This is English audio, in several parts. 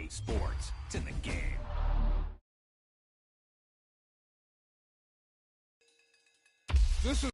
EA Sports. It's in the game. This is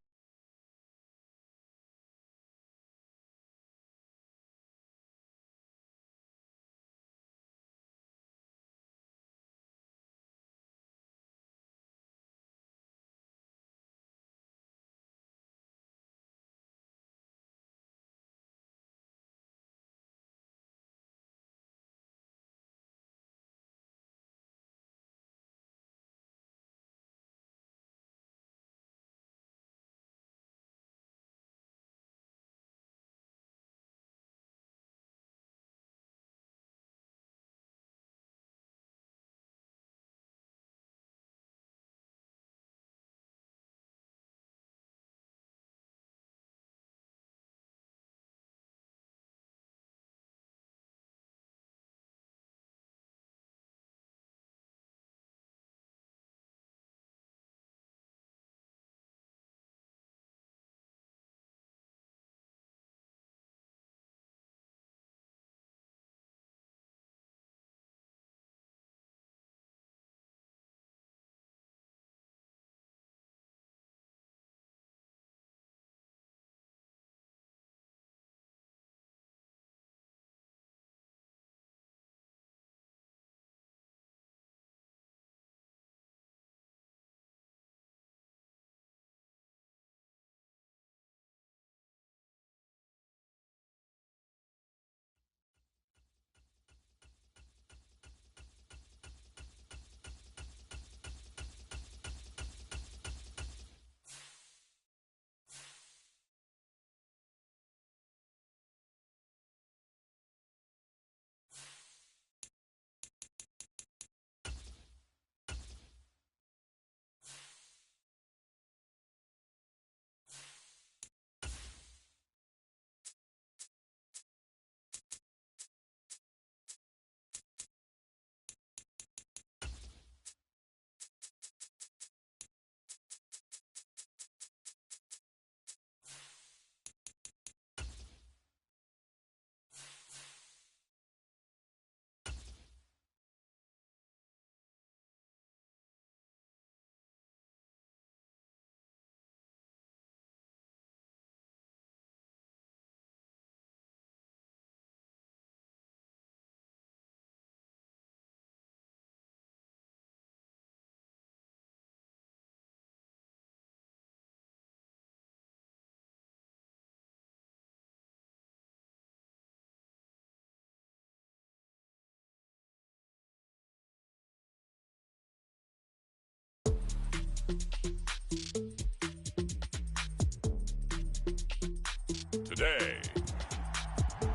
today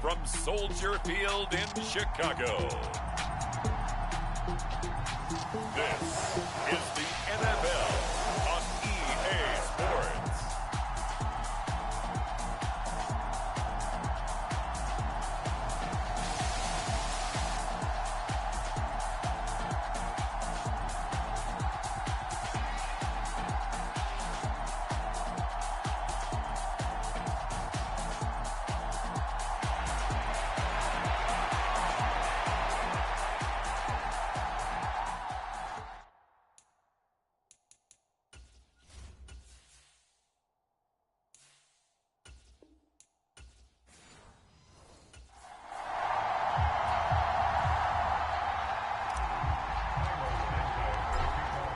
from Soldier Field in Chicago. This is the NFL on EA Sports.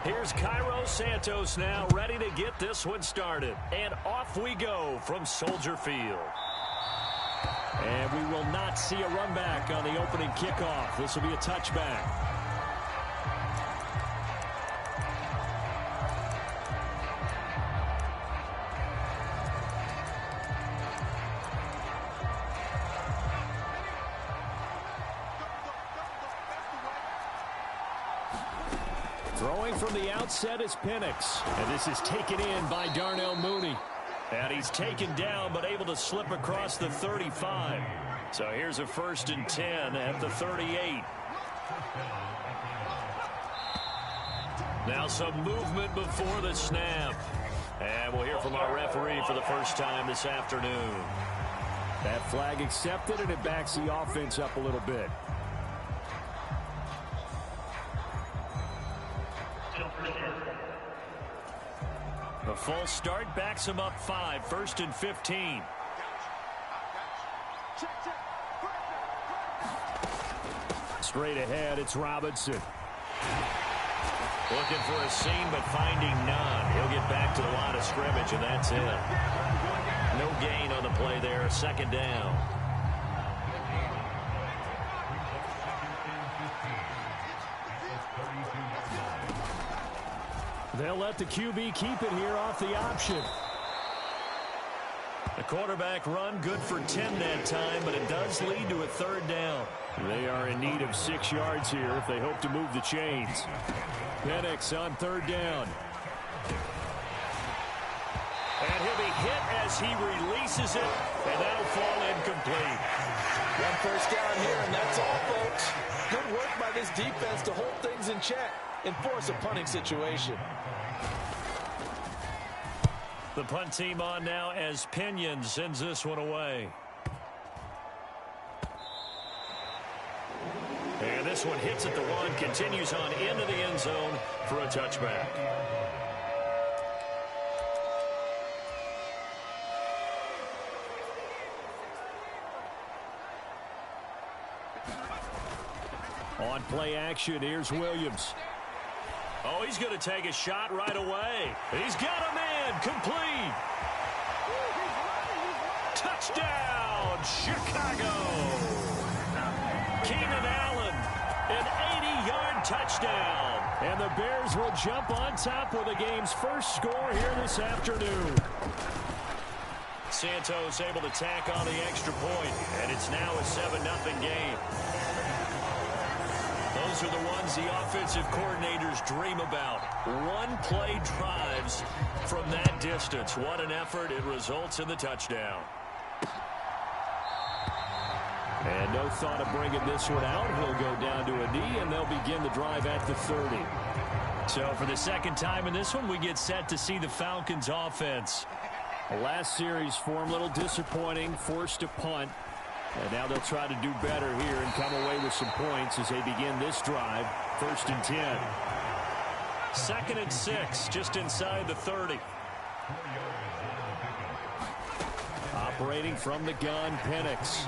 Here's Cairo Santos now, ready to get this one started. And off we go from Soldier Field. And we will not see a run back on the opening kickoff. This will be a touchback. Throwing from the outset is Penix. And this is taken in by Darnell Mooney. And he's taken down but able to slip across the 35. So here's a 1st and 10 at the 38. Now some movement before the snap. And we'll hear from our referee for the first time this afternoon. That flag accepted, and it backs the offense up a little bit. false start backs him up 5, 1st and 15. Straight ahead, it's Robinson. Looking for a seam, but finding none. He'll get back to the line of scrimmage, and that's it. No gain on the play there. 2nd down. They'll let the QB keep it here off the option. The quarterback run good for 10 that time, but it does lead to a 3rd down. They are in need of 6 yards here if they hope to move the chains. Penix on 3rd down. And he'll be hit as he releases it, and that'll fall incomplete. 1 first down here, and that's all, folks. Good work by this defense to hold things in check and force a punting situation. The punt team on now as Pinion sends this one away. And this one hits at the 1, continues on into the end zone for a touchback. On play action, here's Williams. Oh, he's going to take a shot right away. He's got a man complete. Touchdown, Chicago. Keenan Allen, an 80-yard touchdown. And the Bears will jump on top with the game's first score here this afternoon. Santos able to tack on the extra point, and it's now a 7-0 game. Those are the ones the offensive coordinators dream about. One-play drives from that distance. What an effort. It results in the touchdown. And no thought of bringing this one out. He'll go down to a knee, and they'll begin the drive at the 30. So for the 2nd time in this one, we get set to see the Falcons offense. The last series for him, a little disappointing, forced to punt. And now they'll try to do better here and come away with some points as they begin this drive. 1st and 10. 2nd and 6, just inside the 30. Operating from the gun, Penix.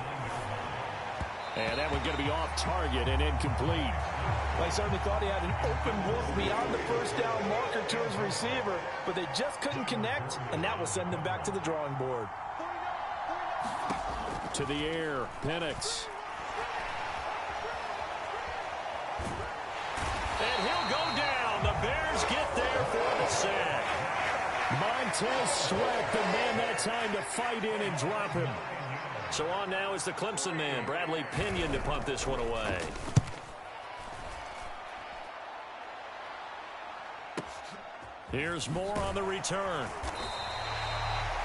And that one's going to be off target and incomplete. Well, he certainly thought he had an open look beyond the 1st down marker to his receiver, but they just couldn't connect, and that will send them back to the drawing board. To the air, Penix. And he'll go down. The Bears get there for the sack. Montez Sweat, the man that time to fight in and drop him. So on now is the Clemson man, Bradley Pinion, to punt this one away. Here's more on the return.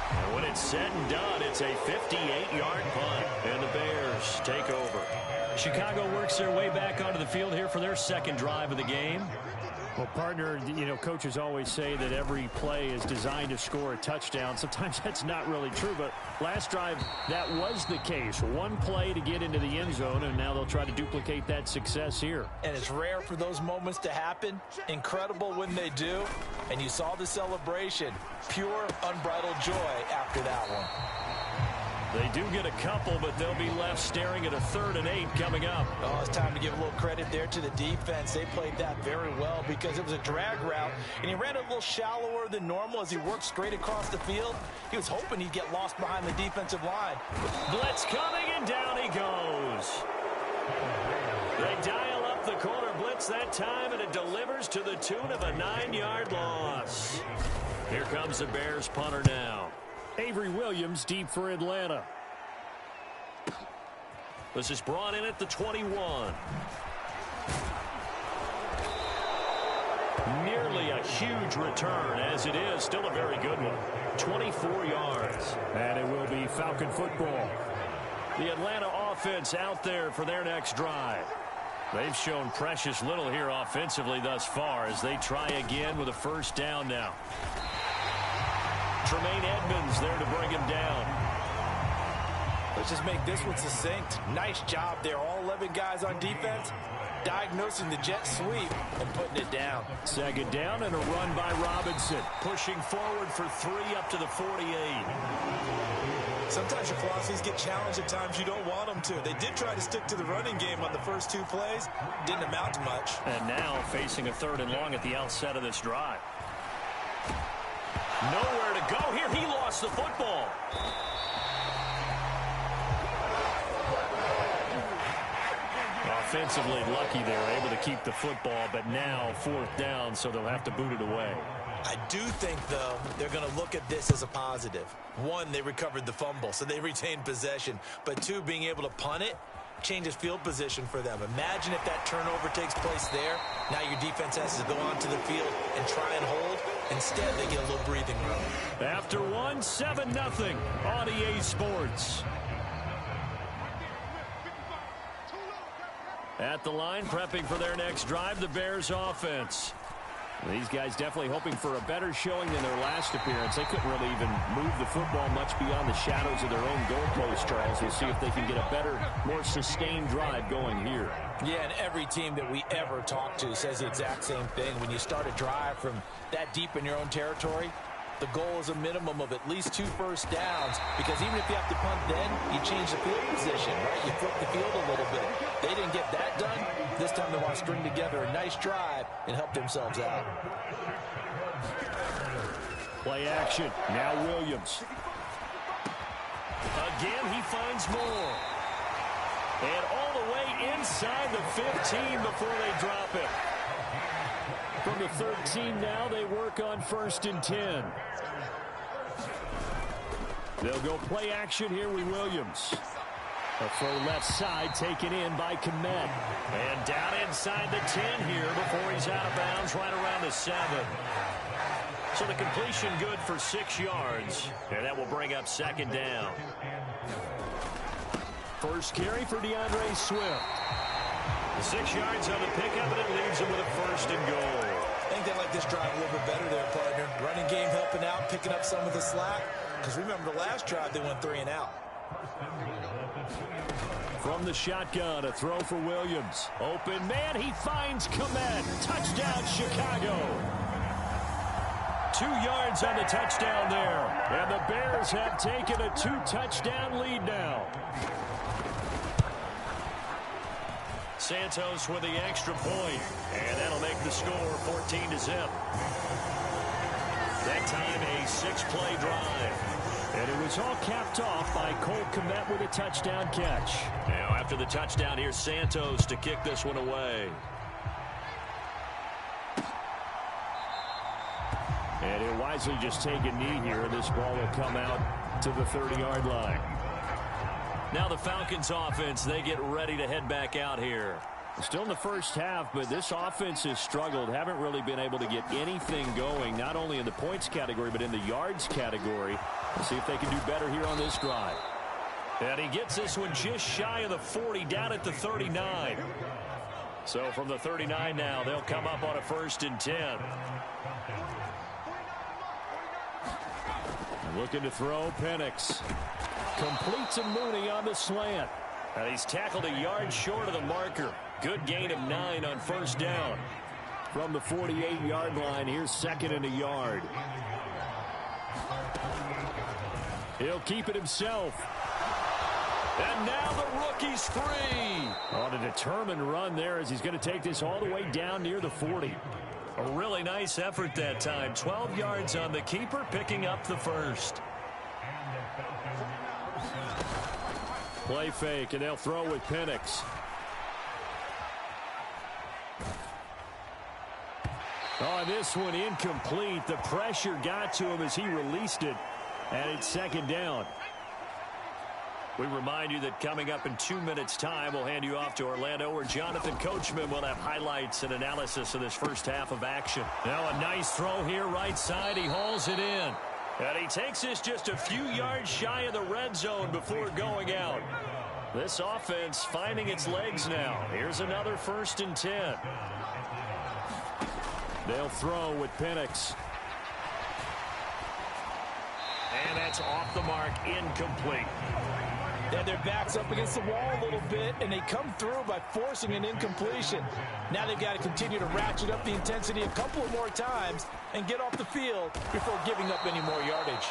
And when it's said and done, it's a 58-yard punt, and the Bears take over. Chicago works their way back onto the field here for their 2nd drive of the game. Well, partner, you know, coaches always say that every play is designed to score a touchdown. Sometimes that's not really true, but last drive, that was the case. One play to get into the end zone, and now they'll try to duplicate that success here. And it's rare for those moments to happen. Incredible when they do. And you saw the celebration. Pure, unbridled joy after that one. They do get a couple, but they'll be left staring at a 3rd and 8 coming up. Oh, it's time to give a little credit there to the defense. They played that very well because it was a drag route, and he ran a little shallower than normal as he worked straight across the field. He was hoping he'd get lost behind the defensive line. Blitz coming, and down he goes. They dial up the corner blitz that time, and it delivers to the tune of a 9-yard loss. Here comes the Bears punter now. Avery Williams deep for Atlanta. This is brought in at the 21. Nearly a huge return, as it is still a very good one. 24 yards. And it will be Falcon football. The Atlanta offense out there for their next drive. They've shown precious little here offensively thus far as they try again with a 1st down now. Tremaine Edmonds there to bring him down. Let's just make this one succinct. Nice job there. All 11 guys on defense diagnosing the jet sweep and putting it down. Second down and a run by Robinson. Pushing forward for 3 up to the 48. Sometimes your philosophies get challenged at times you don't want them to. They did try to stick to the running game on the first 2 plays. Didn't amount to much. And now facing a 3rd and long at the outset of this drive. Nowhere to go here. He lost the football. Offensively lucky they were able to keep the football, but now 4th down, so they'll have to boot it away. I do think, though, they're going to look at this as a positive. 1, they recovered the fumble, so they retained possession. But 2, being able to punt it changes field position for them. Imagine if that turnover takes place there. Now your defense has to go onto the field and try and hold. Instead, they get a little breathing room. After 1, 7-0 on EA Sports. At the line, prepping for their next drive, the Bears offense. These guys definitely hoping for a better showing than their last appearance. They couldn't really even move the football much beyond the shadows of their own goalpost, Charles. We'll see if they can get a better, more sustained drive going here. Yeah, and every team that we ever talk to says the exact same thing. When you start a drive from that deep in your own territory, the goal is a minimum of at least 2 first downs, because even if you have to punt then, you change the field position, right? You flip the field a little bit. They didn't get that done. This time they want to string together a nice drive and help themselves out. Play action. Now Williams. Again, he finds more. And all the way inside the 15 before they drop it. From the 13 now, they work on 1st and 10. They'll go play action here with Williams. A throw left side taken in by Komet. And down inside the 10 here before he's out of bounds right around the 7. So the completion good for 6 yards. And that will bring up 2nd down. First carry for DeAndre Swift. 6 yards on the pickup, and it leaves him with a 1st and goal. I think they like this drive a little bit better there, partner. Running game helping out, picking up some of the slack. Because remember, the last drive, they went 3 and out. From the shotgun, a throw for Williams. Open man, he finds Komet. Touchdown, Chicago. 2 yards on the touchdown there. And the Bears have taken a 2-touchdown lead now. Santos with the extra point, and that'll make the score 14-0. That time a 6-play drive. And it was all capped off by Cole Komet with a touchdown catch. Now after the touchdown, here's Santos to kick this one away. And he'll wisely just take a knee here. This ball will come out to the 30-yard line. Now the Falcons offense, they get ready to head back out here. Still in the first half, but this offense has struggled. Haven't really been able to get anything going, not only in the points category, but in the yards category. Let's see if they can do better here on this drive. And he gets this one just shy of the 40, down at the 39. So from the 39 now, they'll come up on a 1st and 10. Looking to throw, Penix. Completes a Mooney on the slant. And he's tackled a yard short of the marker. Good gain of 9 on 1st down. From the 48-yard line, here's 2nd and a yard. He'll keep it himself. And now the rookie's free. On a determined run there as he's going to take this all the way down near the 40. A really nice effort that time. 12 yards on the keeper, picking up the 1st. Play fake, and they'll throw with Penix. Oh, this one incomplete. The pressure got to him as he released it, and it's 2nd down. We remind you that coming up in 2 minutes' time, we'll hand you off to Orlando, where Jonathan Coachman will have highlights and analysis of this first half of action. Now a nice throw here, right side. He hauls it in. And he takes this just a few yards shy of the red zone before going out. This offense finding its legs now. Here's another 1st and 10. They'll throw with Penix. And that's off the mark, incomplete. And their back's up against the wall a little bit, and they come through by forcing an incompletion. Now they've got to continue to ratchet up the intensity a couple of more times and get off the field before giving up any more yardage.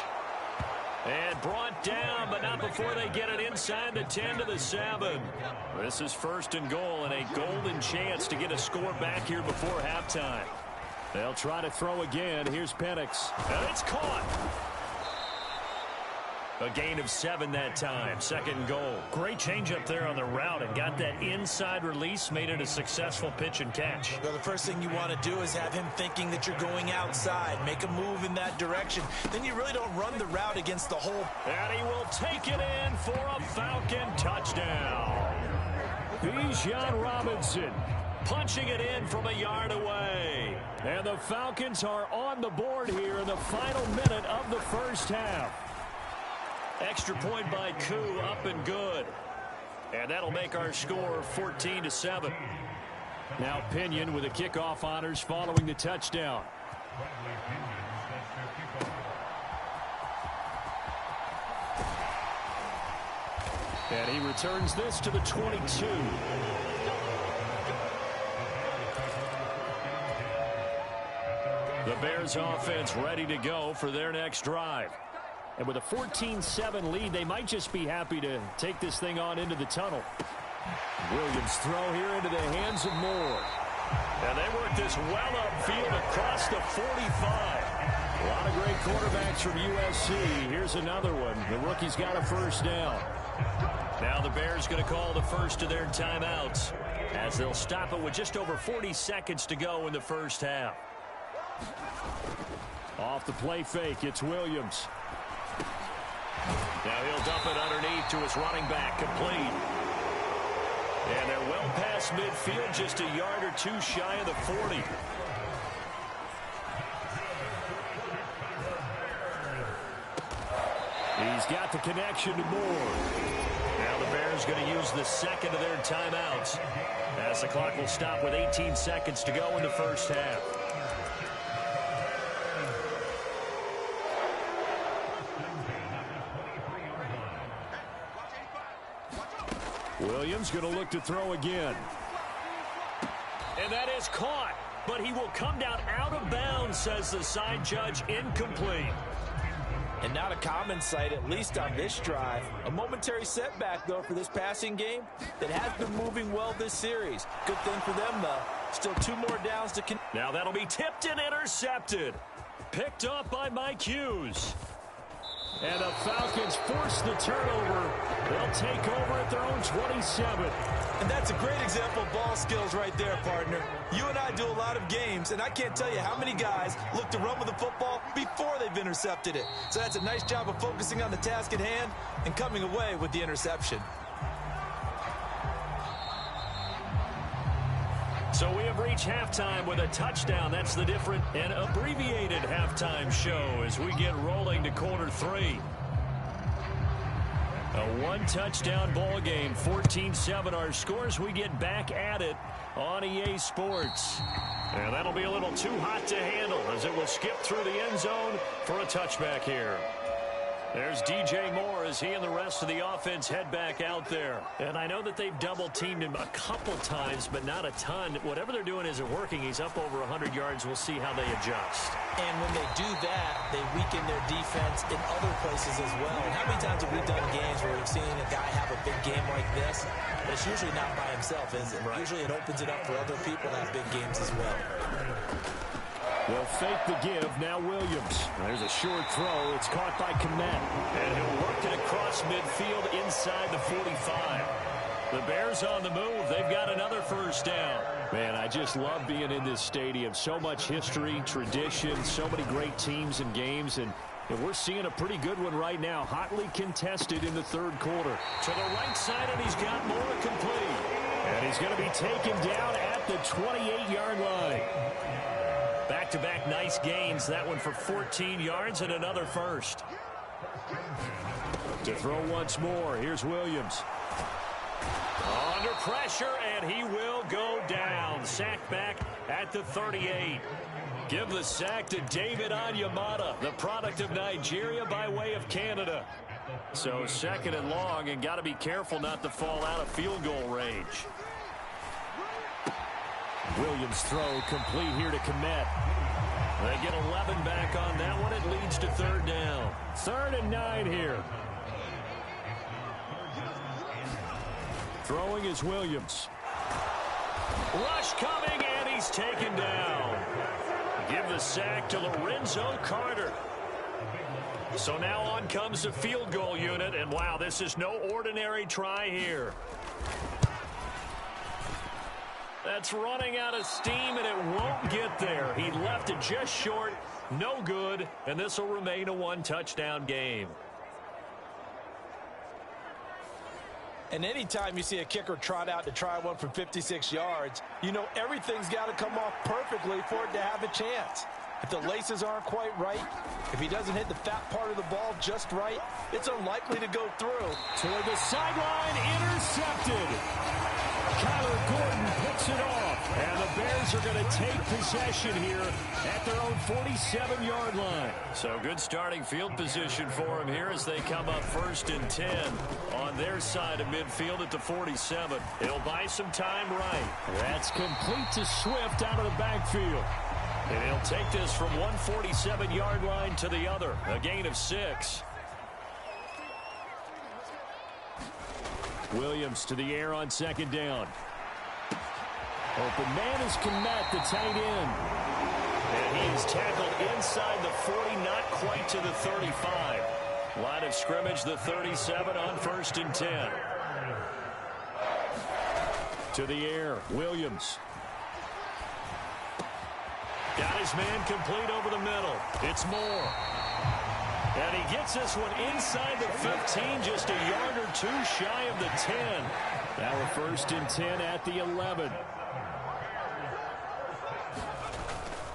And brought down, but not before they get it inside the 10 to the 7. This is 1st and goal, and a golden chance to get a score back here before halftime. They'll try to throw again. Here's Penix. And it's caught. A gain of 7 that time. 2nd goal. Great change up there on the route and got that inside release, made it a successful pitch and catch. Well, the first thing you want to do is have him thinking that you're going outside. Make a move in that direction. Then you really don't run the route against the hole. And he will take it in for a Falcon touchdown. Bijan Robinson punching it in from a yard away. And the Falcons are on the board here in the final minute of the first half. Extra point by Koo, up and good. And that'll make our score 14-7. Now Pinion with the kickoff honors following the touchdown. And he returns this to the 22. The Bears offense ready to go for their next drive. And with a 14-7 lead, they might just be happy to take this thing on into the tunnel. Williams throw here into the hands of Moore. And they work this well upfield across the 45. A lot of great quarterbacks from USC. Here's another one. The rookie's got a first down. Now the Bears going to call the first of their timeouts as they'll stop it with just over 40 seconds to go in the first half. Off the play fake, it's Williams. Now he'll dump it underneath to his running back, complete. And they're well past midfield, just a yard or two shy of the 40. He's got the connection to Moore. Now the Bears going to use the second of their timeouts as the clock will stop with 18 seconds to go in the first half. Williams going to look to throw again. And that is caught, but he will come down out of bounds, says the side judge, incomplete. And not a common sight, at least on this drive. A momentary setback, though, for this passing game that has been moving well this series. Good thing for them, though. Still 2 more downs to connect. Now that'll be tipped and intercepted. Picked up by Mike Hughes. And the Falcons force the turnover. They'll take over at their own 27. And that's a great example of ball skills right there, partner. You and I do a lot of games, and I can't tell you how many guys look to run with the football before they've intercepted it. So that's a nice job of focusing on the task at hand and coming away with the interception. So we have reached halftime with a touchdown. That's the different and abbreviated halftime show as we get rolling to quarter 3. A 1-touchdown ball game, 14-7 our scores. We get back at it on EA Sports. And that'll be a little too hot to handle as it will skip through the end zone for a touchback here. There's DJ Moore as he and the rest of the offense head back out there. And I know that they've double-teamed him a couple times, but not a ton. Whatever they're doing isn't working. He's up over 100 yards. We'll see how they adjust. And when they do that, they weaken their defense in other places as well. And how many times have we done games where we've seen a guy have a big game like this? But it's usually not by himself, is it? Right. Usually it opens it up for other people to have big games as well. They'll fake the give. Now Williams. There's a short throw. It's caught by Kmet. And he'll work it across midfield inside the 45. The Bears on the move. They've got another first down. Man, I just love being in this stadium. So much history, tradition, so many great teams and games. And we're seeing a pretty good one right now. Hotly contested in the third quarter. To the right side, and he's got Moore complete. And he's going to be taken down at the 28-yard line. Back-to-back nice gains. That one for 14 yards and another first. To throw once more. Here's Williams. Under pressure, and he will go down. Sacked back at the 38. Give the sack to David Onyemata, the product of Nigeria by way of Canada. So 2nd and long, and got to be careful not to fall out of field goal range. Williams' throw complete here to Kmet. They get 11 back on that one. It leads to 3rd down. 3rd and 9 here. Throwing is Williams. Rush coming, and he's taken down. Give the sack to Lorenzo Carter. So now on comes the field goal unit, and wow, this is no ordinary try here. That's running out of steam, and it won't get there. He left it just short, no good, and this will remain a 1-touchdown game. And anytime you see a kicker trot out to try one from 56 yards, you know everything's got to come off perfectly for it to have a chance. If the laces aren't quite right, if he doesn't hit the fat part of the ball just right, it's unlikely to go through. Toward the sideline, intercepted. Kyler Gordon picks it off, and the Bears are going to take possession here at their own 47-yard line. So good starting field position for him here as they come up 1st and 10 on their side of midfield at the 47. It'll buy some time right. That's complete to Swift out of the backfield. And he'll take this from one 47-yard line to the other, a gain of 6. Williams to the air on 2nd down. Open man is Kmet, the tight end. And he is tackled inside the 40, not quite to the 35. Line of scrimmage, the 37 on 1st and 10. To the air, Williams. Got his man complete over the middle. It's Moore. And he gets this one inside the 15, just a yard or 2 shy of the 10. Now a 1st and 10 at the 11.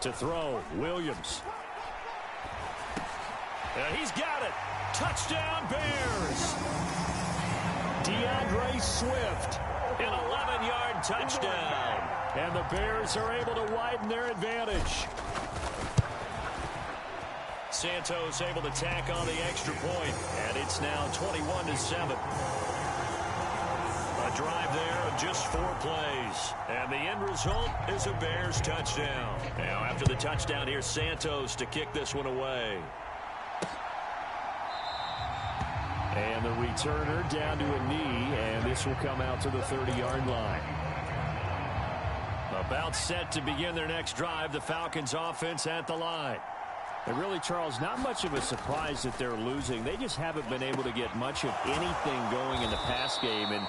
To throw, Williams. And he's got it. Touchdown, Bears. DeAndre Swift. An 11-yard touchdown. And the Bears are able to widen their advantage. Santos able to tack on the extra point, and it's now 21-7. A drive there of just 4 plays, and the end result is a Bears touchdown. Now after the touchdown, here's Santos to kick this one away. And the returner down to a knee, and this will come out to the 30-yard line. About set to begin their next drive, the Falcons offense at the line. And really, Charles, not much of a surprise that they're losing. They just haven't been able to get much of anything going in the pass game. And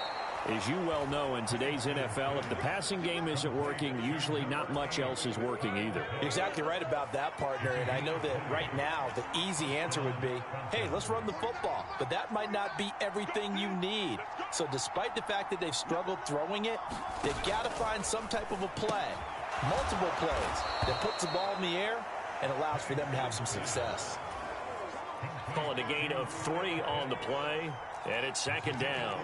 as you well know, in today's NFL, if the passing game isn't working, usually not much else is working either. You're exactly right about that, partner. And I know that right now the easy answer would be, hey, let's run the football. But that might not be everything you need. So despite the fact that they've struggled throwing it, they've got to find some type of a play, multiple plays, that puts the ball in the air and allows for them to have some success. Calling a gain of 3 on the play, and it's 2nd down.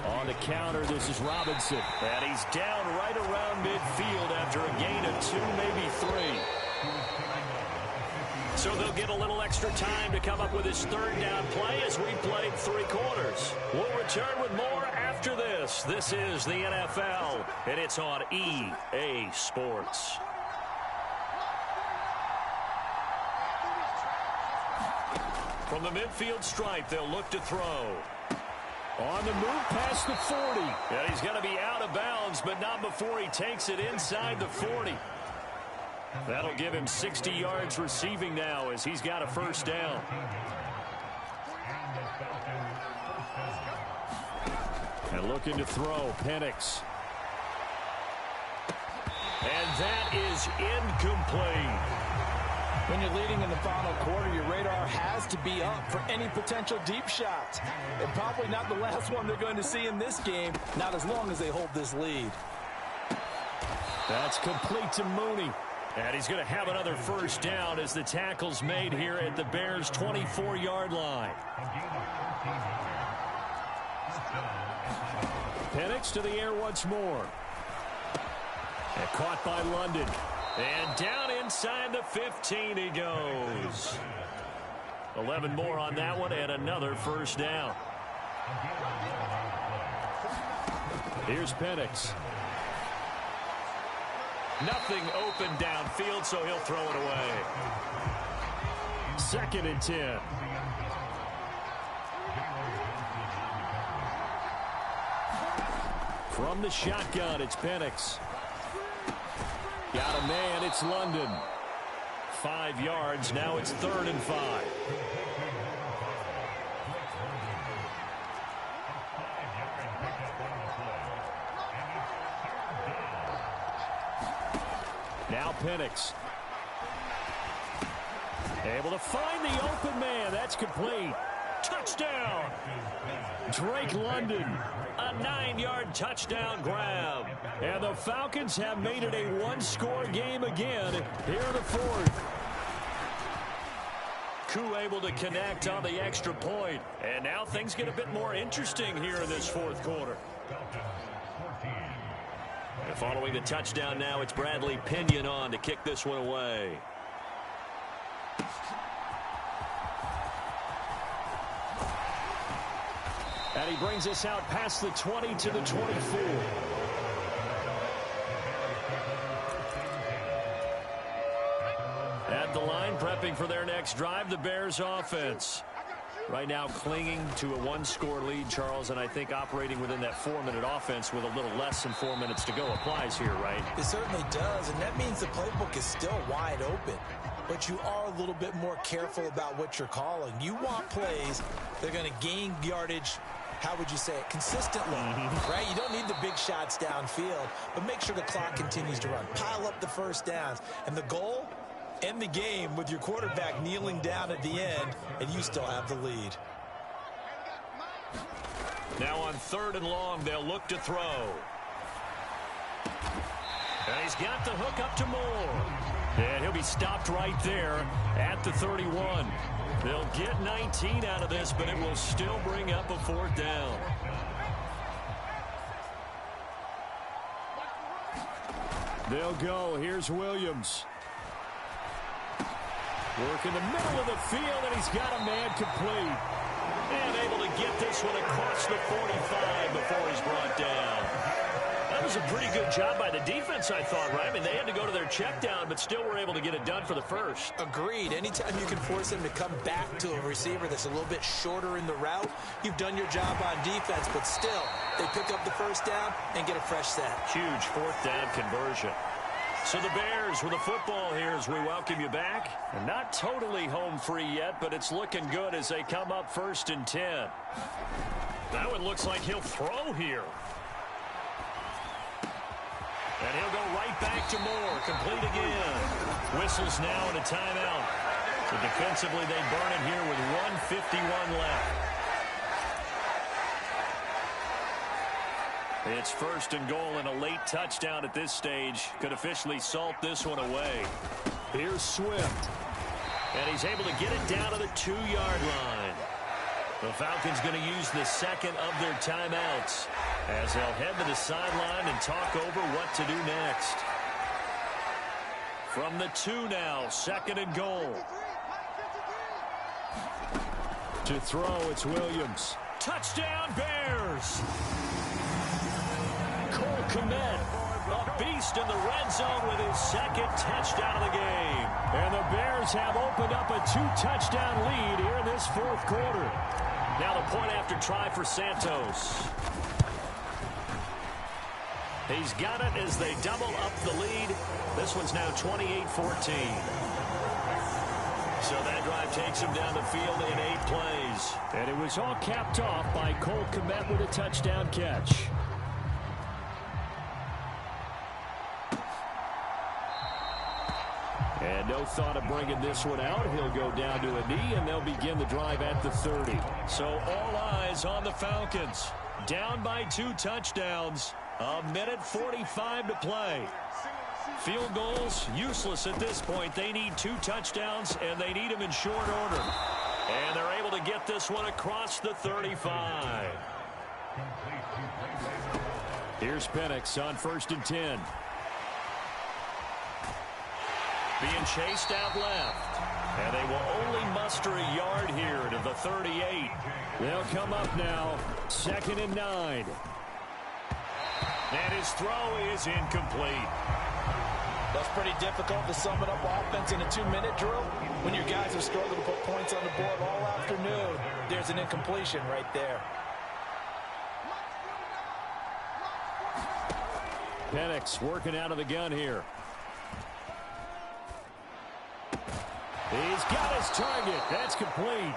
On the counter, this is Robinson. And he's down right around midfield after a gain of 2, maybe 3. So they'll get a little extra time to come up with his 3rd down play as we played 3 quarters. We'll return with more after this. This is the NFL, and it's on EA Sports. From the midfield stripe, they'll look to throw. On the move past the 40. And he's going to be out of bounds, but not before he takes it inside the 40. That'll give him 60 yards receiving now as he's got a 1st down. And looking to throw, Penix. And that is incomplete. When you're leading in the final quarter, your radar has to be up for any potential deep shots. And probably not the last one they're going to see in this game, not as long as they hold this lead. That's complete to Mooney. And he's going to have another 1st down as the tackle's made here at the Bears' 24-yard line. Penix to the air once more. And caught by London. And down inside the 15 he goes. 11 more on that one and another first down. Here's Penix. Nothing open downfield, so he'll throw it away. 2nd and 10. From the shotgun, it's Penix. Got a man, it's London. 5 yards, now it's 3rd and 5. Now Penix. Able to find the open man. That's complete. Touchdown. Drake London. A 9-yard touchdown grab. And the Falcons have made it a one-score game again here in the 4th. Koo able to connect on the extra point. And now things get a bit more interesting here in this 4th quarter. And following the touchdown now, it's Bradley Pinion on to kick this one away. And he brings us out past the 20 to the 24. At the line, prepping for their next drive, the Bears offense. Right now clinging to a one-score lead, Charles, and I think operating within that 4-minute offense with a little less than 4 minutes to go applies here, right? It certainly does, and that means the playbook is still wide open. But you are a little bit more careful about what you're calling. You want plays that are going to gain yardage, how would you say it, consistently, right? You don't need the big shots downfield, but make sure the clock continues to run. Pile up the first downs. And the goal? End the game with your quarterback kneeling down at the end, and you still have the lead. Now on 3rd and long, they'll look to throw. And he's got the hook up to Moore. And he'll be stopped right there at the 31. They'll get 19 out of this, but it will still bring up a 4th down. They'll go. Here's Williams. Work in the middle of the field, and he's got a man complete. And able to get this one across the 45 before he's brought down. That was a pretty good job by the defense, I thought, right? I mean, they had to go to their check down, but still were able to get it done for the first. Agreed. Anytime you can force them to come back to a receiver that's a little bit shorter in the route, you've done your job on defense, but still, they pick up the first down and get a fresh set. Huge 4th down conversion. So the Bears with the football here as we welcome you back. And not totally home free yet, but it's looking good as they come up 1st and 10. That one looks like he'll throw here. And he'll go right back to Moore. Complete again. Whistles now and a timeout. So defensively, they burn it here with 1:51 left. It's 1st and goal, and a late touchdown at this stage could officially salt this one away. Here's Swift. And he's able to get it down to the 2-yard line. The Falcons going to use the 2nd of their timeouts as they'll head to the sideline and talk over what to do next. From the 2 now, 2nd and goal. To throw, it's Williams. Touchdown, Bears! Cole Kmet, a beast in the red zone with his 2nd touchdown of the game. And the Bears have opened up a 2-touchdown lead here in this 4th quarter. Now the point after try for Santos. He's got it as they double up the lead. This one's now 28-14. So that drive takes him down the field in 8 plays. And it was all capped off by Cole Kmet with a touchdown catch. And no thought of bringing this one out. He'll go down to a knee, and they'll begin the drive at the 30. So all eyes on the Falcons. Down by 2 touchdowns. 1:45 to play. Field goals, useless at this point. They need 2 touchdowns, and they need them in short order. And they're able to get this one across the 35. Here's Penix on 1st and 10. being chased out left. And they will only muster a yard here to the 38. They'll come up now, 2nd and 9. And his throw is incomplete. That's pretty difficult to sum it up offense in a 2-minute drill. When your guys have struggled to put points on the board all afternoon, there's an incompletion right there. Penix working out of the gun here. He's got his target. That's complete.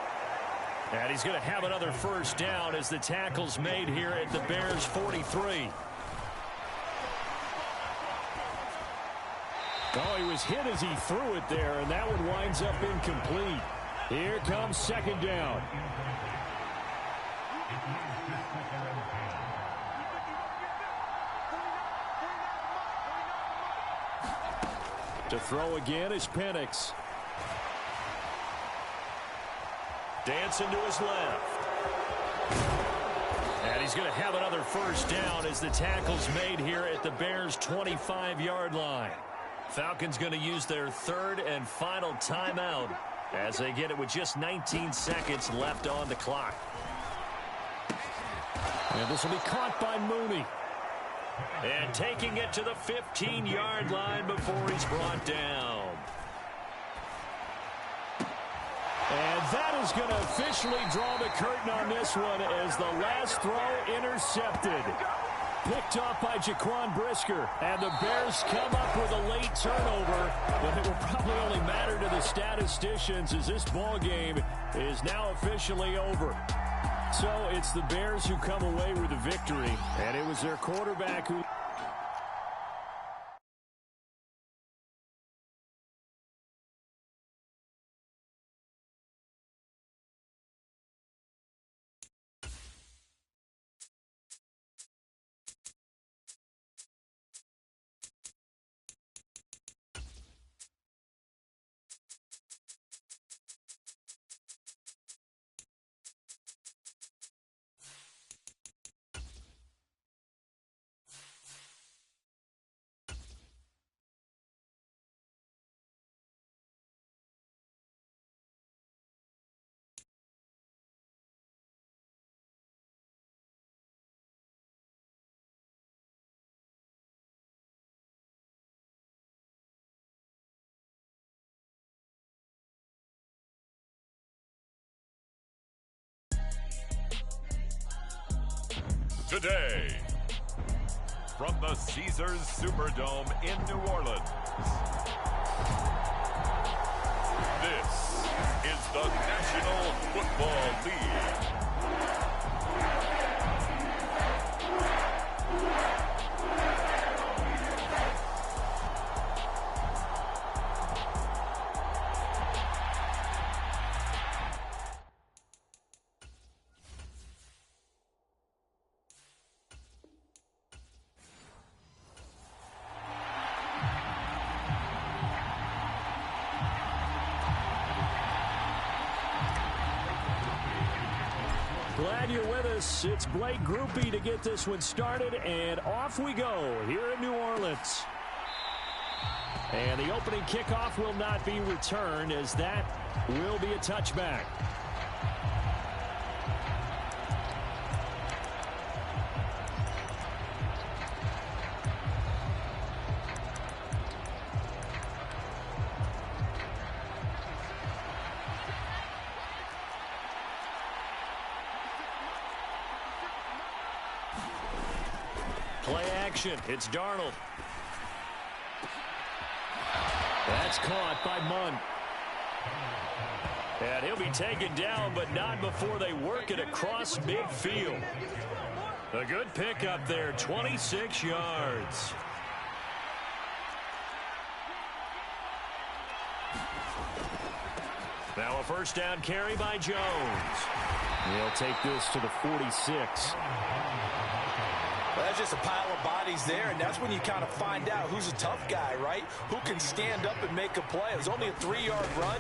And he's going to have another first down as the tackle's made here at the Bears' 43. Oh, he was hit as he threw it there, and that one winds up incomplete. Here comes 2nd down. To throw again is Penix. Dancing to his left. And he's going to have another first down as the tackle's made here at the Bears' 25-yard line. Falcons going to use their 3rd and final timeout as they get it with just 19 seconds left on the clock. And this will be caught by Mooney. And taking it to the 15-yard line before he's brought down. And that is going to officially draw the curtain on this one as the last throw intercepted. Picked off by Jaquan Brisker. And the Bears come up with a late turnover, but it will probably only matter to the statisticians as this ball game is now officially over. So it's the Bears who come away with the victory, and it was their quarterback who... Today, from the Caesars Superdome in New Orleans, this is the National Football League. Glad you're with us. It's Blake Groupie to get this one started, and off we go here in New Orleans. And the opening kickoff will not be returned, as that will be a touchback. Play action. It's Darnold. That's caught by Munn. And he'll be taken down, but not before they work it across midfield. A good pickup there, 26 yards. Now a first down carry by Jones. He'll take this to the 46. Well, that's just a pile of bodies there, and that's when you kind of find out who's a tough guy, right? Who can stand up and make a play. It was only a 3-yard run,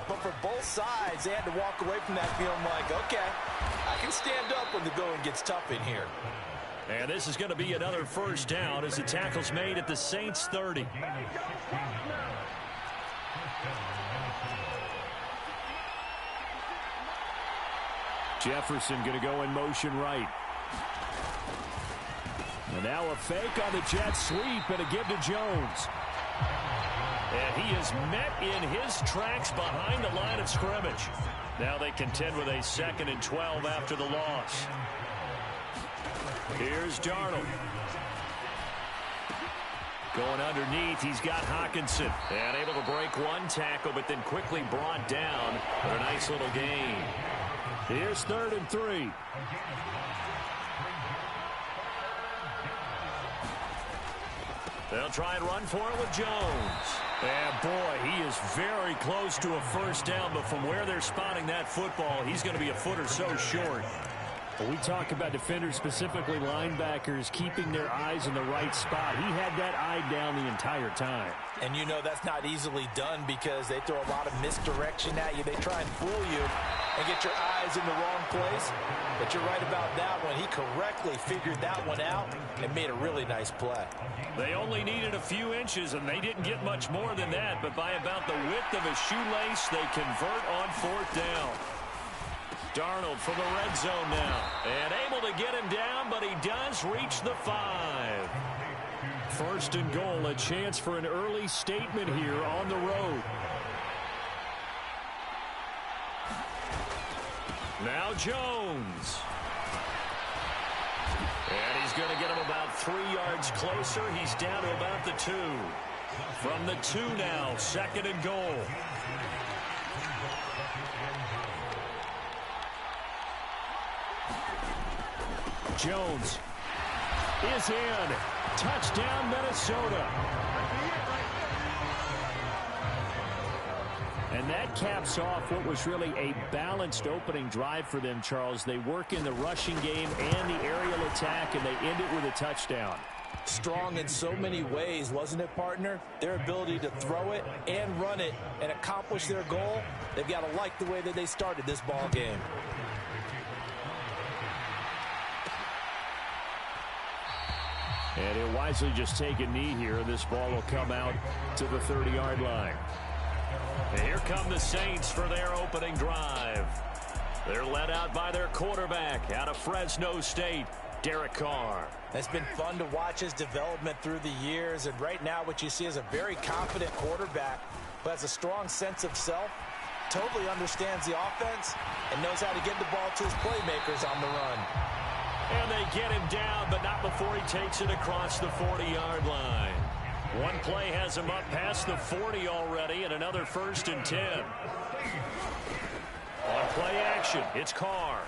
but for both sides, they had to walk away from that feeling like, okay, I can stand up when the going gets tough in here. And this is going to be another first down as the tackle's made at the Saints 30. Jefferson going to go in motion right. And now a fake on the jet sweep and a give to Jones. And he is met in his tracks behind the line of scrimmage. Now they contend with a 2nd and 12 after the loss. Here's Darnold. Going underneath, he's got Hockenson. And able to break one tackle, but then quickly brought down for a nice little gain. Here's 3rd and 3. They'll try and run for it with Jones. And boy, he is very close to a first down, but from where they're spotting that football, he's going to be a foot or so short. When we talk about defenders, specifically linebackers, keeping their eyes in the right spot, he had that eye down the entire time. And you know that's not easily done because they throw a lot of misdirection at you. They try and fool you and get your eyes in the wrong place. But you're right about that one. He correctly figured that one out and made a really nice play. They only needed a few inches, and they didn't get much more than that. But by about the width of a shoelace, they convert on 4th down. Darnold from the red zone now. And able to get him down, but he does reach the 5. 1st and goal, a chance for an early statement here on the road. Now Jones. And he's going to get him about 3 yards closer. He's down to about the 2. From the 2 now, 2nd and goal. Jones is in. Touchdown, Minnesota. And that caps off what was really a balanced opening drive for them, Charles. They work in the rushing game and the aerial attack, and they end it with a touchdown. Strong in so many ways, wasn't it, partner? Their ability to throw it and run it and accomplish their goal, they've got to like the way that they started this ball game. And he'll wisely just take a knee here. This ball will come out to the 30-yard line. And here come the Saints for their opening drive. They're led out by their quarterback out of Fresno State, Derek Carr. It's been fun to watch his development through the years. And right now what you see is a very confident quarterback who has a strong sense of self, totally understands the offense, and knows how to get the ball to his playmakers on the run. And they get him down, but not before he takes it across the 40-yard line. One play has him up past the 40 already, and another 1st and 10. On play action, it's Carr.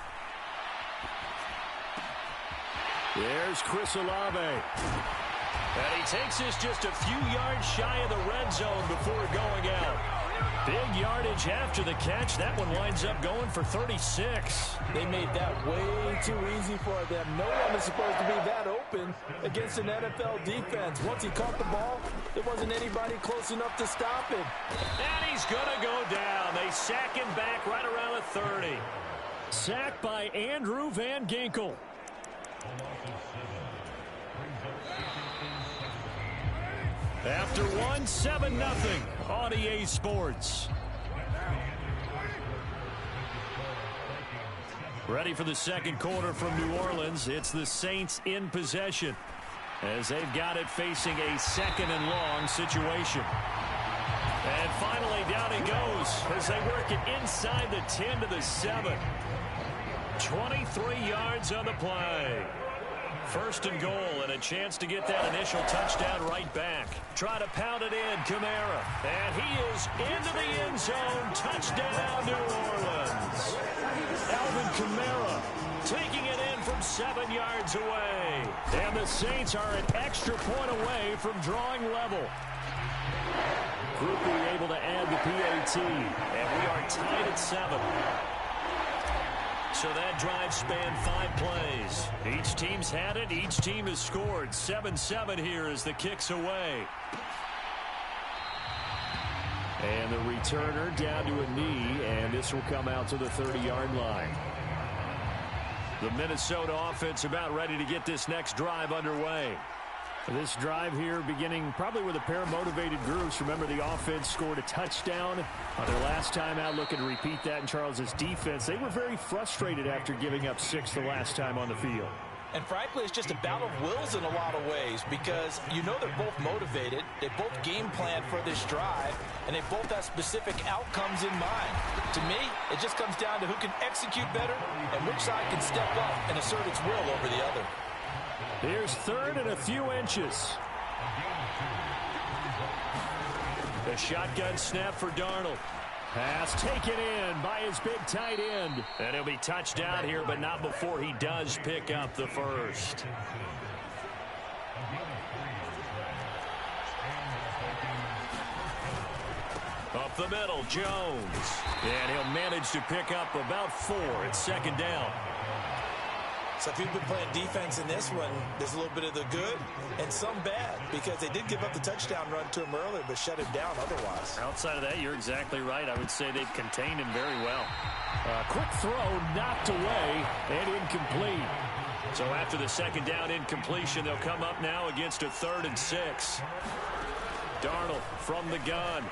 There's Chris Olave. And he takes this just a few yards shy of the red zone before going out. Big yardage after the catch. That one winds up going for 36. They made that way too easy for them. No one is supposed to be that open against an NFL defense. Once he caught the ball, there wasn't anybody close enough to stop him. And he's going to go down. They sack him back right around the 30. Sacked by Andrew Van Ginkel. After one, 7-0 on EA Sports. Ready for the second quarter from New Orleans. It's the Saints in possession as they've got it facing a 2nd and long situation. And finally down he goes as they work it inside the 10 to the 7. 23 yards on the play. 1st and goal, and a chance to get that initial touchdown right back. Try to pound it in, Kamara. And he is into the end zone. Touchdown, New Orleans. Alvin Kamara taking it in from 7 yards away. And the Saints are an extra point away from drawing level. Group able to add the PAT, and we are tied at 7. So that drive spanned 5 plays. Each team's had it. Each team has scored. 7-7 here as the kick's away. And the returner down to a knee, and this will come out to the 30-yard line. The Minnesota offense about ready to get this next drive underway. This drive here beginning probably with a pair of motivated groups. Remember, the offense scored a touchdown on their last time out. Looking to repeat that in Charles's defense. They were very frustrated after giving up 6 the last time on the field. And frankly, it's just a battle of wills in a lot of ways because you know they're both motivated. They both game plan for this drive, and they both have specific outcomes in mind. To me, it just comes down to who can execute better and which side can step up and assert its will over the other. Here's 3rd and a few inches. The shotgun snap for Darnold. Pass taken in by his big tight end. And he'll be touched out here, but not before he does pick up the first. Up the middle, Jones. And he'll manage to pick up about 4. It's 2nd down. So if you've been playing defense in this one, there's a little bit of the good and some bad because they did give up the touchdown run to him earlier but shut him down otherwise. Outside of that, you're exactly right. I would say they've contained him very well. Quick throw knocked away and incomplete. So after the 2nd down incompletion, they'll come up now against a 3rd and 6. Darnold from the gun.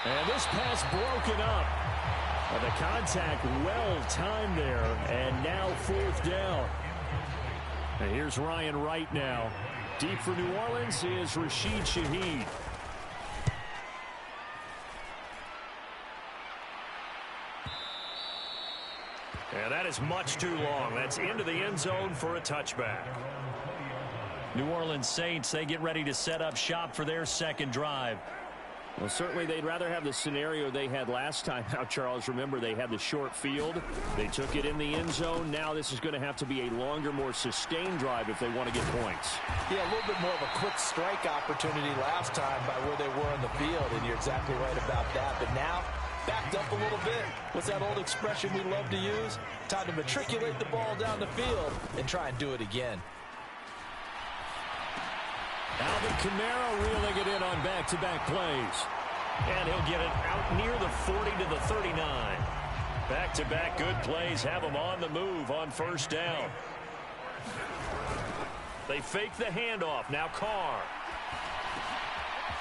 And this pass broken up. The contact well timed there, and now 4th down. And here's Ryan Wright now. Deep for New Orleans is Rashid Shaheed. And that is much too long. That's into the end zone for a touchback. New Orleans Saints, they get ready to set up shop for their 2nd drive. Well, certainly they'd rather have the scenario they had last time out, Charles. Remember, they had the short field. They took it in the end zone. Now this is going to have to be a longer, more sustained drive if they want to get points. Yeah, a little bit more of a quick strike opportunity last time by where they were on the field, and you're exactly right about that. But now, backed up a little bit. What's that old expression we love to use? Time to matriculate the ball down the field and try and do it again. Alvin Kamara reeling it in on back-to-back plays. And he'll get it out near the 40 to the 39. Back-to-back good plays have him on the move on 1st down. They fake the handoff. Now Carr.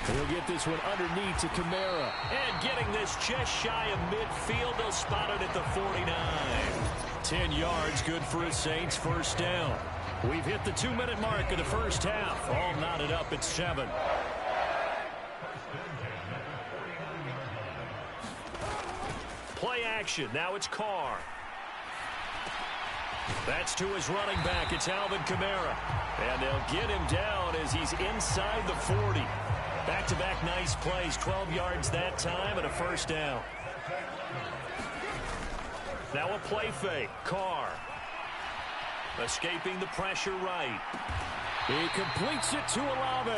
He'll get this one underneath to Kamara. And getting this just shy of midfield. They'll spot it at the 49. 10 yards, good for a Saints 1st down. We've hit the 2-minute mark of the 1st half. All knotted up at 7. Play action. Now it's Carr. That's to his running back. It's Alvin Kamara. And they'll get him down as he's inside the 40. Back-to-back nice plays. 12 yards that time and a 1st down. Now a play fake. Carr. Escaping the pressure right. He completes it to Olave.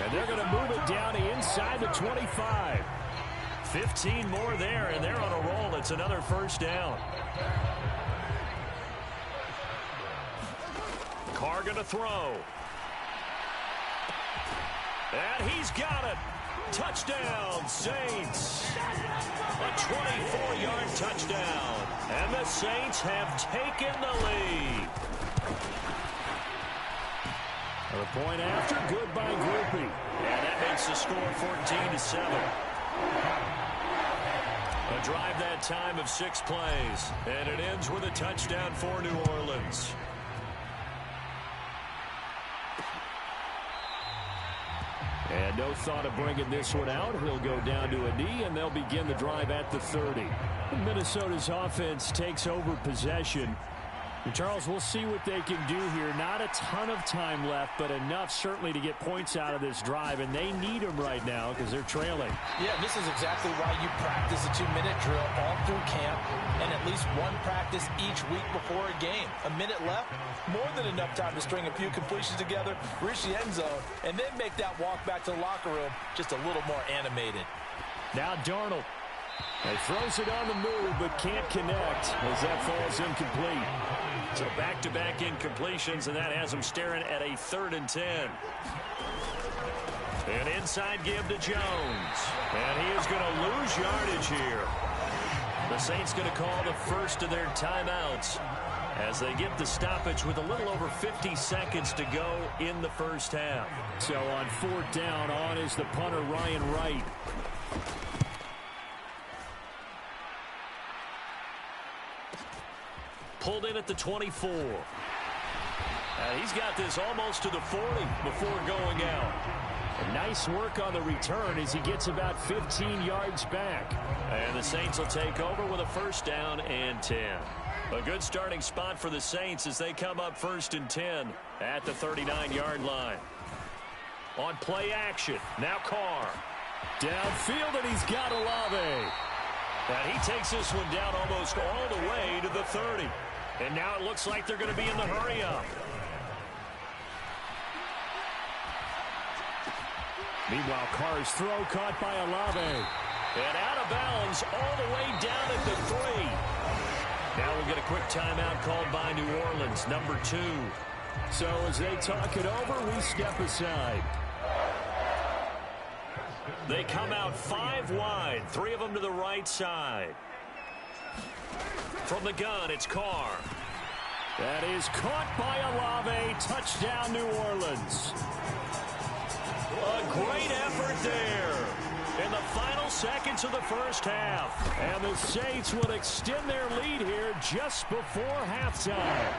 And they're going to move it down to inside the 25. 15 more there, and they're on a roll. It's another 1st down. Carr going to throw. And he's got it. Touchdown, Saints. A 24-yard touchdown. And the Saints have taken the lead. A point after, good by Groupie. And that makes the score 14-7. A drive that time of 6 plays. And it ends with a touchdown for New Orleans. And no thought of bringing this one out. He'll go down to a knee, and they'll begin the drive at the 30. Minnesota's offense takes over possession. And Charles, we'll see what they can do here. Not a ton of time left, but enough certainly to get points out of this drive, and they need them right now because they're trailing. Yeah, this is exactly why you practice a 2-minute drill all through camp and at least one practice each week before a game. A minute left, more than enough time to string a few completions together, reach the end zone, and then make that walk back to the locker room just a little more animated. Now Darnold. He throws it on the move, but can't connect as that falls incomplete. So back-to-back incompletions, and that has him staring at a 3rd and 10. An inside give to Jones. And he is going to lose yardage here. The Saints going to call the first of their timeouts. as they get the stoppage with a little over 50 seconds to go in the first half. So on 4th down, on is the punter, Ryan Wright. Pulled in at the 24. And he's got this almost to the 40 before going out. And nice work on the return as he gets about 15 yards back. And the Saints will take over with a 1st down and 10. A good starting spot for the Saints as they come up 1st and 10 at the 39-yard line. On play action, now Carr. Downfield, and he's got Olave. And he takes this one down almost all the way to the 30. And now it looks like they're going to be in the hurry-up. Meanwhile, Carr's throw caught by Olave. And out of bounds all the way down at the 3. Now we'll get a quick timeout called by New Orleans, number 2. So as they talk it over, we step aside. They come out 5 wide, 3 of them to the right side. From the gun, it's Carr. That is caught by Olave. Touchdown, New Orleans. A great effort there in the final seconds of the first half. And the Saints will extend their lead here just before halftime.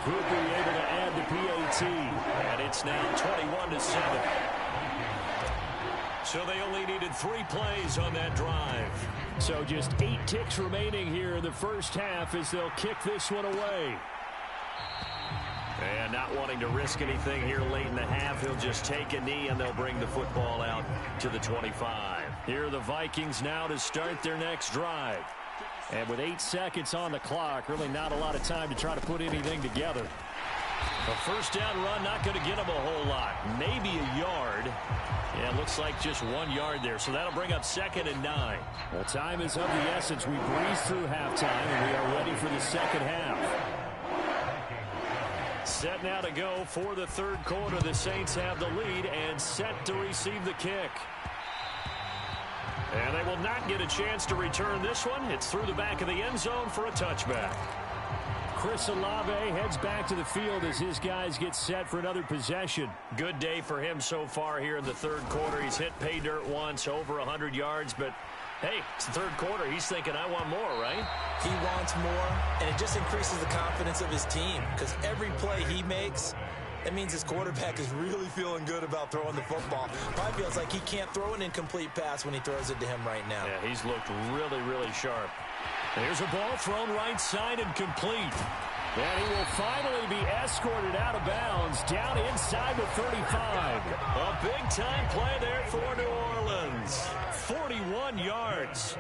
Groupie able to add the PAT. And it's now 21-7. So they only needed 3 plays on that drive. So just 8 ticks remaining here in the first half as they'll kick this one away. And not wanting to risk anything here late in the half, he'll just take a knee and they'll bring the football out to the 25. Here are the Vikings now to start their next drive. And with 8 seconds on the clock, really not a lot of time to try to put anything together. A 1st down run, not going to get him a whole lot. Maybe a yard. Yeah, it looks like just 1 yard there. So that'll bring up 2nd and 9. Well, time is of the essence. We breeze through halftime, and we are ready for the second half. Set now to go for the 3rd quarter. The Saints have the lead and set to receive the kick. And they will not get a chance to return this one. It's through the back of the end zone for a touchback. Chris Olave heads back to the field as his guys get set for another possession. Good day for him so far here in the 3rd quarter. He's hit pay dirt once, over 100 yards, but hey, it's the 3rd quarter. He's thinking, I want more, right? He wants more, and it just increases the confidence of his team because every play he makes, that means his quarterback is really feeling good about throwing the football. Probably feels like he can't throw an incomplete pass when he throws it to him right now. Yeah, he's looked really, really sharp. There's a ball thrown right side and complete. And he will finally be escorted out of bounds down inside the 35. A big-time play there for New Orleans. 41 yards.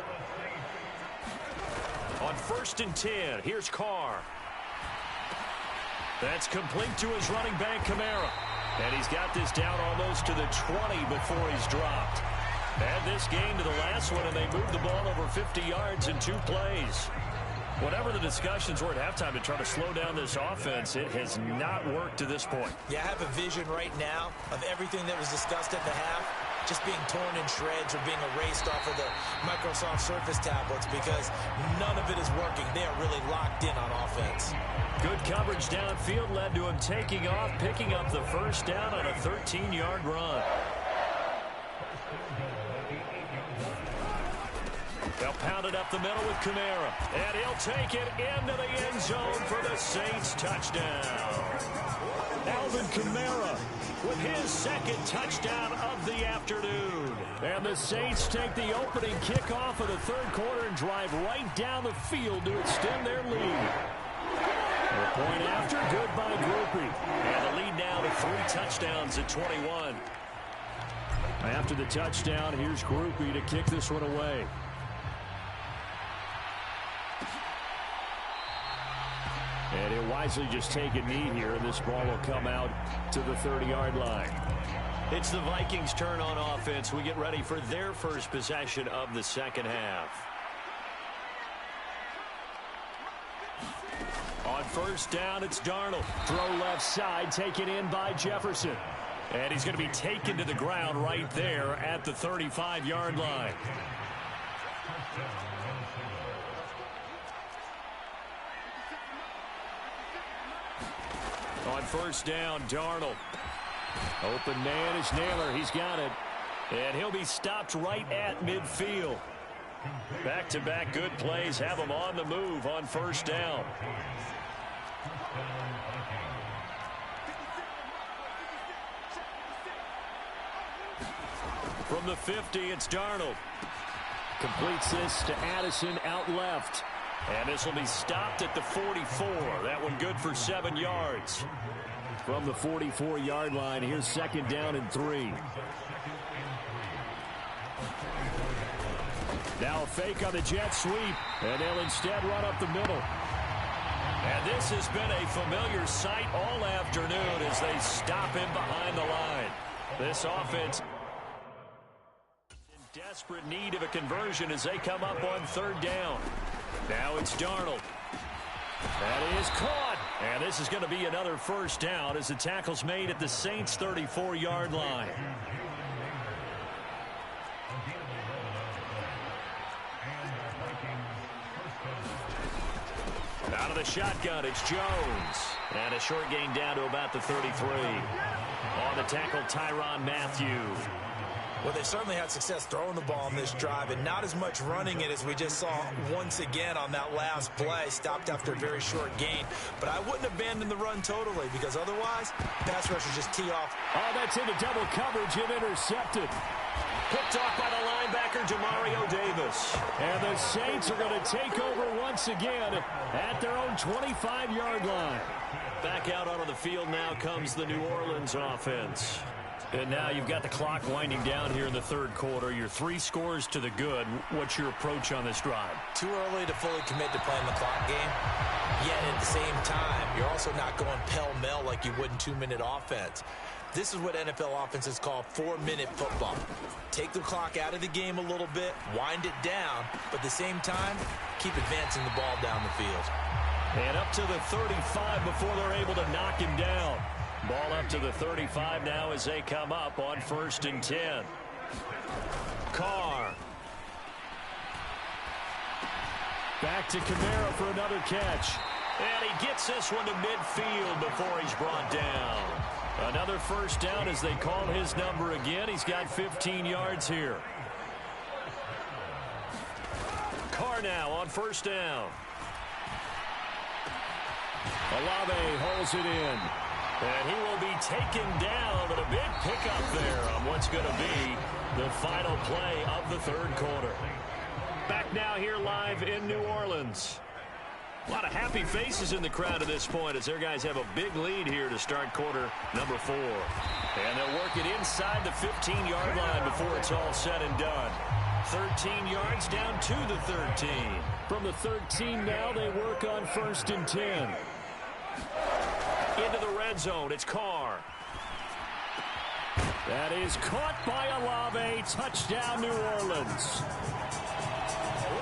On 1st and 10, here's Carr. That's complete to his running back, Kamara. And he's got this down almost to the 20 before he's dropped. Add this game to the last one, and they moved the ball over 50 yards in 2 plays. Whatever the discussions were at halftime to try to slow down this offense, it has not worked to this point. Yeah, I have a vision right now of everything that was discussed at the half just being torn in shreds or being erased off of the Microsoft Surface tablets because none of it is working. They are really locked in on offense. Good coverage downfield led to him taking off, picking up the 1st down on a 13-yard run. They'll pound it up the middle with Kamara. And he'll take it into the end zone for the Saints touchdown. Alvin Kamara with his 2nd touchdown of the afternoon. And the Saints take the opening kickoff of the 3rd quarter and drive right down the field to extend their lead. The point after, good by Groupie. And the lead now to 3 touchdowns at 21. After the touchdown, here's Groupie to kick this one away. And he'll wisely just take a knee here, and this ball will come out to the 30-yard line. It's the Vikings' turn on offense. We get ready for their first possession of the second half. On 1st down, it's Darnold. Throw left side, taken in by Jefferson. And he's going to be taken to the ground right there at the 35-yard line. on first down, Darnold. Open man is Naylor. He's got it. And he'll be stopped right at midfield. Back-to-back good plays have him on the move on first down. From the 50, it's Darnold. Completes this to Addison out left. And this will be stopped at the 44. That one good for 7 yards. From the 44-yard line, here's second down and 3. Now a fake on the jet sweep, and they'll instead run up the middle. And this has been a familiar sight all afternoon as they stop him behind the line. This offense in desperate need of a conversion as they come up on third down. Now it's Darnold. That is caught. And this is going to be another first down as the tackle's made at the Saints' 34-yard line. Out of the shotgun, it's Jones. And a short gain down to about the 33. On the tackle, Tyrann Mathieu. Well, they certainly had success throwing the ball on this drive and not as much running it as we just saw once again on that last play. Stopped after a very short gain. But I wouldn't abandon the run totally because otherwise, pass rushers just tee off. Oh, that's into double coverage and intercepted. Picked off by the linebacker, Demario Davis. And the Saints are going to take over once again at their own 25-yard line. Back out onto the field now comes the New Orleans offense. And now you've got the clock winding down here in the third quarter. You're 3 scores to the good. What's your approach on this drive? Too early to fully commit to playing the clock game. Yet at the same time, you're also not going pell-mell like you would in 2-minute offense. This is what NFL offenses call 4-minute football. Take the clock out of the game a little bit, wind it down, but at the same time, keep advancing the ball down the field. And up to the 35 before they're able to knock him down. Ball up to the 35 now as they come up on 1st and 10. Carr. Back to Kamara for another catch. And he gets this one to midfield before he's brought down. Another first down as they call his number again. He's got 15 yards here. Carr now on first down. Olave holds it in. And he will be taken down, but a big pickup there on what's going to be the final play of the third quarter. Back now here live in New Orleans. A lot of happy faces in the crowd at this point as their guys have a big lead here to start quarter number 4. And they'll work it inside the 15-yard line before it's all said and done. 13 yards down to the 13. From the 13 now, they work on 1st and 10. Into the red zone, it's Carr. That is caught by Olave. Touchdown, New Orleans.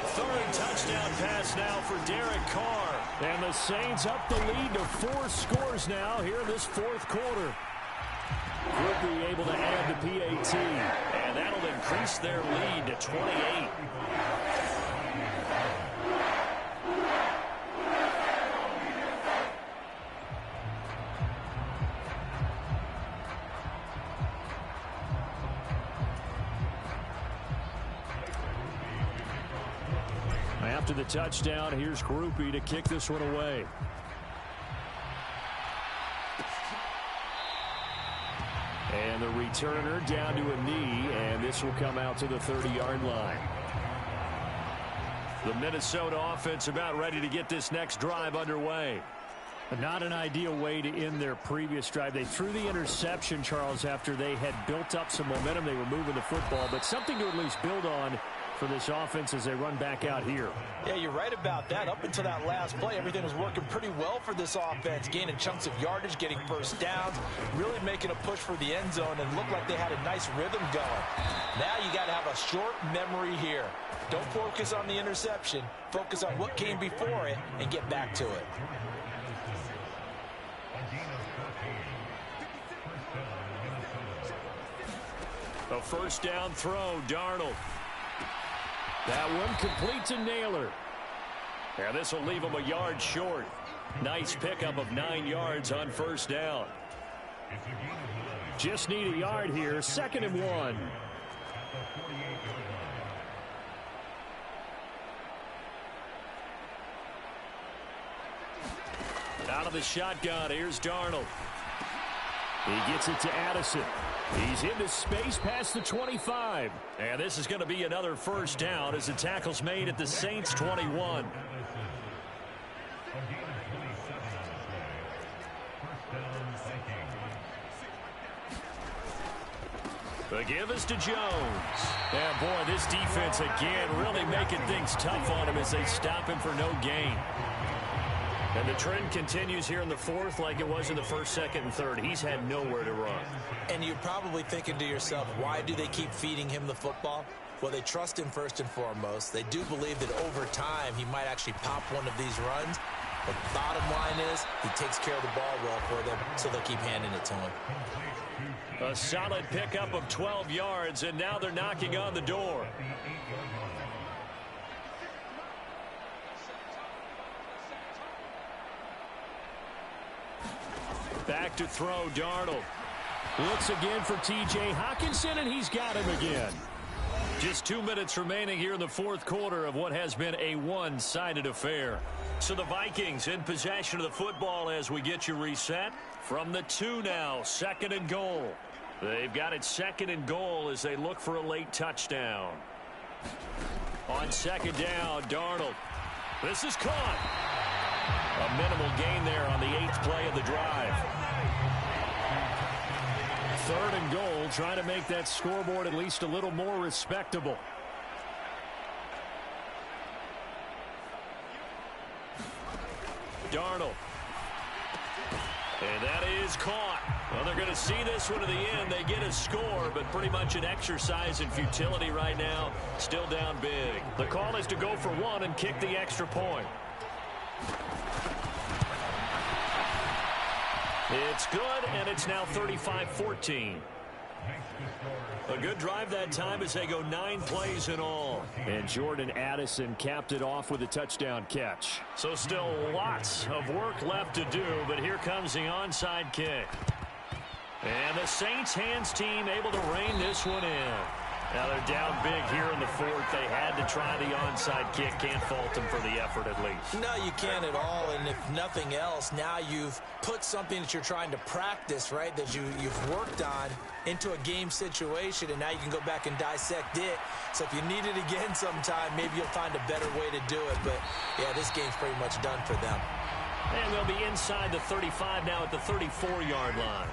Third touchdown pass now for Derek Carr. And the Saints up the lead to 4 scores now here in this fourth quarter. Will be able to add the PAT. And that'll increase their lead to 28. After the touchdown, here's Groupie to kick this one away. And the returner down to a knee, and this will come out to the 30-yard line. The Minnesota offense about ready to get this next drive underway. Not an ideal way to end their previous drive. They threw the interception, Charles, after they had built up some momentum. They were moving the football, but something to at least build on for this offense as they run back out here. Yeah, you're right about that. Up until that last play, everything was working pretty well for this offense, gaining chunks of yardage, getting first downs, really making a push for the end zone, and looked like they had a nice rhythm going. Now you got to have a short memory here. Don't focus on the interception. Focus on what came before it and get back to it. A first down throw, Darnold. That one complete to Naylor. And this will leave him a yard short. Nice pickup of 9 yards on first down. Just need a yard here. 2nd and 1. Out of the shotgun, here's Darnold. He gets it to Addison. He's into space past the 25. And this is going to be another first down as the tackle's made at the Saints 21. The give is to Jones. And boy, this defense again really making things tough on him as they stop him for no gain. And the trend continues here in the 4th like it was in the 1st, 2nd, and 3rd. He's had nowhere to run. And you're probably thinking to yourself, why do they keep feeding him the football? Well, they trust him first and foremost. They do believe that over time he might actually pop one of these runs. But the bottom line is he takes care of the ball well for them, so they'll keep handing it to him. A solid pickup of 12 yards, and now they're knocking on the door. Back to throw, Darnold. Looks again for T.J. Hockenson, and he's got him again. Just 2 minutes remaining here in the 4th quarter of what has been a one-sided affair. So the Vikings in possession of the football as we get you reset. From the 2 now, 2nd and goal. They've got it 2nd and goal as they look for a late touchdown. On 2nd down, Darnold. This is caught. A minimal gain there on the 8th play of the drive. 3rd and goal, trying to make that scoreboard at least a little more respectable. Darnold. And that is caught. Well, they're going to see this one to the end. They get a score, but pretty much an exercise in futility right now. Still down big. The call is to go for 1 and kick the extra point. It's good, and it's now 35-14. A good drive that time as they go 9 plays in all. And Jordan Addison capped it off with a touchdown catch. So still lots of work left to do, but here comes the onside kick. And the Saints hands team able to rein this one in. Now they're down big here in the 4th. They had to try the onside kick. Can't fault them for the effort at least. No, you can't at all. And if nothing else, now you've put something that you're trying to practice, right, that you've worked on into a game situation, and now you can go back and dissect it. So if you need it again sometime, maybe you'll find a better way to do it. But, yeah, this game's pretty much done for them. And they'll be inside the 35 now at the 34-yard line.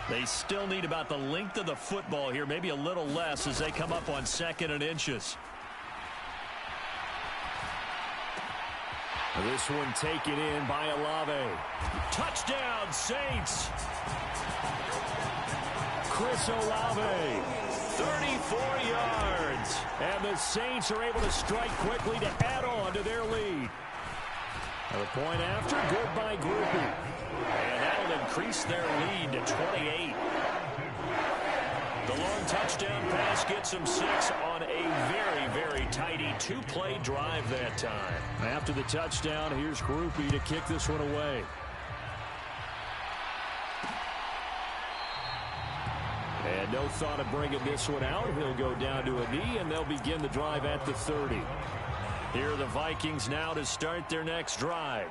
They still need about the length of the football here, maybe a little less as they come up on 2nd and inches. This one taken in by Olave. Touchdown, Saints. Chris Olave. 34 yards. And the Saints are able to strike quickly to add on to their lead. The point after, good by Groupie. And that'll increase their lead to 28. The long touchdown pass gets them 6 on a very, very tidy 2-play drive that time. After the touchdown, here's Groupie to kick this one away. And no thought of bringing this one out. He'll go down to a knee, and they'll begin the drive at the 30. Here are the Vikings now to start their next drive.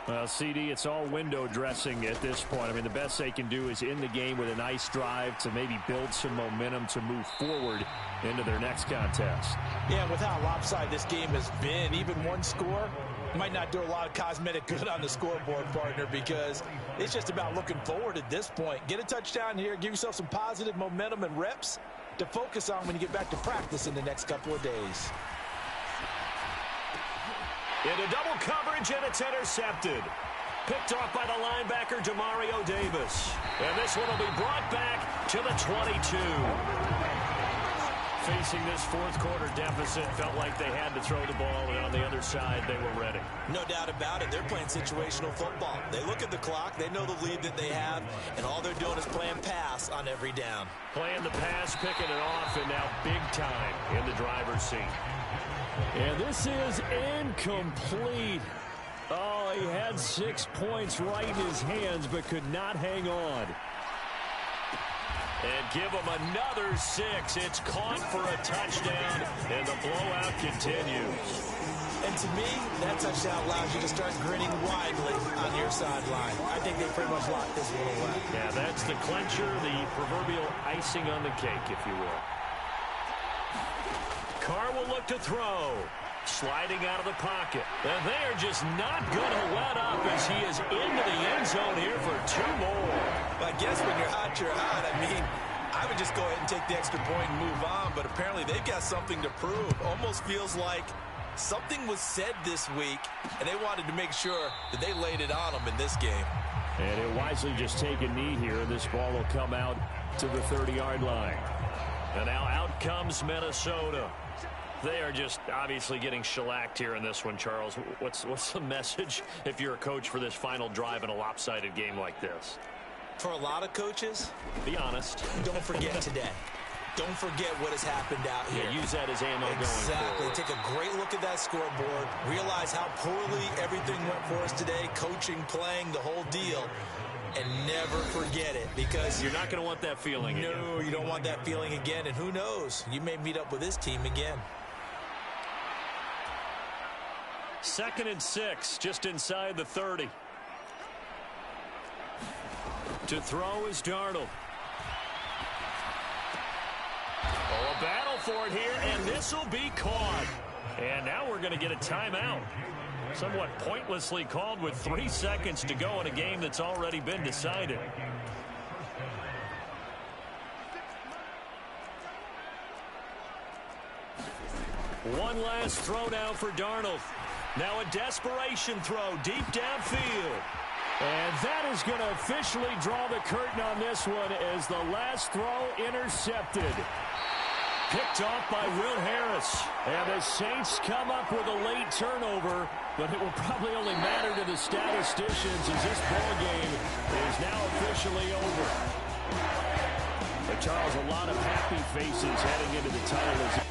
Well, CD, it's all window dressing at this point. I mean, the best they can do is end the game with a nice drive to maybe build some momentum to move forward into their next contest. Yeah, with how lopsided this game has been, even one score might not do a lot of cosmetic good on the scoreboard, partner, because it's just about looking forward at this point. Get a touchdown here, give yourself some positive momentum and reps to focus on when you get back to practice in the next couple of days. Into double coverage, and it's intercepted. Picked off by the linebacker, Demario Davis. And this one will be brought back to the 22. Facing this 4th quarter deficit, felt like they had to throw the ball, and on the other side, they were ready. No doubt about it. They're playing situational football. They look at the clock, they know the lead that they have, and all they're doing is playing pass on every down. Playing the pass, picking it off, and now big time in the driver's seat. And this is incomplete. Oh, Well, he had 6 points right in his hands, but could not hang on. And give him another 6. It's caught for a touchdown, and the blowout continues. And to me, that touchdown allows you to start grinning widely on your sideline. I think they pretty much locked this one away. Yeah, that's the clincher, the proverbial icing on the cake, if you will. Carr will look to throw. Sliding out of the pocket. And they are just not going to let up as he is into the end zone here for 2 more. I guess when you're hot, you're hot. I mean, I would just go ahead and take the extra point and move on, but apparently they've got something to prove. Almost feels like something was said this week, and they wanted to make sure that they laid it on them in this game. And he'll wisely just take a knee here, and this ball will come out to the 30-yard line. And now out comes Minnesota. They are just obviously getting shellacked here in this one, Charles. What's the message if you're a coach for this final drive in a lopsided game like this? For a lot of coaches, be honest. Don't forget today. Don't forget what has happened out here. Yeah, use that as ammo going forward. Take a great look at that scoreboard. Realize how poorly everything went for us today. Coaching, playing, the whole deal. And never forget it, because you're not going to want that feeling again. No, you don't want that feeling again. And who knows? You may meet up with this team again. 2nd and 6, just inside the 30. To throw is Darnold. Oh, a battle for it here, and this will be caught. And now we're going to get a timeout. Somewhat pointlessly called with 3 seconds to go in a game that's already been decided. One last throw now for Darnold. Now a desperation throw deep downfield. And that is going to officially draw the curtain on this one as the last throw intercepted. Picked off by Will Harris. And the Saints come up with a late turnover, but it will probably only matter to the statisticians as this ball game is now officially over. But Charles, a lot of happy faces heading into the title.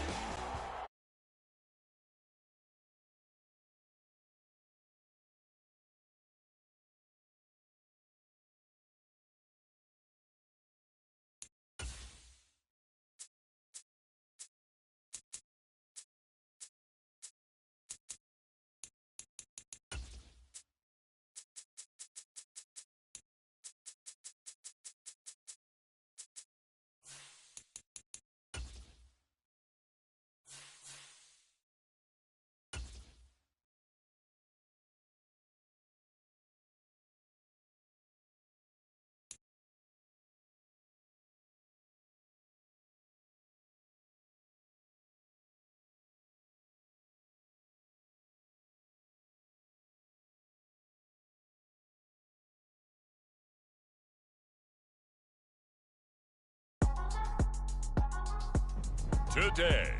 Today,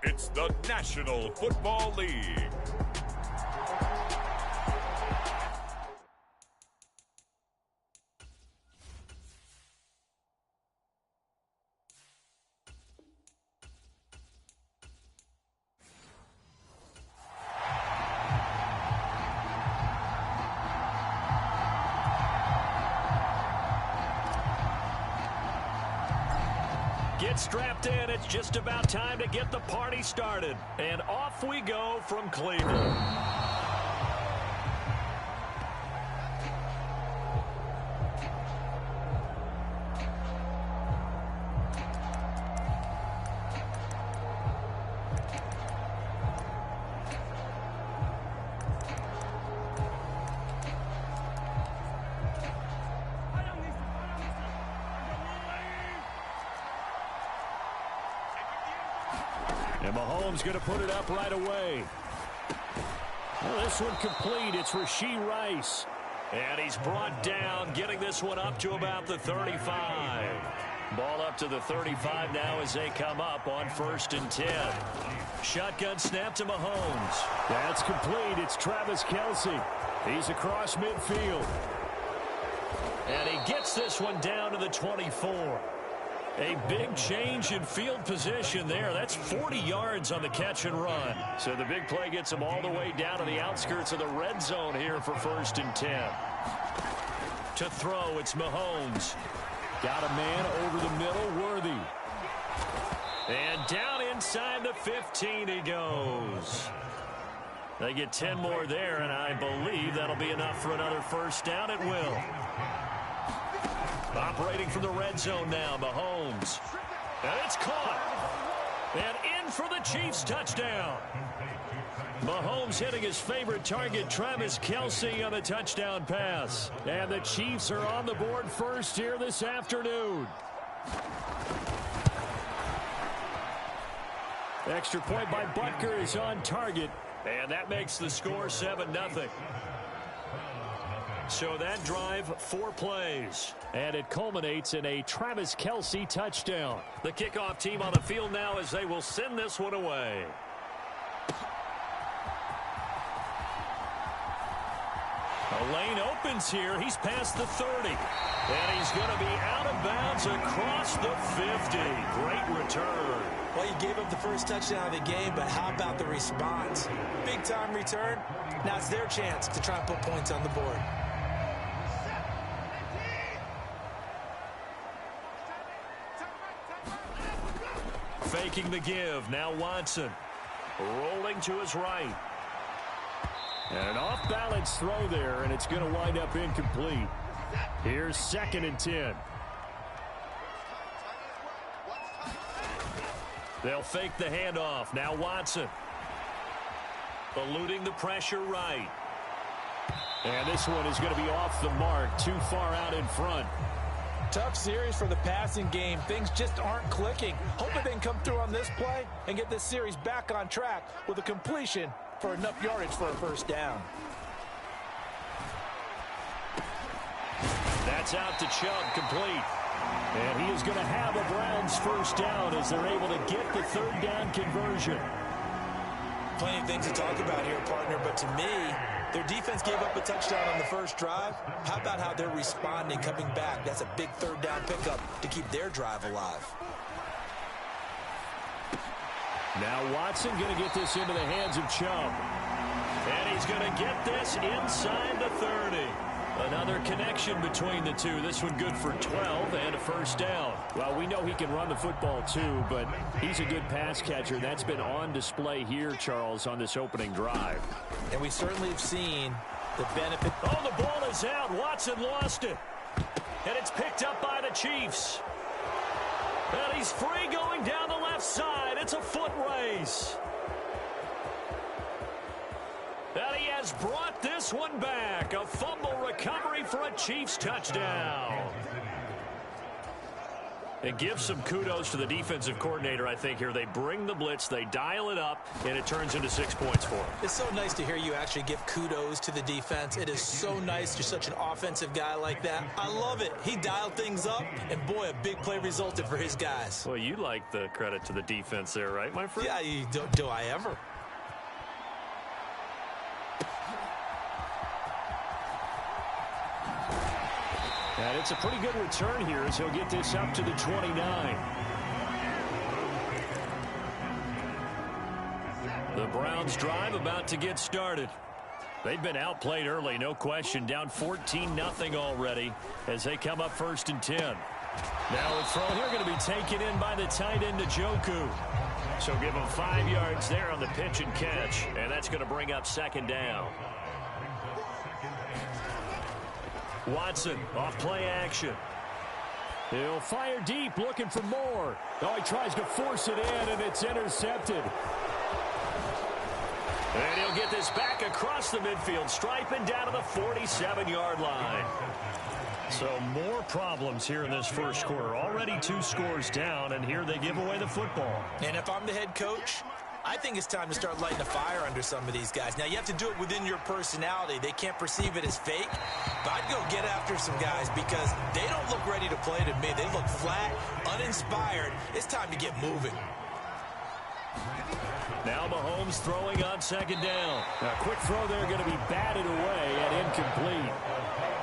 it's the National Football League. Get strapped in. It's just about time to get the party started. And off we go from Cleveland. And Mahomes going to put it up right away. Well, this one complete. It's Rashee Rice. And he's brought down, getting this one up to about the 35. Ball up to the 35 now as they come up on 1st and 10. Shotgun snap to Mahomes. That's complete. It's Travis Kelce. He's across midfield. And he gets this one down to the 24. A big change in field position there. That's 40 yards on the catch and run. So the big play gets them all the way down to the outskirts of the red zone here for 1st and 10. To throw, it's Mahomes. Got a man over the middle, Worthy. And down inside the 15 he goes. They get 10 more there, and I believe that'll be enough for another 1st down. It will. Operating from the red zone now, Mahomes. And it's caught. And in for the Chiefs touchdown. Mahomes hitting his favorite target, Travis Kelce, on the touchdown pass. And the Chiefs are on the board first here this afternoon. Extra point by Butker is on target. And that makes the score 7-0. So that drive, 4 plays. And it culminates in a Travis Kelce touchdown. The kickoff team on the field now as they will send this one away. A lane opens here. He's past the 30. And he's going to be out of bounds across the 50. Great return. Well, you gave up the first touchdown of the game, but how about the response? Big-time return. Now it's their chance to try and put points on the board. Faking the give. Now Watson. Rolling to his right. And an off-balance throw there, and it's going to wind up incomplete. Here's 2nd and 10. They'll fake the handoff. Now Watson. Eluding the pressure right. And this one is going to be off the mark. Too far out in front. Tough series for the passing game. Things just aren't clicking. Hoping they can come through on this play and get this series back on track with a completion for enough yardage for a 1st down. That's out to Chubb, complete. And he is going to have a Browns 1st down as they're able to get the 3rd down conversion. Plenty of things to talk about here, partner, but to me, their defense gave up a touchdown on the first drive. How about how they're responding, coming back? That's a big 3rd down pickup to keep their drive alive. Now Watson going to get this into the hands of Chubb. And he's going to get this inside the 30. Another connection between the two. This one good for 12 and a 1st down. Well, we know he can run the football too, but he's a good pass catcher. That's been on display here, Charles, on this opening drive. And we certainly have seen the benefit. Oh, the ball is out. Watson lost it. And it's picked up by the Chiefs. And he's free going down the left side. It's a foot race. And he has brought this one back. A fumble recovery for a Chiefs touchdown. It gives some kudos to the defensive coordinator, I think, here. They bring the blitz, they dial it up, and it turns into 6 points for them. It's so nice to hear you actually give kudos to the defense. It is so nice. You're such an offensive guy like that. I love it. He dialed things up, and boy, a big play resulted for his guys. Well, you like the credit to the defense there, right, my friend? Yeah, do I ever? And it's a pretty good return here as he'll get this up to the 29. The Browns drive about to get started. They've been outplayed early, no question. Down 14-0 already as they come up 1st and 10. Now a throw here going to be taken in by the tight end, Njoku. So give him 5 yards there on the pitch and catch. And that's going to bring up 2nd down. Watson off play action. He'll fire deep, looking for more. Oh, he tries to force it in, and it's intercepted. And he'll get this back across the midfield, striping down to the 47-yard line. So more problems here in this first quarter. Already 2 scores down, and here they give away the football. And if I'm the head coach, I think it's time to start lighting a fire under some of these guys. Now, you have to do it within your personality. They can't perceive it as fake. But I'd go get after some guys because they don't look ready to play to me. They look flat, uninspired. It's time to get moving. Now Mahomes throwing on 2nd down. A quick throw there going to be batted away and incomplete.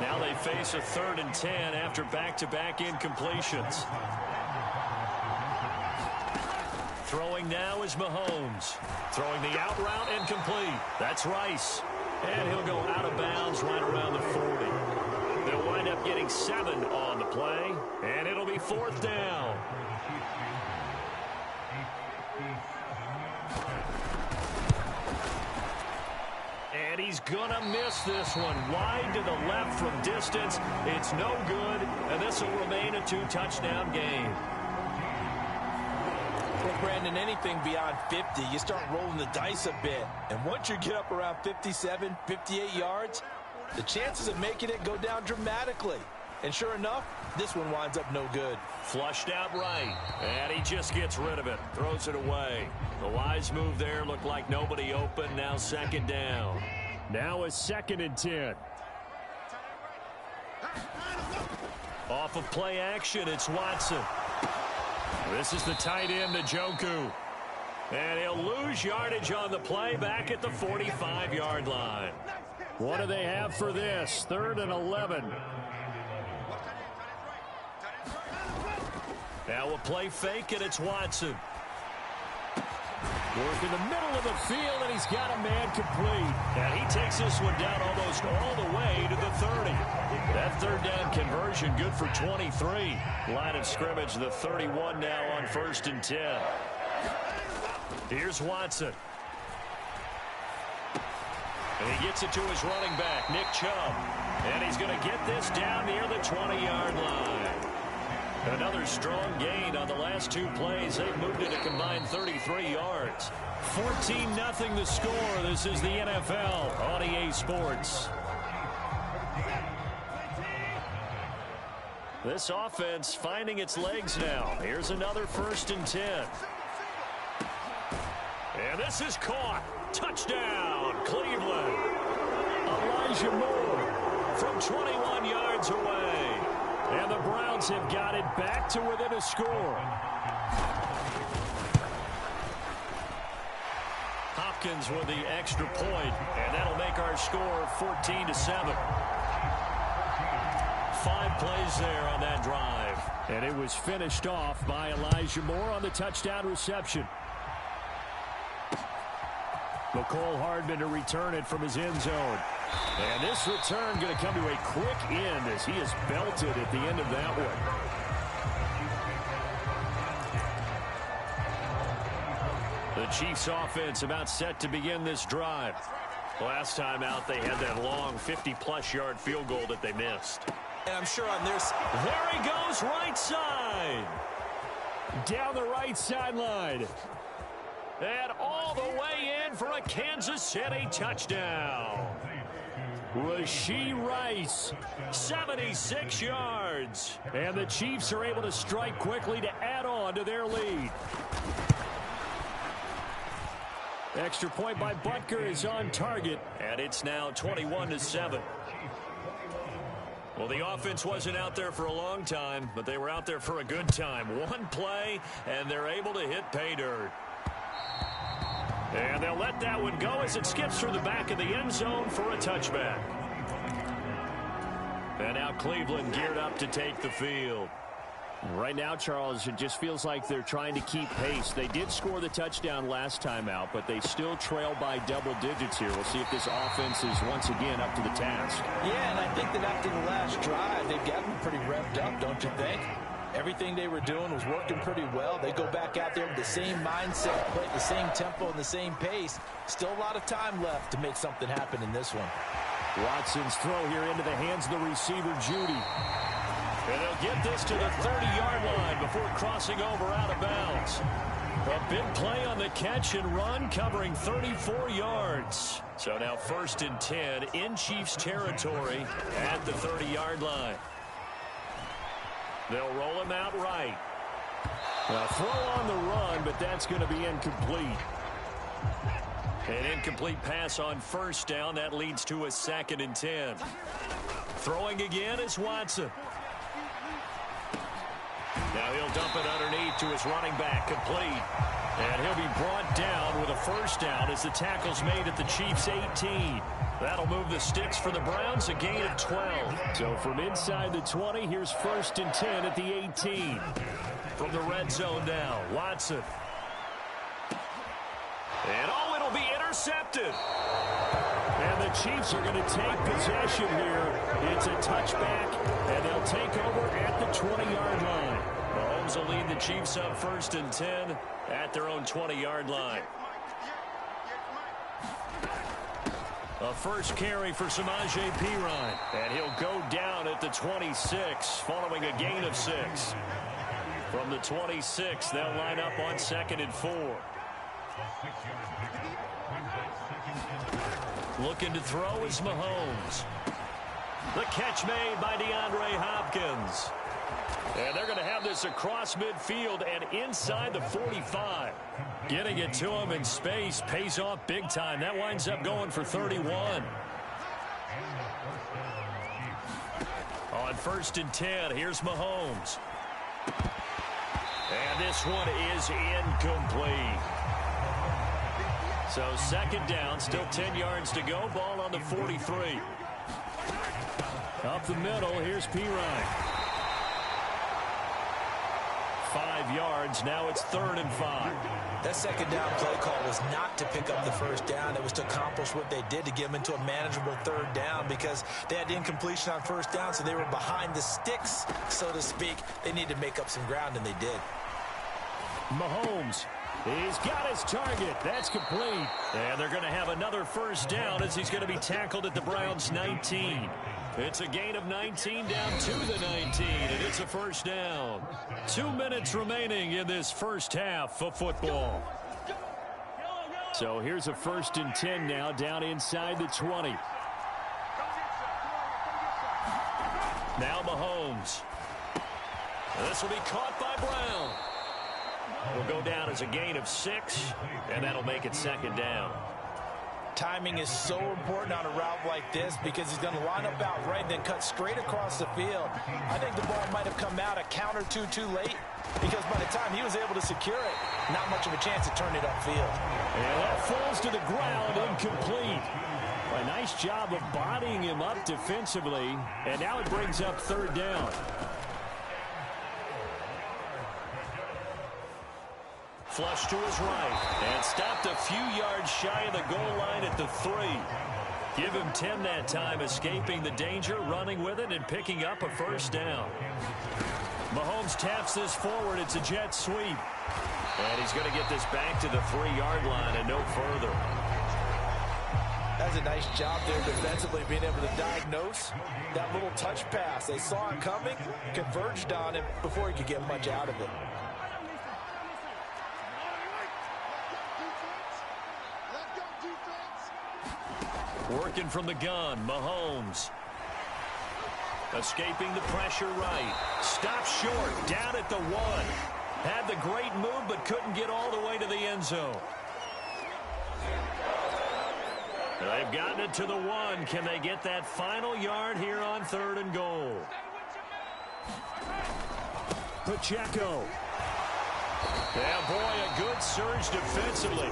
Now they face a 3rd and 10 after back-to-back incompletions. Throwing now is Mahomes. Throwing the out route and complete. That's Rice. And he'll go out of bounds right around the 40. They'll wind up getting 7 on the play, and it'll be 4th down. And he's going to miss this one. Wide to the left from distance. It's no good, and this will remain a 2-touchdown game. Well, Brandon, anything beyond 50, you start rolling the dice a bit. And once you get up around 57, 58 yards, the chances of making it go down dramatically. And sure enough, this one winds up no good. Flushed out right, and he just gets rid of it. Throws it away. The wise move there looked like nobody open. Now 2nd down. Now a 2nd and 10. Off of play action, it's Watson. This is the tight end, Njoku. And he'll lose yardage on the play back at the 45-yard line. What do they have for this? 3rd and 11. Now a play fake, and it's Watson. Work in the middle of the field, and he's got a man complete. And he takes this one down almost all the way to the 30. That 3rd down conversion good for 23. Line of scrimmage, the 31 now on 1st and 10. Here's Watson. And he gets it to his running back, Nick Chubb. And he's going to get this down near the 20-yard line. Another strong gain on the last 2 plays. They've moved it a combined 33 yards. 14-0 the score. This is the NFL on EA Sports. This offense finding its legs now. Here's another 1st and 10. And this is caught. Touchdown, Cleveland. Elijah Moore from 21 yards away. And the Browns have got it back to within a score. Hopkins with the extra point, and that'll make our score 14-7. 5 plays there on that drive. And it was finished off by Elijah Moore on the touchdown reception. McCole Hardman to return it from his end zone. And this return going to come to a quick end as he is belted at the end of that one. The Chiefs offense about set to begin this drive. Last time out they had that long 50-plus yard field goal that they missed. And I'm sure on their side. There he goes, right side. Down the right sideline. And all the way in for a Kansas City touchdown. Rashee Rice. 76 yards. And the Chiefs are able to strike quickly to add on to their lead. Extra point by Butker is on target. And it's now 21-7. Well, the offense wasn't out there for a long time, but they were out there for a good time. One play, and they're able to hit pay dirt. And they'll let that one go as it skips through the back of the end zone for a touchback. And now Cleveland geared up to take the field. Right now, Charles, it just feels like they're trying to keep pace. They did score the touchdown last time out, but they still trail by double digits here. We'll see if this offense is once again up to the task. Yeah, and I think that after the last drive, they've gotten pretty revved up, don't you think? Everything they were doing was working pretty well. They go back out there with the same mindset, play at the same tempo and the same pace. Still a lot of time left to make something happen in this one. Watson's throw here into the hands of the receiver, Judy. And they'll get this to the 30-yard line before crossing over out of bounds. A big play on the catch and run, covering 34 yards. So now 1st and 10 in Chiefs territory at the 30-yard line. They'll roll him out right. A throw on the run, but that's going to be incomplete. An incomplete pass on 1st down. That leads to a 2nd and 10. Throwing again is Watson. Now he'll dump it underneath to his running back, complete. And he'll be brought down with a 1st down as the tackle's made at the Chiefs' 18. That'll move the sticks for the Browns, a gain of 12. So from inside the 20, here's 1st and 10 at the 18. From the red zone now, Watson. intercepted. And the Chiefs are going to take possession here. It's a touchback, and they'll take over at the 20-yard line. Mahomes will lead the Chiefs up 1st and 10 at their own 20-yard line. A first carry for Samaje Perine, and he'll go down at the 26 following a gain of 6. From the 26, they'll line up on 2nd and 4. Looking to throw is Mahomes. The catch made by DeAndre Hopkins. And they're going to have this across midfield and inside the 45. Getting it to him in space pays off big time. That winds up going for 31. On 1st and 10, here's Mahomes. And this one is incomplete. So 2nd down, still 10 yards to go. Ball on the 43. Up the middle, here's Perine. 5 yards. Now it's 3rd and 5. That 2nd down play call was not to pick up the 1st down. It was to accomplish what they did, to get them into a manageable 3rd down, because they had incompletion on 1st down, so they were behind the sticks, so to speak. They needed to make up some ground, and they did. Mahomes, he's got his target. That's complete. And they're going to have another 1st down as he's going to be tackled at the Browns' 19. It's a gain of 19 down to the 19, and it's a 1st down. 2 minutes remaining in this first half of football. So here's a 1st and 10 now down inside the 20. Now Mahomes. This will be caught by Brown. Will go down as a gain of 6, and that'll make it 2nd down. Timing is so important on a route like this, because he's going to line up out right and then cut straight across the field. I think the ball might have come out a count or two too late, because by the time he was able to secure it, not much of a chance to turn it upfield. And that falls to the ground, incomplete. A nice job of bodying him up defensively, and now it brings up 3rd down. Flush to his right, and stopped a few yards shy of the goal line at the 3. Give him 10 that time, escaping the danger, running with it, and picking up a 1st down. Mahomes taps this forward. It's a jet sweep. And he's going to get this back to the 3-yard line and no further. That's a nice job there defensively, being able to diagnose that little touch pass. They saw it coming, converged on it before he could get much out of it. Working from the gun, Mahomes. Escaping the pressure right. Stops short, down at the 1. Had the great move, but couldn't get all the way to the end zone. They've gotten it to the 1. Can they get that final yard here on 3rd and goal? Pacheco. Yeah, boy, a good surge defensively.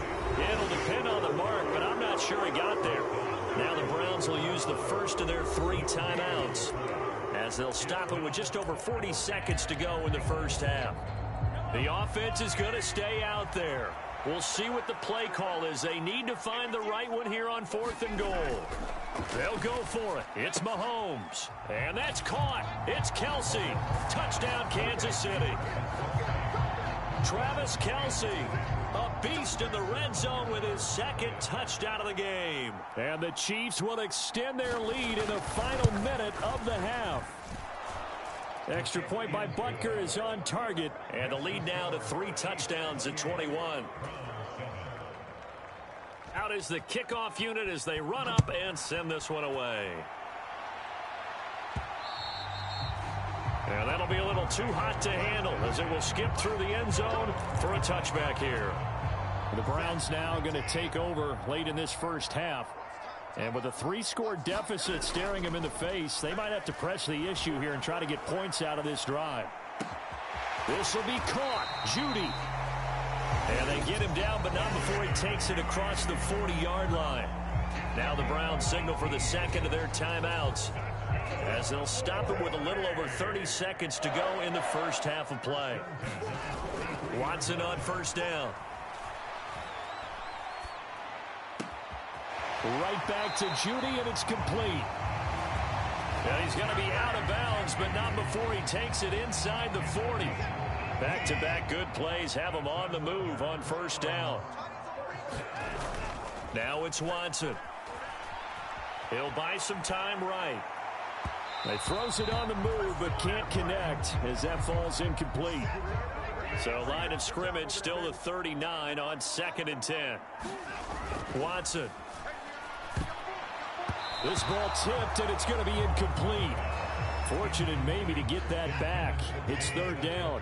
It'll depend on the mark, but I'm not sure he got there. Now the Browns will use the first of their 3 timeouts, as they'll stop it with just over 40 seconds to go in the first half. The offense is going to stay out there. We'll see what the play call is. They need to find the right one here on 4th and goal. They'll go for it. It's Mahomes. And that's caught. It's Kelsey. Touchdown, Kansas City. Travis Kelsey, a beast in the red zone with his 2nd touchdown of the game. And the Chiefs will extend their lead in the final minute of the half. Extra point by Butker is on target, and the lead now to 3 touchdowns at 21. Out is the kickoff unit as they run up and send this one away. And that'll be a little too hot to handle as it will skip through the end zone for a touchback here. The Browns now going to take over late in this first half. And with a 3-score deficit staring them in the face, they might have to press the issue here and try to get points out of this drive. This will be caught. Judy. And they get him down, but not before he takes it across the 40-yard line. Now the Browns signal for the 2nd of their timeouts, as they'll stop it with a little over 30 seconds to go in the first half of play. Watson on 1st down. Right back to Judy, and it's complete. And he's going to be out of bounds, but not before he takes it inside the 40. Back-to-back good plays have him on the move on first down. Now it's Watson. He'll buy some time right. He throws it on the move, but can't connect as that falls incomplete. So line of scrimmage still the 39 on 2nd and 10. Watson. This ball tipped, and it's going to be incomplete. Fortunate maybe to get that back. It's 3rd down.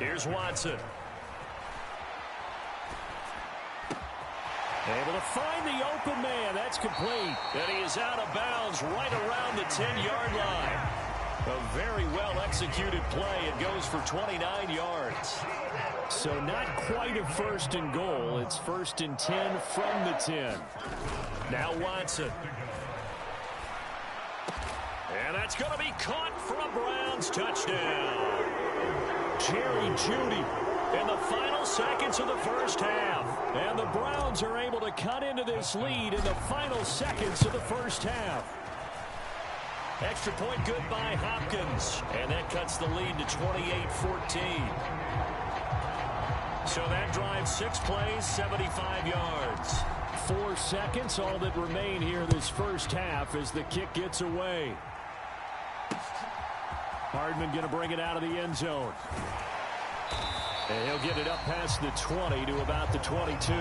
Here's Watson. Able to find the open man. That's complete. And he is out of bounds right around the 10-yard line. A very well-executed play. It goes for 29 yards. So not quite a 1st and goal. It's 1st and 10 from the 10. Now Watson. And that's going to be caught for a Browns touchdown. Jerry Jeudy in the final seconds of the first half. And the Browns are able to cut into this lead in the final seconds of the first half. Extra point good by Hopkins. And that cuts the lead to 28-14. So that drives 6 plays, 75 yards. 4 seconds, all that remain here this first half as the kick gets away. Hardman going to bring it out of the end zone. And he'll get it up past the 20 to about the 22.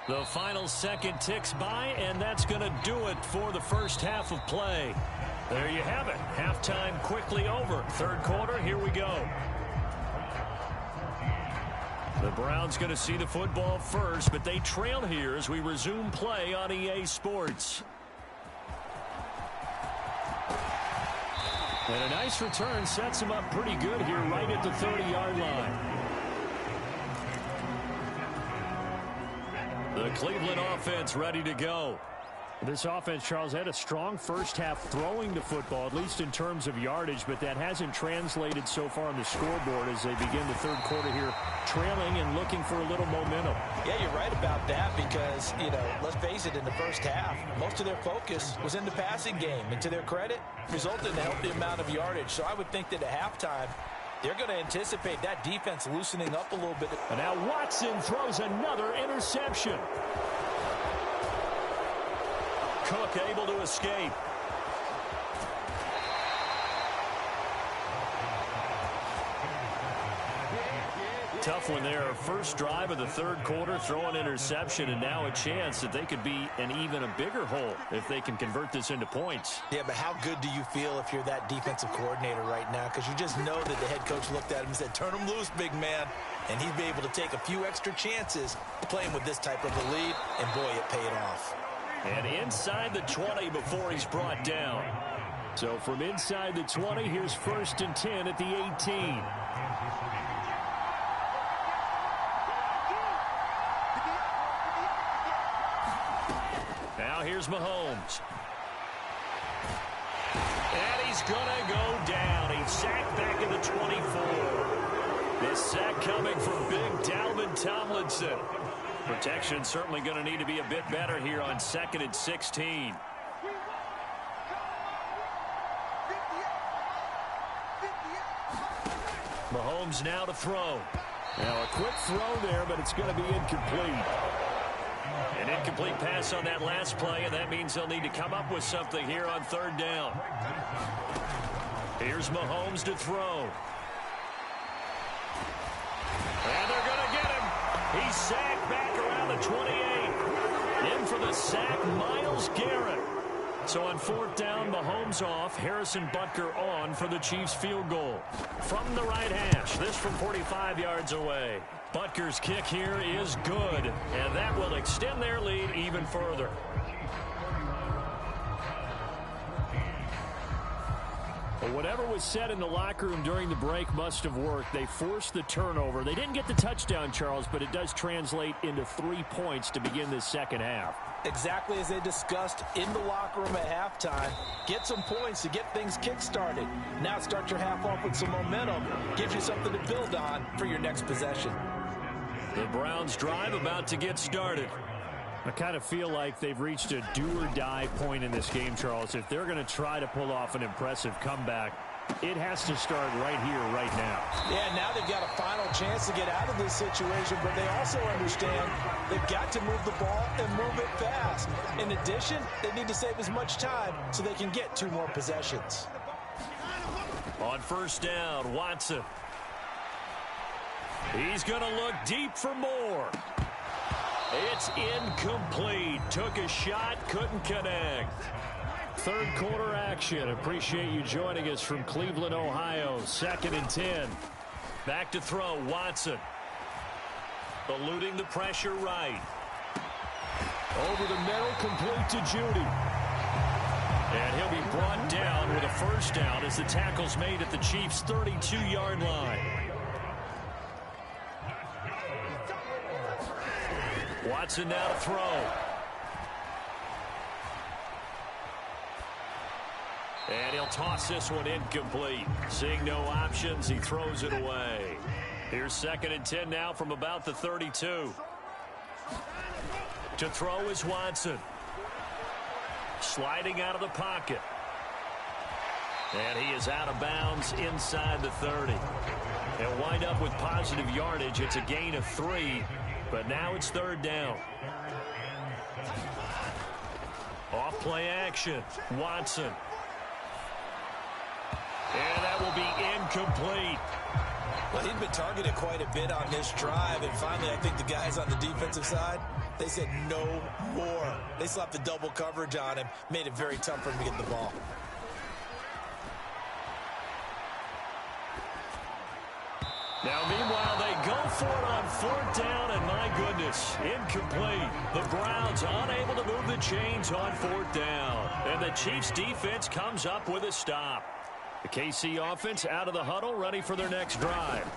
The final second ticks by, and that's going to do it for the first half of play. There you have it. Halftime quickly over. 3rd quarter, here we go. The Browns going to see the football first, but they trail here as we resume play on EA Sports. And a nice return sets him up pretty good here right at the 30-yard line. The Cleveland offense ready to go. This offense, Charles, had a strong first half throwing the football, at least in terms of yardage, but that hasn't translated so far on the scoreboard as they begin the 3rd quarter here, trailing and looking for a little momentum. Yeah, you're right about that because, let's face it, in the first half, most of their focus was in the passing game. And to their credit, resulted in a healthy amount of yardage. So I would think that at halftime, they're going to anticipate that defense loosening up a little bit. And now Watson throws another interception. Cook able to escape. Tough one there. First drive of the 3rd quarter, throw an interception, and now a chance that they could be in even a bigger hole if they can convert this into points. Yeah, but how good do you feel if you're that defensive coordinator right now? Because you just know that the head coach looked at him and said, turn him loose, big man. And he'd be able to take a few extra chances playing with this type of a lead, and boy, it paid off. And inside the 20 before he's brought down. So from inside the 20, here's 1st and 10 at the 18. Now here's Mahomes. And he's going to go down. He's sacked back at the 24. The sack coming from big Dalvin Tomlinson. Protection certainly going to need to be a bit better here on 2nd and 16. Mahomes now to throw. Now a quick throw there, but it's going to be incomplete. An incomplete pass on that last play, and that means they'll need to come up with something here on 3rd down. Here's Mahomes to throw. And they're going to get him. He's sacked back around the 28. In for the sack, Myles Garrett. So on 4th down, Mahomes off, Harrison Butker on for the Chiefs field goal. From the right hash, this from 45 yards away. Butker's kick here is good, and that will extend their lead even further. Well, whatever was said in the locker room during the break must have worked. They forced the turnover. They didn't get the touchdown, Charles, but it does translate into 3 points to begin this second half. Exactly as they discussed in the locker room at halftime. Get some points to get things kick-started. Now start your half off with some momentum. Gives you something to build on for your next possession. The Browns drive about to get started. I kind of feel like they've reached a do-or-die point in this game, Charles. If they're going to try to pull off an impressive comeback, it has to start right here, right now. Yeah, now they've got a final chance to get out of this situation, but they also understand they've got to move the ball and move it fast. In addition, they need to save as much time so they can get 2 more possessions. On first down, Watson. He's going to look deep for more. It's incomplete. Took a shot, couldn't connect. Third quarter action. Appreciate you joining us from Cleveland, Ohio. 2nd and 10. Back to throw, Watson. Eluding the pressure right. Over the middle, complete to Judy. And he'll be brought down with a first down as the tackle's made at the Chiefs' 32-yard line. Watson now to throw. And he'll toss this one incomplete. Seeing no options, he throws it away. Here's 2nd and 10 now from about the 32. To throw is Watson. Sliding out of the pocket. And he is out of bounds inside the 30. He'll wind up with positive yardage. It's a gain of 3. But now it's 3rd down. Off play action. Watson. And that will be incomplete. Well, he'd been targeted quite a bit on this drive. And finally, I think the guys on the defensive side, they said no more. They slapped the double coverage on him. Made it very tough for him to get the ball. Now, meanwhile, they go for it on 4th down, and my goodness, incomplete. The Browns unable to move the chains on 4th down. And the Chiefs' defense comes up with a stop. The KC offense out of the huddle, ready for their next drive.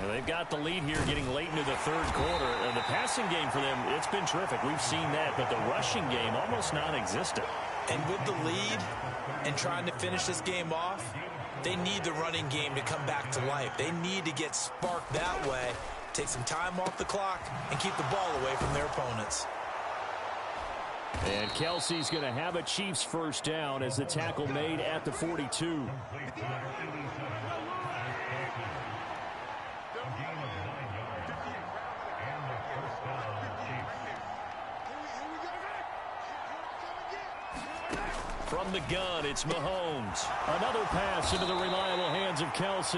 And they've got the lead here getting late into the 3rd quarter. And the passing game for them, it's been terrific. We've seen that, but the rushing game almost non-existent. And with the lead and trying to finish this game off, they need the running game to come back to life. They need to get sparked that way, take some time off the clock, and keep the ball away from their opponents. And Kelsey's going to have a Chiefs first down as the tackle made at the 42. From the gun, it's Mahomes. Another pass into the reliable hands of Kelsey.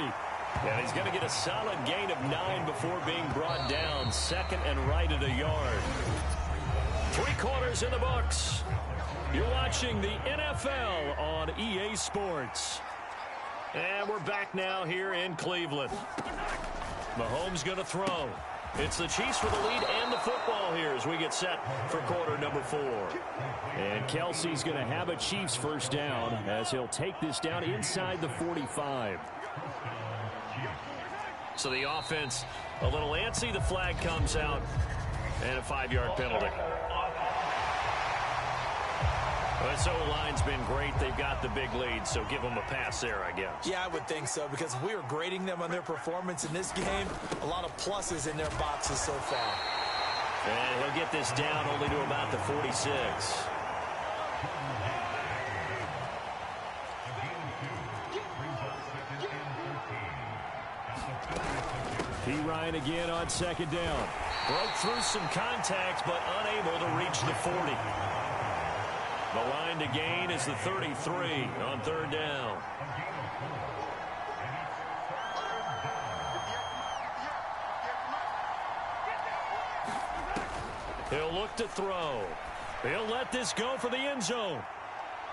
And he's going to get a solid gain of 9 before being brought down. 2nd and right at a yard. 3 quarters in the books. You're watching the NFL on EA Sports. And we're back now here in Cleveland. Mahomes going to throw. It's the Chiefs for the lead and the football here as we get set for quarter number 4. And Kelsey's going to have a Chiefs first down as he'll take this down inside the 45. So the offense a little antsy. The flag comes out and a 5-yard penalty. This O-line's been great. They've got the big lead, so give them a pass there, I guess. Yeah, I would think so, because we are grading them on their performance in this game. A lot of pluses in their boxes so far. And he'll get this down only to about the 46. P. Ryan again on 2nd down. Broke through some contact, but unable to reach the 40. The line to gain is the 33 on 3rd down. He'll look to throw. He'll let this go for the end zone.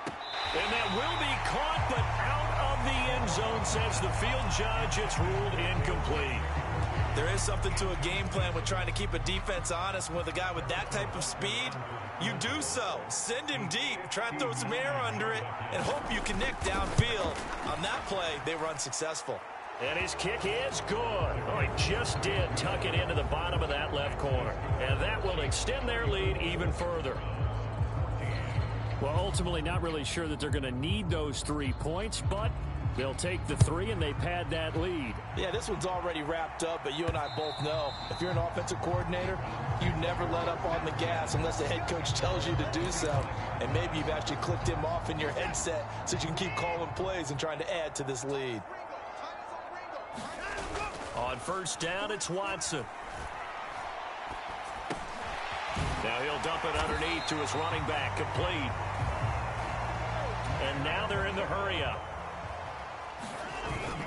And that will be caught, but out of the end zone, says the field judge. It's ruled incomplete. There is something to a game plan with trying to keep a defense honest. With a guy with that type of speed, you do so. Send him deep, try to throw some air under it, and hope you connect downfield. On that play, they were unsuccessful. And his kick is good. Oh, he just did tuck it into the bottom of that left corner. And that will extend their lead even further. Well, ultimately, not really sure that they're going to need those 3 points, but they'll take the 3 and they pad that lead. Yeah, this one's already wrapped up, but you and I both know if you're an offensive coordinator, you never let up on the gas unless the head coach tells you to do so. And maybe you've actually clicked him off in your headset so you can keep calling plays and trying to add to this lead. On first down, it's Watson. Now he'll dump it underneath to his running back, complete. And now they're in the hurry up.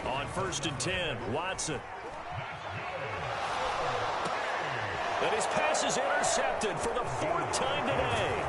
On first and 10, Watson. And his pass is intercepted for the 4th time today.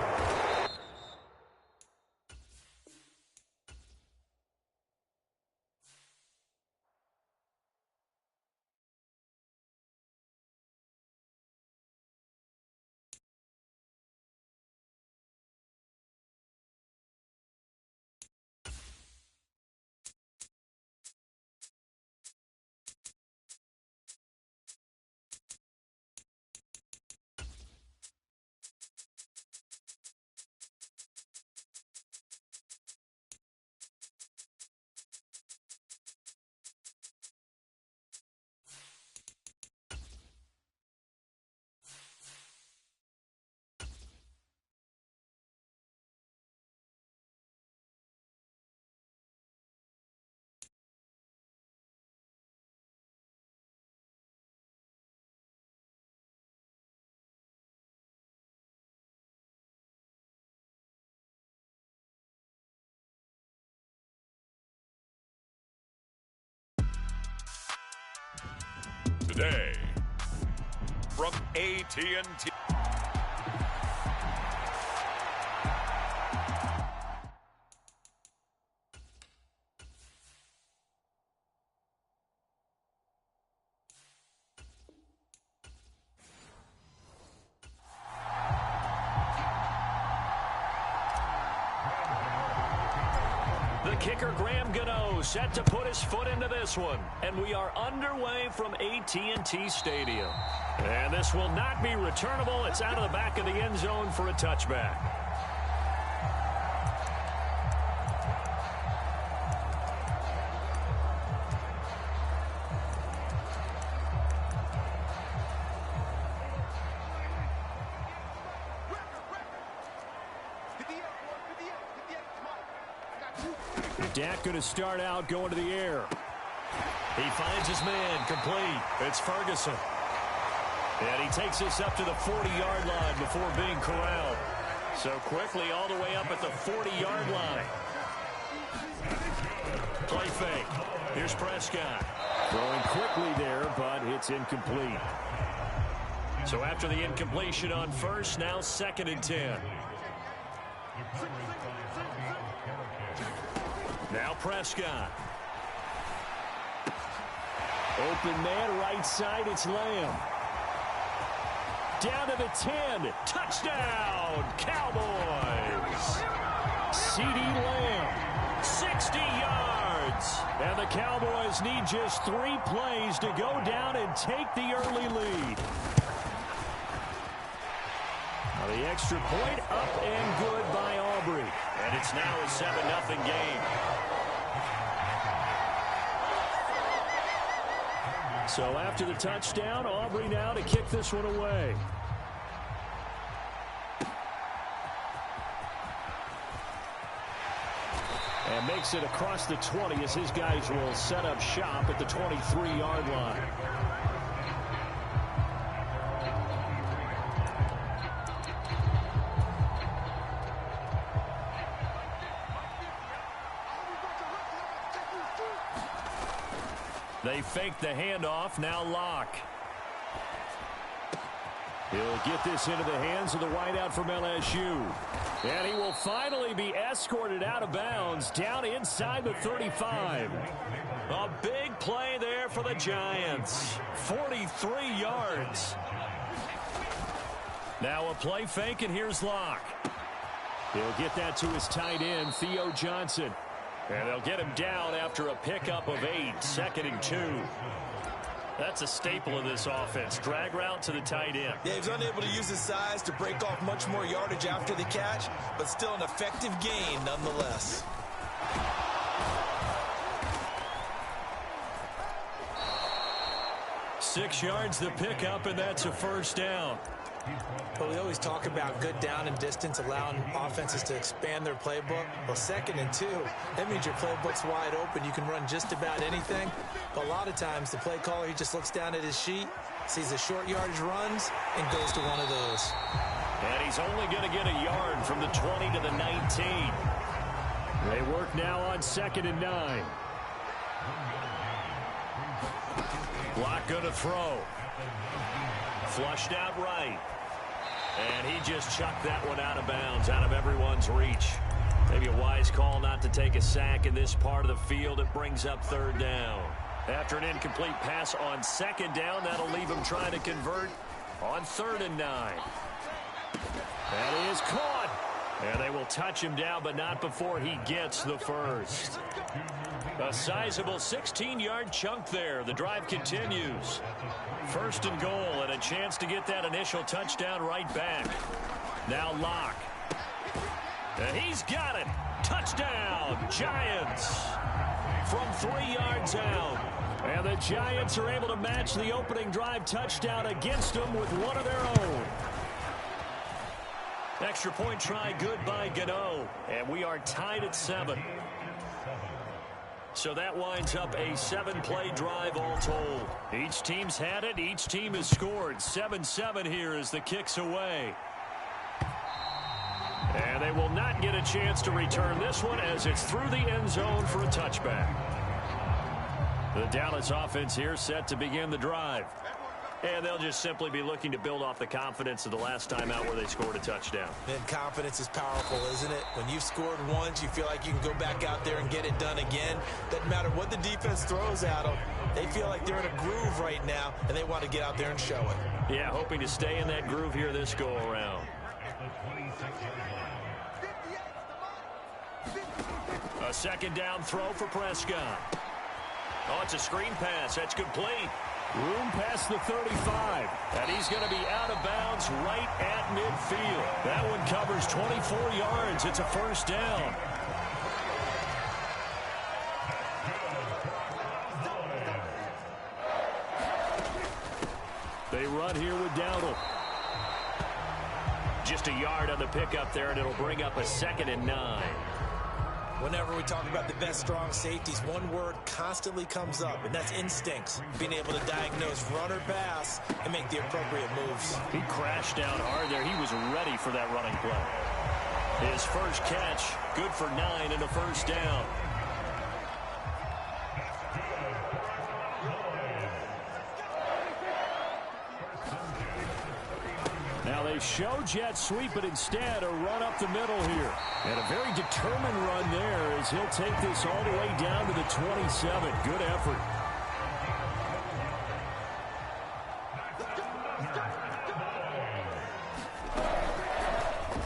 Today, from AT&T. The kicker, Graham Gano, set to put his foot into this one. And we are underway from AT&T Stadium. And this will not be returnable. It's out of the back of the end zone for a touchback. Dak going to start out going to the air. He finds his man, complete. It's Ferguson. And he takes this up to the 40-yard line before being corralled. So quickly all the way up at the 40-yard line. Play fake. Here's Prescott. Throwing quickly there, but it's incomplete. So after the incompletion on first, now 2nd and 10. Now Prescott. Open man, right side, it's Lamb. Down to the 10. Touchdown, Cowboys. CD Lamb, 60 yards. And the Cowboys need just 3 plays to go down and take the early lead. Now the extra point up and good by Aubrey. And it's now a 7-0 game. So after the touchdown, Aubrey now to kick this one away. And makes it across the 20 as his guys will set up shop at the 23-yard line. They fake the handoff, now Locke. He'll get this into the hands of the wideout from LSU. And he will finally be escorted out of bounds down inside the 35. A big play there for the Giants. 43 yards. Now a play fake, and here's Locke. He'll get that to his tight end, Theo Johnson. And they'll get him down after a pickup of 8, 2nd and 2. That's a staple of this offense. Drag route to the tight end. Yeah, he was unable to use his size to break off much more yardage after the catch, but still an effective gain nonetheless. Six yards the pickup, and that's a first down. But we always talk about good down and distance, allowing offenses to expand their playbook. Well, 2nd and 2, that means your playbook's wide open. You can run just about anything. But a lot of times, the play caller, he just looks down at his sheet, sees the short yardage runs, and goes to one of those. And he's only going to get a yard from the 20 to the 19. They work now on 2nd and 9. Block going to throw. Flushed out right. And he just chucked that one out of bounds, out of everyone's reach. Maybe a wise call not to take a sack in this part of the field. It brings up 3rd down. After an incomplete pass on 2nd down, that'll leave him trying to convert on 3rd and 9. That is caught. And they will touch him down, but not before he gets the first. A sizable 16-yard chunk there. The drive continues. 1st and goal, and a chance to get that initial touchdown right back. Now Locke. And he's got it. Touchdown, Giants. From 3 yards out. And the Giants are able to match the opening drive touchdown against them with one of their own. Extra point try, good by Gano. And we are tied at 7. So that winds up a 7-play drive all told. Each team's had it. Each team has scored. 7-7 here as the kick's away. And they will not get a chance to return this one as it's through the end zone for a touchback. The Dallas offense here set to begin the drive. And they'll just simply be looking to build off the confidence of the last time out where they scored a touchdown. And confidence is powerful, isn't it? When you've scored once, you feel like you can go back out there and get it done again. Doesn't matter what the defense throws at them. They feel like they're in a groove right now, and they want to get out there and show it. Yeah, hoping to stay in that groove here this go-around. A 2nd down throw for Prescott. Oh, it's a screen pass. That's complete. Room past the 35. And he's going to be out of bounds right at midfield. That one covers 24 yards. It's a first down. They run here with Dowdle. Just a yard on the pickup there, and it'll bring up a 2nd and 9. Whenever we talk about the best strong safeties, one word constantly comes up, and that's instincts. Being able to diagnose run or pass and make the appropriate moves. He crashed down hard there. He was ready for that running play. His first catch, good for 9 and a first down. Now they show jet sweep, but instead a run up the middle here. And a very determined run there as he'll take this all the way down to the 27. Good effort.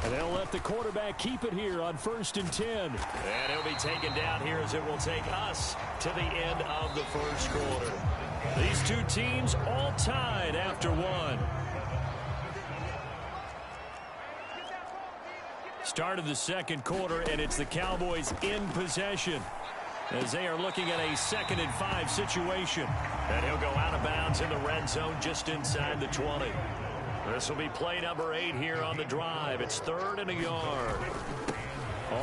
And they'll let the quarterback keep it here on 1st and 10. And he'll be taken down here as it will take us to the end of the first quarter. These two teams all tied after one. Start of the second quarter, and it's the Cowboys in possession as they are looking at a 2nd and 5 situation. And he'll go out of bounds in the red zone just inside the 20. This will be play number 8 here on the drive. It's 3rd and a yard.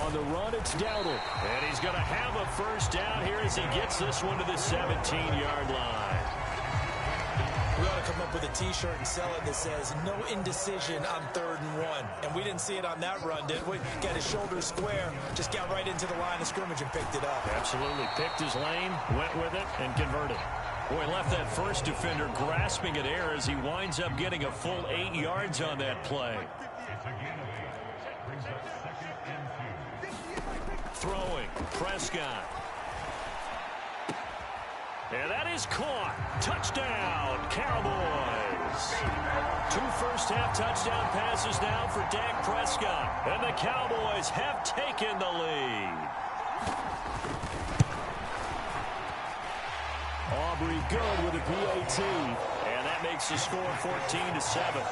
On the run, it's Dowdle. And he's going to have a first down here as he gets this one to the 17-yard line. We ought to come up with a T-shirt and sell it that says, no indecision on 3rd and 1. And we didn't see it on that run, did we? Got his shoulders square, just got right into the line of scrimmage and picked it up. Absolutely. Picked his lane, went with it, and converted. Boy, left that first defender grasping at air as he winds up getting a full 8 yards on that play. Throwing, Prescott. And that is caught. Touchdown, Cowboys. 2 first-half touchdown passes now for Dak Prescott. And the Cowboys have taken the lead. Aubrey good with a PAT. And that makes the score 14-7.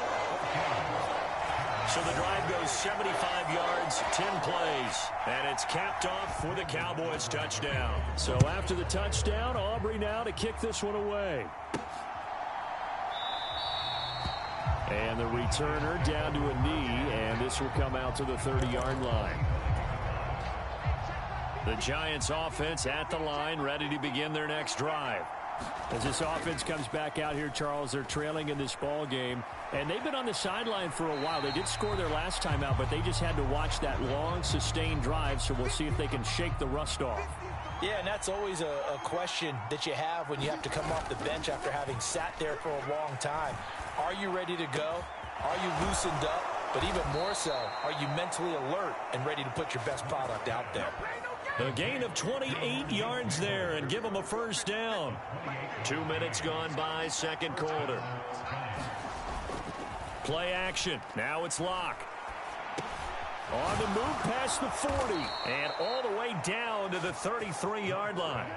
So the drive goes 75 yards, 10 plays, and it's capped off for the Cowboys touchdown. So after the touchdown, Aubrey now to kick this one away. And the returner down to a knee, and this will come out to the 30-yard line. The Giants offense at the line, ready to begin their next drive. As this offense comes back out here, Charles, they're trailing in this ball game, and they've been on the sideline for a while. They did score their last time out, but they just had to watch that long, sustained drive, so we'll see if they can shake the rust off. Yeah, and that's always a question that you have when you have to come off the bench after having sat there for a long time. Are you ready to go? Are you loosened up? But even more so, are you mentally alert and ready to put your best product out there? A gain of 28 yards there and give them a first down. 2 minutes gone by, second quarter. Play action. Now it's Locke. On the move past the 40 and all the way down to the 33-yard line.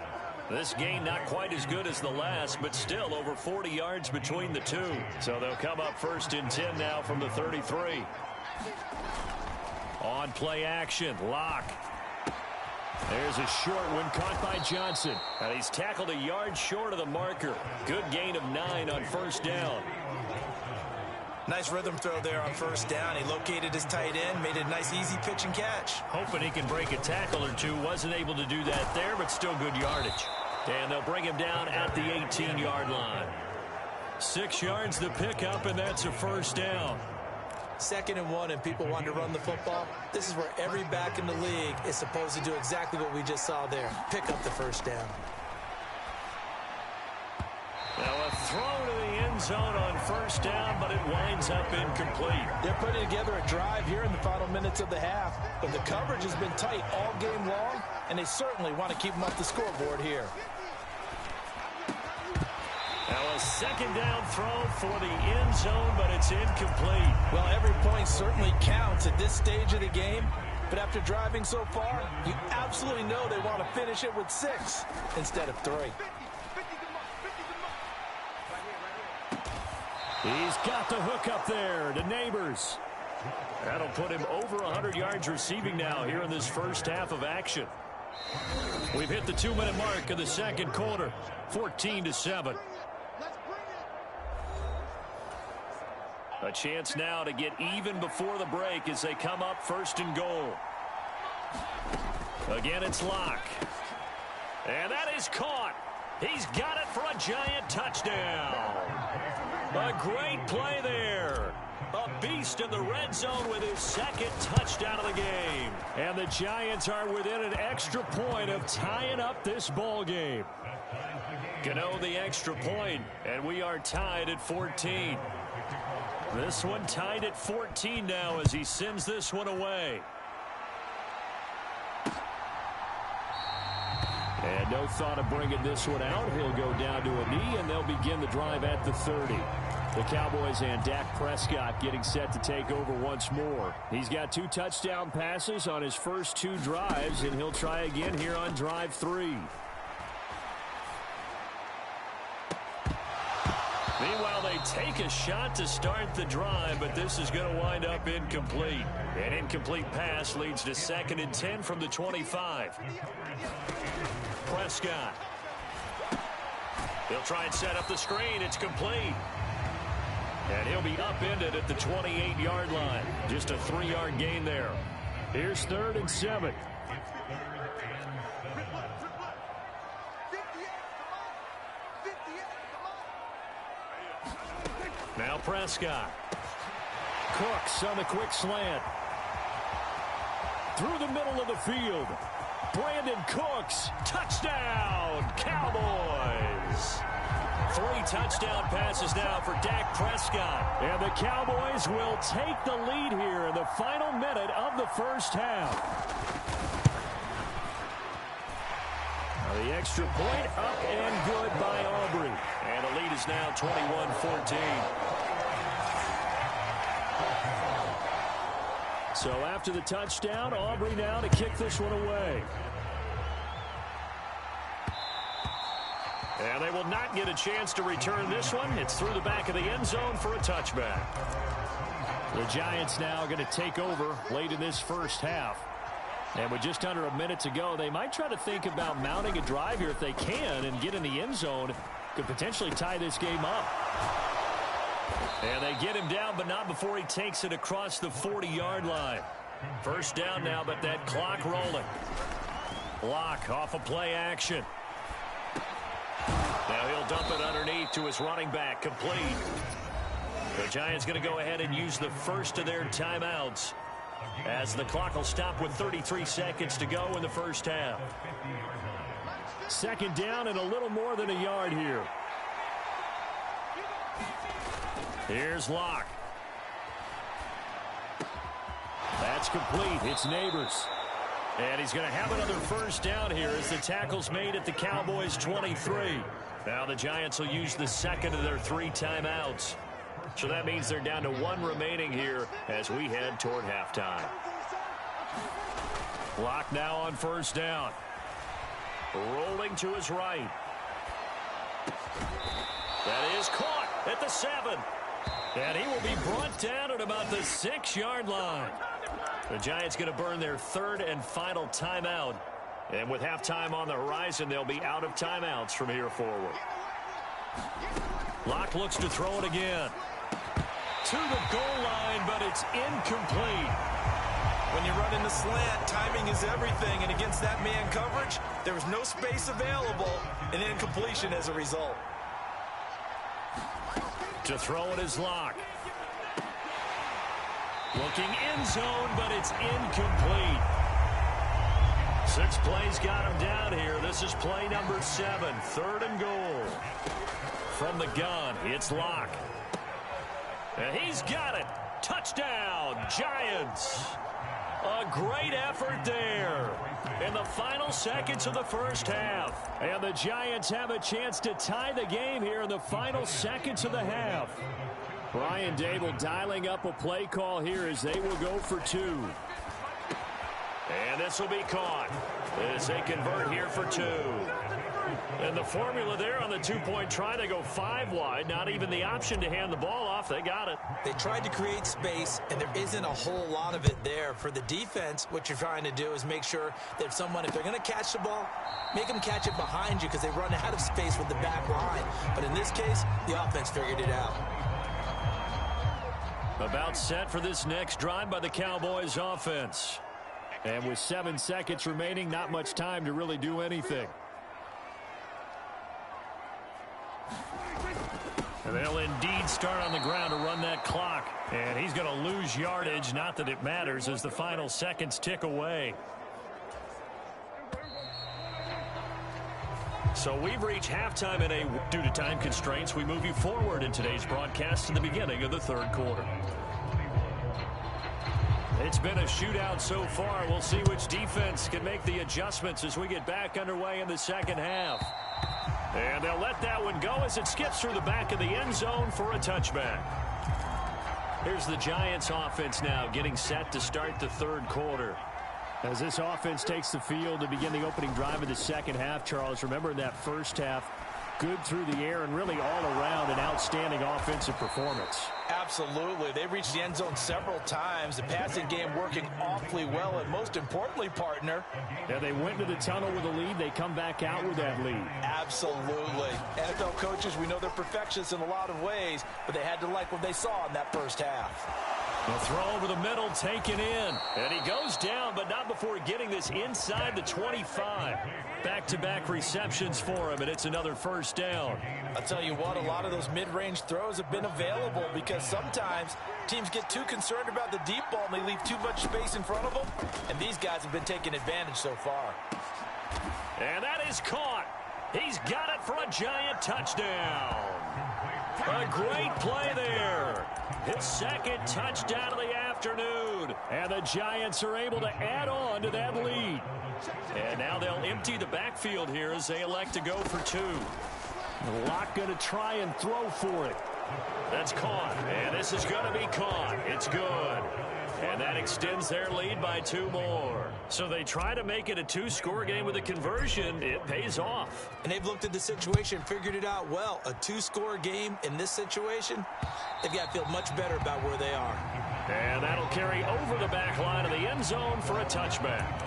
This gain not quite as good as the last, but still over 40 yards between the two. So they'll come up first and 10 now from the 33. On play action, Locke. There's a short one caught by Johnson. And he's tackled a yard short of the marker. Good gain of 9 on first down. Nice rhythm throw there on first down. He located his tight end, made a nice easy pitch and catch. Hoping he can break a tackle or two. Wasn't able to do that there, but still good yardage. And they'll bring him down at the 18-yard line. 6 yards the pickup, and that's a first down. 2nd and 1, and people want to run the football. This is where every back in the league is supposed to do exactly what we just saw there. Pick up the first down. Now a throw to the end zone on first down, but it winds up incomplete. They're putting together a drive here in the final minutes of the half, but the coverage has been tight all game long, and they certainly want to keep them off the scoreboard here. Now a second down throw for the end zone, but it's incomplete. Well, every point certainly counts at this stage of the game, but after driving so far, you absolutely know they want to finish it with 6 instead of 3. He's got the hook up there to Neighbors. That'll put him over 100 yards receiving now here in this first half of action. We've hit the 2-minute mark of the second quarter, 14-7. A chance now to get even before the break as they come up first and goal. Again, it's Locke. And that is caught. He's got it for a Giant touchdown. A great play there. A beast in the red zone with his 2nd touchdown of the game. And the Giants are within an extra point of tying up this ball game. Gano the extra point, and we are tied at 14. This one tied at 14 now as he sends this one away. And no thought of bringing this one out. He'll go down to a knee, and they'll begin the drive at the 30. The Cowboys and Dak Prescott getting set to take over once more. He's got 2 touchdown passes on his first 2 drives, and he'll try again here on drive 3. Meanwhile, they take a shot to start the drive, but this is going to wind up incomplete. An incomplete pass leads to 2nd and 10 from the 25. Prescott. They'll try and set up the screen. It's complete. And he'll be upended at the 28-yard line. Just a 3-yard gain there. Here's 3rd and 7. Now Prescott. Cooks on the quick slant. Through the middle of the field. Brandon Cooks. Touchdown, Cowboys. 3 touchdown passes now for Dak Prescott. And the Cowboys will take the lead here in the final minute of the first half. The extra point up and good by Aubrey. And the lead is now 21-14. So after the touchdown, Aubrey now to kick this one away. And they will not get a chance to return this one. It's through the back of the end zone for a touchback. The Giants now going to take over late in this first half. And with just under a minute to go, they might try to think about mounting a drive here if they can and get in the end zone. Could potentially tie this game up. And they get him down, but not before he takes it across the 40-yard line. First down now, but that clock rolling. Block off of play action. Now he'll dump it underneath to his running back, complete. The Giants going to go ahead and use the first of their timeouts, as the clock will stop with 33 seconds to go in the first half. Second down and a little more than a yard here. Here's Locke. That's complete. It's Neighbors. And he's going to have another first down here as the tackle's made at the Cowboys' 23. Now the Giants will use the second of their 3 timeouts. So that means they're down to 1 remaining here as we head toward halftime. Locke now on first down. Rolling to his right. That is caught at the 7. And he will be brought down at about the 6-yard line. The Giants going to burn their 3rd and final timeout. And with halftime on the horizon, they'll be out of timeouts from here forward. Locke looks to throw it again. To the goal line, but it's incomplete. When you run in the slant, timing is everything. And against that man coverage, there was no space available. An incompletion as a result. To throw it is Locke. Looking end zone, but it's incomplete. 6 plays got him down here. This is play number 7, 3rd and goal. From the gun, it's Locke. And he's got it. Touchdown, Giants. A great effort there in the final seconds of the first half. And the Giants have a chance to tie the game here in the final seconds of the half. Brian Dable dialing up a play call here as they will go for 2. And this will be caught as they convert here for 2. And the formula there on the 2-point try, they go 5 wide. Not even the option to hand the ball off. They got it. They tried to create space, and there isn't a whole lot of it there. For the defense, what you're trying to do is make sure that if they're going to catch the ball, make them catch it behind you because they run out of space with the back line. But in this case, the offense figured it out. About set for this next drive by the Cowboys offense. And with 7 seconds remaining, not much time to really do anything. And they'll indeed start on the ground to run that clock. And he's going to lose yardage, not that it matters, as the final seconds tick away. So we've reached halftime due to time constraints. We move you forward in today's broadcast to the beginning of the 3rd quarter. It's been a shootout so far. We'll see which defense can make the adjustments as we get back underway in the second half. And they'll let that one go as it skips through the back of the end zone for a touchback. Here's the Giants offense now getting set to start the 3rd quarter. As this offense takes the field to begin the opening drive of the second half, Charles, remember in that first half, good through the air and really all around an outstanding offensive performance. Absolutely. They reached the end zone several times. The passing game working awfully well, and most importantly, partner. Yeah, they went to the tunnel with a lead. They come back out with that lead. Absolutely. NFL coaches, we know they're perfectionists in a lot of ways, but they had to like what they saw in that first half. The throw over the middle taken in. And he goes down, but not before getting this inside the 25. Back-to-back receptions for him, and it's another first down. I'll tell you what, a lot of those mid-range throws have been available because sometimes teams get too concerned about the deep ball and they leave too much space in front of them. And these guys have been taking advantage so far. And that is caught. He's got it for a Giant touchdown. A great play there. His second touchdown of the afternoon. And the Giants are able to add on to that lead. And now they'll empty the backfield here as they elect to go for 2. Locke going to try and throw for it. That's caught. And this is going to be caught. It's good. And that extends their lead by 2 more. So they try to make it a 2-score game with a conversion. It pays off. And they've looked at the situation, figured it out well. A 2-score game in this situation, they've got to feel much better about where they are. And that'll carry over the back line of the end zone for a touchback.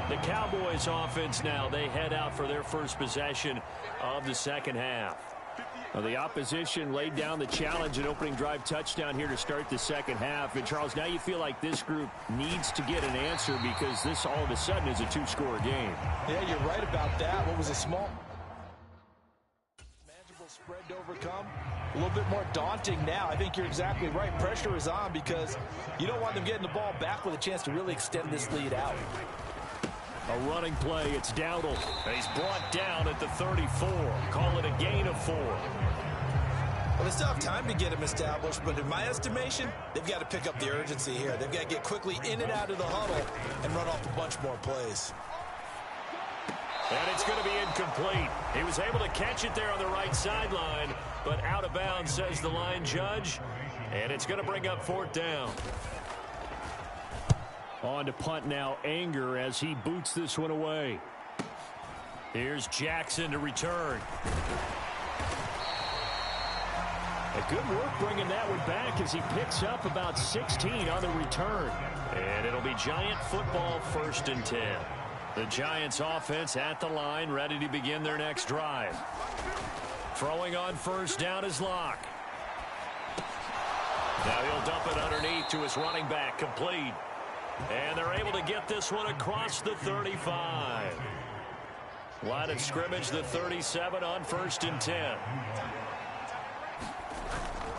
The Cowboys offense now, they head out for their first possession of the second half. Well, the opposition laid down the challenge and opening drive touchdown here to start the second half. And, Charles, now you feel like this group needs to get an answer because this all of a sudden is a 2-score game. Yeah, you're right about that. What was a small, manageable spread to overcome? A little bit more daunting now. I think you're exactly right. Pressure is on because you don't want them getting the ball back with a chance to really extend this lead out. A running play. It's Dowdle. He's brought down at the 34. Call it a gain of 4. Well, they still have time to get him established, but in my estimation, they've got to pick up the urgency here. They've got to get quickly in and out of the huddle and run off a bunch more plays. And it's going to be incomplete. He was able to catch it there on the right sideline, but out of bounds, says the line judge. And it's going to bring up 4th down. On to punt now, Anger, as he boots this one away. Here's Jackson to return. A good work bringing that one back as he picks up about 16 on the return. And it'll be Giant football, 1st and 10. The Giants offense at the line, ready to begin their next drive. Throwing on 1st down is Locke. Now he'll dump it underneath to his running back, complete. And they're able to get this one across the 35. Line of scrimmage, the 37 on 1st and 10.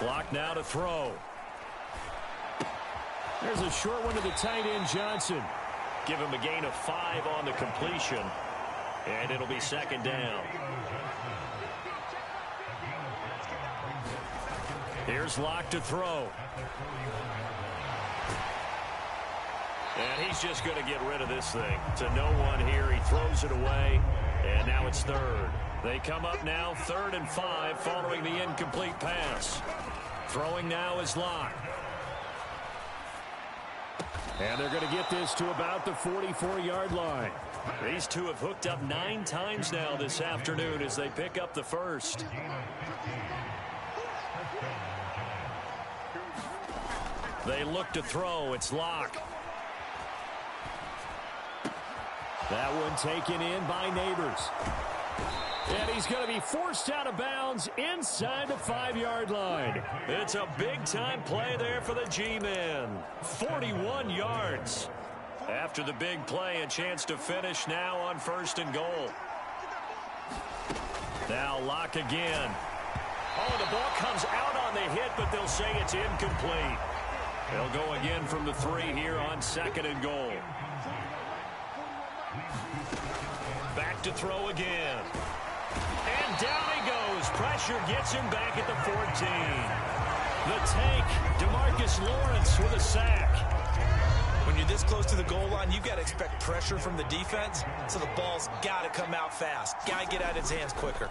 Locke now to throw. There's a short one to the tight end, Johnson. Give him a gain of 5 on the completion. And it'll be 2nd down. Here's Locke to throw. And he's just going to get rid of this thing. To no one here. He throws it away. And now it's 3rd. They come up now 3rd and 5 following the incomplete pass. Throwing now is Locke. And they're going to get this to about the 44-yard line. These two have hooked up 9 times now this afternoon as they pick up the 1st. They look to throw. It's Locke. That one taken in by Neighbors. And he's going to be forced out of bounds inside the 5-yard line. It's a big-time play there for the G-men. 41 yards. After the big play, a chance to finish now on 1st and goal. Now Locke again. Oh, the ball comes out on the hit, but they'll say it's incomplete. They'll go again from the 3 here on 2nd and goal. Back to throw again. And down he goes. Pressure gets him back at the 14. The tank, DeMarcus Lawrence with a sack. When you're this close to the goal line, you've got to expect pressure from the defense, so the ball's got to come out fast. Got to get out of his hands quicker.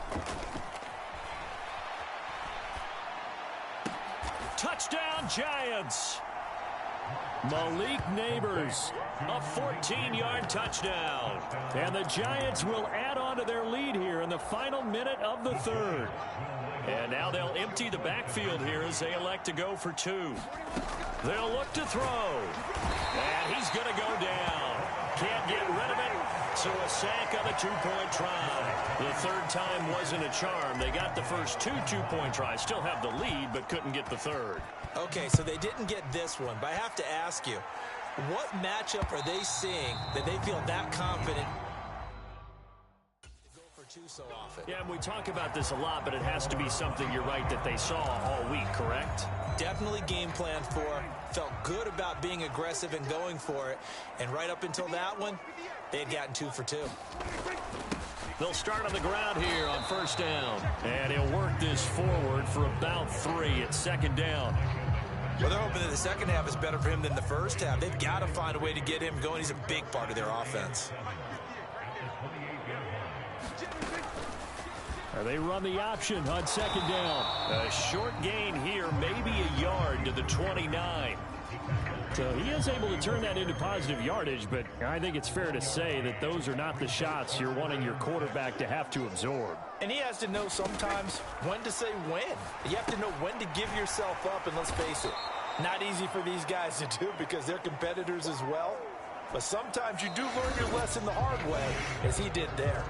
Touchdown, Giants. Malik Neighbors. A 14-yard touchdown. And the Giants will add on to their lead here in the final minute of the 3rd. And now they'll empty the backfield here as they elect to go for 2. They'll look to throw. And he's going to go down. Can't get rid of it. So a sack on a 2-point try. The 3rd time wasn't a charm. They got the first 2 2-point tries. Still have the lead, but couldn't get the 3rd. Okay, so they didn't get this one, but I have to ask you, what matchup are they seeing that they feel that confident to go for 2 so often? Yeah, we talk about this a lot, but it has to be something, you're right, that they saw all week, correct? Definitely game plan for, felt good about being aggressive and going for it, and right up until that one, they had gotten 2 for 2. They'll start on the ground here on first down. And he'll work this forward for about 3 at second down. Well, they're hoping that the second half is better for him than the first half. They've got to find a way to get him going. He's a big part of their offense. They run the option on second down. A short gain here, maybe a yard to the 29. So he is able to turn that into positive yardage, but I think it's fair to say that those are not the shots you're wanting your quarterback to have to absorb. And he has to know sometimes when to say when. You have to know when to give yourself up, and let's face it, not easy for these guys to do because they're competitors as well. But sometimes you do learn your lesson the hard way, as he did there.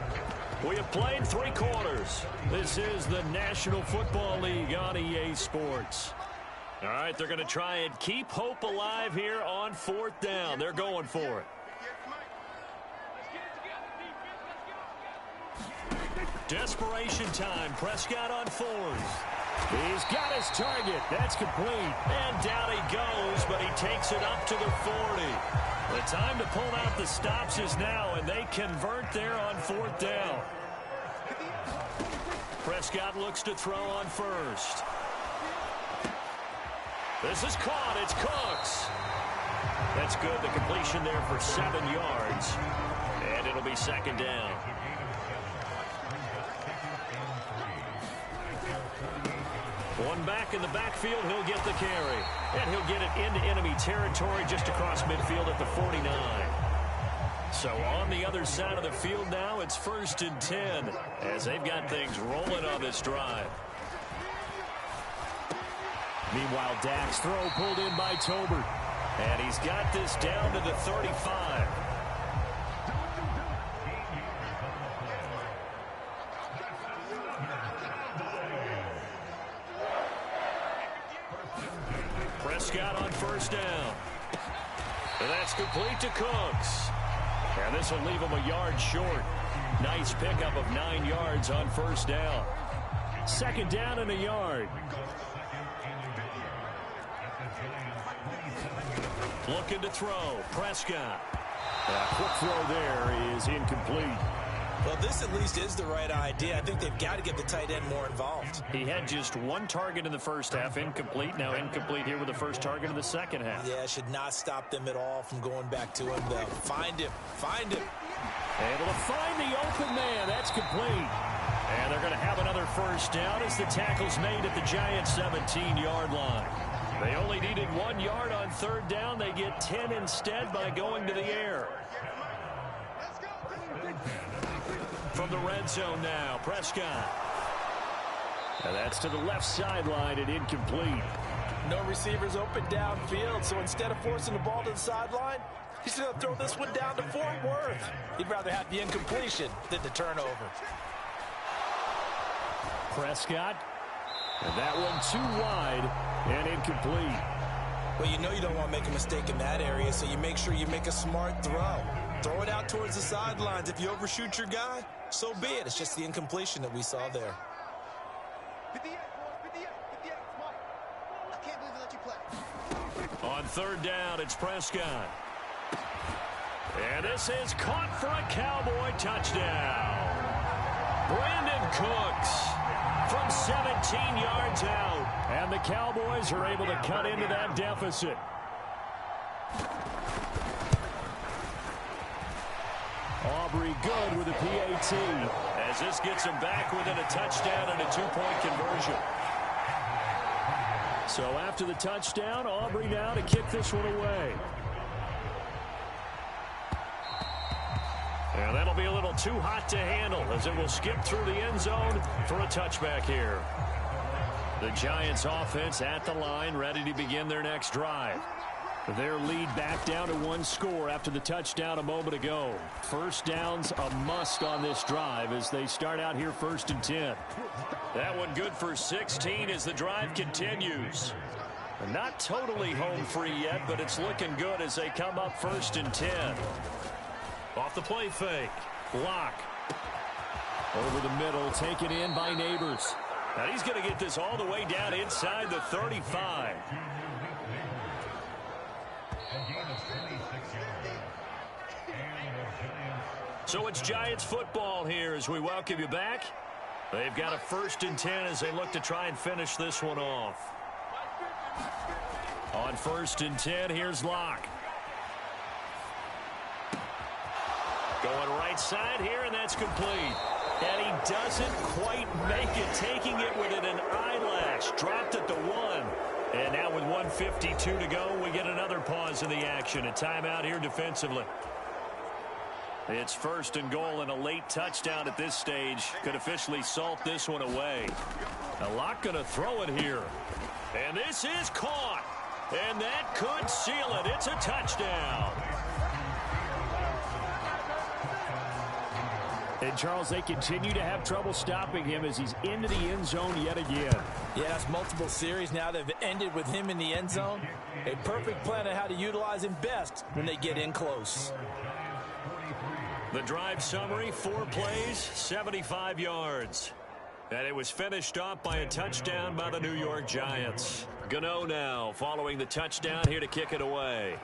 We have played 3 quarters. This is the National Football League on EA Sports. All right, they're going to try and keep hope alive here on 4th down. They're going for it. Desperation time. Prescott on 4th. He's got his target. That's complete. And down he goes, but he takes it up to the 40. The time to pull out the stops is now, and they convert there on 4th down. Prescott looks to throw on 1st. This is caught. It's Cooks. That's good. The completion there for 7 yards. And it'll be second down. One back in the backfield. He'll get the carry. And he'll get it into enemy territory just across midfield at the 49. So on the other side of the field now, it's 1st and 10 as they've got things rolling on this drive. Meanwhile, Dak's throw pulled in by Tolbert. And he's got this down to the 35. Prescott on 1st down. And that's complete to Cooks. And this will leave him a yard short. Nice pickup of 9 yards on 1st down. Second down and a yard. Looking to throw. Prescott. A quick throw there is incomplete. Well, this at least is the right idea. I think they've got to get the tight end more involved. He had just 1 target in the first half, incomplete. Now incomplete here with the first target in the second half. Yeah, should not stop them at all from going back to him, though. Find him. Find him. Able to find the open man. That's complete. And they're going to have another first down as the tackle's made at the Giants' 17-yard line. They only needed 1 yard on 3rd down. They get 10 instead by going to the air. From the red zone now, Prescott. And that's to the left sideline and incomplete. No receivers open downfield, so instead of forcing the ball to the sideline, he's going to throw this one down to Fort Worth. He'd rather have the incompletion than the turnover. Prescott. And that one too wide and incomplete. Well, you know you don't want to make a mistake in that area, so you make sure you make a smart throw. Throw it out towards the sidelines. If you overshoot your guy, so be it. It's just the incompletion that we saw there. On 3rd down, it's Prescott. And this is caught for a Cowboy touchdown. Brandon Cooks from 17 yards out. And the Cowboys are able to cut into that deficit. Aubrey good with a PAT. As this gets him back within a touchdown and a 2-point conversion. So after the touchdown, Aubrey now to kick this one away. And that'll be a little too hot to handle as it will skip through the end zone for a touchback here. The Giants offense at the line, ready to begin their next drive. Their lead back down to 1 score after the touchdown a moment ago. First down's a must on this drive as they start out here 1st and 10. That one good for 16 as the drive continues. Not totally home free yet, but it's looking good as they come up 1st and 10. Off the play fake. Block. Over the middle, taken in by Neighbors. Now he's going to get this all the way down inside the 35. So it's Giants football here as we welcome you back. They've got a 1st and 10 as they look to try and finish this one off. On 1st and 10, here's Locke. Going right side here, and that's complete. And he doesn't quite make it, taking it within an eyelash. Dropped at the 1. And now with 1:52 to go, we get another pause in the action. A timeout here defensively. It's 1st and goal, and a late touchdown at this stage could officially salt this one away. Locke going to throw it here. And this is caught. And that could seal it. It's a touchdown. And, Charles, they continue to have trouble stopping him as he's into the end zone yet again. Yeah, that's multiple series now that have ended with him in the end zone. A perfect plan on how to utilize him best when they get in close. The drive summary, 4 plays, 75 yards. And it was finished off by a touchdown by the New York Giants. Gano now following the touchdown here to kick it away.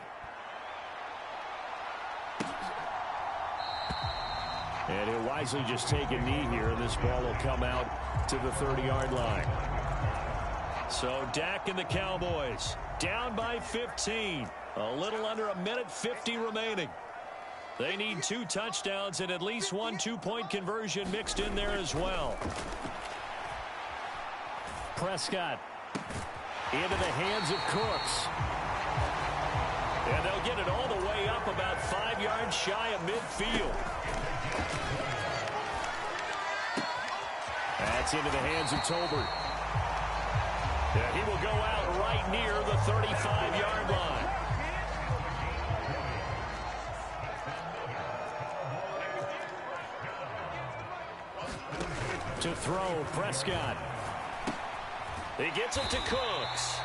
And he'll wisely just take a knee here, and this ball will come out to the 30-yard line. So Dak and the Cowboys down by 15. A little under 1:50 remaining. They need 2 touchdowns and at least 1 2-point conversion mixed in there as well. Prescott into the hands of Cooks. And they'll get it all the way up about 5 yards shy of midfield. That's into the hands of Tolbert. And he will go out right near the 35-yard line. To throw, Prescott. He gets it to Cooks.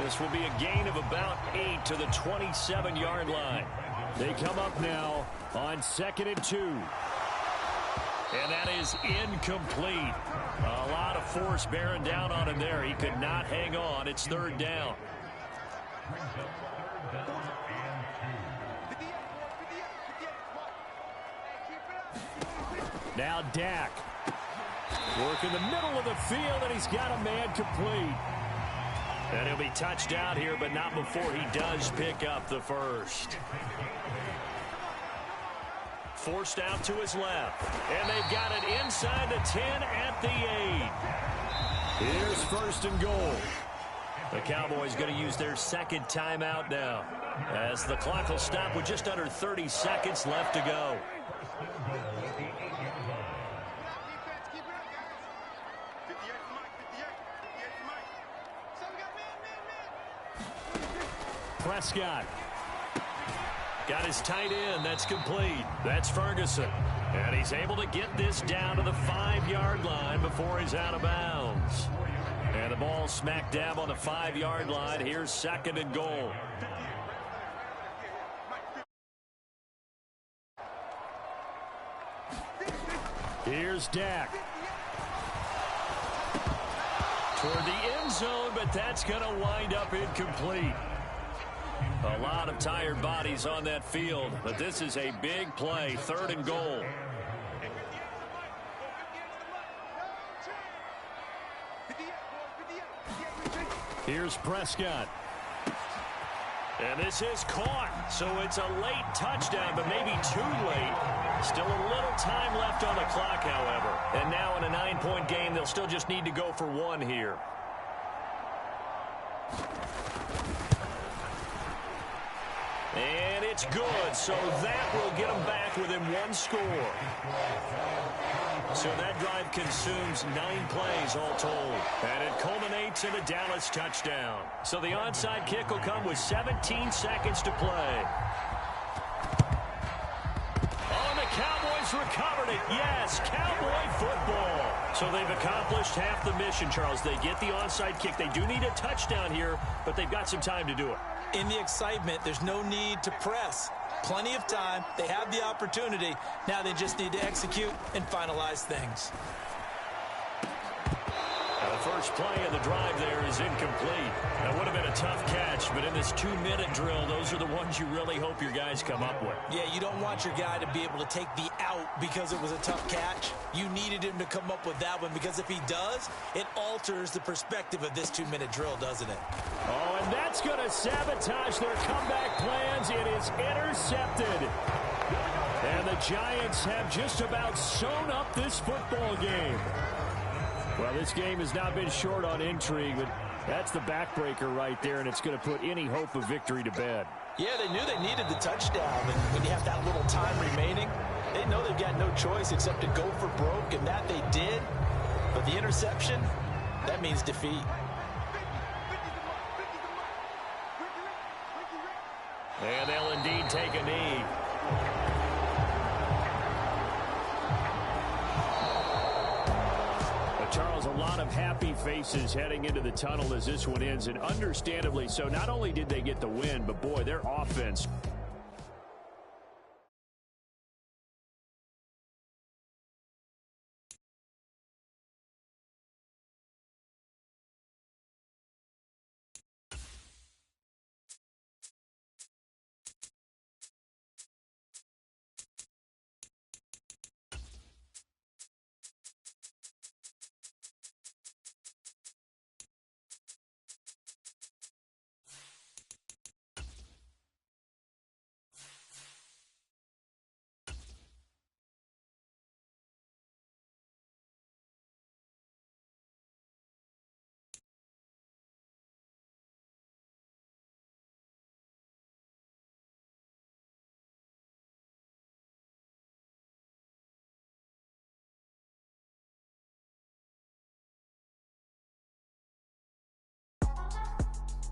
This will be a gain of about 8 to the 27-yard line. They come up now on 2nd and 2. And that is incomplete. A lot of force bearing down on him there. He could not hang on. It's 3rd down. Now Dak. Work in the middle of the field, and he's got a man complete. And he'll be touched out here, but not before he does pick up the first. Forced out to his left. And they've got it inside the 10 at the 8. Here's 1st and goal. The Cowboys going to use their 2nd timeout now, as the clock will stop with just under 30 seconds left to go. Prescott. Got his tight end. That's complete. That's Ferguson. And he's able to get this down to the 5-yard line before he's out of bounds. And the ball smack dab on the 5-yard line. Here's 2nd and goal. Here's Dak. Toward the end zone, but that's going to wind up incomplete. A lot of tired bodies on that field, but this is a big play. 3rd and goal. Here's Prescott. And this is caught, so it's a late touchdown, but maybe too late. Still a little time left on the clock, however. And now in a 9-point game, they'll still just need to go for 1 here. And it's good, so that will get them back within 1 score. So that drive consumes 9 plays all told. And it culminates in a Dallas touchdown. So the onside kick will come with 17 seconds to play. Oh, and the Cowboys recovered it. Yes, Cowboy football. So they've accomplished half the mission, Charles. They get the onside kick. They do need a touchdown here, but they've got some time to do it. In the excitement, there's no need to press. Plenty of time. They have the opportunity. Now they just need to execute and finalize things. The first play of the drive there is incomplete. That would have been a tough catch, but in this 2-minute drill, those are the ones you really hope your guys come up with. Yeah, you don't want your guy to be able to take the out because it was a tough catch. You needed him to come up with that one, because if he does, it alters the perspective of this 2-minute drill, doesn't it? Oh, and that's going to sabotage their comeback plans. It is intercepted. And the Giants have just about sewn up this football game. Well, this game has not been short on intrigue, but that's the backbreaker right there, and it's going to put any hope of victory to bed. Yeah, they knew they needed the touchdown, and when you have that little time remaining, they know they've got no choice except to go for broke, and that they did. But the interception, that means defeat. And they'll indeed take a knee. Charles, a lot of happy faces heading into the tunnel as this one ends, and understandably so. Not only did they get the win, but boy, their offense.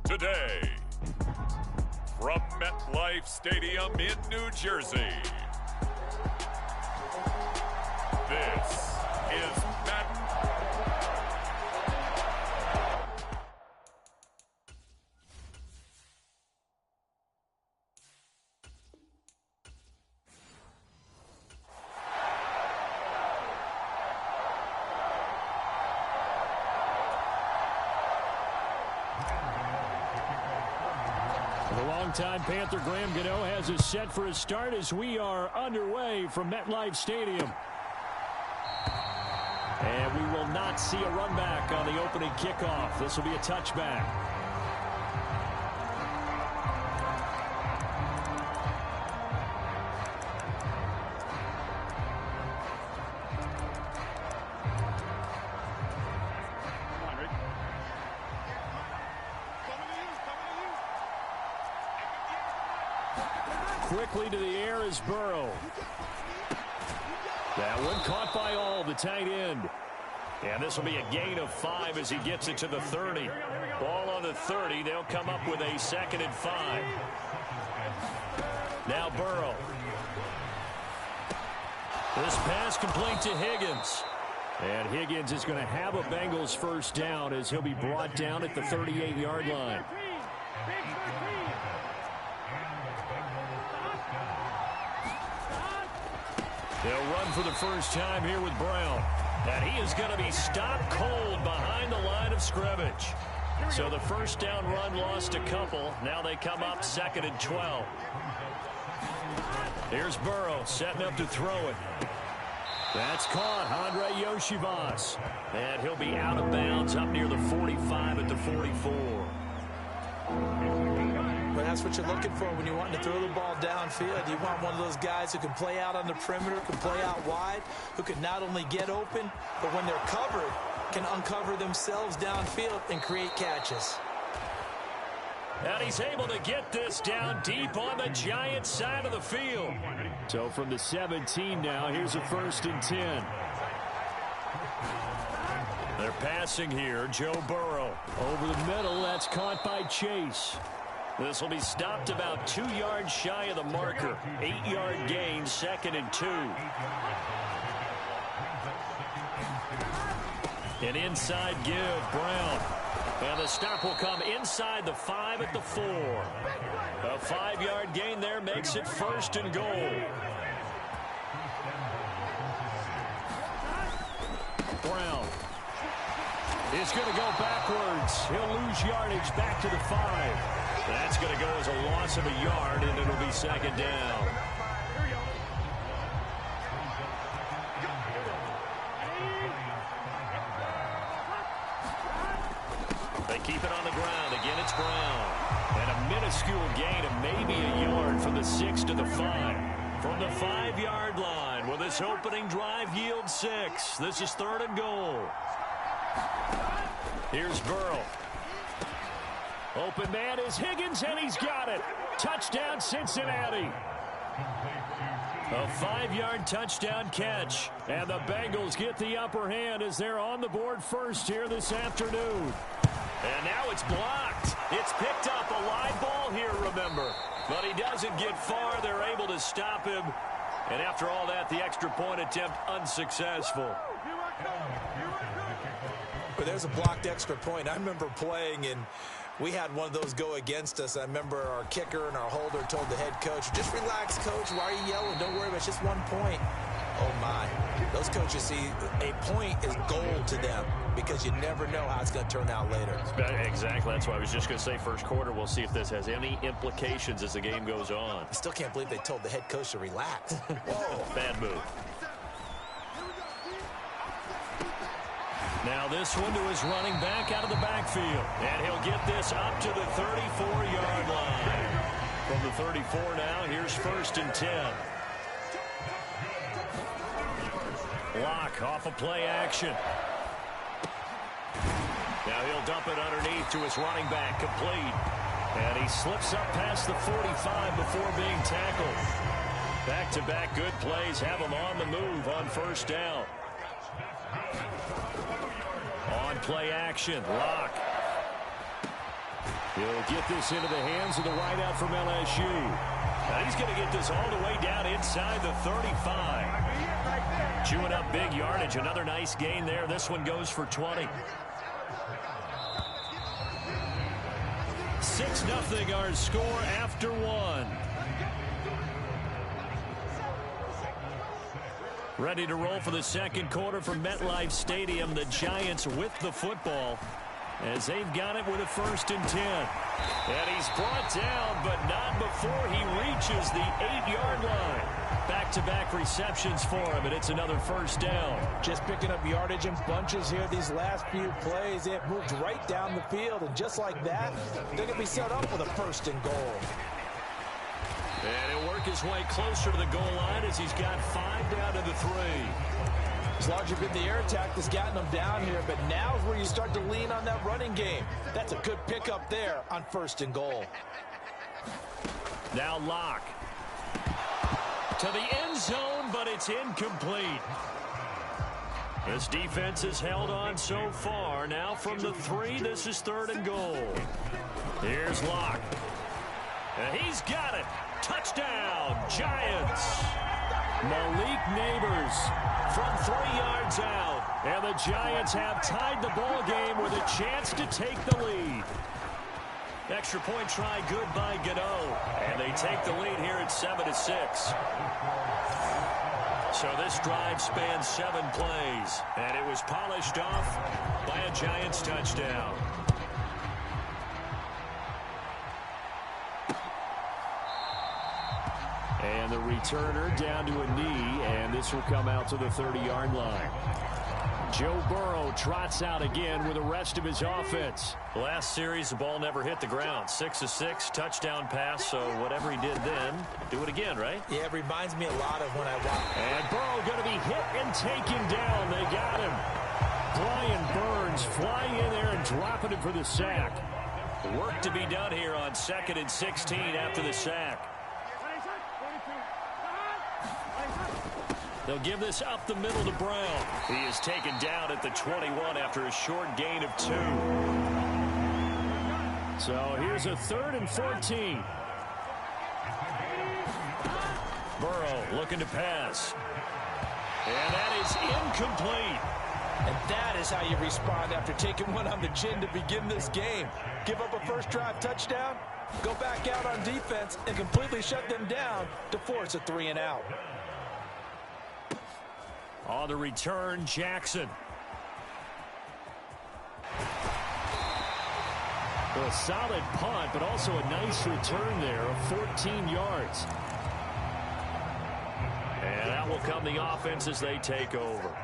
Today, from MetLife Stadium in New Jersey, this is The longtime Panther Graham Gano has us set for a start as we are underway from MetLife Stadium. And we will not see a run back on the opening kickoff. This will be a touchback. Quickly to the air is Burrow. That one caught by all, the tight end. And this will be a gain of 5 as he gets it to the 30. Ball on the 30. They'll come up with a 2nd and 5. Now Burrow. This pass complete to Higgins. And Higgins is going to have a Bengals first down as he'll be brought down at the 38-yard line. They'll run for the first time here with Brown. And he is going to be stopped cold behind the line of scrimmage. So the first down run lost a couple. Now they come up 2nd and 12. Here's Burrow setting up to throw it. That's caught. Andre Yoshivas. And he'll be out of bounds up near the 45 at the 44. But that's what you're looking for when you want to throw the ball downfield. You want one of those guys who can play out on the perimeter, can play out wide, who can not only get open, but when they're covered, can uncover themselves downfield and create catches. And he's able to get this down deep on the Giants side of the field. So from the 17 now, here's a 1st and 10. They're passing here. Joe Burrow. Over the middle, that's caught by Chase. This will be stopped about 2 yards shy of the marker. 8-yard gain, 2nd and 2. An inside give, Brown. And the stop will come inside the 5 at the 4. A 5-yard gain there makes it 1st and goal. Brown. is going to go backwards. He'll lose yardage back to the 5. That's going to go as a loss of a yard, and it'll be second down. They keep it on the ground. Again, it's Brown. And a minuscule gain of maybe a yard from the 6 to the 5. From the 5-yard line, will this opening drive yield 6? This is 3rd and goal. Here's Burrow. Open man is Higgins, and he's got it. Touchdown, Cincinnati. A 5-yard touchdown catch. And the Bengals get the upper hand as they're on the board first here this afternoon. And now it's blocked. It's picked up, a live ball here, remember. But he doesn't get far. They're able to stop him. And after all that, the extra point attempt unsuccessful. But there's a blocked extra point. I remember playing, and we had one of those go against us. I remember our kicker and our holder told the head coach, just relax, coach. Why are you yelling? Don't worry about it. It's just 1 point. Oh, my. Those coaches see a point is gold to them because you never know how it's going to turn out later. Exactly. That's why I was just going to say first quarter. We'll see if this has any implications as the game goes on. I still can't believe they told the head coach to relax. Whoa. Bad move. Now this one to his running back out of the backfield. And he'll get this up to the 34-yard line. From the 34 now, here's 1st and 10. Lock off a play action. Now he'll dump it underneath to his running back, complete. And he slips up past the 45 before being tackled. Back-to-back good plays have him on the move on 1st down. On play action, Lock. He'll get this into the hands of the wideout from LSU. Now he's going to get this all the way down inside the 35. Chewing up big yardage. Another nice gain there. This one goes for 20. 6-0 our score after 1. Ready to roll for the second quarter from MetLife Stadium. The Giants with the football as they've got it with a 1st and 10. And he's brought down, but not before he reaches the 8-yard line. Back-to-back receptions for him, and it's another 1st down. Just picking up yardage in bunches here these last few plays. They have moved right down the field, and just like that, they're going to be set up with a 1st and goal. And he'll work his way closer to the goal line as he's got 5 down to the 3. It's largely been the air attack that's gotten them down here, but now is where you start to lean on that running game. That's a good pickup there on 1st and goal. Now Lock. To the end zone, but it's incomplete. This defense has held on so far. Now from the 3, this is 3rd and goal. Here's Lock. And he's got it. Touchdown, Giants. Malik Neighbors from 3 yards out. And the Giants have tied the ball game with a chance to take the lead. Extra point try good by Gano. And they take the lead here at 7-6. So this drive spans 7 plays. And it was polished off by a Giants touchdown. And the returner down to a knee, and this will come out to the 30-yard line. Joe Burrow trots out again with the rest of his offense. Last series, the ball never hit the ground. 6-6, touchdown pass, so whatever he did then, do it again, right? Yeah, it reminds me a lot of when I watched. And Burrow going to be hit and taken down. They got him. Brian Burns flying in there and dropping him for the sack. Work to be done here on 2nd and 16 after the sack. They'll give this up the middle to Brown. He is taken down at the 21 after a short gain of 2. So here's a 3rd and 14. Burrow looking to pass. And that is incomplete. And that is how you respond after taking one on the chin to begin this game. Give up a first drive touchdown, go back out on defense, and completely shut them down to force a 3 and out. On the return, Jackson. Well, a solid punt, but also a nice return there of 14 yards. And that will come the offense as they take over.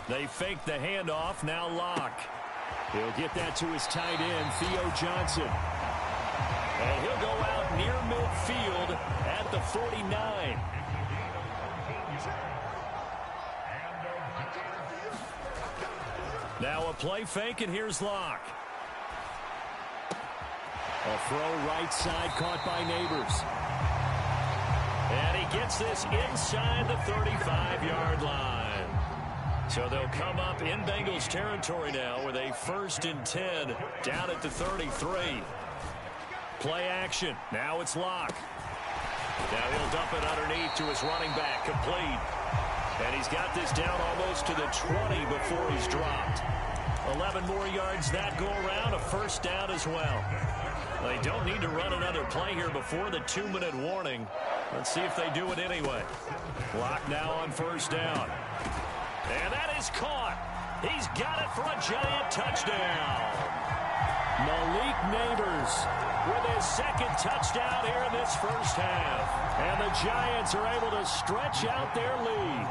They fake the handoff. Now Locke. He'll get that to his tight end, Theo Johnson. And he'll go out near midfield at the 49. Now a play fake, and here's Locke. A throw right side caught by Neighbors. And he gets this inside the 35-yard line. So they'll come up in Bengals territory now with a 1st and 10 down at the 33. Play action. Now it's Locke. Now he'll dump it underneath to his running back, complete. And he's got this down almost to the 20 before he's dropped. 11 more yards that go around, a 1st down as well. They don't need to run another play here before the 2-minute warning. Let's see if they do it anyway. Locke now on 1st down. And that is caught. He's got it for a giant touchdown. Malik Neighbors with his 2nd touchdown here in this 1st half. And the Giants are able to stretch out their lead.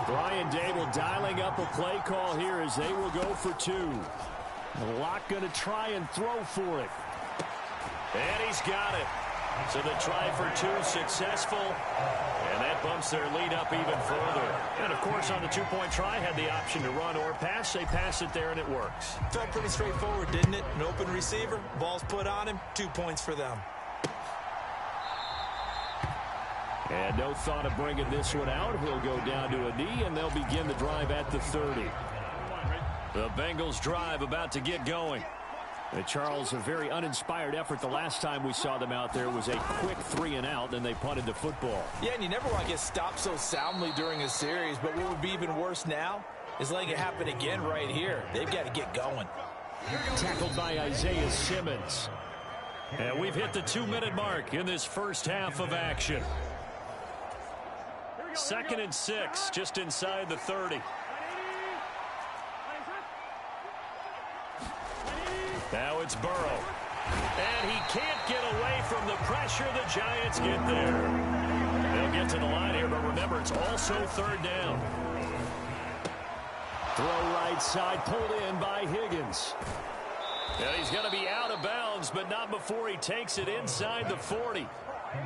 Brian Dable dialing up a play call here as they will go for 2. Locke going to try and throw for it. And he's got it. So the try for 2 successful. And that bumps their lead up even further. And, of course, on the 2-point try, had the option to run or pass. They pass it there, and it works. Felt pretty straightforward, didn't it? An open receiver, ball's put on him, 2 points for them. And no thought of bringing this one out. He'll go down to a knee, and they'll begin the drive at the 30. The Bengals drive about to get going. And Charles, a very uninspired effort the last time we saw them out there was a quick 3-and-out, then they punted the football. Yeah, and you never want to get stopped so soundly during a series, but what would be even worse now is letting it happen again right here. They've got to get going. Tackled by Isaiah Simmons. And we've hit the 2-minute mark in this 1st half of action. 2nd and 6, just inside the 30. Now it's Burrow. And he can't get away from the pressure. The Giants get there. They'll get to the line here, but remember, it's also 3rd down. Throw right side, pulled in by Higgins. And he's going to be out of bounds, but not before he takes it inside the 40.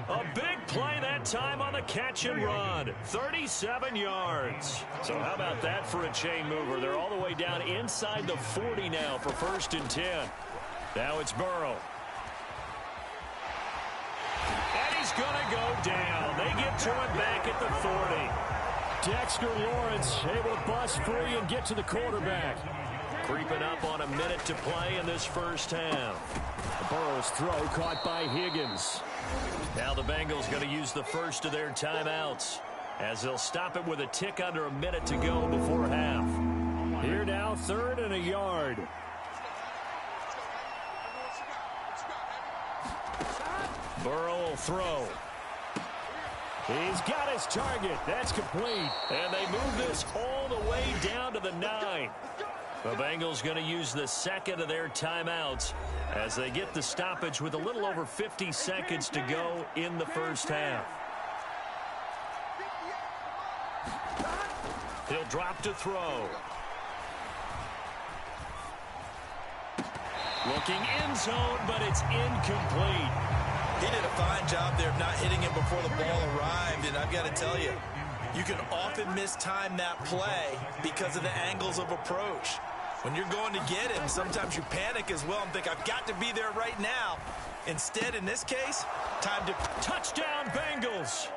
A big play that time on the catch and run. 37 yards. So how about that for a chain mover? They're all the way down inside the 40 now for 1st and 10. Now it's Burrow. And he's going to go down. They get to him back at the 40. Dexter Lawrence able to bust free and get to the quarterback. Creeping up on a minute to play in this 1st half. Burrow's throw caught by Higgins. Now the Bengals going to use the first of their timeouts as they'll stop it with a tick under a minute to go before half. Here now, 3rd and a yard. Burrow will throw. He's got his target. That's complete. And they move this all the way down to the 9. The Bengals going to use the 2nd of their timeouts as they get the stoppage with a little over 50 seconds to go in the 1st half. He'll drop to throw. Looking end zone, but it's incomplete. He did a fine job there of not hitting him before the ball arrived, and I've got to tell you, you can often mistime that play because of the angles of approach. When you're going to get him, sometimes you panic as well and think, I've got to be there right now. Instead, in this case, time to... Touchdown, Bengals!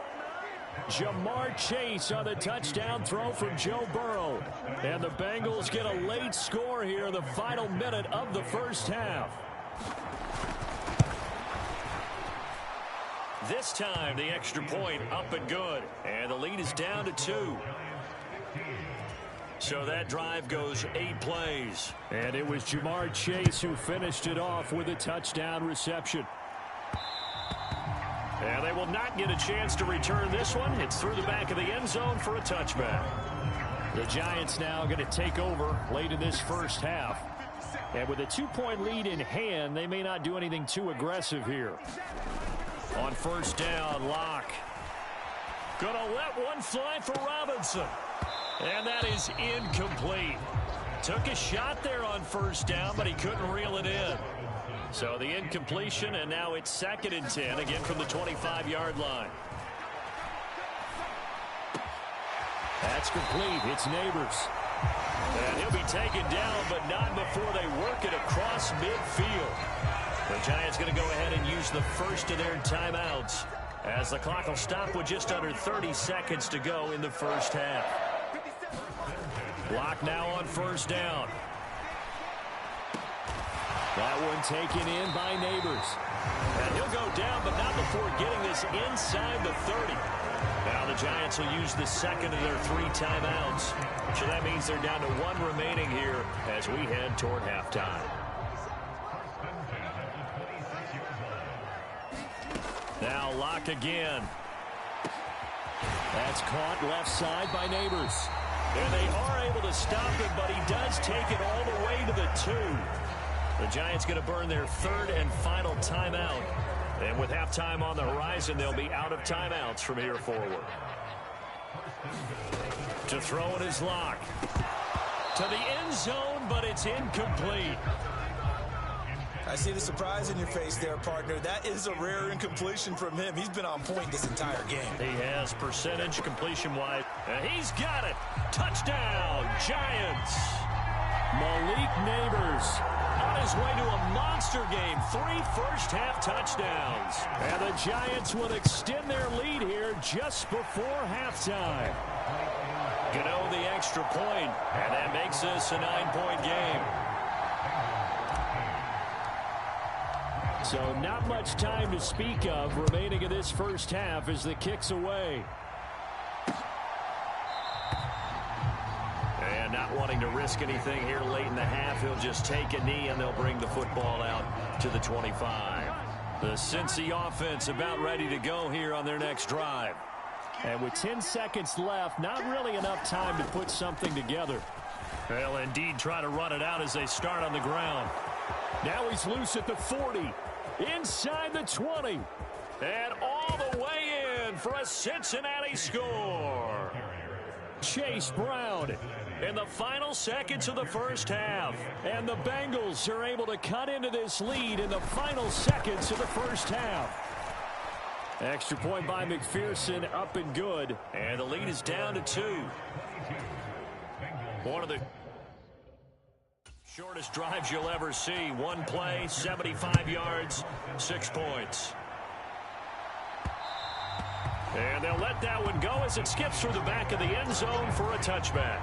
Jamar Chase on the touchdown throw from Joe Burrow. And the Bengals get a late score here in the final minute of the 1st half. This time, the extra point up and good. And the lead is down to 2. So that drive goes 8 plays. And it was Jamar Chase who finished it off with a touchdown reception. And they will not get a chance to return this one. It's through the back of the end zone for a touchback. The Giants now going to take over late in this first half. And with a 2-point lead in hand, they may not do anything too aggressive here. On first down, Locke. Gonna let one fly for Robinson. And that is incomplete. Took a shot there on first down, but he couldn't reel it in. So the incompletion, and now it's 2nd and 10, again from the 25-yard line. That's complete. It's Neighbors. And he'll be taken down, but not before they work it across midfield. The Giants going to go ahead and use the first of their timeouts, as the clock will stop with just under 30 seconds to go in the first half. Locke now on first down. That one taken in by Neighbors. And he'll go down, but not before getting this inside the 30. Now the Giants will use the second of their 3 timeouts. So that means they're down to 1 remaining here as we head toward halftime. Now Locke again. That's caught left side by Neighbors. And they are able to stop him, but he does take it all the way to the 2. The Giants going to burn their 3rd and final timeout. And with halftime on the horizon, they'll be out of timeouts from here forward. To throw it is Locke. To the end zone, but it's incomplete. I see the surprise in your face there, partner. That is a rare incompletion from him. He's been on point this entire game. He has percentage completion-wise. And he's got it. Touchdown, Giants. Malik Neighbors on his way to a monster game. 3 first-half touchdowns. And the Giants will extend their lead here just before halftime. Gano the extra point, and that makes this a 9-point game. So not much time to speak of remaining in this first half as the kick's away. And not wanting to risk anything here late in the half, he'll just take a knee and they'll bring the football out to the 25. The Cincy offense about ready to go here on their next drive. And with 10 seconds left, not really enough time to put something together. They'll indeed try to run it out as they start on the ground. Now he's loose at the 40. Inside the 20. And all the way in for a Cincinnati score. Chase Brown in the final seconds of the first half. And the Bengals are able to cut into this lead in the final seconds of the first half. Extra point by McPherson, up and good. And the lead is down to 2. One of the shortest drives you'll ever see. One play, 75 yards, 6 points. And they'll let that one go as it skips through the back of the end zone for a touchback.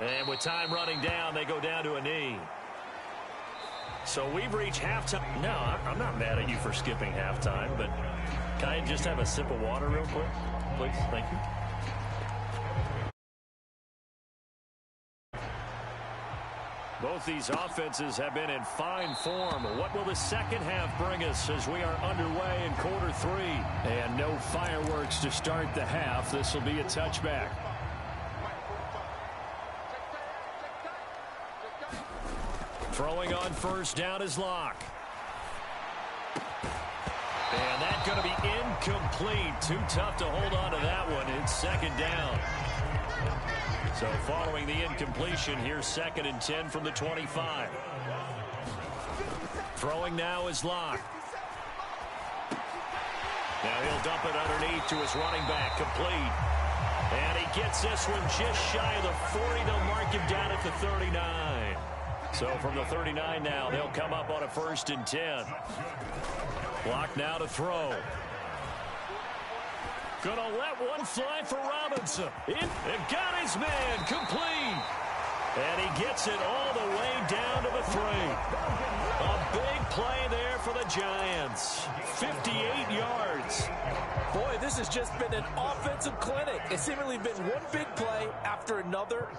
And with time running down, they go down to a knee. So we've reached halftime. No, I'm not mad at you for skipping halftime, but can I just have a sip of water real quick? Please, thank you. Both these offenses have been in fine form. What will the second half bring us as we are underway in quarter 3? And no fireworks to start the half. This will be a touchback. Throwing on first down is Locke. And that's going to be incomplete. Too tough to hold on to that one. It's 2nd down. So following the incompletion, here's 2nd and 10 from the 25. Throwing now is Locke. Now he'll dump it underneath to his running back, complete. And he gets this one just shy of the 40. They'll mark him down at the 39. So from the 39 now, they'll come up on a 1st and 10. Locke now to throw. Gonna let one fly for Robinson. And got his man complete. And he gets it all the way down to the 3. A big play there for the Giants. 58 yards. Boy, this has just been an offensive clinic. It's seemingly been one big play after another,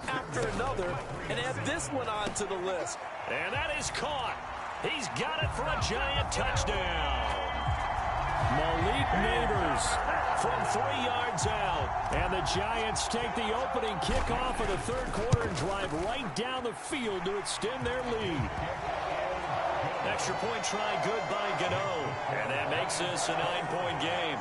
and add this one on to the list. And that is caught. He's got it for a Giant touchdown. Malik Neighbors from 3 yards out. And the Giants take the opening kickoff of the third quarter and drive right down the field to extend their lead. Extra point try good by Gano. And that makes this a 9-point game.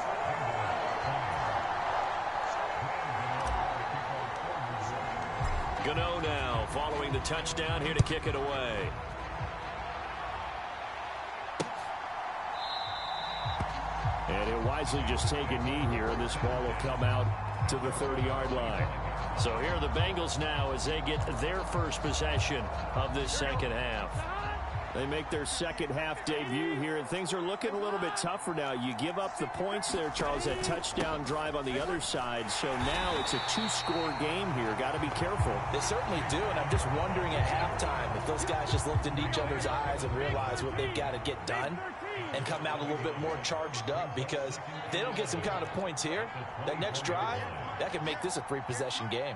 Gano now following the touchdown here to kick it away. And he'll wisely just take a knee here, and this ball will come out to the 30-yard line. So here are the Bengals now as they get their first possession of this second half. They make their second half debut here, and things are looking a little bit tougher now. You give up the points there, Charles, that touchdown drive on the other side. So now it's a 2-score game here. Got to be careful. They certainly do, and I'm just wondering at halftime if those guys just looked into each other's eyes and realized what they've got to get done and come out a little bit more charged up, because if they don't get some kind of points here, that next drive, that could make this a 3-possession game.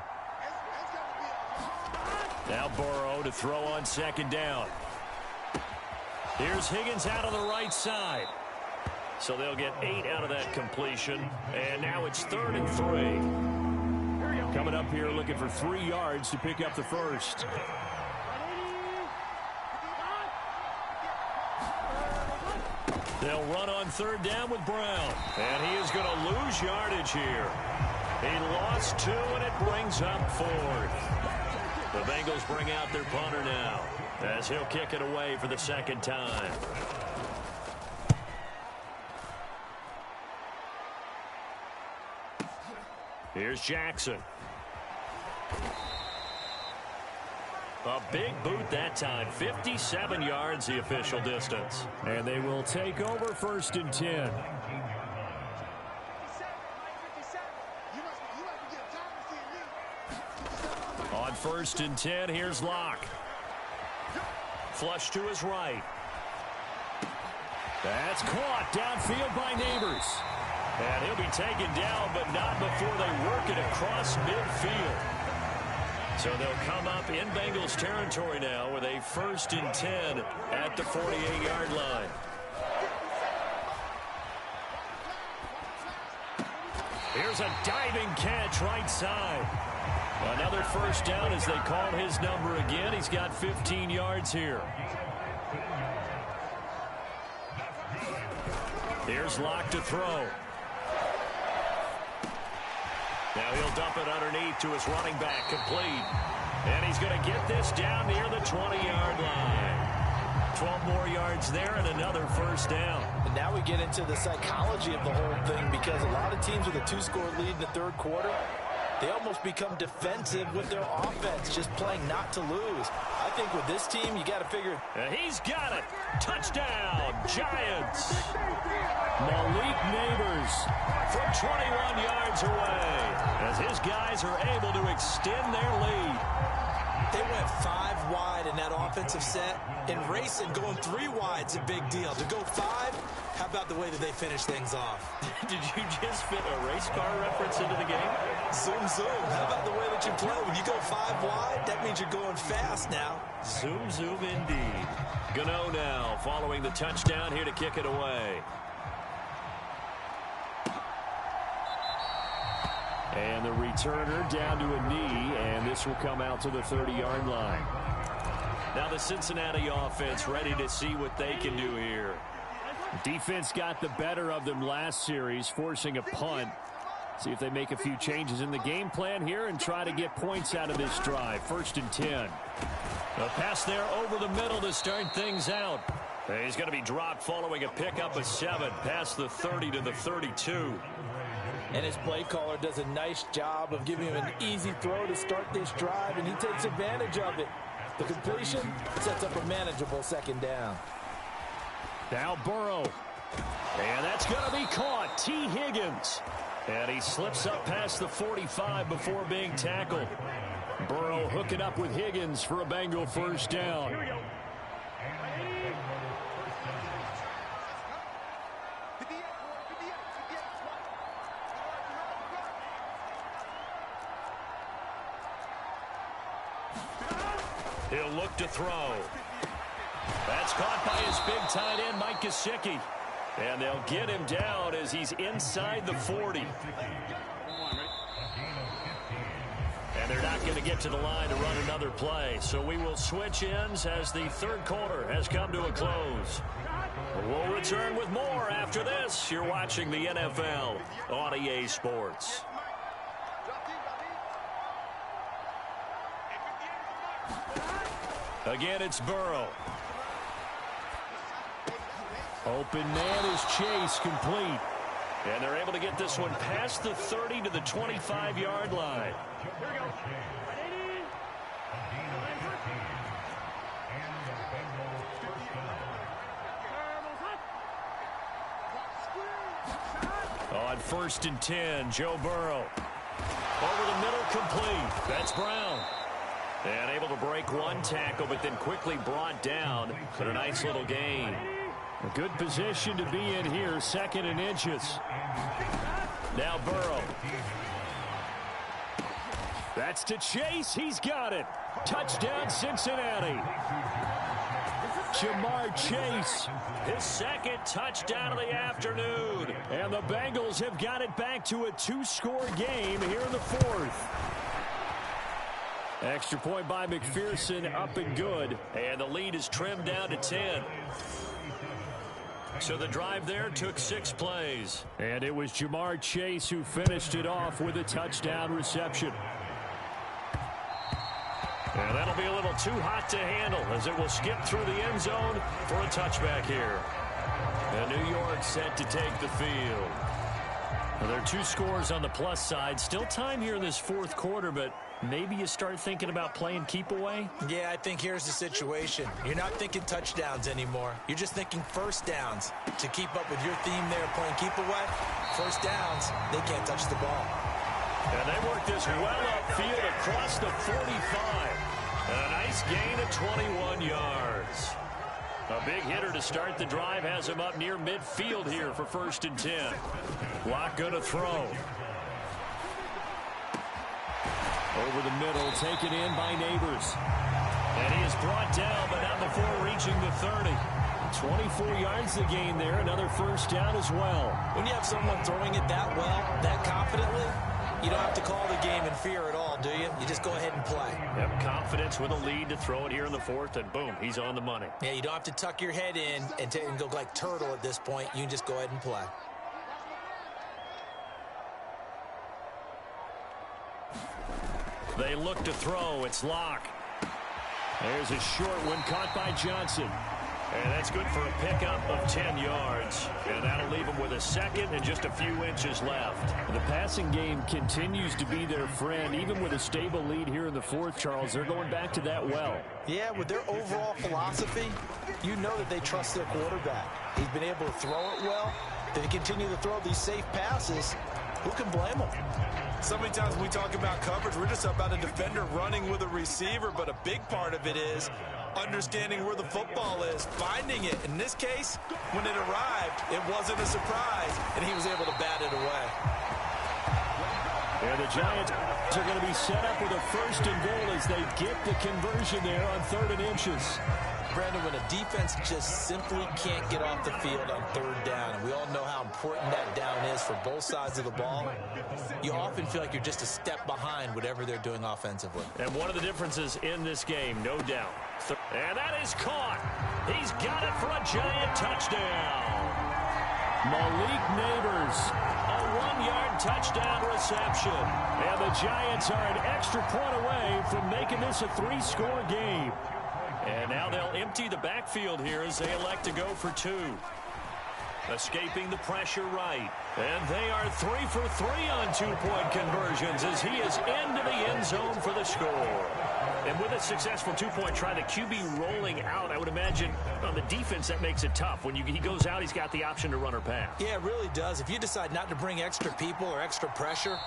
Now Burrow to throw on second down. Here's Higgins out on the right side. So they'll get 8 out of that completion. And now it's 3rd and 3. Coming up here looking for 3 yards to pick up the first. They'll run on 3rd down with Brown. And he is going to lose yardage here. He lost 2, and it brings up 4th. The Bengals bring out their punter now, as he'll kick it away for the second time. Here's Jackson. A big boot that time. 57 yards the official distance. And they will take over 1st and 10. On 1st and 10, here's Locke. Flush to his right. That's caught downfield by Neighbors. And he'll be taken down, but not before they work it across midfield. So they'll come up in Bengals territory now with a 1st and 10 at the 48-yard line. Here's a diving catch right side. Another first down as they call his number again. He's got 15 yards here. Here's Locke to throw. Now he'll dump it underneath to his running back, complete. And he's going to get this down near the 20-yard line. 12 more yards there and another first down. And now we get into the psychology of the whole thing, because a lot of teams with a 2-score lead in the third quarter, they almost become defensive with their offense, just playing not to lose. I think with this team, you got to figure. He's got it. Touchdown, Giants. Malik Neighbors from 21 yards away, as his guys are able to extend their lead. They went 5 wide in that offensive set. In racing, going 3 wide's a big deal. To go 5, how about the way that they finish things off? Did you just fit a race car reference into the game? Zoom, zoom. How about the way that you play? When you go 5 wide, that means you're going fast now. Zoom, zoom indeed. Gano now following the touchdown here to kick it away. And the returner down to a knee, and this will come out to the 30-yard line. Now the Cincinnati offense ready to see what they can do here. Defense got the better of them last series, forcing a punt. See if they make a few changes in the game plan here and try to get points out of this drive. 1st and 10. A pass there over the middle to start things out. He's going to be dropped following a pickup of 7 past the 30 to the 32. And his play caller does a nice job of giving him an easy throw to start this drive, and he takes advantage of it. The completion sets up a manageable second down. Now Burrow. And that's going to be caught. T. Higgins. And he slips up past the 45 before being tackled. Burrow hooking up with Higgins for a Bengal first down. Here we go. He'll look to throw. That's caught by his big tight end, Mike Gesicki. And they'll get him down as he's inside the 40. And they're not going to get to the line to run another play. So we will switch ends as the third quarter has come to a close. We'll return with more after this. You're watching the NFL on EA Sports. Again, it's Burrow. Open man is Chase, complete. And they're able to get this one past the 30 to the 25-yard line. On 1st and 10, Joe Burrow. Over the middle, complete. That's Brown. And able to break one tackle, but then quickly brought down. But a nice little gain. A good position to be in here, 2nd and inches. Now Burrow. That's to Chase. He's got it. Touchdown, Cincinnati. Jamar Chase. His 2nd touchdown of the afternoon. And the Bengals have got it back to a 2-score game here in the 4th. Extra point by McPherson, up and good. And the lead is trimmed down to 10. So the drive there took 6 plays. And it was Jamar Chase who finished it off with a touchdown reception. And that'll be a little too hot to handle as it will skip through the end zone for a touchback here. And New York set to take the field. Well, there are 2 scores on the plus side. Still time here in this 4th quarter, but maybe you start thinking about playing keep away? Yeah, I think here's the situation. You're not thinking touchdowns anymore. You're just thinking first downs. To keep up with your theme there, playing keep away, first downs, they can't touch the ball. And they work this well upfield across the 45. And a nice gain of 21 yards. A big hitter to start the drive has him up near midfield here for 1st and 10. Lock going to throw. Over the middle, taken in by Neighbors. And he is brought down, but not before reaching the 30. 24 yards to gain there, another 1st down as well. When you have someone throwing it that well, that confidently, you don't have to call the game in fear at all, do you? You just go ahead and play. Yep, confidence with a lead to throw it here in the 4th, and boom, he's on the money. Yeah, you don't have to tuck your head in and go like turtle at this point. You can just go ahead and play. They look to throw. It's Locke. There's a short one caught by Johnson. And that's good for a pickup of 10 yards. And that'll leave him with a 2nd and just a few inches left. The passing game continues to be their friend. Even with a stable lead here in the 4th, Charles, they're going back to that well. Yeah, with their overall philosophy, you know that they trust their quarterback. He's been able to throw it well. They continue to throw these safe passes. Who can blame them? So many times when we talk about coverage, we're just about a defender running with a receiver, but a big part of it is understanding where the football is, finding it. In this case, when it arrived, it wasn't a surprise, and he was able to bat it away. And the Giants are going to be set up with a 1st and goal as they get the conversion there on 3rd and inches. Brandon, when a defense just simply can't get off the field on 3rd down, and we all know how important that down is for both sides of the ball, you often feel like you're just a step behind whatever they're doing offensively. And one of the differences in this game, no doubt. And that is caught. He's got it for a Giant touchdown. Malik Neighbors, a 1-yard touchdown reception. And the Giants are an extra point away from making this a 3-score game. And now they'll empty the backfield here as they elect to go for 2. Escaping the pressure right. And they are 3 for 3 on 2-point conversions as he is into the end zone for the score. And with a successful 2-point try, the QB rolling out, I would imagine on the defense that makes it tough. When he goes out, he's got the option to run or pass. Yeah, it really does. If you decide not to bring extra people or extra pressure,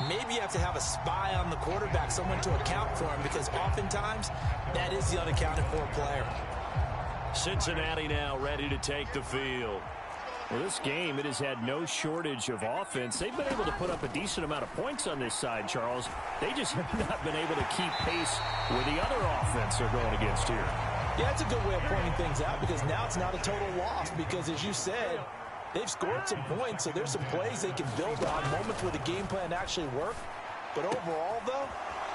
maybe you have to have a spy on the quarterback, someone to account for him, because oftentimes that is the unaccounted for player. Cincinnati now ready to take the field. Well, this game, it has had no shortage of offense. They've been able to put up a decent amount of points on this side, Charles. They just have not been able to keep pace with the other offense they're going against here. Yeah, it's a good way of pointing things out, because now it's not a total loss, because as you said, They've scored some points, so there's some plays they can build on, moments where the game plan actually worked. But overall, though,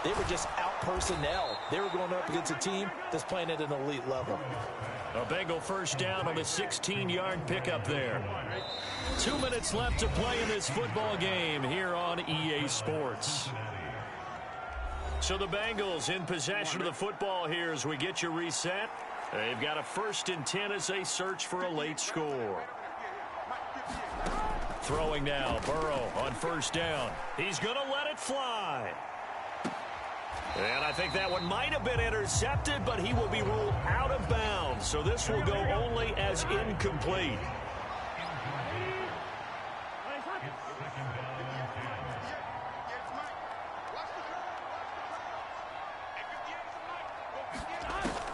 they were just out personnel. They were going up against a team that's playing at an elite level. A Bengal first down on the 16-yard pickup there. 2 minutes left to play in this football game here on EA Sports. So the Bengals in possession of the football here as we get you reset. They've got a 1st and 10 as they search for a late score. Throwing now, Burrow on 1st down. He's going to let it fly. And I think that one might have been intercepted, but he will be ruled out of bounds. So this will go only as incomplete.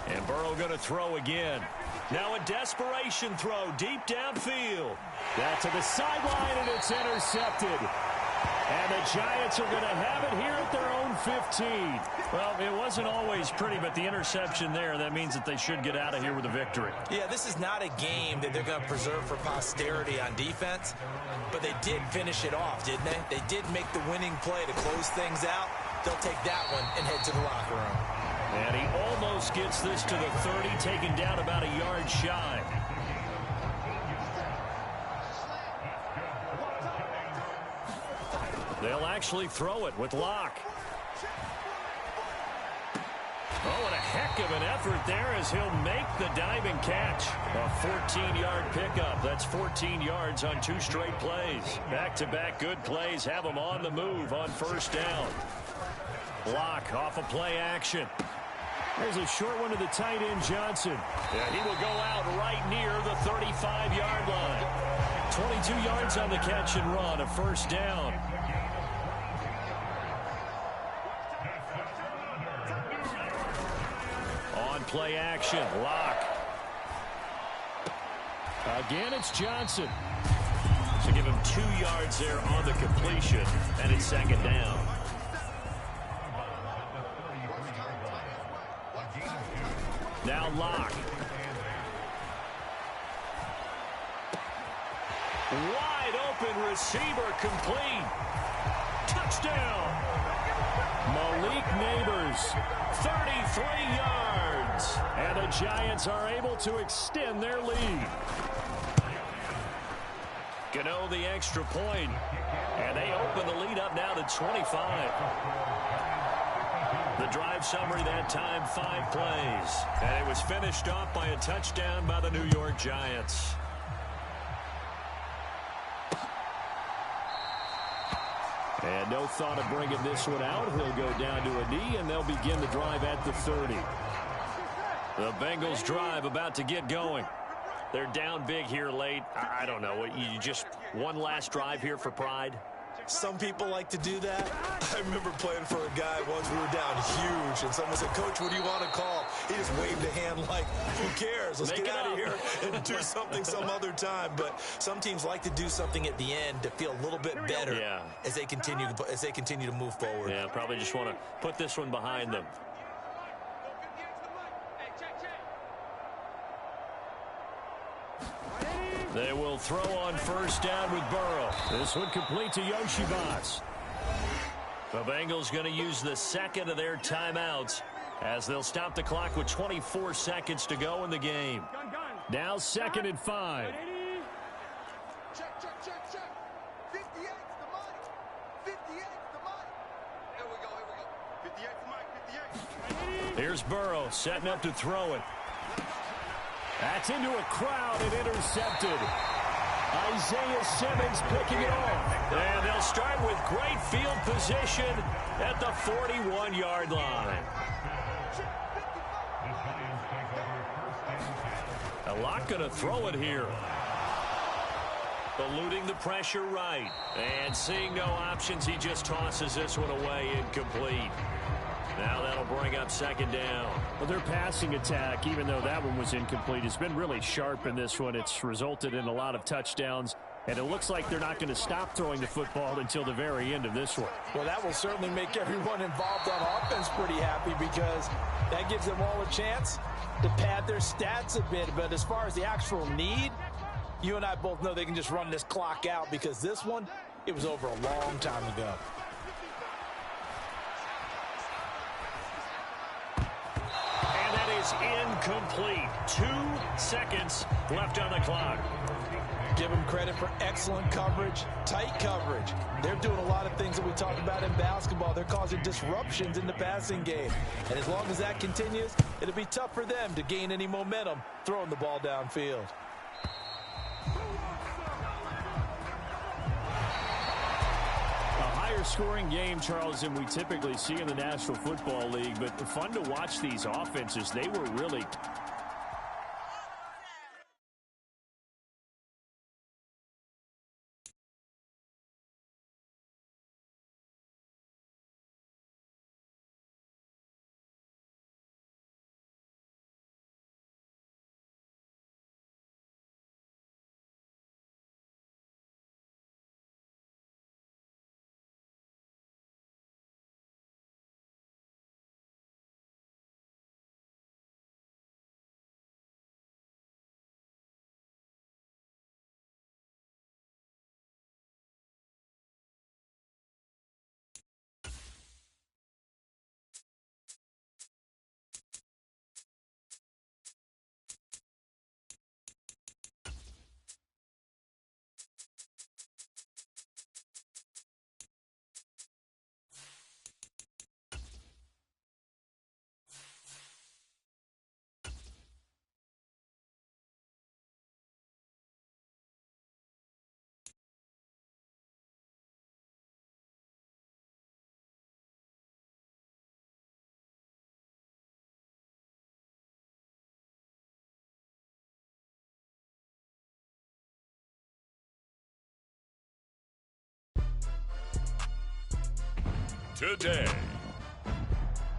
And Burrow going to throw again. Now a desperation throw deep downfield. That's to the sideline, and it's intercepted. And the Giants are going to have it here at their own 15. Well, it wasn't always pretty, but the interception there, that means that they should get out of here with a victory. Yeah, this is not a game that they're going to preserve for posterity on defense, but they did finish it off, didn't they? They did make the winning play to close things out. They'll take that one and head to the locker room. And he almost gets this to the 30, taken down about a yard shy. They'll actually throw it with Locke. Oh, and a heck of an effort there as he'll make the diving catch. A 14-yard pickup. That's 14 yards on 2 straight plays. Back-to-back good plays have him on the move on 1st down. Locke off a play action. There's a short one to the tight end, Johnson. Yeah, he will go out right near the 35-yard line. 22 yards on the catch and run, a 1st down. On play action, Locke. Again, it's Johnson. So give him 2 yards there on the completion, and it's 2nd down. Now Locke. Wide open receiver complete. Touchdown. Malik Neighbors, 33 yards. and the Giants are able to extend their lead. Gano the extra point, and they open the lead up now to 25. The drive summary that time, 5 plays. And it was finished off by a touchdown by the New York Giants. And no thought of bringing this one out. He'll go down to a knee, and they'll begin the drive at the 30. The Bengals drive about to get going. They're down big here late. I don't know. You just one last drive here for pride? Some people like to do that. I remember playing for a guy once. We were down huge, and someone said, "Coach, what do you want to call?" He just waved a hand like, "Who cares? Let's get out of here and do something some other time." But some teams like to do something at the end to feel a little bit better as they continue to move forward. Yeah, probably just want to put this one behind them. They will throw on 1st down with Burrow. This one complete to Yoshibas. The Bengals going to use the 2nd of their timeouts as they'll stop the clock with 24 seconds to go in the game. Now 2nd and 5. Check. 58's the money. 58's the money. Here we go. 58's the money. 58. Here's Burrow setting up to throw it. That's into a crowd and intercepted. Isaiah Simmons picking it off. And they'll start with great field position at the 41-yard line. A lot going to throw it here. Eluding the pressure right. And seeing no options, he just tosses this one away, incomplete. Now that'll bring up 2nd down. Well, their passing attack, even though that one was incomplete, has been really sharp in this one. It's resulted in a lot of touchdowns, and it looks like they're not going to stop throwing the football until the very end of this one. Well, that will certainly make everyone involved on offense pretty happy because that gives them all a chance to pad their stats a bit. But as far as the actual need, You and I both know they can just run this clock out because this one, it was over a long time ago. And that is incomplete. 2 seconds left on the clock. Give them credit for excellent coverage, tight coverage. They're doing a lot of things that we talk about in basketball. They're causing disruptions in the passing game. And as long as that continues, it'll be tough for them to gain any momentum throwing the ball downfield. A higher scoring game, Charles, than we typically see in the National Football League. But fun to watch these offenses. They were really... Today,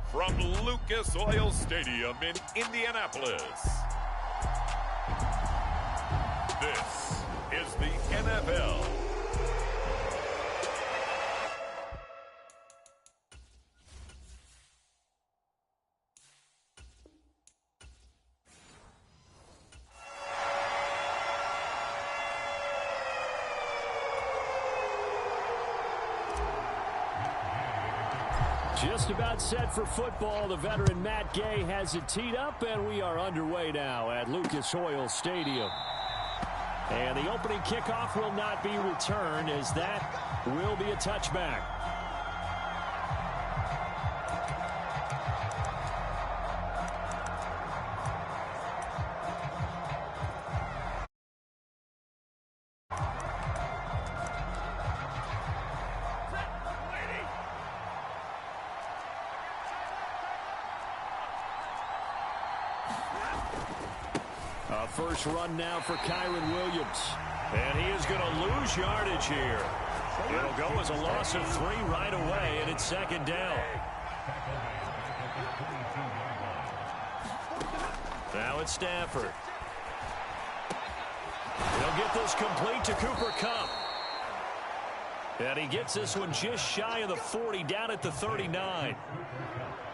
from Lucas Oil Stadium in Indianapolis, this is the NFL. Just about set for football. The veteran Matt Gay has it teed up, and we are underway now at Lucas Oil Stadium. And the opening kickoff will not be returned, as that will be a touchback. First run now for Kyron Williams. And he is going to lose yardage here. It'll go as a loss of 3 right away, and it's second down. Now it's Stafford. He'll get this complete to Cooper Kupp. And he gets this one just shy of the 40, down at the 39.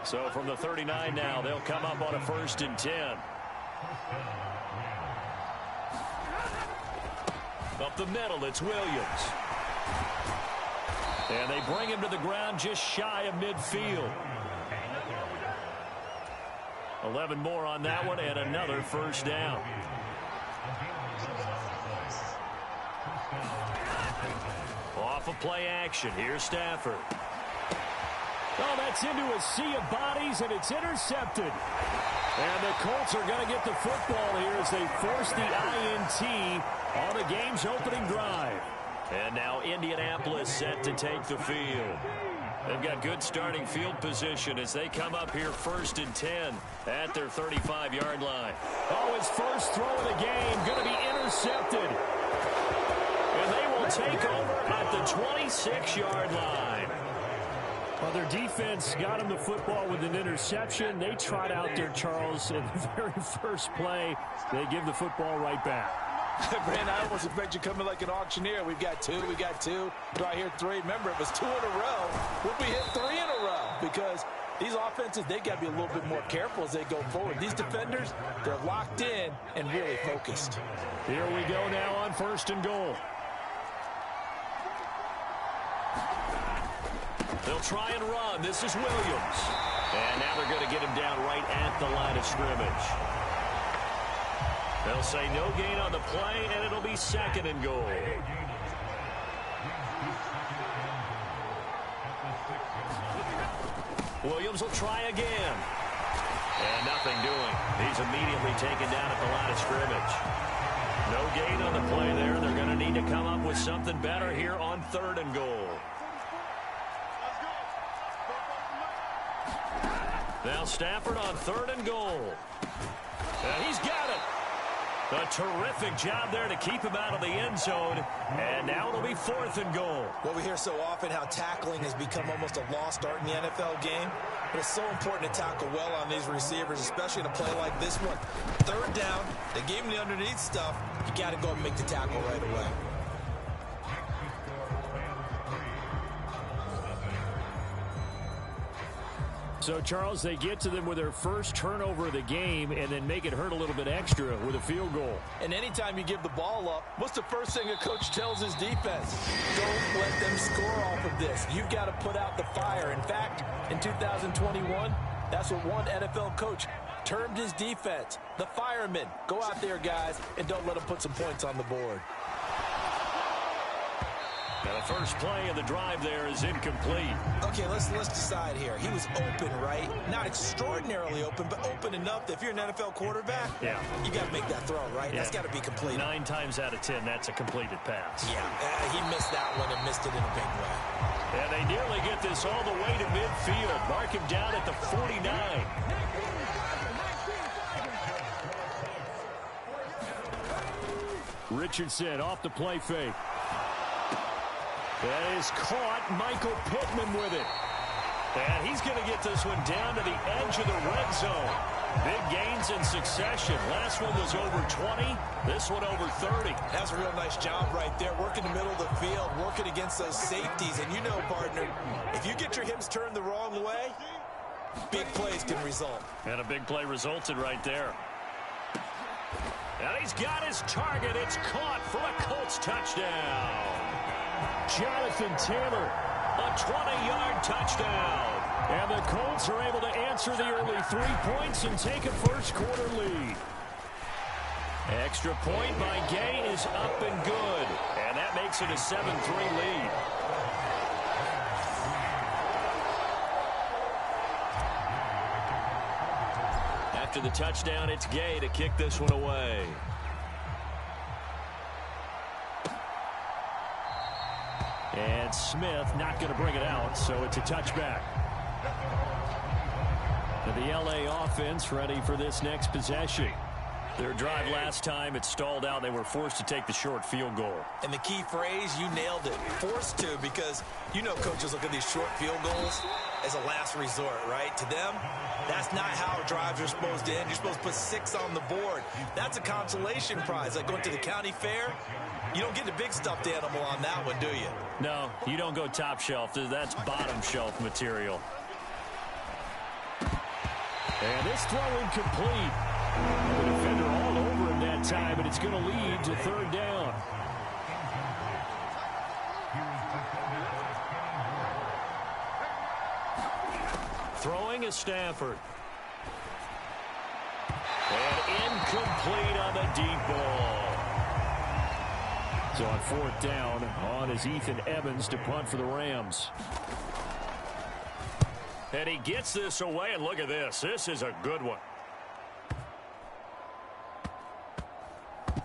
So from the 39 now, they'll come up on a 1st and 10. Up the middle, it's Williams. And they bring him to the ground just shy of midfield. 11 more on that one, and another 1st down. Off of play action. Here's Stafford. Oh, that's into a sea of bodies, and it's intercepted. And the Colts are going to get the football here as they force the INT on the game's opening drive. And now Indianapolis set to take the field. They've got good starting field position as they come up here 1st and 10 at their 35-yard line. Oh, his first throw of the game going to be intercepted. And they will take over at the 26-yard line. Well, their defense got him the football with an interception. They trot out there, Charles, in the very first play. They give the football right back. Brandon, I almost expect you coming like an auctioneer. We've got 2, do I hear 3? Remember, it was 2 in a row. We'll be hit 3 in a row because these offenses, they got to be a little bit more careful as they go forward. These defenders, they're locked in and really focused. Here we go now on 1st and goal. They'll try and run. This is Williams. And now they're going to get him down right at the line of scrimmage. They'll say no gain on the play, and it'll be 2nd and goal. Williams will try again. And nothing doing. He's immediately taken down at the line of scrimmage. No gain on the play there. They're going to need to come up with something better here on 3rd and goal. Now Stafford on 3rd and goal. And he's got it. A terrific job there to keep him out of the end zone. And now it'll be 4th and goal. Well, we hear so often how tackling has become almost a lost art in the NFL game. But it's so important to tackle well on these receivers, especially in a play like this one. 3rd down, they gave him the underneath stuff. You got to go and make the tackle right away. So, Charles, they get to them with their first turnover of the game and then make it hurt a little bit extra with a field goal. And anytime you give the ball up, what's the first thing a coach tells his defense? Don't let them score off of this. You've got to put out the fire. In fact, in 2021, that's what one NFL coach termed his defense, the firemen. Go out there, guys, and don't let them put some points on the board. Now the first play of the drive there is incomplete. Okay, let's decide here. He was open, right? Not extraordinarily open, but open enough that if you're an NFL quarterback, yeah, you got to make that throw, right? Yeah. That's got to be completed. 9 times out of 10, that's a completed pass. Yeah, he missed that one and missed it in a big way. And they nearly get this all the way to midfield. Mark him down at the 49. Richardson off the play fake. That is caught. Michael Pittman with it. And he's going to get this one down to the edge of the red zone. Big gains in succession. Last one was over 20. This one over 30. That's a real nice job right there. Working the middle of the field, working against those safeties. And you know, partner, if you get your hips turned the wrong way, big plays can result. And a big play resulted right there. And he's got his target. It's caught for a Colts touchdown. Jonathan Taylor, a 20-yard touchdown. And the Colts are able to answer the early 3 points and take a first-quarter lead. Extra point by Gay is up and good. And that makes it a 7-3 lead. After the touchdown, it's Gay to kick this one away. And Smith not going to bring it out, so it's a touchback. And the LA offense ready for this next possession. Their drive last time, it stalled out. They were forced to take the short field goal. And the key phrase, you nailed it. Forced to, because you know coaches look at these short field goals as a last resort, right? To them, that's not how drives are supposed to end. You're supposed to put 6 on the board. That's a consolation prize. Like going to the county fair, you don't get the big stuffed animal on that one, do you? No, you don't go top shelf. That's bottom shelf material. And this throw incomplete. The defender all over him that time, and it's going to lead to 3rd down. Throwing is Stafford. And incomplete on the deep ball. So on 4th down, on is Ethan Evans to punt for the Rams. And he gets this away, and look at this. This is a good one.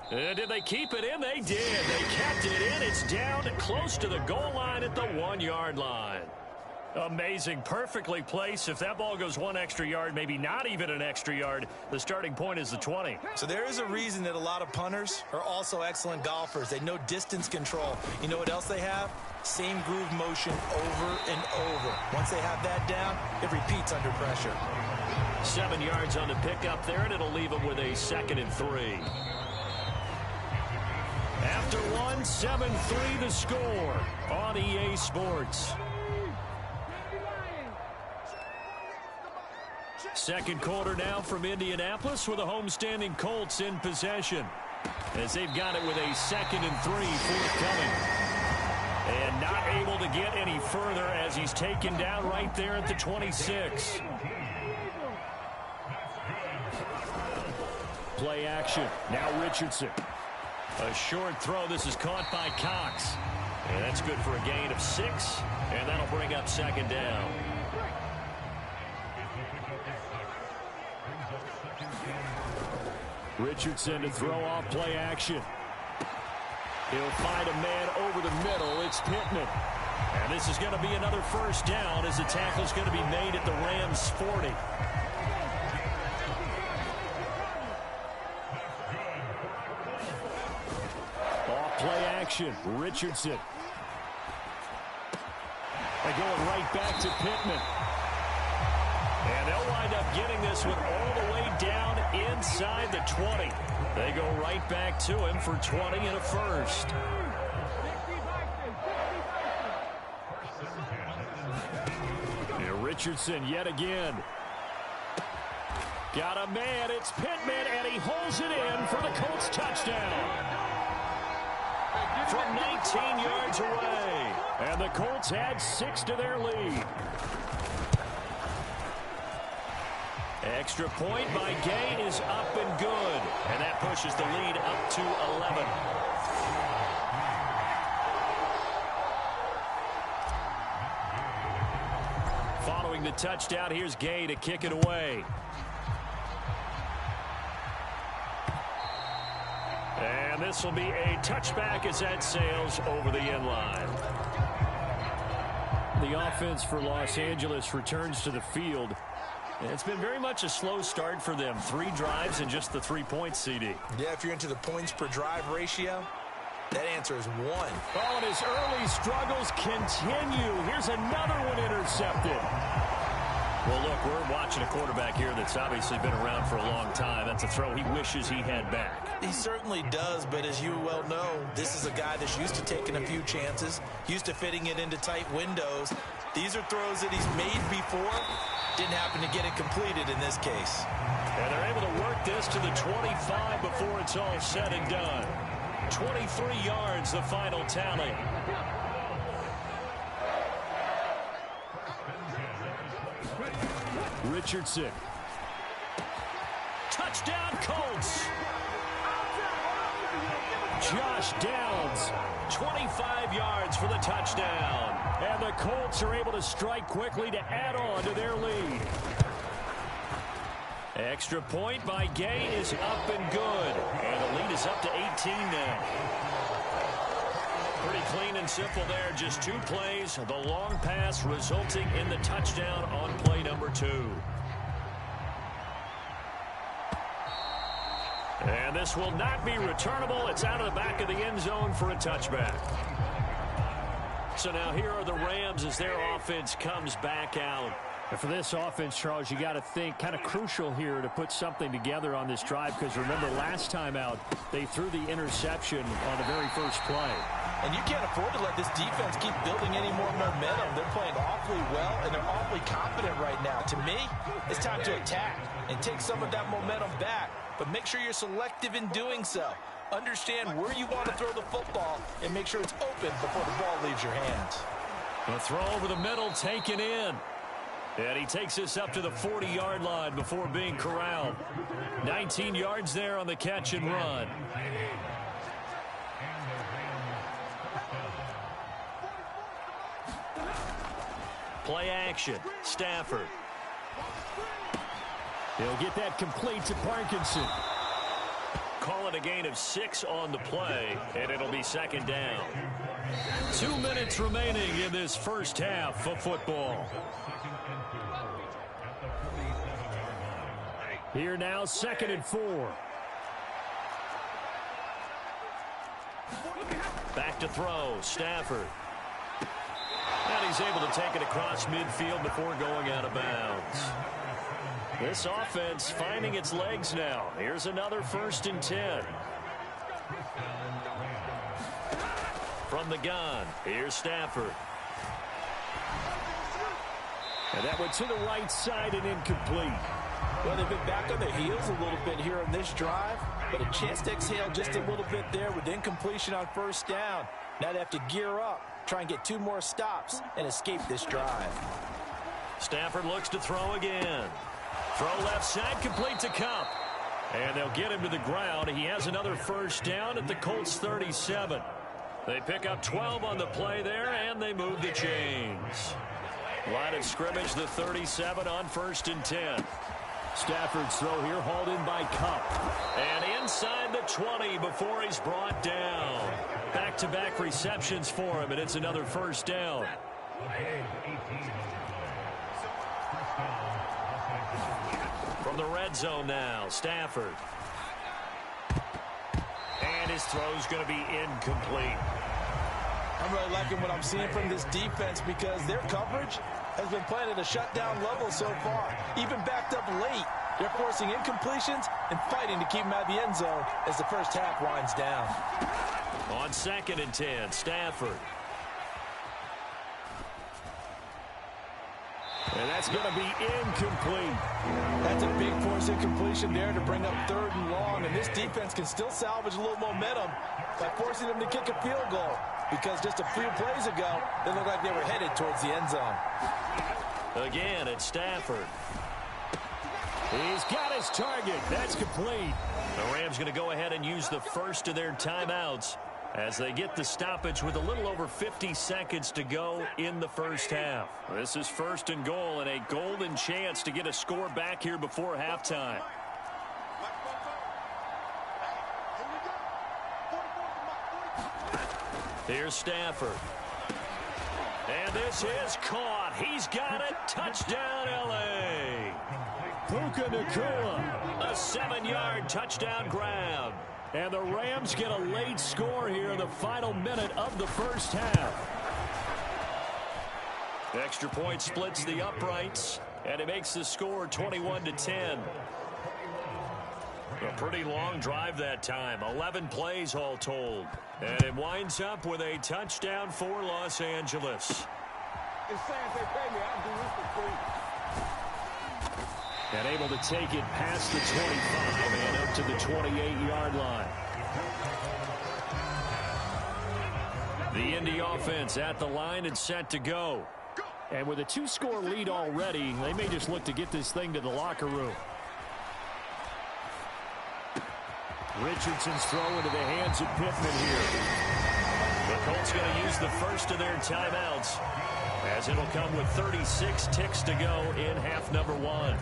Did they keep it in? They did. They kept it in. It's down close to the goal line at the 1-yard line. Amazing. Perfectly placed. If that ball goes 1 extra yard, maybe not even an extra yard, the starting point is the 20. So there is a reason that a lot of punters are also excellent golfers. They know distance control. You know what else they have? Same groove motion over and over. Once they have that down, it repeats under pressure. 7 yards on the pickup there, and it'll leave them with a 2nd and 3. After 1, 7-3 the score on EA Sports. Second quarter now from Indianapolis with the homestanding Colts in possession, as they've got it with a 2nd and 3 forthcoming. And not able to get any further as he's taken down right there at the 26. Play action. Now Richardson. A short throw. This is caught by Cox. And that's good for a gain of 6. And that'll bring up 2nd down. Richardson to throw off play action. He'll find a man over the middle. It's Pittman. And this is going to be another first down as the tackle's going to be made at the Rams' 40. Off play action. Richardson. They're going right back to Pittman. And they'll wind up getting this one all the way down inside the 20. They go right back to him for 20 and a first. And Richardson yet again. Got a man. It's Pittman, and he holds it in for the Colts touchdown. From 19 yards away. And the Colts add 6 to their lead. Extra point by Gay is up and good. And that pushes the lead up to 11. Following the touchdown, here's Gay to kick it away. And this will be a touchback as that sails over the end line. The offense for Los Angeles returns to the field. It's been very much a slow start for them. 3 drives and just the 3 points, CD. Yeah, if you're into the points per drive ratio, that answer is 1. Oh, and his early struggles continue. Here's another one intercepted. Well, look, we're watching a quarterback here that's obviously been around for a long time. That's a throw he wishes he had back. He certainly does, but as you well know, this is a guy that's used to taking a few chances, used to fitting it into tight windows. These are throws that he's made before. Didn't happen to get it completed in this case. And they're able to work this to the 25 before it's all said and done. 23 yards, the final tally. Richardson. Touchdown, Colts. Josh Downs, 25 yards for the touchdown. And the Colts are able to strike quickly to add on to their lead. Extra point by Gay is up and good. And the lead is up to 18 now. Pretty clean and simple there. Just 2 plays. The long pass resulting in the touchdown on play number 2. And this will not be returnable. It's out of the back of the end zone for a touchback. So now here are the Rams as their offense comes back out. And for this offense, Charles, you got to think kind of crucial here to put something together on this drive, because remember last time out they threw the interception on the very first play. And you can't afford to let this defense keep building any more momentum. They're playing awfully well, and they're awfully confident right now. To me, it's time to attack and take some of that momentum back. But make sure you're selective in doing so. Understand where you want to throw the football and make sure it's open before the ball leaves your hands. The throw over the middle taken in. And he takes us up to the 40-yard line before being corralled. 19 yards there on the catch and run. Play action. Stafford. He'll get that complete to Parkinson. Call it a gain of 6 on the play, and it'll be 2nd down. 2 minutes remaining in this first half of football. Here now, 2nd and 4. Back to throw. Stafford. And he's able to take it across midfield before going out of bounds. This offense finding its legs now. Here's another 1st and 10. From the gun, here's Stafford. And that went to the right side and incomplete. Well, they've been back on their heels a little bit here on this drive, but a chance to exhale just a little bit there with incompletion on first down. Now they have to gear up, try and get 2 more stops, and escape this drive. Stafford looks to throw again. Throw left side, complete to Kupp. And they'll get him to the ground. He has another first down at the Colts 37. They pick up 12 on the play there, and they move the chains. Line of scrimmage, the 37 on 1st and 10. Stafford's throw here hauled in by Kupp. And inside the 20 before he's brought down. Back-to-back receptions for him, and it's another first down. From the red zone now, Stafford. And his throw's going to be incomplete. I'm really liking what I'm seeing from this defense because their coverage has been playing at a shutdown level so far. Even backed up late, they're forcing incompletions and fighting to keep them out of the end zone as the first half winds down. On 2nd and 10, Stafford. And that's going to be incomplete. That's a big force incompletion there to bring up 3rd and long, and this defense can still salvage a little momentum by forcing them to kick a field goal, because just a few plays ago, they looked like they were headed towards the end zone. Again, it's Stafford. He's got his target. That's complete. The Rams going to go ahead and use the first of their timeouts as they get the stoppage with a little over 50 seconds to go in the first half. This is 1st and goal and a golden chance to get a score back here before halftime. Here's Stafford. And this is caught. He's got it. Touchdown, L.A. Puka Nacua. A 7-yard touchdown grab. And the Rams get a late score here in the final minute of the first half. Extra point splits the uprights, and it makes the score 21-10. A pretty long drive that time, 11 plays all told. And it winds up with a touchdown for Los Angeles. It's saying they pay me, I'll do this for free. And able to take it past the 25 and up to the 28-yard line. The Indy offense at the line and set to go. And with a 2-score lead already, they may just look to get this thing to the locker room. Richardson's throw into the hands of Pittman here. The Colts going to use the first of their timeouts, as it'll come with 36 ticks to go in half number 1.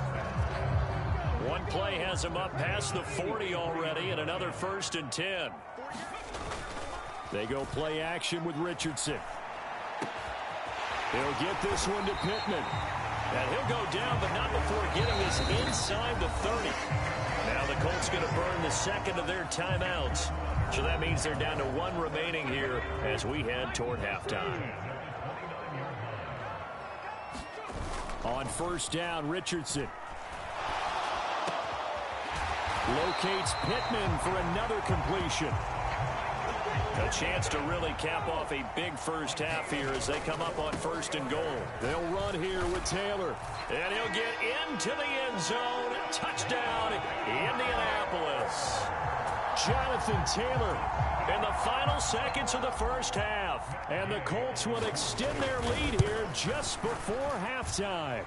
One play has him up past the 40 already, and another 1st and 10. They go play action with Richardson. He'll get this one to Pittman. And he'll go down, but not before getting this inside the 30. Now the Colts going to burn the second of their timeouts. So that means they're down to 1 remaining here as we head toward halftime. On first down, Richardson locates Pittman for another completion. A chance to really cap off a big first half here as they come up on 1st and goal. They'll run here with Taylor. And he'll get into the end zone. Touchdown, Indianapolis. Jonathan Taylor In the final seconds of the first half. And the Colts will extend their lead here just before halftime.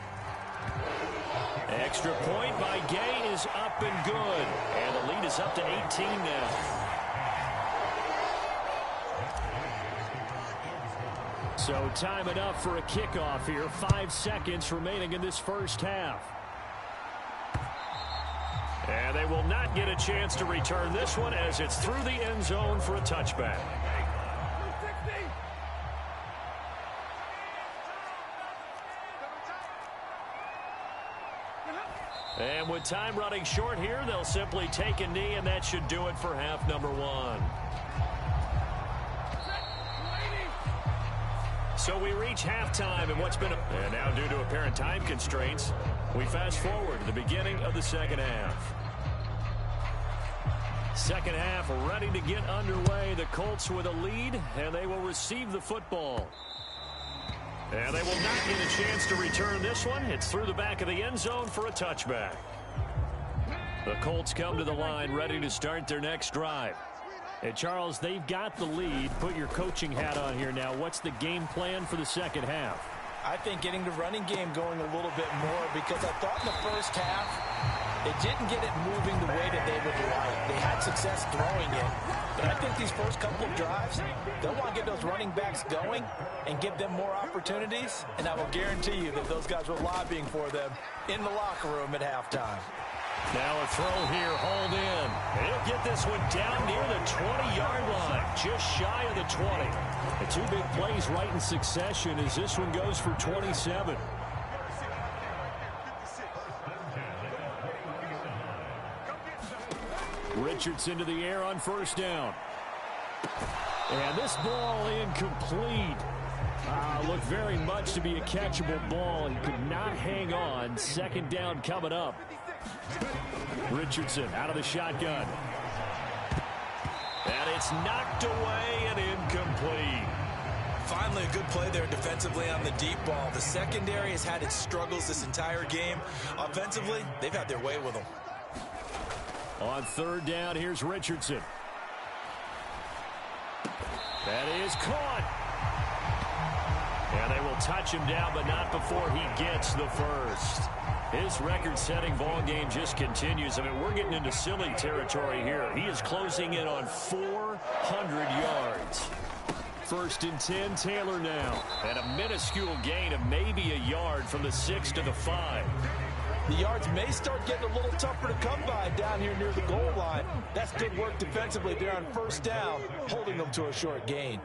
Extra point by Gay is up and good. And the lead is up to 18 now. So time enough for a kickoff here. 5 seconds remaining in this first half. And they will not get a chance to return this one as it's through the end zone for a touchback. And with time running short here, they'll simply take a knee, and that should do it for half number 1. So we reach halftime, and what's been and now due to apparent time constraints, we fast forward to the beginning of the second half. Second half ready to get underway. The Colts with a lead, and they will receive the football. And they will not get a chance to return this one. It's through the back of the end zone for a touchback. The Colts come to the line ready to start their next drive. Hey, Charles, they've got the lead. Put your coaching hat on here now. What's the game plan for the second half? I think getting the running game going a little bit more, because I thought in the first half they didn't get it moving the way that they would like. They had success throwing it, but I think these first couple of drives, they'll want to get those running backs going and give them more opportunities, and I will guarantee you that those guys were lobbying for them in the locker room at halftime. Now a throw here, hauled in. And he'll get this one down near the 20-yard line, just shy of the 20. The two big plays right in succession as this one goes for 27. Richardson to the air on first down. And this ball incomplete. Looked very much to be a catchable ball and could not hang on. Second down coming up. Richardson out of the shotgun. And it's knocked away and incomplete. Finally, a good play there defensively on the deep ball. The secondary has had its struggles this entire game. Offensively, they've had their way with them. On third down, here's Richardson. That is caught. And they will touch him down, but not before he gets the first. His record-setting ball game just continues. I mean, we're getting into silly territory here. He is closing in on 400 yards. First and 10, Taylor now. And a minuscule gain of maybe a yard from the 6 to the 5. The yards may start getting a little tougher to come by down here near the goal line. That's good work defensively there on first down, holding them to a short gain.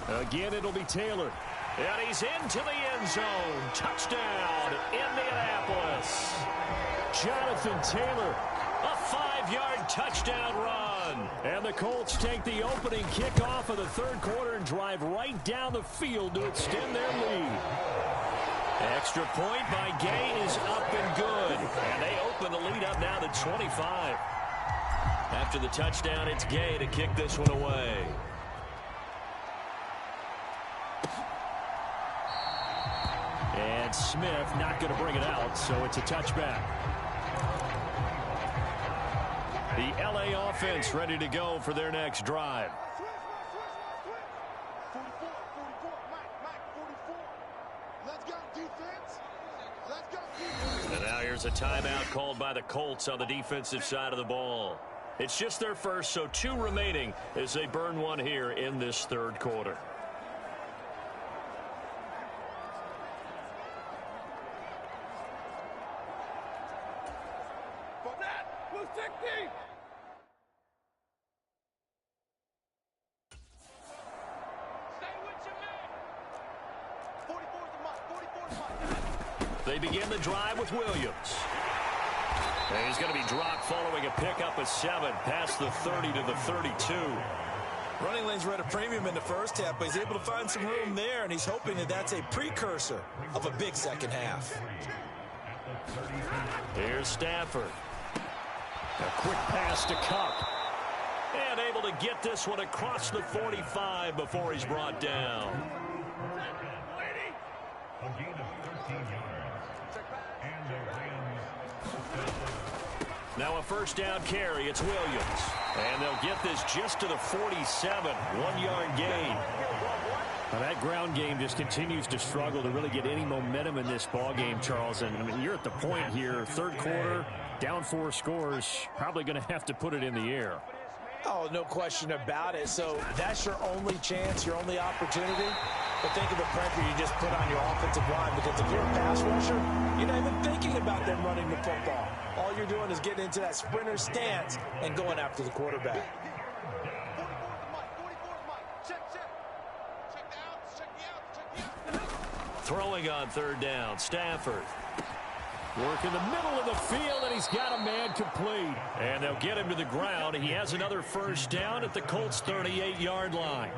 Again, it'll be Taylor. And he's into the end zone. Touchdown, Indianapolis. Jonathan Taylor. A 5-yard touchdown run. And the Colts take the opening kickoff of the third quarter and drive right down the field to extend their lead. Extra point by Gay is up and good. And they open the lead up now to 25. After the touchdown, it's Gay to kick this one away. And Smith not going to bring it out, so it's a touchback. The LA offense ready to go for their next drive. And now here's a timeout called by the Colts on the defensive side of the ball. It's just their first, so 2 remaining as they burn one here in this third quarter. They begin the drive with Williams. And he's going to be dropped following a pickup of 7 past the 30 to the 32. Running lanes were at a premium in the first half, but he's able to find some room there, and he's hoping that that's a precursor of a big second half. Here's Stafford. A quick pass to Cup. And able to get this one across the 45 before he's brought down. Now a first down carry. It's Williams. And they'll get this just to the 47. 1-yard gain. Now that ground game just continues to struggle to really get any momentum in this ball game, Charles. And I mean, you're at the point here, third quarter, down 4 scores, probably going to have to put it in the air. Oh, no question about it. So that's your only chance, your only opportunity. But think of the pressure you just put on your offensive line, because if you're a pass rusher, you're not even thinking about them running the football. All you're doing is getting into that sprinter stance and going after the quarterback. Throwing on third down, Stafford. Work in the middle of the field, and he's got a man complete. And they'll get him to the ground. He has another first down at the Colts' 38-yard line.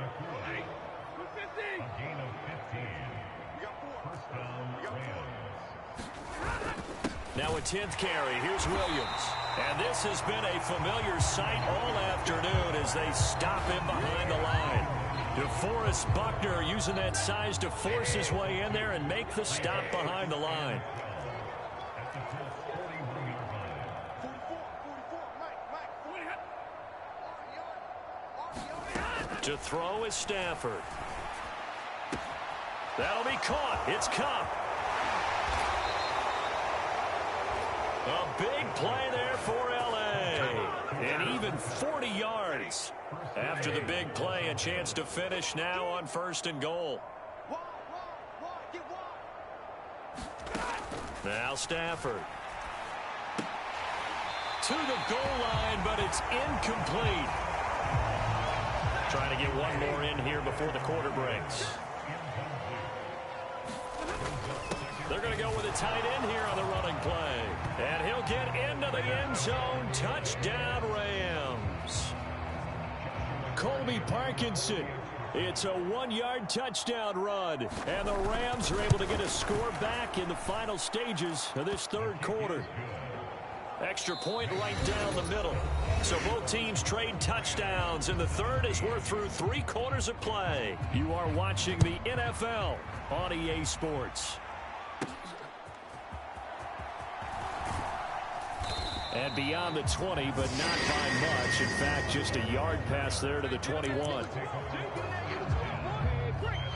Now a 10th carry. Here's Williams. And this has been a familiar sight all afternoon as they stop him behind the line. DeForest Buckner using that size to force his way in there and make the stop behind the line. To throw is Stafford. That'll be caught. It's Cup. A big play there for L.A. And even 40 yards. After the big play, a chance to finish now on 1st and goal. Now Stafford. To the goal line, but it's incomplete. Trying to get one more in here before the quarter breaks. They're going to go with a tight end here on the running play. And he'll get into the end zone. Touchdown, Rams. Colby Parkinson. It's a 1-yard touchdown run. And the Rams are able to get a score back in the final stages of this 3rd quarter. Extra point right down the middle. So both teams trade touchdowns in the 3rd as we're through 3 quarters of play. You are watching the NFL on EA Sports. And beyond the 20, but not by much. In fact, just a yard pass there to the 21.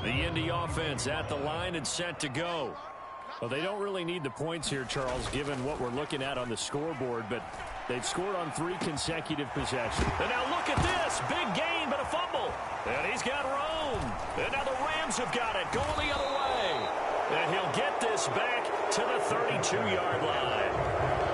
The Indy offense at the line and set to go. Well, they don't really need the points here, Charles, given what we're looking at on the scoreboard, but they've scored on 3 consecutive possessions. And now look at this. Big gain, but a fumble. And he's got room. And now the Rams have got it, going the other way. And he'll get this back to the 32-yard line.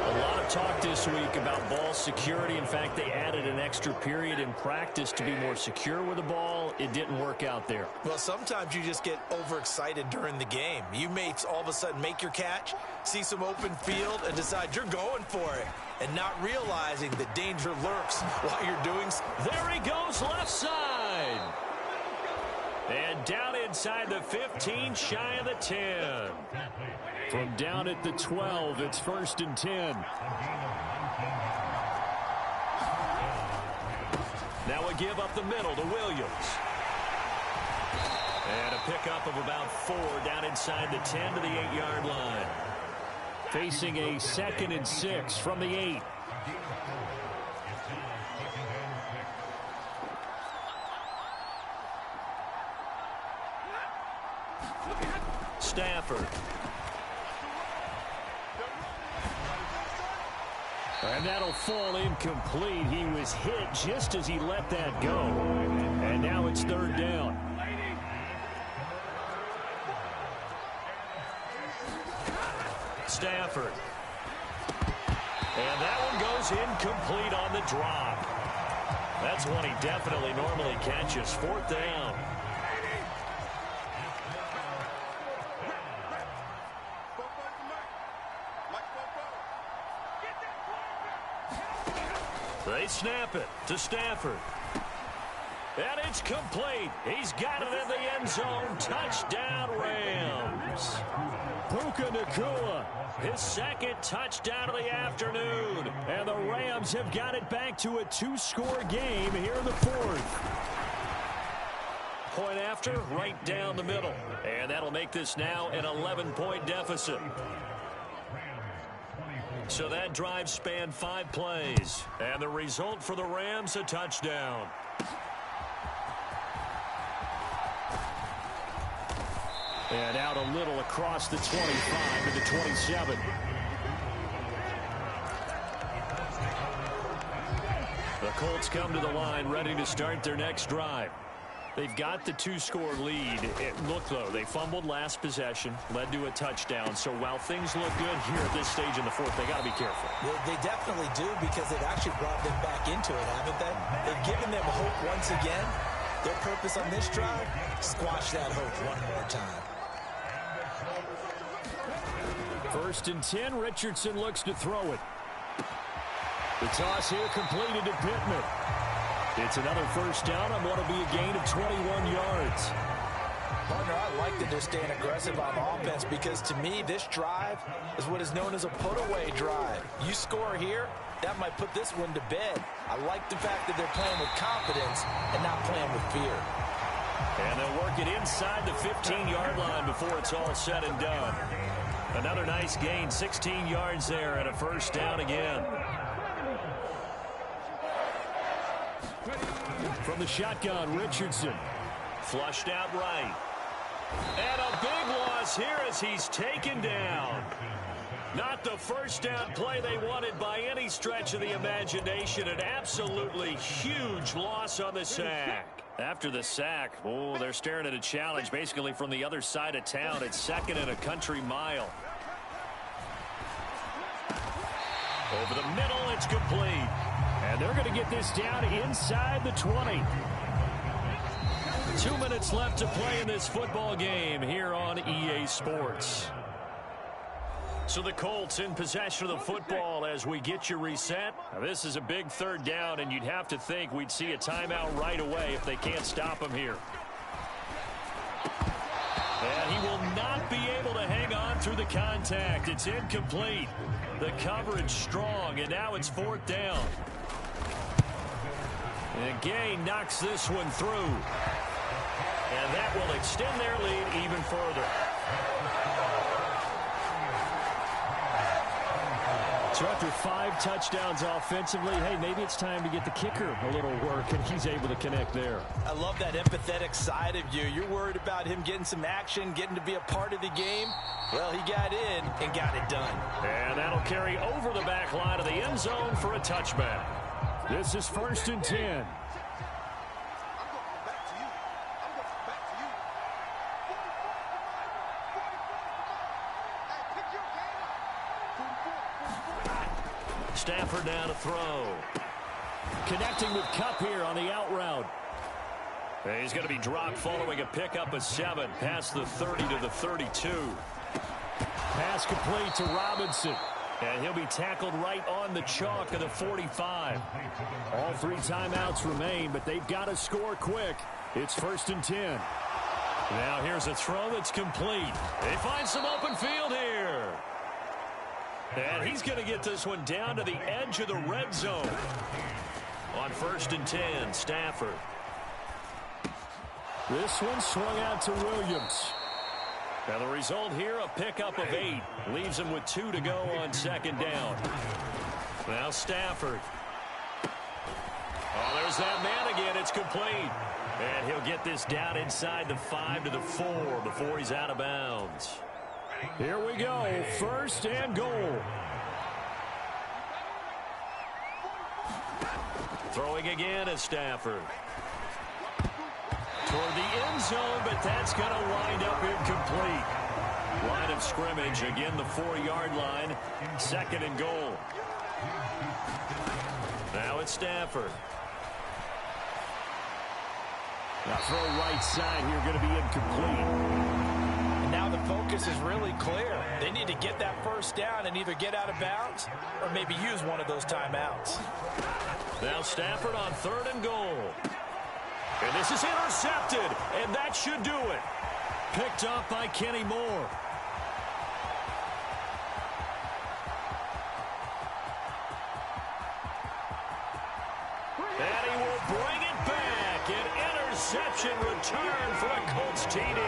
A lot of talk this week about ball security. In fact, they added an extra period in practice to be more secure with the ball. It didn't work out there. Well, sometimes you just get overexcited during the game. You may all of a sudden make your catch, see some open field, and decide you're going for it, and not realizing the danger lurks while you're doing so. There he goes, left side. And down inside the 15, shy of the 10. From down at the 12, it's 1st and 10. Now a give up the middle to Williams. And a pickup of about 4 down inside the 10 to the 8-yard line. Facing a 2nd and 6 from the 8. Stafford. And that'll fall incomplete. He was hit just as he let that go. And now it's 3rd down. Stafford. And that one goes incomplete on the drop. That's one he definitely normally catches. 4th down. They snap it to Stafford. And it's complete. He's got it in the end zone. Touchdown, Rams. Puka Nacua, his 2nd touchdown of the afternoon. And the Rams have got it back to a 2-score game here in the 4th. Point after, right down the middle. And that'll make this now an 11-point deficit. So that drive spanned 5 plays. And the result for the Rams, a touchdown. And out a little across the 25 to the 27. The Colts come to the line ready to start their next drive. They've got the 2-score lead. Look, though, they fumbled last possession, led to a touchdown. So while things look good here at this stage in the 4th, they got to be careful. They definitely do, because they've actually brought them back into it, haven't they? They've given them hope once again. Their purpose on this drive, squash that hope one more time. 1st and 10, Richardson looks to throw it. The toss here completed to Pittman. It's another 1st down on what will be a gain of 21 yards. Partner, I like that they're staying aggressive on offense, because to me, this drive is what is known as a put-away drive. You score here, that might put this one to bed. I like the fact that they're playing with confidence and not playing with fear. And they'll work it inside the 15-yard line before it's all said and done. Another nice gain, 16 yards there, and a 1st down again. From the shotgun, Richardson. Flushed out right. And a big loss here as he's taken down. Not the first down play they wanted by any stretch of the imagination. An absolutely huge loss on the sack. After the sack, oh, they're staring at a challenge basically from the other side of town. It's second and a country mile. Over the middle, it's complete. And they're going to get this down inside the 20. 2 minutes left to play in this football game here on EA Sports. So the Colts in possession of the football as we get you reset. Now this is a big third down, and you'd have to think we'd see a timeout right away if they can't stop him here. And he will not be able to hang on through the contact. It's incomplete. The coverage strong, and now it's fourth down. And Gay knocks this one through. And that will extend their lead even further. So after 5 touchdowns offensively, hey, maybe it's time to get the kicker a little work, and he's able to connect there. I love that empathetic side of you. You're worried about him getting some action, getting to be a part of the game. Well, he got in and got it done. And that'll carry over the back line of the end zone for a touchback. This is 1st and 10. Stafford now to throw. Connecting with Kupp here on the out route. He's going to be dropped following a pickup of 7 past the 30 to the 32. Pass complete to Robinson. And he'll be tackled right on the chalk of the 45. All 3 timeouts remain, but they've got to score quick. It's 1st and 10. Now here's a throw that's complete. They find some open field here. And he's going to get this one down to the edge of the red zone. On 1st and 10, Stafford. This one swung out to Williams. Now the result here, a pickup of 8. Leaves him with 2 to go on 2nd down. Now Stafford. Oh, there's that man again. It's complete. And he'll get this down inside the 5 to the 4 before he's out of bounds. Here we go. 1st and goal. Throwing again is Stafford. Toward the end zone, but that's going to wind up incomplete. Line of scrimmage, again the 4-yard line. 2nd and goal. Now it's Stafford. Now throw right side here, going to be incomplete. Now the focus is really clear. They need to get that 1st down and either get out of bounds or maybe use one of those timeouts. Now Stafford on 3rd and goal. And this is intercepted, and that should do it. Picked up by Kenny Moore. And he will bring it back. An interception return for a Colts TD.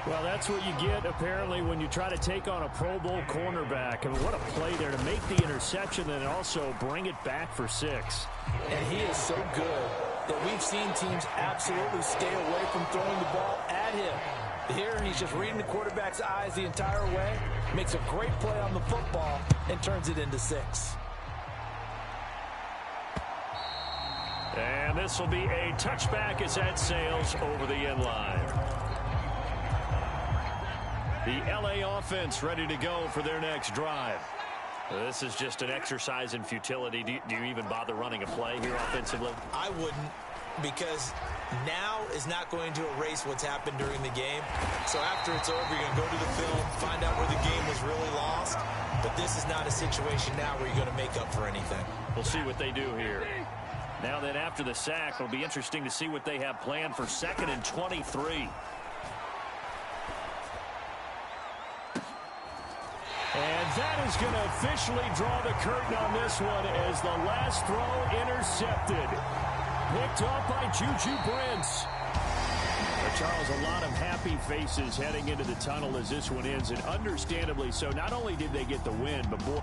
Well, that's what you get, apparently, when you try to take on a Pro Bowl cornerback. I mean, what a play there to make the interception and also bring it back for 6. And he is so good that we've seen teams absolutely stay away from throwing the ball at him. Here, he's just reading the quarterback's eyes the entire way, makes a great play on the football, and turns it into 6. And this will be a touchback as that sails over the end line. The LA offense ready to go for their next drive. This is just an exercise in futility. Do you even bother running a play here offensively? I wouldn't, because now is not going to erase what's happened during the game. So after it's over, you're going to go to the film, find out where the game was really lost. But this is not a situation now where you're going to make up for anything. We'll see what they do here. Now then, after the sack, it'll be interesting to see what they have planned for 2nd and 23. And that is going to officially draw the curtain on this one as the last throw intercepted. Picked up by Juju Brents. Charles, a lot of happy faces heading into the tunnel as this one ends, and understandably so. Not only did they get the win, but boy,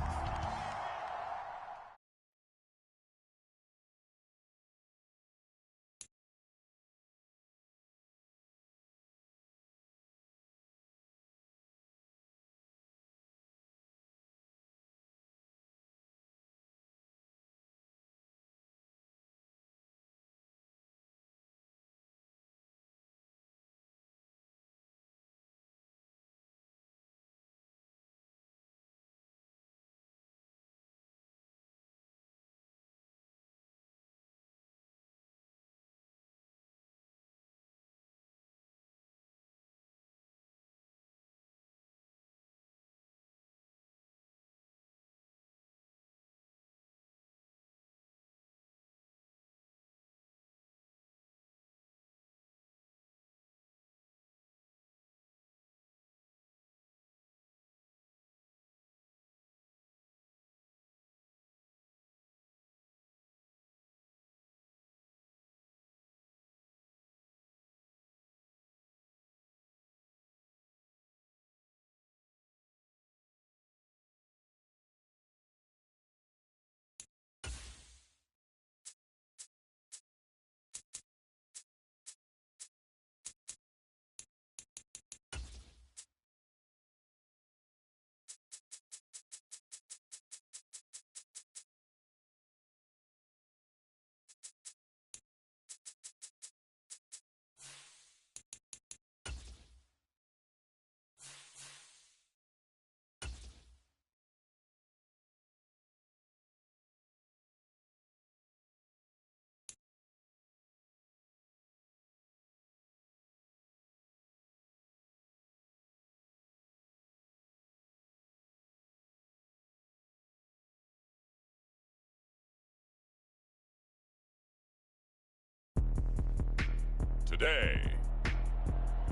Day.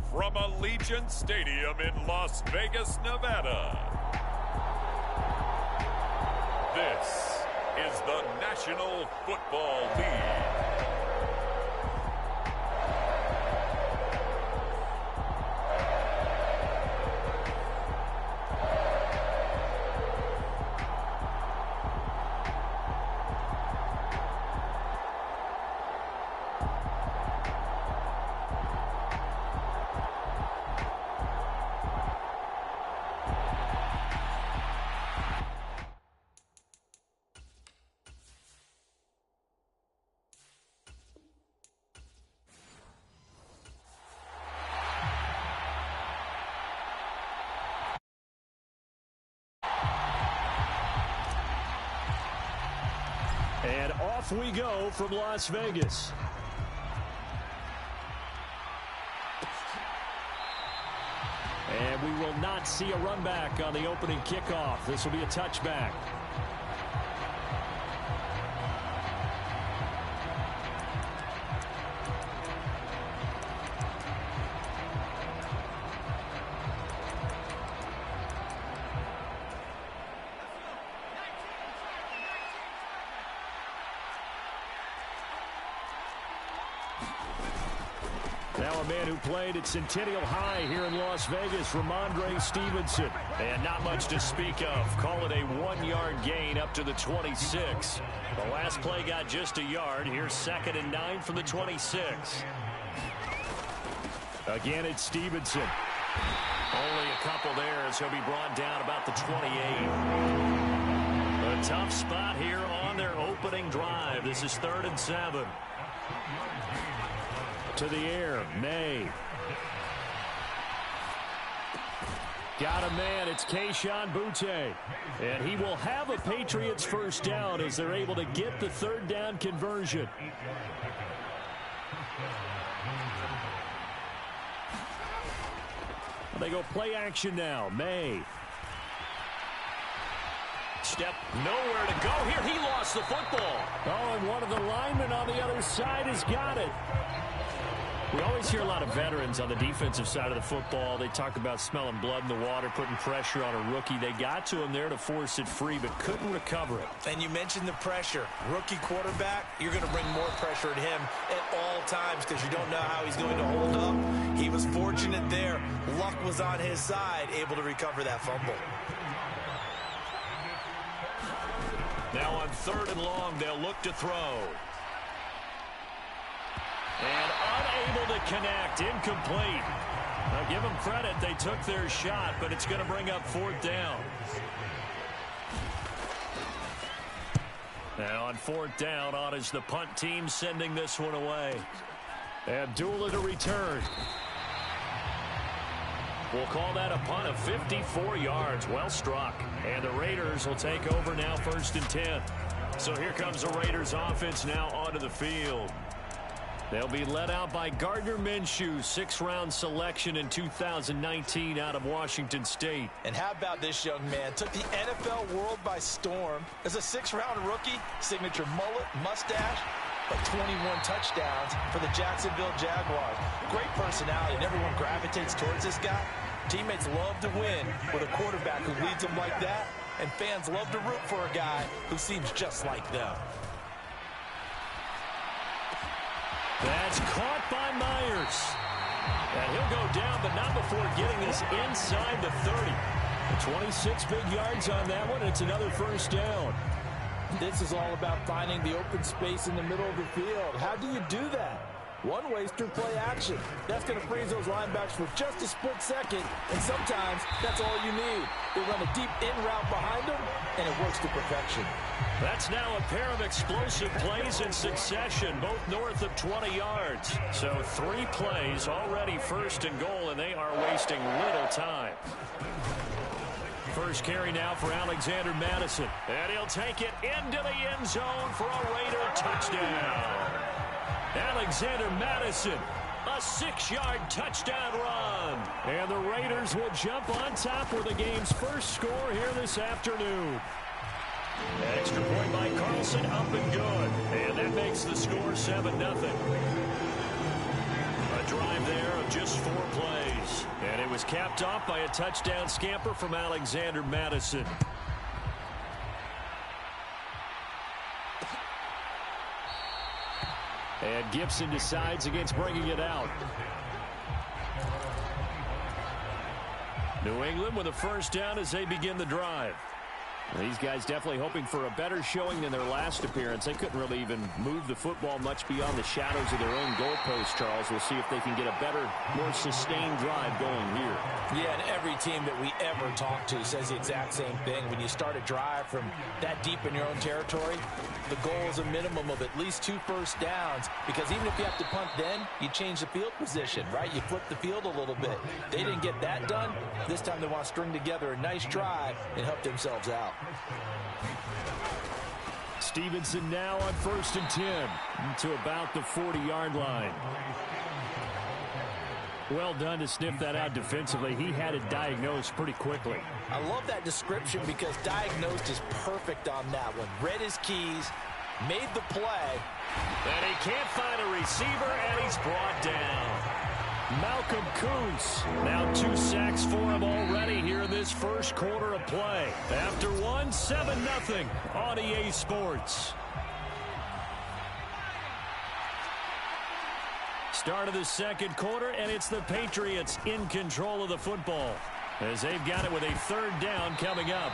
From Allegiant Stadium in Las Vegas, Nevada, this is the National Football League. And off we go from Las Vegas. And we will not see a run back on the opening kickoff. This will be a touchback. Now a man who played at Centennial High here in Las Vegas, Ramondre Stevenson. And not much to speak of. Call it a 1-yard gain up to the 26. The last play got just a yard. Here's 2nd and 9 from the 26. Again, it's Stevenson. Only a couple there as he'll be brought down about the 28. A tough spot here on their opening drive. This is 3rd and 7. To the air, May. Got a man, it's Kayshon Boutte. And he will have a Patriots first down as they're able to get the 3rd down conversion. They go play action now, May. Step nowhere to go here. He lost the football. Oh, and one of the linemen on the other side has got it. We always hear a lot of veterans on the defensive side of the football. They talk about smelling blood in the water, putting pressure on a rookie. They got to him there to force it free, but couldn't recover it. And you mentioned the pressure. Rookie quarterback, you're going to bring more pressure at him at all times because you don't know how he's going to hold up. He was fortunate there. Luck was on his side, able to recover that fumble. Now on 3rd and long, they'll look to throw. And unable to connect, incomplete. Now give them credit, they took their shot, but it's going to bring up 4th down. Now on 4th down, on is the punt team sending this one away. Abdullah to return. We'll call that a punt of 54 yards. Well struck. And the Raiders will take over now 1st and 10. So here comes the Raiders offense now onto the field. They'll be led out by Gardner Minshew, 6th-round selection in 2019 out of Washington State. And how about this young man? Took the NFL world by storm. As a 6th-round rookie, signature mullet, mustache, but 21 touchdowns for the Jacksonville Jaguars. Great personality, and everyone gravitates towards this guy. Teammates love to win with a quarterback who leads them like that, and fans love to root for a guy who seems just like them. That's caught by Myers. And he'll go down, but not before getting this inside the 30. 26 big yards on that one, and it's another 1st down. This is all about finding the open space in the middle of the field. How do you do that? One way is through play action. That's going to freeze those linebackers for just a split second, and sometimes that's all you need. They run a deep in route behind them, and it works to perfection. That's now a pair of explosive plays in succession, both north of 20 yards. So 3 plays already 1st and goal, and they are wasting little time. First carry now for Alexander Madison. And he'll take it into the end zone for a Raider touchdown. Alexander Madison, a 6-yard touchdown run. And the Raiders will jump on top with the game's first score here this afternoon. An extra point by Carlson, up and good. And that makes the score 7-0. A drive there of just 4 plays. And it was capped off by a touchdown scamper from Alexander Madison. And Gibson decides against bringing it out. New England with a first down as they begin the drive. These guys definitely hoping for a better showing than their last appearance. They couldn't really even move the football much beyond the shadows of their own goalpost, Charles. We'll see if they can get a better, more sustained drive going here. Yeah, and every team that we ever talk to says the exact same thing. When you start a drive from that deep in your own territory, the goal is a minimum of at least 2 first downs, because even if you have to punt then, you change the field position, right? You flip the field a little bit. They didn't get that done. This time they want to string together a nice drive and help themselves out. Stevenson now on 1st and 10 to about the 40-yard line. Well done to sniff that out defensively. He had it diagnosed pretty quickly. I love that description because diagnosed is perfect on that one. Read his keys, made the play. And he can't find a receiver, and he's brought down. Malcolm Kuntz, now 2 sacks for him already here in this first quarter of play. After one, 7-0 on EA Sports. Start of the second quarter, and it's the Patriots in control of the football as they've got it with a 3rd down coming up.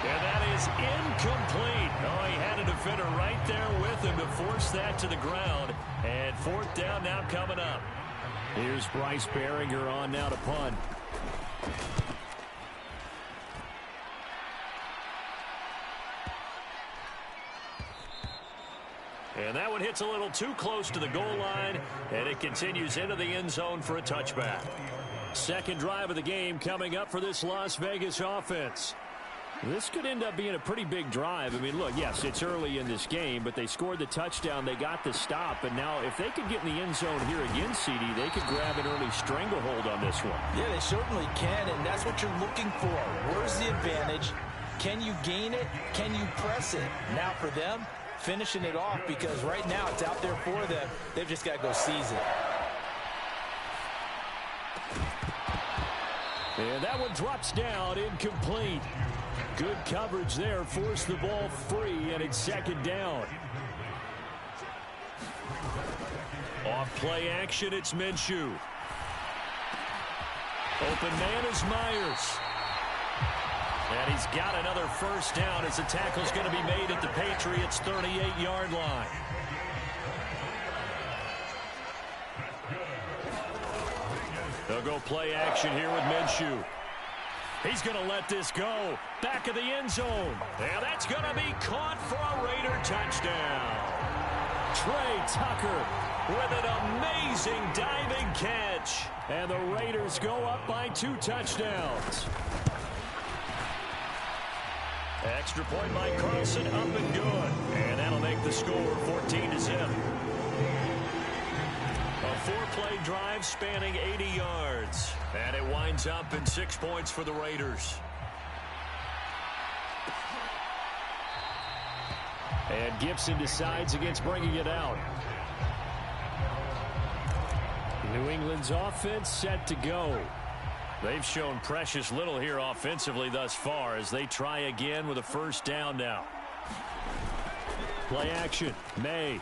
And that is incomplete. Oh, he had a defender right there with him to force that to the ground. And 4th down now coming up. Here's Bryce Behringer on now to punt. And that one hits a little too close to the goal line, and it continues into the end zone for a touchback. Second drive of the game coming up for this Las Vegas offense. This could end up being a pretty big drive. I mean, look, yes, it's early in this game, but they scored the touchdown. They got the stop, and now if they could get in the end zone here again, CD, they could grab an early stranglehold on this one. Yeah, they certainly can, and that's what you're looking for. Where's the advantage? Can you gain it? Can you press it? Now for them, finishing it off, because right now it's out there for them. They've just got to go seize it. And that one drops down, incomplete. Good coverage there, forced the ball free, and it's 2nd down. Off play action, it's Minshew. Open man is Myers. And he's got another first down as the tackle's going to be made at the Patriots' 38-yard line. They'll go play action here with Minshew. He's going to let this go. Back of the end zone. And that's going to be caught for a Raider touchdown. Trey Tucker with an amazing diving catch. And the Raiders go up by 2 touchdowns. Extra point by Carlson, up and good. And that'll make the score 14-0. A 4-play drive spanning 80 yards. And it winds up in 6 points for the Raiders. And Gibson decides against bringing it out. New England's offense set to go. They've shown precious little here offensively thus far as they try again with a first down now. Play action. May.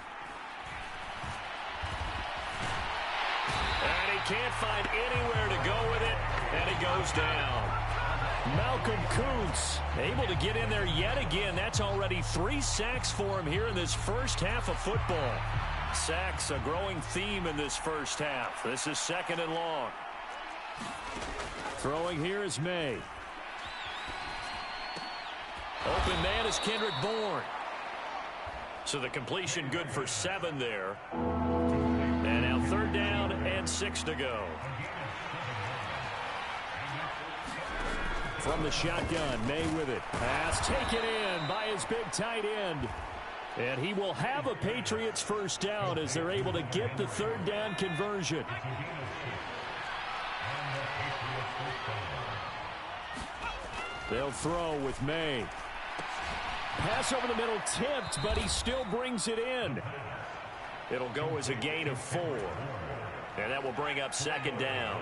And he can't find anywhere to go with it, and he goes down. Malcolm Kuntz able to get in there yet again. That's already 3 sacks for him here in this first half of football. Sacks, a growing theme in this first half. This is 2nd and long. Throwing here is May. Open man is Kendrick Bourne. So the completion good for 7 there. And now 3rd down and 6 to go. From the shotgun, May with it. Pass taken in by his big tight end. And he will have a Patriots first down as they're able to get the 3rd down conversion. They'll throw with May. Pass over the middle tipped, but he still brings it in. It'll go as a gain of 4. And that will bring up second down.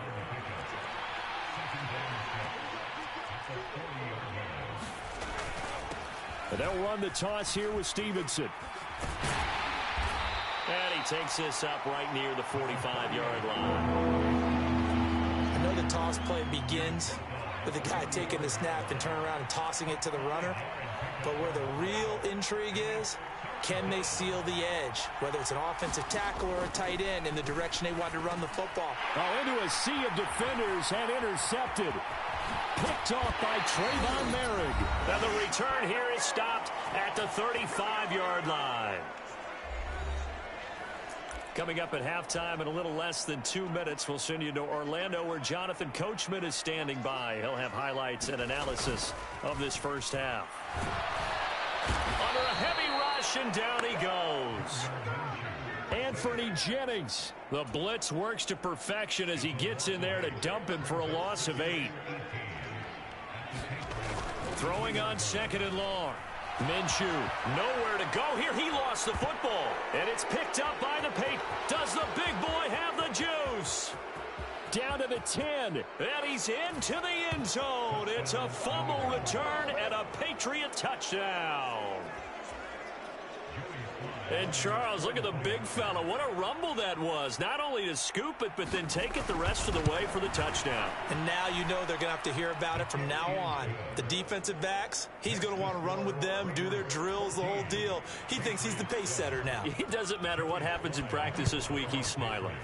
And they'll run the toss here with Stevenson. And he takes this up right near the 45-yard line. I know the toss play begins with the guy taking the snap and turning around and tossing it to the runner. But where the real intrigue is, can they seal the edge, whether it's an offensive tackle or a tight end, in the direction they want to run the football? Oh, into a sea of defenders and intercepted. Picked off by Trayvon Merrick. Now the return here is stopped at the 35-yard line. Coming up at halftime in a little less than 2 minutes, we'll send you to Orlando where Jonathan Coachman is standing by. He'll have highlights and analysis of this first half. Under a heavy rush, and down he goes. Anthony Jennings. The blitz works to perfection as he gets in there to dump him for a loss of 8. Throwing on second and long. Minshew, nowhere to go here. He lost the football. And it's picked up by the Patriots. Does the big boy have the juice? Down to the 10. And he's into the end zone. It's a fumble return and a Patriot touchdown. And Charles, look at the big fella. What a rumble that was. Not only to scoop it, but then take it the rest of the way for the touchdown. And now you know they're going to have to hear about it from now on. The defensive backs, he's going to want to run with them, do their drills, the whole deal. He thinks he's the pace setter now. It doesn't matter what happens in practice this week, he's smiling.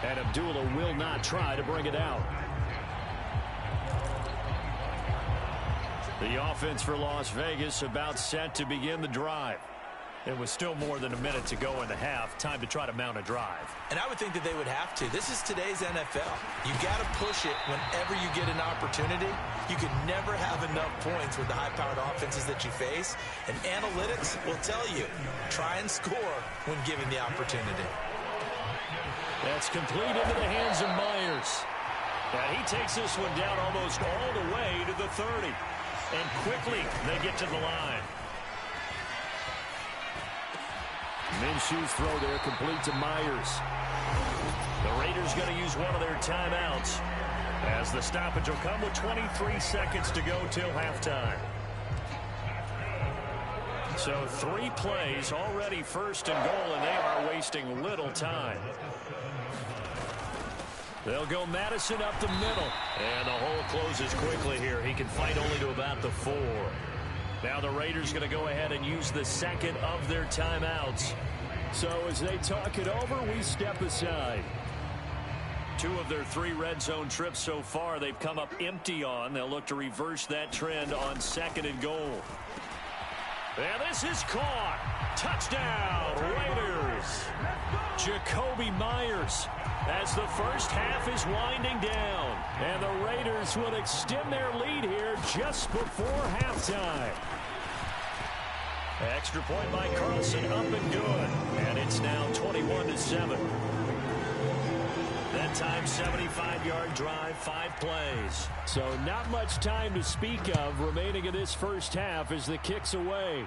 And Abdullah will not try to bring it out. The offense for Las Vegas about set to begin the drive. It was still more than a minute to go in the half. Time to try to mount a drive. And I would think that they would have to. This is today's NFL. You got to push it whenever you get an opportunity. You can never have enough points with the high-powered offenses that you face. And analytics will tell you, try and score when given the opportunity. That's complete into the hands of Myers. And he takes this one down almost all the way to the 30. And quickly, they get to the line. Minshew's throw there complete to Myers. The Raiders going to use one of their timeouts as the stoppage will come with 23 seconds to go till halftime. So 3 plays already first and goal, and they are wasting little time. They'll go Madison up the middle. And the hole closes quickly here. He can fight only to about the 4. Now the Raiders going to go ahead and use the second of their timeouts. So as they talk it over, we step aside. 2 of their 3 red zone trips so far they've come up empty on. They'll look to reverse that trend on second and goal. And this is caught. Touchdown, Raiders. Jacoby Myers. As the first half is winding down. And the Raiders will extend their lead here just before halftime. Extra point by Carlson, up and good. And it's now 21-7. That time, 75-yard drive, 5 plays. So not much time to speak of remaining in this first half as the kick's away.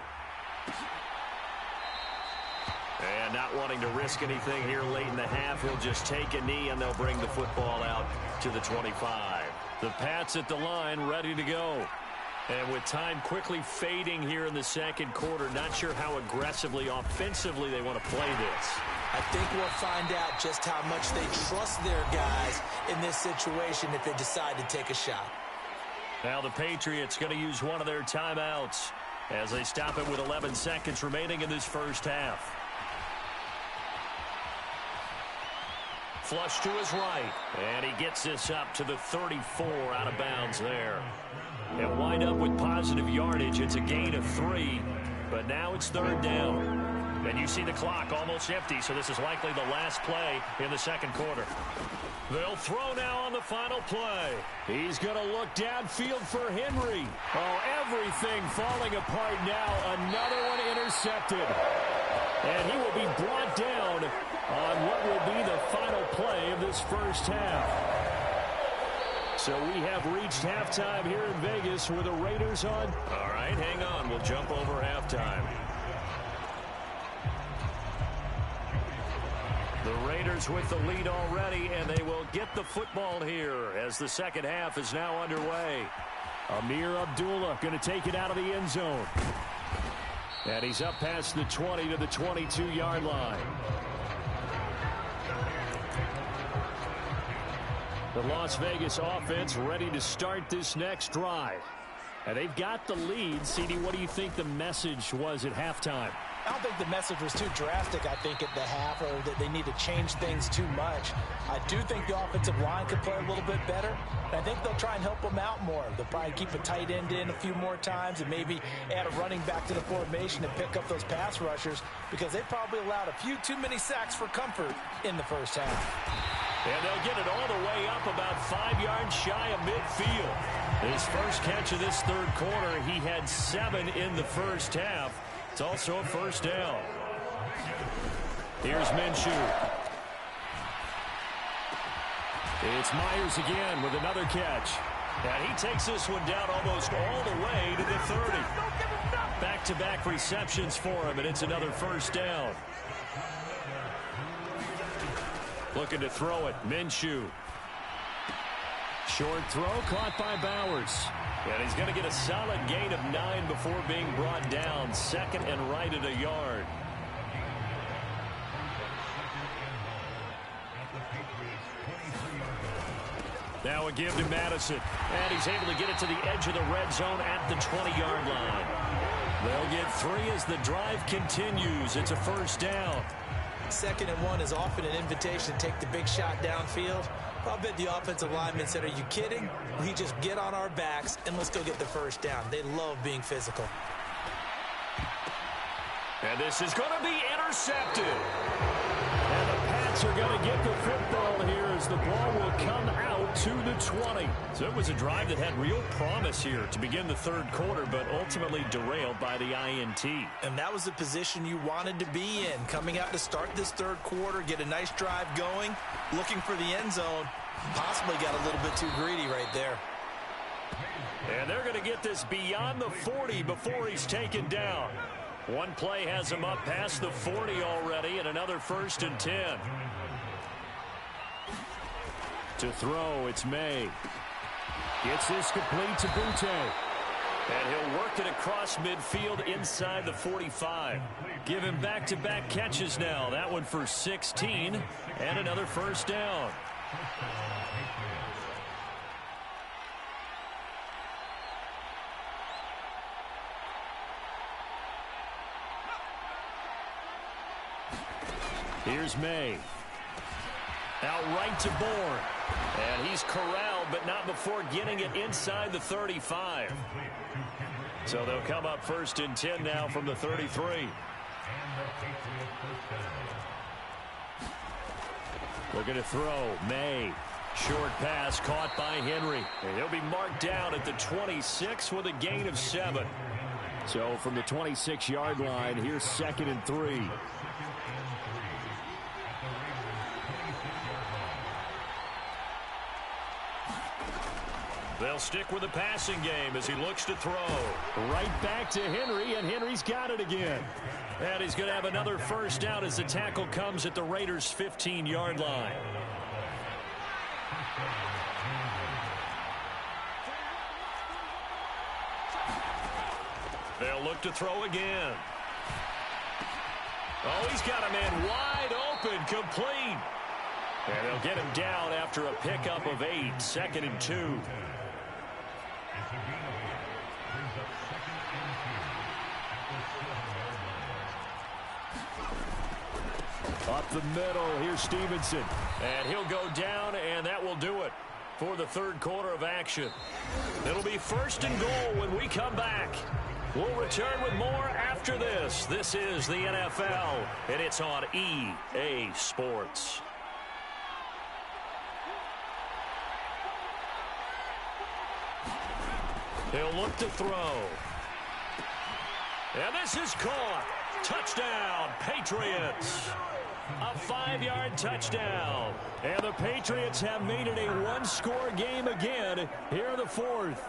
And not wanting to risk anything here late in the half, he'll just take a knee and they'll bring the football out to the 25. The Pats at the line, ready to go. And with time quickly fading here in the second quarter, not sure how aggressively, offensively they want to play this. I think we'll find out just how much they trust their guys in this situation if they decide to take a shot. Now the Patriots going to use one of their timeouts as they stop it with 11 seconds remaining in this first half. Flush to his right, and he gets this up to the 34 out of bounds there. And wind up with positive yardage. It's a gain of 3, but now it's third down. And you see the clock almost empty, so this is likely the last play in the second quarter. They'll throw now on the final play. He's going to look downfield for Henry. Oh, everything falling apart now. Another one intercepted. And he will be brought down on what will be the final play of this first half. So we have reached halftime here in Vegas with the Raiders on. All right, hang on. We'll jump over halftime. Raiders with the lead already, and they will get the football here as the second half is now underway. Amir Abdullah going to take it out of the end zone. And he's up past the 20 to the 22-yard line. The Las Vegas offense ready to start this next drive. And they've got the lead. CD, what do you think the message was at halftime? I don't think the message was too drastic, I think, at the half, or that they need to change things too much. I do think the offensive line could play a little bit better. And I think they'll try and help them out more. They'll probably keep a tight end in a few more times and maybe add a running back to the formation and pick up those pass rushers, because they probably allowed a few too many sacks for comfort in the first half. And they'll get it all the way up about 5 yards shy of midfield. His first catch of this third quarter, he had 7 in the first half. It's also a first down. Here's Minshew. It's Myers again with another catch. And he takes this one down almost all the way to the 30. Back-to-back receptions for him, and it's another first down. Looking to throw it, Minshew. Short throw caught by Bowers. And he's going to get a solid gain of 9 before being brought down. Second and right at a yard. Now a give to Madison. And he's able to get it to the edge of the red zone at the 20-yard line. They'll get 3 as the drive continues. It's a first down. 2nd and 1 is often an invitation to take the big shot downfield. I'll bet the offensive lineman said, "Are you kidding? We just get on our backs and let's go get the first down." They love being physical. And this is going to be intercepted. And the Pats are going to get the football here as the ball will come out to the 20. So it was a drive that had real promise here to begin the third quarter, but ultimately derailed by the INT. And that was the position you wanted to be in, coming out to start this third quarter, get a nice drive going, looking for the end zone. Possibly got a little bit too greedy right there. And they're going to get this beyond the 40 before he's taken down. One play has him up past the 40 already, and another 1st and 10. To throw, it's May. Gets this complete to Butte. And he'll work it across midfield inside the 45. Give him back-to-back catches now. That one for 16, and another first down. Here's May. Out right to Bourne. And he's corralled, but not before getting it inside the 35. So they'll come up 1st and 10 now from the 33. Looking to throw. May. Short pass caught by Henry. And he'll be marked down at the 26 with a gain of 7. So from the 26-yard line, here's 2nd and 3. They'll stick with the passing game as he looks to throw. Right back to Henry, and Henry's got it again. And he's going to have another first down as the tackle comes at the Raiders' 15-yard line. They'll look to throw again. Oh, he's got a man wide open, complete. And they'll get him down after a pickup of 8, 2nd and 2. Up the middle, here's Stevenson. And he'll go down, and that will do it for the third quarter of action. It'll be 1st and goal when we come back. We'll return with more after this. This is the NFL, and it's on EA Sports. He'll look to throw. And this is caught. Touchdown, Patriots. A 5-yard touchdown. And the Patriots have made it a one-score game again here in the fourth.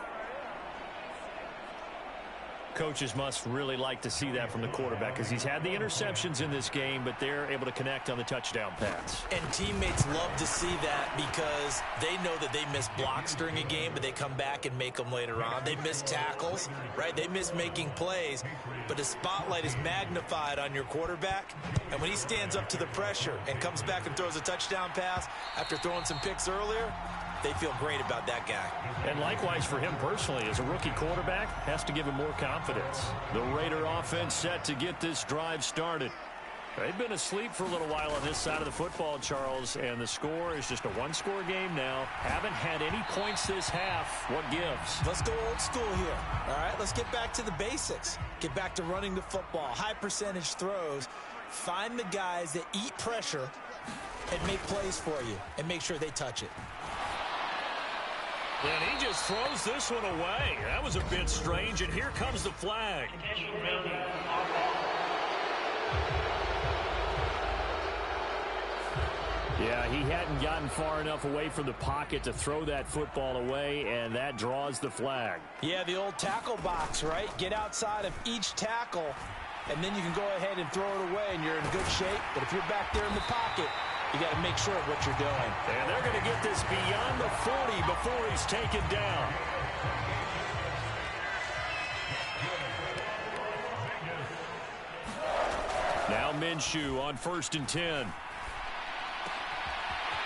Coaches must really like to see that from the quarterback because he's had the interceptions in this game, but they're able to connect on the touchdown pass. And teammates love to see that because they know that they miss blocks during a game, but they come back and make them later on. They miss tackles, right? They miss making plays, but the spotlight is magnified on your quarterback. And when he stands up to the pressure and comes back and throws a touchdown pass after throwing some picks earlier, they feel great about that guy. And likewise for him personally, as a rookie quarterback, has to give him more confidence. The Raider offense set to get this drive started. They've been asleep for a little while on this side of the football, Charles, and the score is just a one-score game now. Haven't had any points this half. What gives? Let's go old school here. All right, let's get back to the basics. Get back to running the football, high percentage throws. Find the guys that eat pressure and make plays for you and make sure they touch it. And he just throws this one away. That was a bit strange, and here comes the flag. Yeah, he hadn't gotten far enough away from the pocket to throw that football away, and that draws the flag. Yeah, the old tackle box, right? Get outside of each tackle, and then you can go ahead and throw it away, and you're in good shape. But if you're back there in the pocket, you got to make sure of what you're doing. And they're going to get this beyond the 40 before he's taken down. Now Minshew on 1st and 10.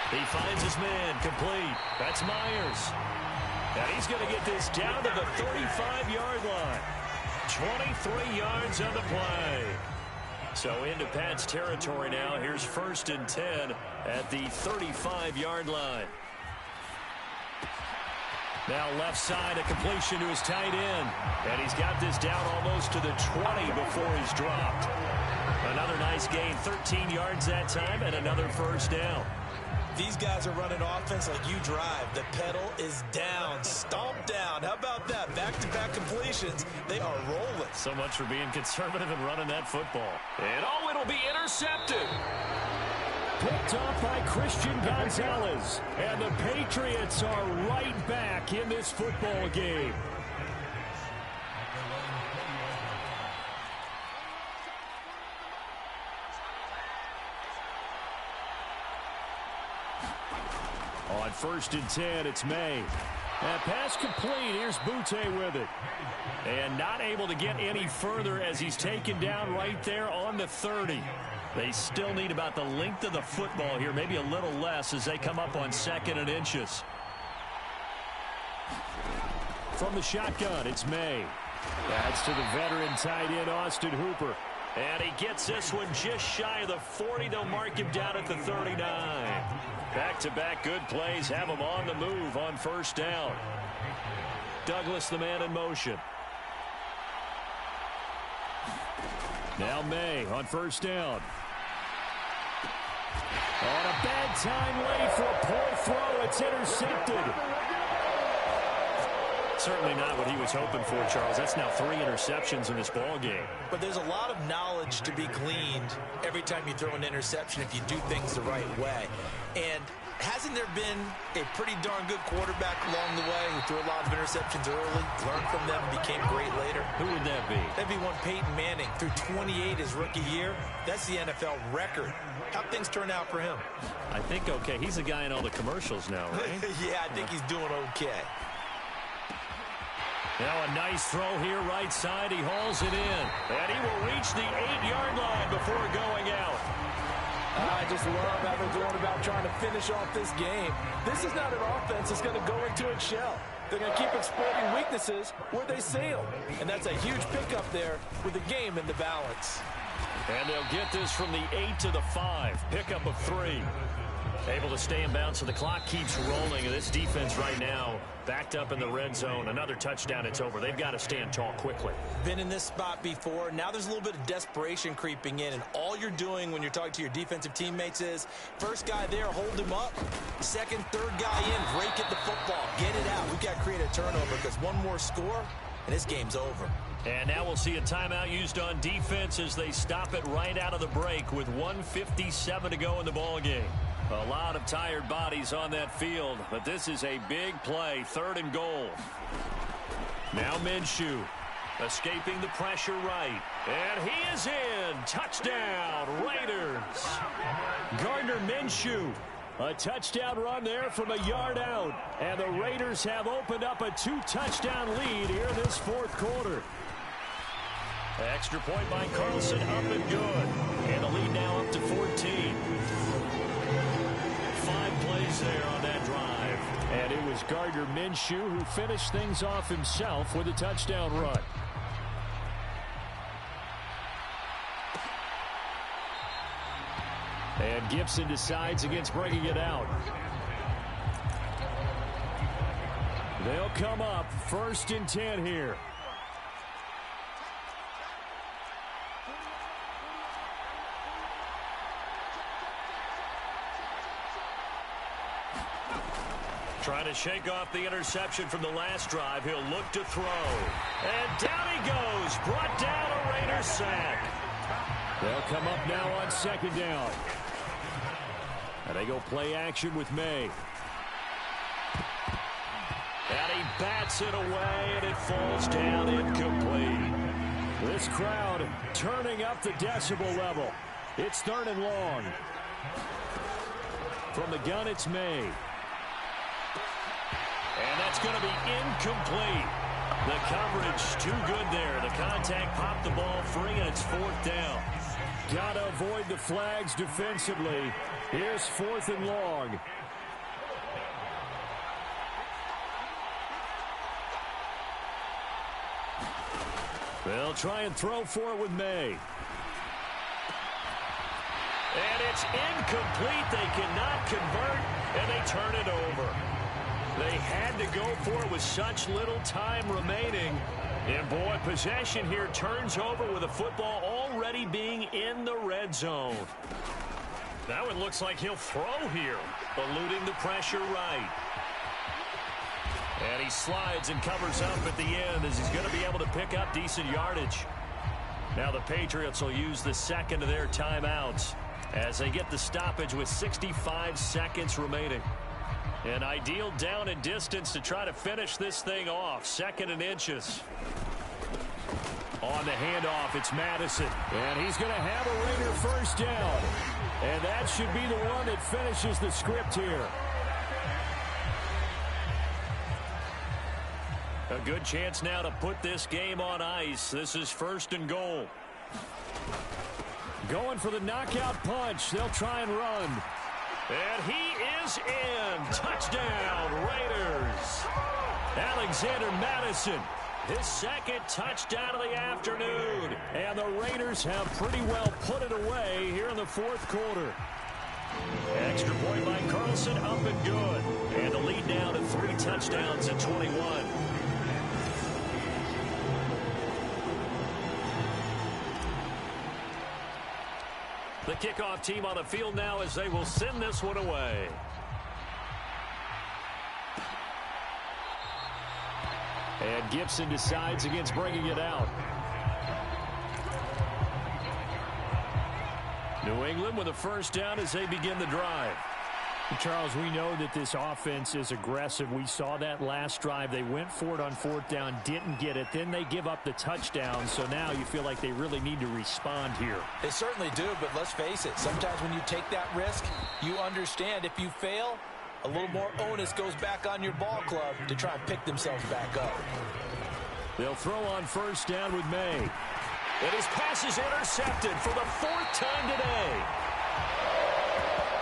He finds his man complete. That's Myers. And he's going to get this down to the 35-yard line. 23 yards on the play. So into Pat's territory now. Here's 1st and 10 at the 35-yard line. Now left side, a completion to his tight end. And he's got this down almost to the 20 before he's dropped. Another nice gain, 13 yards that time, and another first down. These guys are running offense like you drive. The pedal is down, stomped down. How about that? Back-to-back completions. They are rolling. So much for being conservative and running that football. And oh, it'll be intercepted. Picked off by Christian Gonzalez. And the Patriots are right back in this football game. On 1st and 10, it's May. And pass complete. Here's Butte with it. And not able to get any further as he's taken down right there on the 30. They still need about the length of the football here, maybe a little less as they come up on 2nd and inches. From the shotgun, it's May. That's to the veteran tight end, Austin Hooper. And he gets this one just shy of the 40. They'll mark him down at the 39. Back-to-back good plays have him on the move on 1st down. Douglas, the man in motion. Now May on 1st down. On a bad time late for a poor throw. It's intercepted. Certainly not what he was hoping for, Charles. That's now 3 interceptions in this ball game. But there's a lot of knowledge to be gleaned every time you throw an interception if you do things the right way. And hasn't there been a pretty darn good quarterback along the way who threw a lot of interceptions early, learned from them, and became great later? Who would that be? That'd be one Peyton Manning. Threw 28 his rookie year. That's the NFL record. How'd things turn out for him? I think okay. He's the guy in all the commercials now, right? Yeah, I think he's doing okay. Now a nice throw here right side. He hauls it in. And he will reach the 8-yard line before going out. I just love how they're going about trying to finish off this game. This is not an offense that's going to go into its shell. They're going to keep exploiting weaknesses where they see them. And that's a huge pickup there with the game in the balance. And they'll get this from the 8 to the 5. Pickup of 3. Able to stay in bounds, so the clock keeps rolling. And this defense right now backed up in the red zone. Another touchdown, it's over. They've got to stand tall quickly. Been in this spot before. Now there's a little bit of desperation creeping in. And all you're doing when you're talking to your defensive teammates is, first guy there, hold him up. Second, third guy in, break at the football. Get it out. We've got to create a turnover because one more score, and this game's over. And now we'll see a timeout used on defense as they stop it right out of the break with 1:57 to go in the ball game. A lot of tired bodies on that field, but this is a big play, 3rd and goal. Now Minshew. Escaping the pressure right. And he is in. Touchdown, Raiders. Gardner Minshew. A touchdown run there from a yard out. And the Raiders have opened up a 2-touchdown lead here in this fourth quarter. Extra point by Carlson, up and good. And the lead now up to 14. 5 plays there on that drive. And it was Gardner Minshew who finished things off himself with a touchdown run. And Gibson decides against bringing it out. They'll come up 1st and 10 here. Trying to shake off the interception from the last drive. He'll look to throw. And down he goes. Brought down, a Raiders sack. They'll come up now on 2nd down. And they go play action with May. And he bats it away, and it falls down incomplete. This crowd turning up the decibel level. It's 3rd and long. From the gun, it's May. And that's going to be incomplete. The coverage too good there. The contact popped the ball free, and it's 4th down. Got to avoid the flags defensively. Here's 4th and long. They'll try and throw for it with May. And it's incomplete. They cannot convert, and they turn it over. They had to go for it with such little time remaining. And, boy, possession here turns over with the football already being in the red zone. Now it looks like he'll throw here, eluding the pressure right. And he slides and covers up at the end as he's going to be able to pick up decent yardage. Now the Patriots will use the 2nd of their timeouts as they get the stoppage with 65 seconds remaining. An ideal down and distance to try to finish this thing off. 2nd and inches. On the handoff, it's Madison. And he's going to have a Raider 1st down. And that should be the one that finishes the script here. A good chance now to put this game on ice. This is 1st and goal. Going for the knockout punch. They'll try and run. And he is in. Touchdown, Raiders. Alexander Madison, his 2nd touchdown of the afternoon. And the Raiders have pretty well put it away here in the 4th quarter. Extra point by Carlson, up and good. And the lead now to 3 touchdowns at 21. The kickoff team on the field now as they will send this one away. And Gibson decides against bringing it out. New England with a 1st down as they begin the drive. Charles, we know that this offense is aggressive. We saw that last drive. They went for it on 4th down, didn't get it. Then they give up the touchdown. So now you feel like they really need to respond here. They certainly do, but let's face it. Sometimes when you take that risk, you understand if you fail, a little more onus goes back on your ball club to try and pick themselves back up. They'll throw on 1st down with May. And his pass is intercepted for the 4th time today.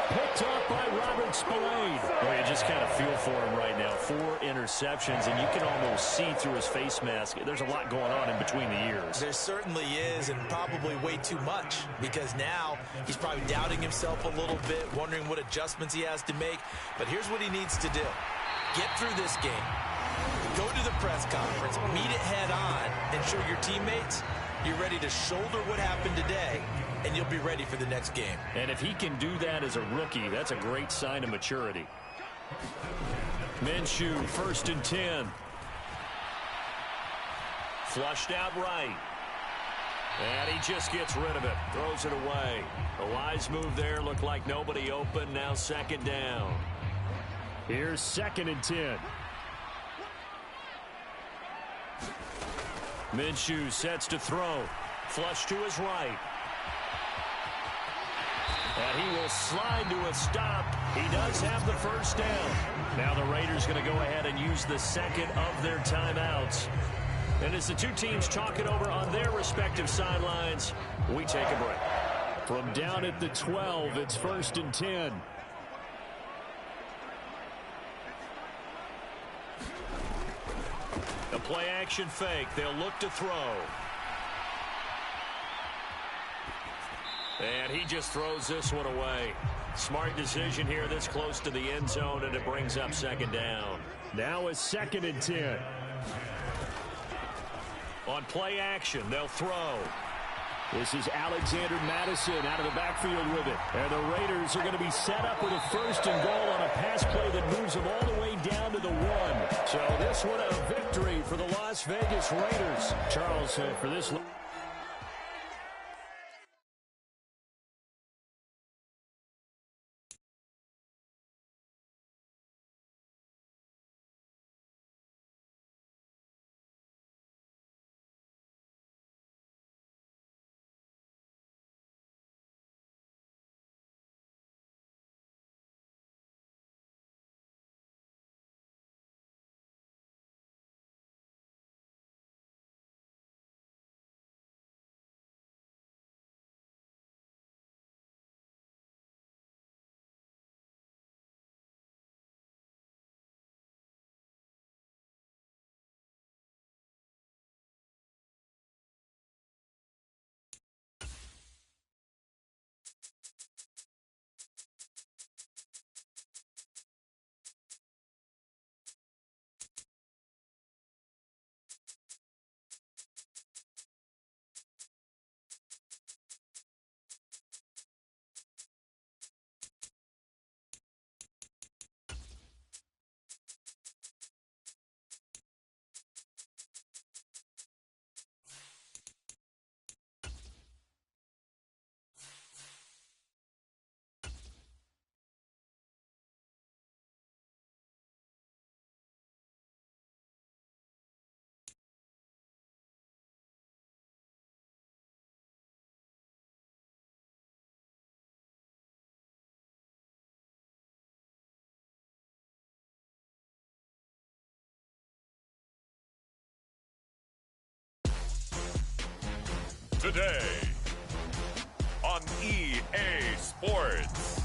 Picked up by Robert Spillane. Well, you just kind of feel for him right now. 4 interceptions, and you can almost see through his face mask. There's a lot going on in between the ears. There certainly is, and probably way too much, because now he's probably doubting himself a little bit, wondering what adjustments he has to make. But here's what he needs to do. Get through this game. Go to the press conference, meet it head on, and show your teammates you're ready to shoulder what happened today, and you'll be ready for the next game. And if he can do that as a rookie, that's a great sign of maturity. Minshew, 1st and 10. Flushed out right. And he just gets rid of it. Throws it away. A wise move there. Looked like nobody open. Now 2nd down. Here's 2nd and 10. Minshew sets to throw. Flush to his right. And he will slide to a stop. He does have the first down. Now the Raiders going to go ahead and use the second of their timeouts. And as the two teams talk it over on their respective sidelines, we take a break. From down at the 12, it's 1st and 10. The play action fake. They'll look to throw. And he just throws this one away. Smart decision here this close to the end zone, and it brings up 2nd down. Now it's 2nd and 10. On play action, they'll throw. This is Alexander Madison out of the backfield with it. And the Raiders are going to be set up with a 1st and goal on a pass play that moves them all the way down to the 1. So this one a victory for the Las Vegas Raiders. Charles, for this... Today on EA Sports.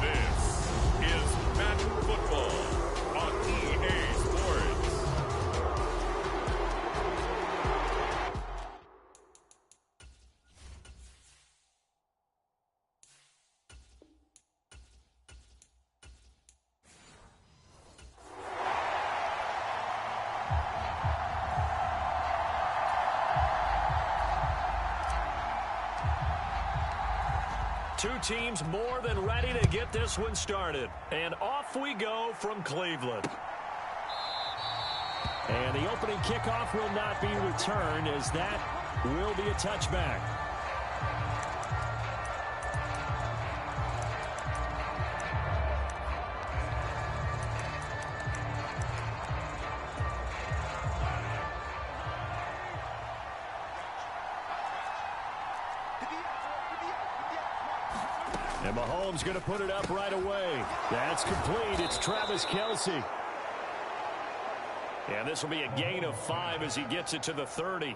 This is Madden Football on EA Sports. Two teams more than ready to get this one started. And off we go from Cleveland. And the opening kickoff will not be returned, as that will be a touchback. And Mahomes going to put it up right away. That's complete. It's Travis Kelce. And this will be a gain of 5 as he gets it to the 30.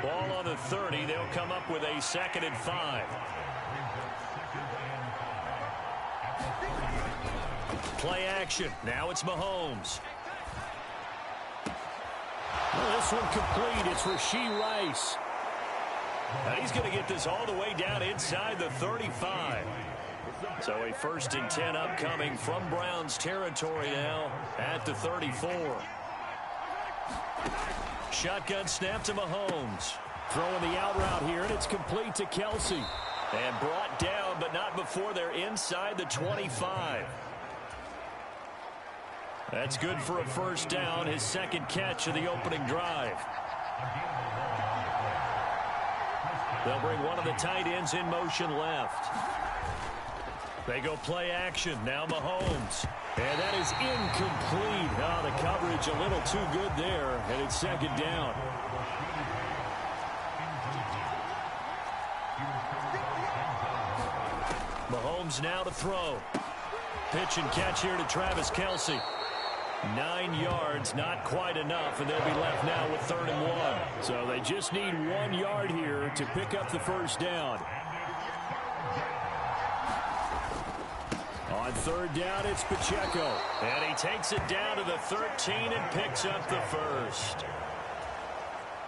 Ball on the 30. They'll come up with a 2nd and 5. Play action. Now it's Mahomes. Well, this one complete. It's Rashee Rice. And he's going to get this all the way down inside the 35. So a 1st and 10 upcoming from Browns territory now at the 34. Shotgun snap to Mahomes. Throwing the out route here, and it's complete to Kelce. And brought down, but not before they're inside the 25. That's good for a 1st down, his 2nd catch of the opening drive. They'll bring one of the tight ends in motion left. They go play action. Now Mahomes. And that is incomplete. Oh, the coverage a little too good there, and it's second down. Mahomes now to throw. Pitch and catch here to Travis Kelce. 9 yards, not quite enough, and they'll be left now with 3rd and 1. So they just need 1 yard here to pick up the first down. On 3rd down, it's Pacheco. And he takes it down to the 13 and picks up the first.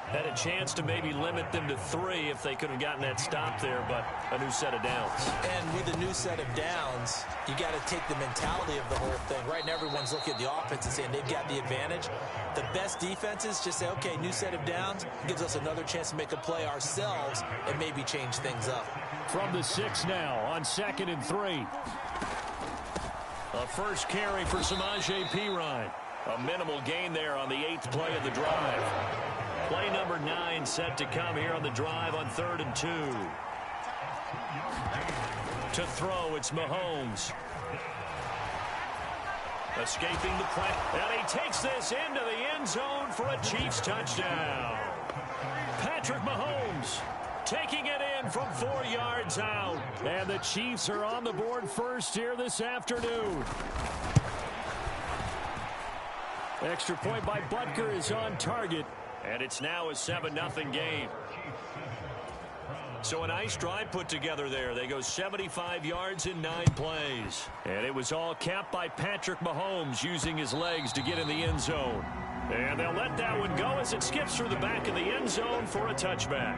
Had a chance to maybe limit them to 3 if they could have gotten that stop there, but a new set of downs. And with a new set of downs, you got to take the mentality of the whole thing. Right now, everyone's looking at the offense and saying they've got the advantage. The best defenses just say, okay, new set of downs gives us another chance to make a play ourselves and maybe change things up. From the 6 now on 2nd and 3. A first carry for Samaje Perine. A minimal gain there on the 8th play of the drive. Play number 9 set to come here on the drive on 3rd and 2. To throw, it's Mahomes. Escaping the play. And he takes this into the end zone for a Chiefs touchdown. Patrick Mahomes taking it in from 4 yards out. And the Chiefs are on the board first here this afternoon. Extra point by Butker is on target. And it's now a 7-0 game. So a nice drive put together there. They go 75 yards in 9 plays. And it was all capped by Patrick Mahomes using his legs to get in the end zone. And they'll let that one go as it skips through the back of the end zone for a touchback.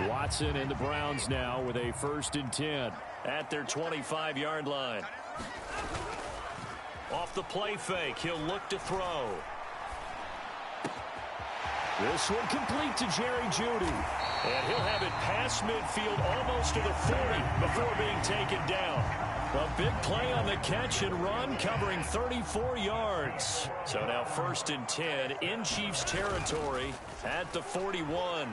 Watson and the Browns now with a 1st and 10 at their 25-yard line. Off the play fake, he'll look to throw. This one complete to Jerry Jeudy. And he'll have it past midfield almost to the 40 before being taken down. A big play on the catch and run covering 34 yards. So now 1st and 10 in Chiefs territory at the 41.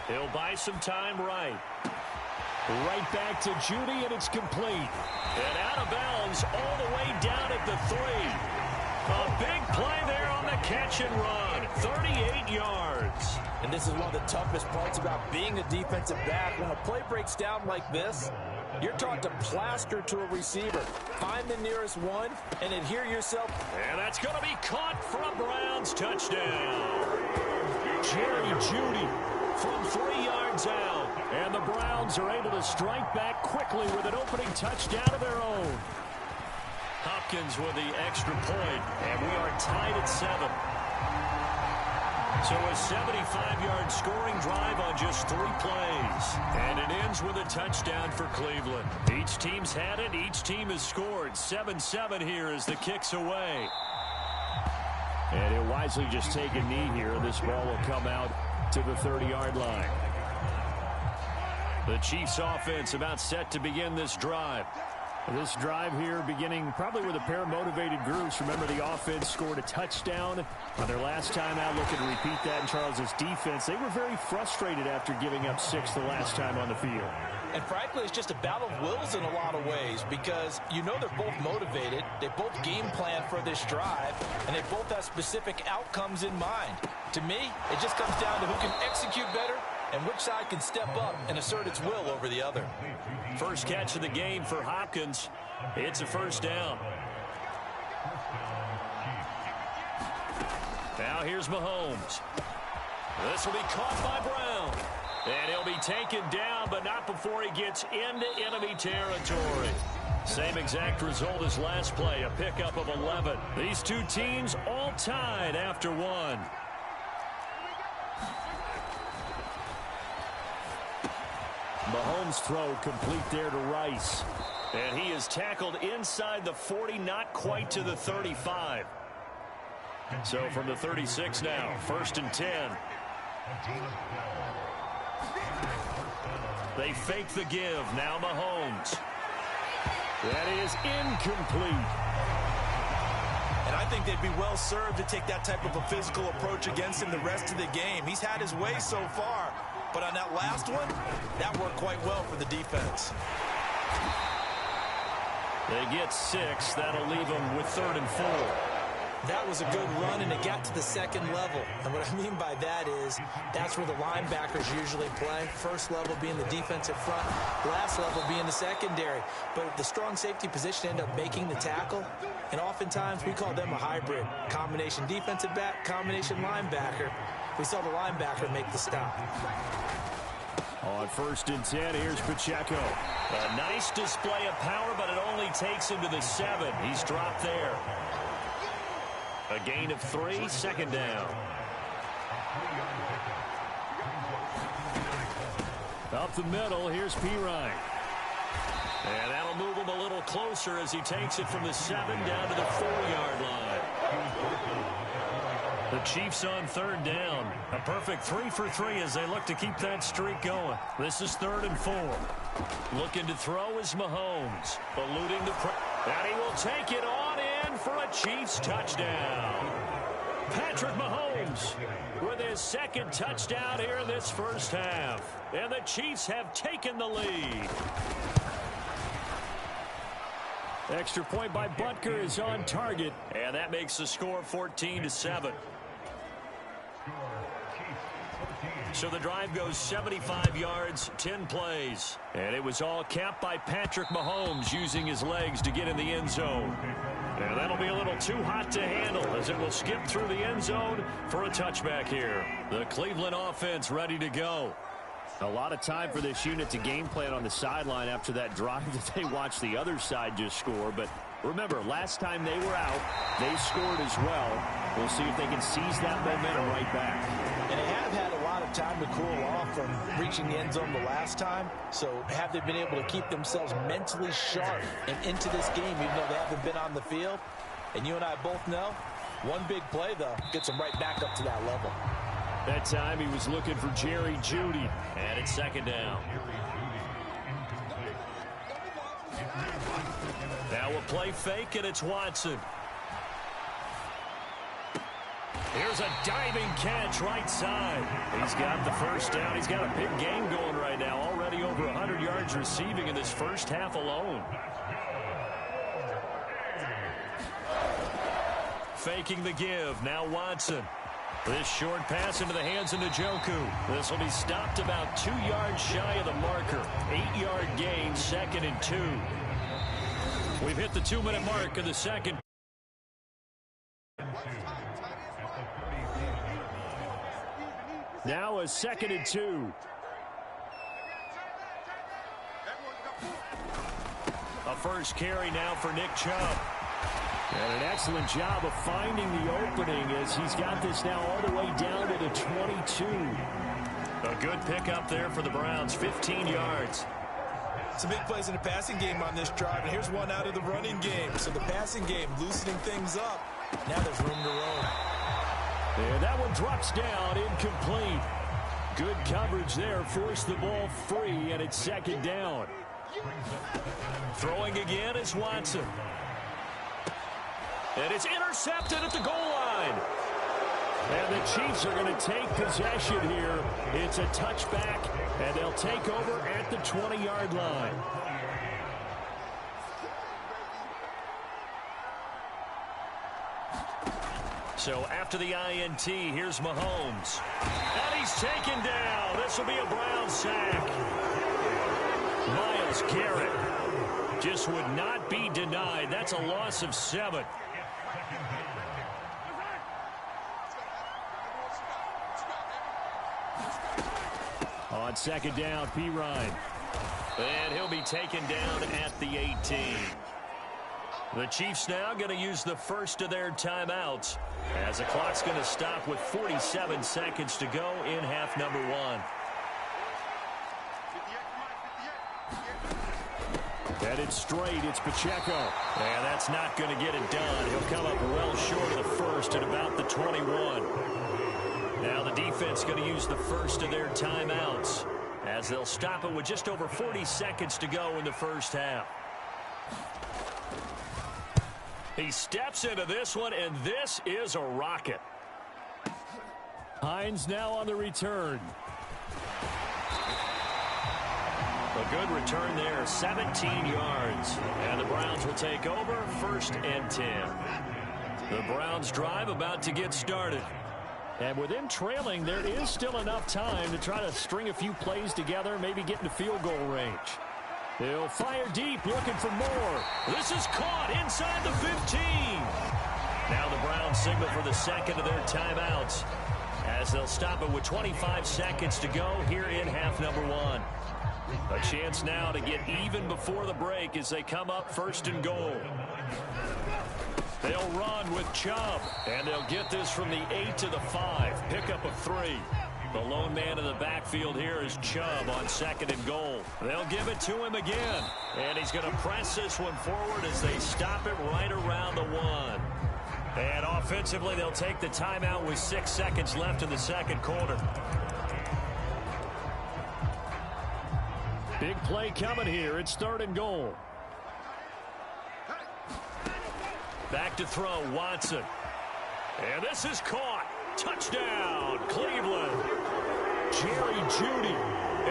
He'll buy some time right. Right back to Jeudy, and it's complete. And out of bounds all the way down at the 3. A big play there on the catch and run. 38 yards. And this is one of the toughest parts about being a defensive back. When a play breaks down like this, you're taught to plaster to a receiver. Find the nearest one and adhere yourself. And that's going to be caught for a Browns touchdown. Jerry Jeudy from 3 yards out. And the Browns are able to strike back quickly with an opening touchdown of their own. Hopkins with the extra point, and we are tied at 7. So a 75-yard scoring drive on just 3 plays. And it ends with a touchdown for Cleveland. Each team's had it. Each team has scored. 7-7 here as the kick's away. And he'll wisely just take a knee here. This ball will come out to the 30-yard line. The Chiefs offense about set to begin this drive. This drive here beginning probably with a pair of motivated groups. Remember, the offense scored a touchdown on their last time out. Looking to repeat that in Charles's defense. They were very frustrated after giving up 6 the last time on the field. And frankly, it's just a battle of wills in a lot of ways because you know they're both motivated. They both game plan for this drive, and they both have specific outcomes in mind. To me, it just comes down to who can execute better and which side can step up and assert its will over the other. First catch of the game for Hopkins. It's a 1st down. Now here's Mahomes. This will be caught by Brown. And he'll be taken down, but not before he gets into enemy territory. Same exact result as last play, a pickup of 11. These two teams all tied after 1. Mahomes' throw complete there to Rice. And he is tackled inside the 40, not quite to the 35. So from the 36 now, 1st and 10. They fake the give. Now Mahomes. That is incomplete. And I think they'd be well served to take that type of a physical approach against him the rest of the game. He's had his way so far, But on that last one, that worked quite well for the defense. They get 6. That'll leave them with 3rd and 4. That was a good run, and it got to the second level. And what I mean by that is that's where the linebackers usually play. First level being the defensive front, last level being the secondary. But the strong safety position ended up making the tackle, and oftentimes we call them a hybrid. Combination defensive back, combination linebacker. We saw the linebacker make the stop. On 1st and 10, here's Pacheco. A nice display of power, but it only takes him to the 7. He's dropped there. A gain of 3, 2nd down. Up the middle, here's Pirine. And that'll move him a little closer as he takes it from the 7 down to the 4-yard line. The Chiefs on 3rd down. A perfect 3 for 3 as they look to keep that streak going. This is 3rd and 4. Looking to throw is Mahomes. Eluding the pressure. And he will take it on in for a Chiefs touchdown. Patrick Mahomes with his 2nd touchdown here in this first half. And the Chiefs have taken the lead. Extra point by Butker is on target. And that makes the score 14-7. So the drive goes 75 yards, 10 plays. And it was all capped by Patrick Mahomes using his legs to get in the end zone. And that'll be a little too hot to handle as it will skip through the end zone for a touchback here. The Cleveland offense ready to go. A lot of time for this unit to game plan on the sideline after that drive that they watched the other side just score. But remember, last time they were out, they scored as well. We'll see if they can seize that momentum right back. And they have had a lot of time to cool off from reaching the end zone the last time. So have they been able to keep themselves mentally sharp and into this game, even though they haven't been on the field? And you and I both know, one big play, though, gets them right back up to that level. That time he was looking for Jerry Jeudy. And it's 2nd down. Now a play fake, and it's Watson. Here's a diving catch right side. He's got the first down. He's got a big game going right now. Already over 100 yards receiving in this first half alone. Faking the give. Now Watson. This short pass into the hands of Njoku. This will be stopped about 2 yards shy of the marker. 8-yard gain, 2nd and 2. We've hit the 2-minute mark of the second. Now a 2nd and 2. A first carry now for Nick Chubb. And an excellent job of finding the opening as he's got this now all the way down to the 22. A good pickup there for the Browns, 15 yards. Some big plays in the passing game on this drive, and here's one out of the running game. So the passing game loosening things up. Now there's room to roam. And that one drops down, incomplete. Good coverage there, forced the ball free, and it's 2nd down. Throwing again is Watson. And it's intercepted at the goal line. And the Chiefs are going to take possession here. It's a touchback, and they'll take over at the 20-yard line. So after the INT, here's Mahomes. And he's taken down. This will be a Brown sack. Myles Garrett just would not be denied. That's a loss of 7. On 2nd down, Pirine. And he'll be taken down at the 18. The Chiefs now going to use the first of their timeouts as the clock's going to stop with 47 seconds to go in half number 1. Headed straight, it's Pacheco. And that's not going to get it done. He'll come up well short of the first at about the 21. Now the defense going to use the first of their timeouts as they'll stop it with just over 40 seconds to go in the first half. He steps into this one, and this is a rocket. Hines now on the return. A good return there, 17 yards. And the Browns will take over, 1st and 10. The Browns drive about to get started. And with them trailing, there is still enough time to try to string a few plays together, maybe get into field goal range. They'll fire deep, looking for more. This is caught inside the 15. Now the Browns signal for the second of their timeouts, as they'll stop it with 25 seconds to go here in half number 1. A chance now to get even before the break as they come up 1st and goal. They'll run with Chubb, and they'll get this from the 8 to the 5. Pickup of 3. The lone man in the backfield here is Chubb on 2nd and goal. They'll give it to him again, and he's going to press this one forward as they stop it right around the 1. And offensively, they'll take the timeout with 6 seconds left in the second quarter. Big play coming here. It's 3rd and goal. Back to throw, Watson. And this is caught. Touchdown, Cleveland. Jerry Jeudy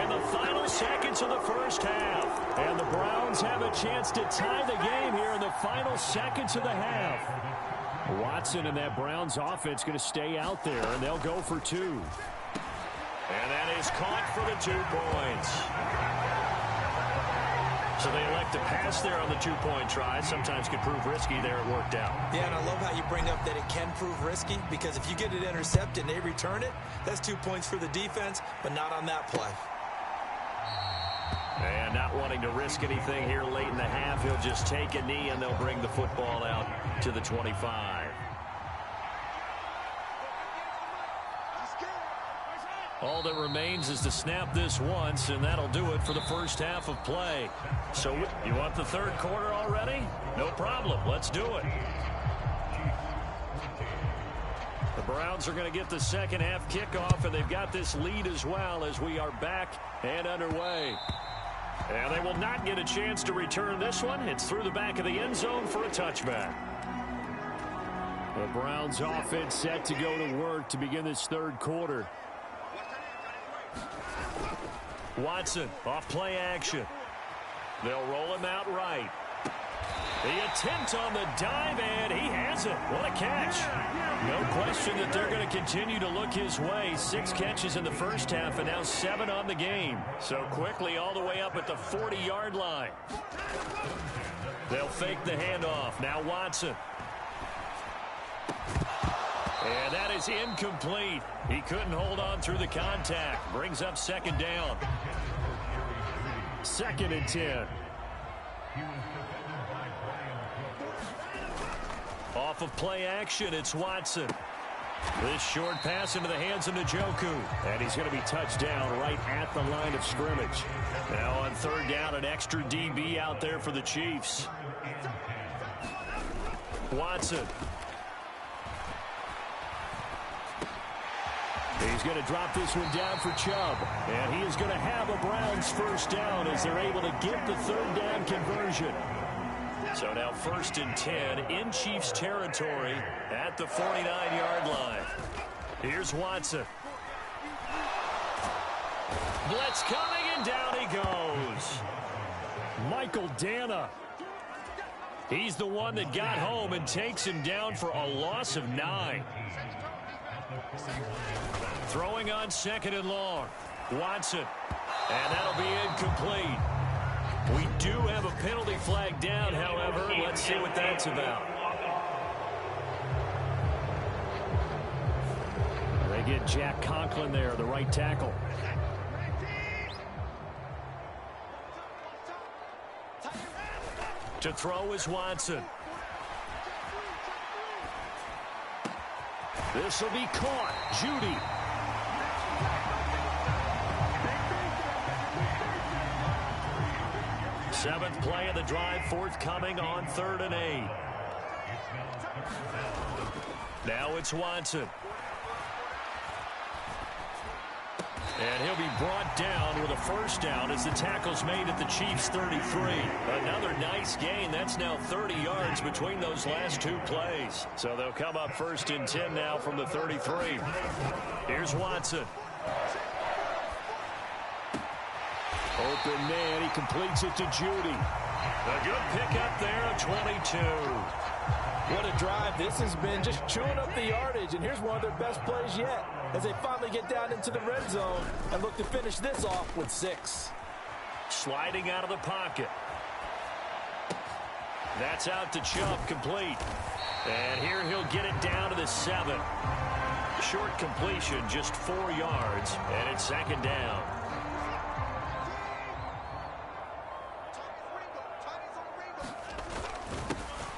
in the final seconds of the first half. And the Browns have a chance to tie the game here in the final seconds of the half. Watson and that Browns offense going to stay out there, and they'll go for 2. And that is caught for the 2 points. So they elect to pass there on the 2-point try. Sometimes can prove risky. There it worked out. Yeah, and I love how you bring up that it can prove risky, because if you get it intercepted and they return it, that's 2 points for the defense, but not on that play. And not wanting to risk anything here late in the half, he'll just take a knee and they'll bring the football out to the 25. All that remains is to snap this once, and that'll do it for the first half of play. So you want the third quarter already? No problem. Let's do it. The Browns are going to get the second half kickoff, and they've got this lead as well as we are back and underway. And they will not get a chance to return this one. It's through the back of the end zone for a touchback. The Browns offense set to go to work to begin this third quarter. Watson off play action. They'll roll him out right. The attempt on the dive, and he has it. What a catch. No question that they're going to continue to look his way. 6 catches in the first half and now 7 on the game. So quickly all the way up at the 40-yard line. They'll fake the handoff. Now Watson. And that is incomplete. He couldn't hold on through the contact. Brings up 2nd down. 2nd and 10. Off of play action, it's Watson. This short pass into the hands of Njoku. And he's going to be touched down right at the line of scrimmage. Now on 3rd down, an extra DB out there for the Chiefs. Watson. He's going to drop this one down for Chubb. And he is going to have a Browns first down as they're able to get the 3rd down conversion. So now 1st and 10 in Chiefs territory at the 49-yard line. Here's Watson. Blitz coming, and down he goes. Michael Dana. He's the one that got home and takes him down for a loss of 9. Throwing on 2nd and long. Watson. And that'll be incomplete. We do have a penalty flag down, however. Let's see what that's about. They get Jack Conklin there, the right tackle. To throw is Watson. This will be caught. Jeudy. Seventh play of the drive forthcoming on 3rd and 8. Now it's Watson. And he'll be brought down with a first down as the tackle's made at the Chiefs' 33. Another nice gain. That's now 30 yards between those last 2 plays. So they'll come up 1st and 10 now from the 33. Here's Watson. Open man. He completes it to Judy. A good pickup there of 22. What a drive this has been, just chewing up the yardage, and here's one of their best plays yet as they finally get down into the red zone and look to finish this off with 6. Sliding out of the pocket. That's out to Chubb, complete. And here he'll get it down to the 7. Short completion, just 4 yards, and it's second down.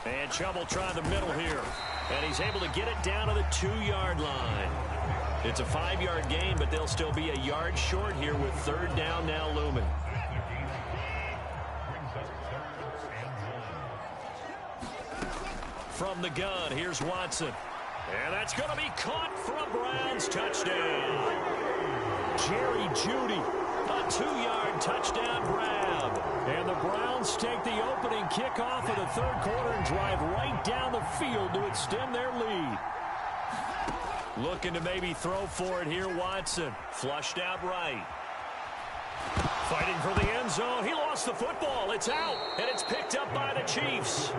And Chubb will try the middle here. And he's able to get it down to the 2-yard line. It's a 5-yard gain, but they'll still be a yard short here with third down now looming. From the gun, here's Watson. And that's going to be caught for a Browns touchdown. Jerry Jeudy, a 2-yard touchdown grab. And the Browns take the opening kickoff of the third quarter and drive right down the field to extend their lead. Looking to maybe throw for it here, Watson. Flushed out right. Fighting for the end zone. He lost the football. It's out, and it's picked up by the Chiefs.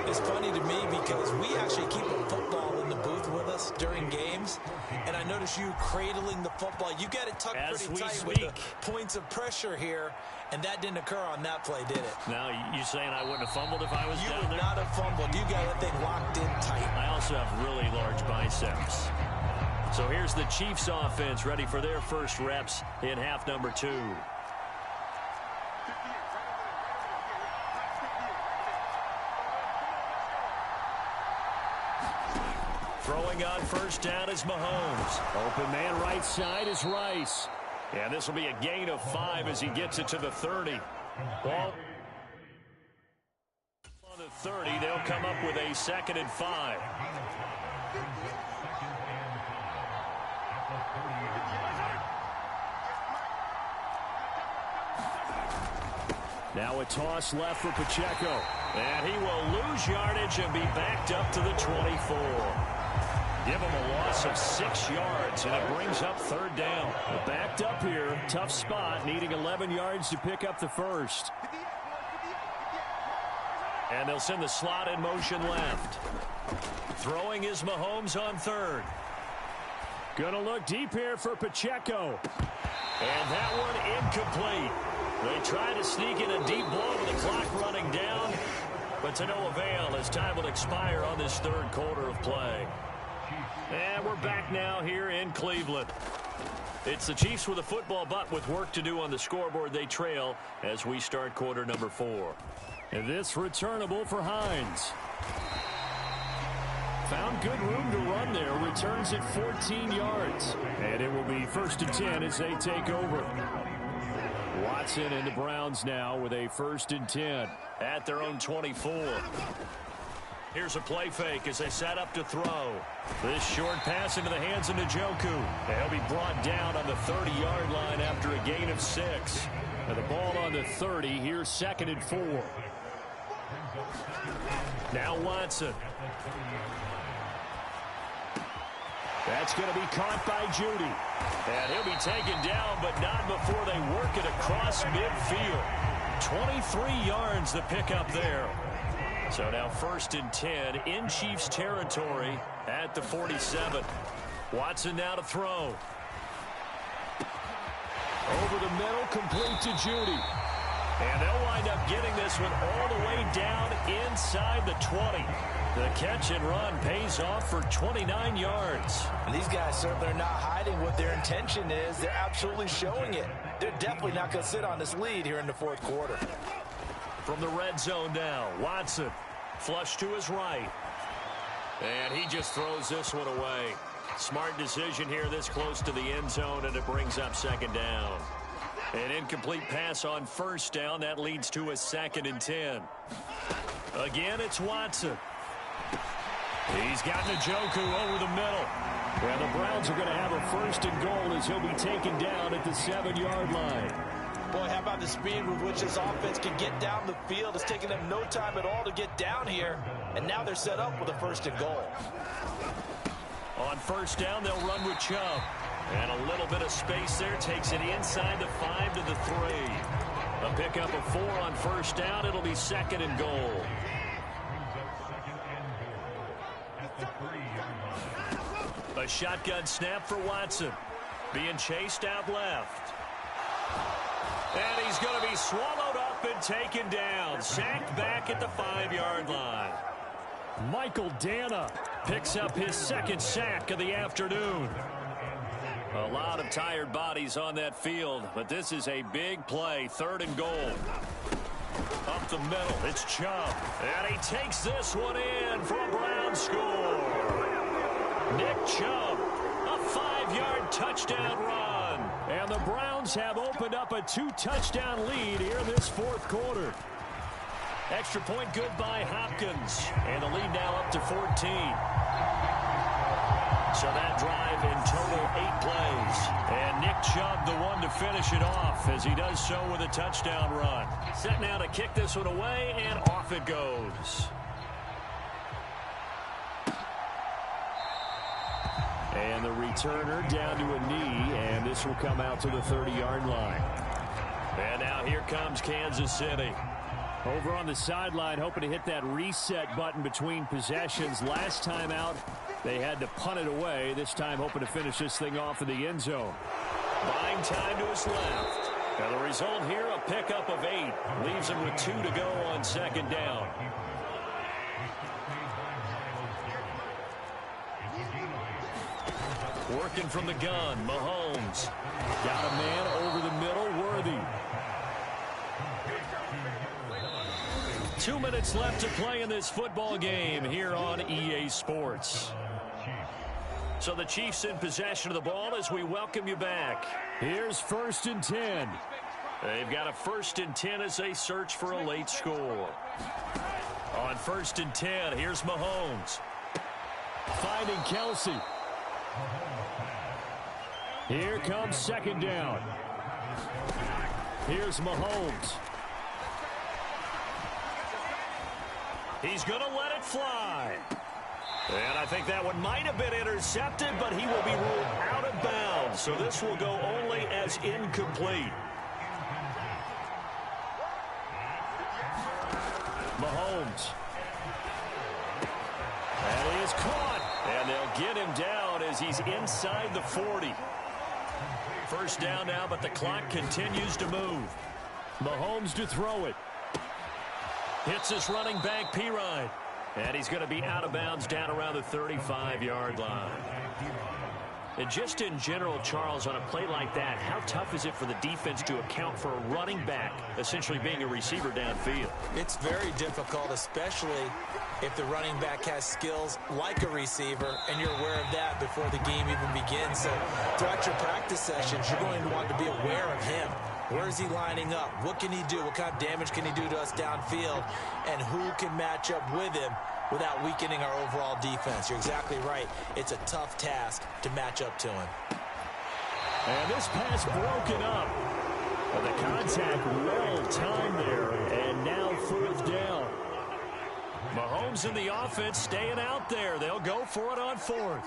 It's funny to me because we actually keep a football in the booth with us during games, and I notice you cradling the football. You got it tucked pretty tight with the points of pressure here, and that didn't occur on that play, did it? Now, you saying I wouldn't have fumbled if I was down there? You would not have fumbled. You got that thing locked in tight. I also have really large biceps. So here's the Chiefs offense ready for their first reps in half number 2. Throwing on first down is Mahomes. Open man right side is Rice. And this will be a gain of 5 as he gets it to the 30. Ball on the 30. They'll come up with a 2nd and 5. Now a toss left for Pacheco. And he will lose yardage and be backed up to the 24. Give him a loss of 6 yards, and it brings up third down. Backed up here. Tough spot, needing 11 yards to pick up the first. And they'll send the slot in motion left. Throwing is Mahomes on third. Gonna look deep here for Pacheco. And that one incomplete. They try to sneak in a deep ball with the clock running down, but to no avail as time will expire on this third quarter of play. And we're back now here in Cleveland. It's the Chiefs with a football, but with work to do on the scoreboard. They trail as we start quarter number 4. And this returnable for Hines. Found good room to run there. Returns it 14 yards. And it will be 1st and 10 as they take over. Watson and the Browns now with a 1st and 10 at their own 24. Here's a play fake as they set up to throw. This short pass into the hands of Njoku. He'll be brought down on the 30-yard line after a gain of 6. And the ball on the 30. Here's 2nd and 4. Now Watson. That's going to be caught by Judy. And he'll be taken down, but not before they work it across midfield. 23 yards to pick up there. So now 1st and 10 in Chiefs territory at the 47. Watson now to throw. Over the middle, complete to Judy. And they'll wind up getting this one all the way down inside the 20. The catch and run pays off for 29 yards. And these guys certainly are not hiding what their intention is. They're absolutely showing it. They're definitely not going to sit on this lead here in the 4th quarter. From the red zone now, Watson flush to his right. And he just throws this one away. Smart decision here this close to the end zone, and it brings up 2nd down. An incomplete pass on 1st down. That leads to a 2nd and 10. Again, it's Watson. He's got Njoku over the middle. Well, the Browns are going to have a 1st and goal as he'll be taken down at the 7-yard line. Boy, how about the speed with which this offense can get down the field? It's taken them no time at all to get down here, and now they're set up with a 1st and goal. On 1st down, they'll run with Chubb. And a little bit of space there takes it inside the 5 to the 3. A pickup of 4 on first down. It'll be 2nd and goal. A shotgun snap for Watson. Being chased out left. And he's going to be swallowed up and taken down. Sacked back at the 5-yard line. Michael Dana picks up his 2nd sack of the afternoon. A lot of tired bodies on that field, but this is a big play. 3rd and goal. Up the middle, it's Chubb. And he takes this one in for a Brown score. Nick Chubb, a 5-yard touchdown run. And the Browns have opened up a 2-touchdown lead here in this 4th quarter. Extra point good by Hopkins. And the lead now up to 14. So that drive in total 8 plays. And Nick Chubb the one to finish it off as he does so with a touchdown run. Set now to kick this one away, and off it goes. And the returner down to a knee, and this will come out to the 30-yard line. And now here comes Kansas City. Over on the sideline, hoping to hit that reset button between possessions. Last time out, they had to punt it away. This time, hoping to finish this thing off in the end zone. Buying time to his left. And the result here, a pickup of 8. Leaves him with 2 to go on 2nd down. Working from the gun, Mahomes. Got a man over the middle, Worthy. 2 minutes left to play in this football game here on EA Sports. So the Chiefs in possession of the ball as we welcome you back. Here's 1st and 10. They've got a 1st and 10 as they search for a late score. On 1st and 10, here's Mahomes. Finding Kelsey. Here comes 2nd down. Here's Mahomes. He's going to let it fly. And I think that one might have been intercepted, but he will be ruled out of bounds. So this will go only as incomplete. Mahomes. And he is caught. And they'll get him down as he's inside the 40. First down now, but the clock continues to move. Mahomes to throw it. Hits his running back, Pirine. And he's going to be out of bounds down around the 35-yard line. And just in general, Charles, on a play like that, how tough is it for the defense to account for a running back essentially being a receiver downfield? It's very difficult, especially if the running back has skills like a receiver, and you're aware of that before the game even begins. So throughout your practice sessions, you're going to want to be aware of him. Where is he lining up? What can he do? What kind of damage can he do to us downfield? And who can match up with him without weakening our overall defense? You're exactly right. It's a tough task to match up to him. And this pass broken up. And the contact well timed there. And now 4th down. Mahomes and the offense staying out there. They'll go for it on 4th.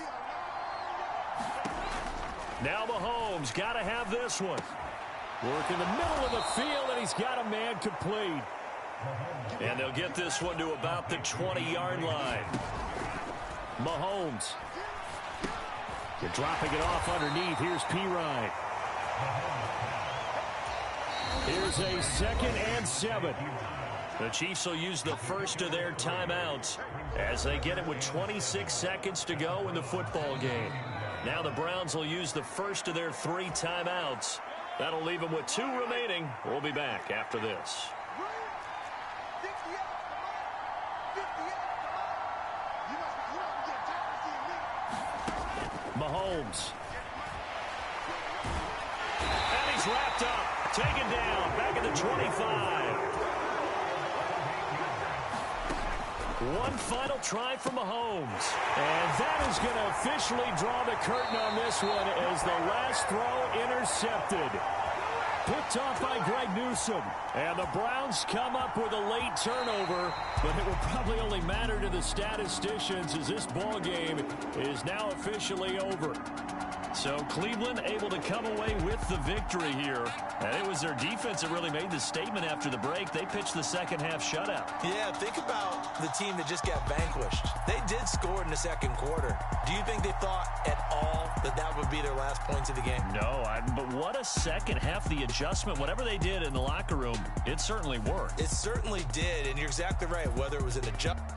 Now Mahomes got to have this one. Work in the middle of the field, and he's got a man complete. And they'll get this one to about the 20-yard line. Mahomes. They're dropping it off underneath. Here's Pirine. Here's a 2nd and 7. The Chiefs will use the first of their timeouts as they get it with 26 seconds to go in the football game. Now the Browns will use the first of their 3 timeouts. That'll leave them with 2 remaining. We'll be back after this. Mahomes. And he's wrapped up. Taken down. Back at the 25. One final try for Mahomes. And that is going to officially draw the curtain on this one as the last throw intercepted. Picked off by Greg Newsome. And the Browns come up with a late turnover, but it will probably only matter to the statisticians as this ball game is now officially over. So Cleveland able to come away with the victory here. And it was their defense that really made the statement after the break. They pitched the second half shutout. Yeah, think about the team that just got vanquished. They did score in the second quarter. Do you think they thought at all that that would be their last points of the game? No, but what a second half. The adjustment, whatever they did in the locker room, it certainly worked. It certainly did, and you're exactly right. Whether it was an adjustment.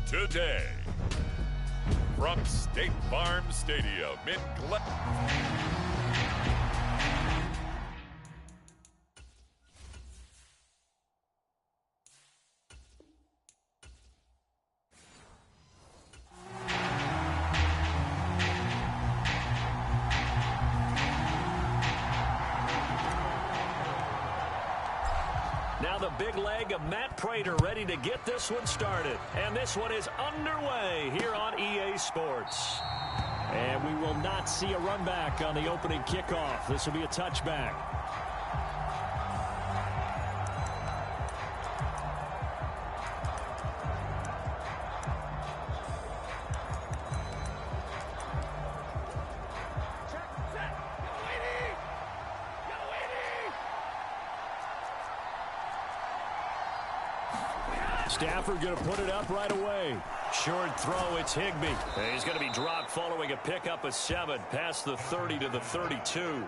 Today, from State Farm Stadium in Glen. Now the big leg of Matt Prater ready to get this one started. And this one is underway here on EA Sports. And we will not see a run back on the opening kickoff. This will be a touchback. Stafford going to put it up right away. Short throw, it's Higbee. And he's going to be dropped following a pickup of 7 past the 30 to the 32.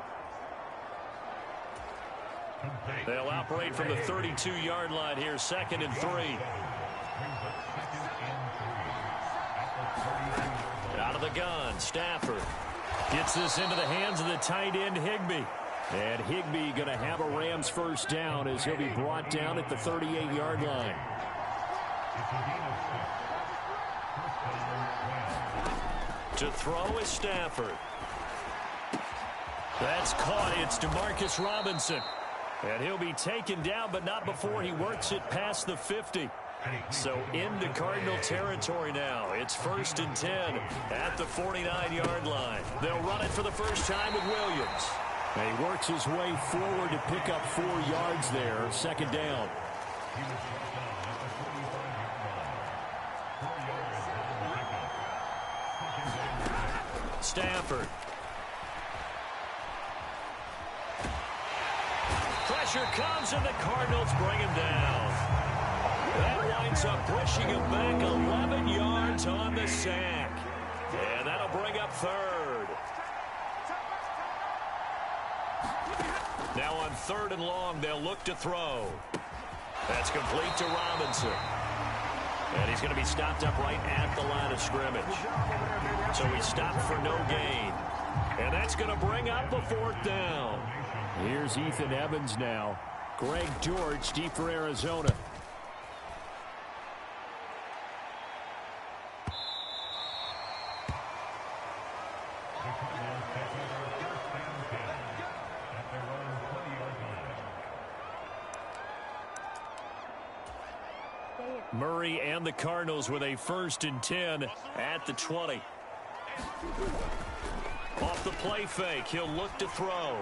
They'll operate from the 32-yard line here, 2nd and 3. Out of the gun, Stafford gets this into the hands of the tight end, Higbee. And Higbee going to have a Rams first down as he'll be brought down at the 38-yard line. To throw is Stafford. That's caught. It's Demarcus Robinson. And he'll be taken down, but not before he works it past the 50. So into Cardinal territory now. It's 1st and 10 at the 49-yard line. They'll run it for the first time with Williams. And he works his way forward to pick up 4 yards there. 2nd down. Stafford. Pressure comes, and the Cardinals bring him down. That winds up pushing him back 11 yards on the sack. And that'll bring up 3rd. Now on 3rd and long, they'll look to throw. That's complete to Robinson. And he's going to be stopped up right at the line of scrimmage. So he stopped for no gain. And that's going to bring up a 4th down. Here's Ethan Evans now. Greg George, deep for Arizona. Murray and the Cardinals with a 1st and 10 at the 20. Off the play fake, he'll look to throw.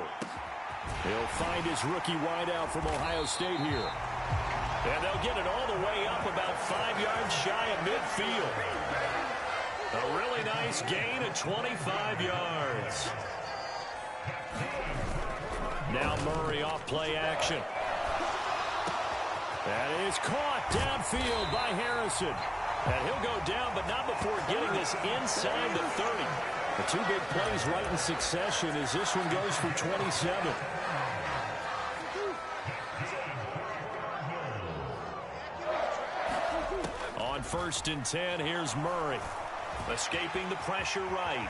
He'll find his rookie wideout from Ohio State here. And they'll get it all the way up about 5 yards shy of midfield. A really nice gain of 25 yards. Now Murray off play action. That is caught downfield by Harrison. And he'll go down, but not before getting this inside the 30. The two big plays right in succession as this one goes for 27. On 1st and 10, here's Murray. Escaping the pressure right.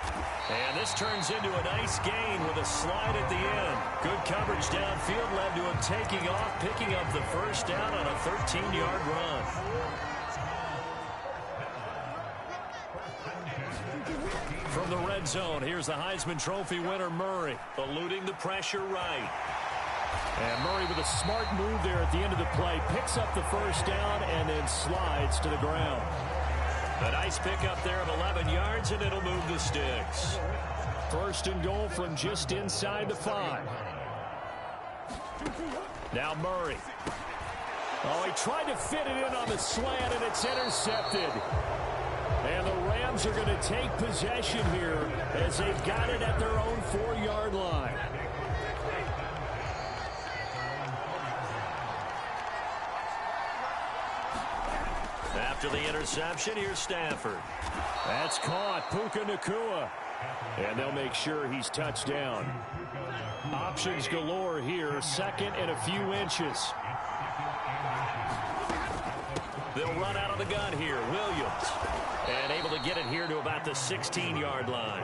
And this turns into a nice gain with a slide at the end. Good coverage downfield led to him taking off, picking up the first down on a 13-yard run. From the red zone, here's the Heisman Trophy winner, Murray, eluding the pressure right. And Murray with a smart move there at the end of the play, picks up the first down and then slides to the ground. A nice pickup there of 11 yards, and it'll move the sticks. 1st and goal from just inside the 5. Now Murray. Oh, he tried to fit it in on the slant, and it's intercepted. And the Rams are going to take possession here as they've got it at their own 4-yard line. After the interception, here's Stafford. That's caught. Puka Nacua. And they'll make sure he's touched down. Options galore here. 2nd and a few inches. They'll run out of the gun here. Williams. And able to get it here to about the 16-yard line.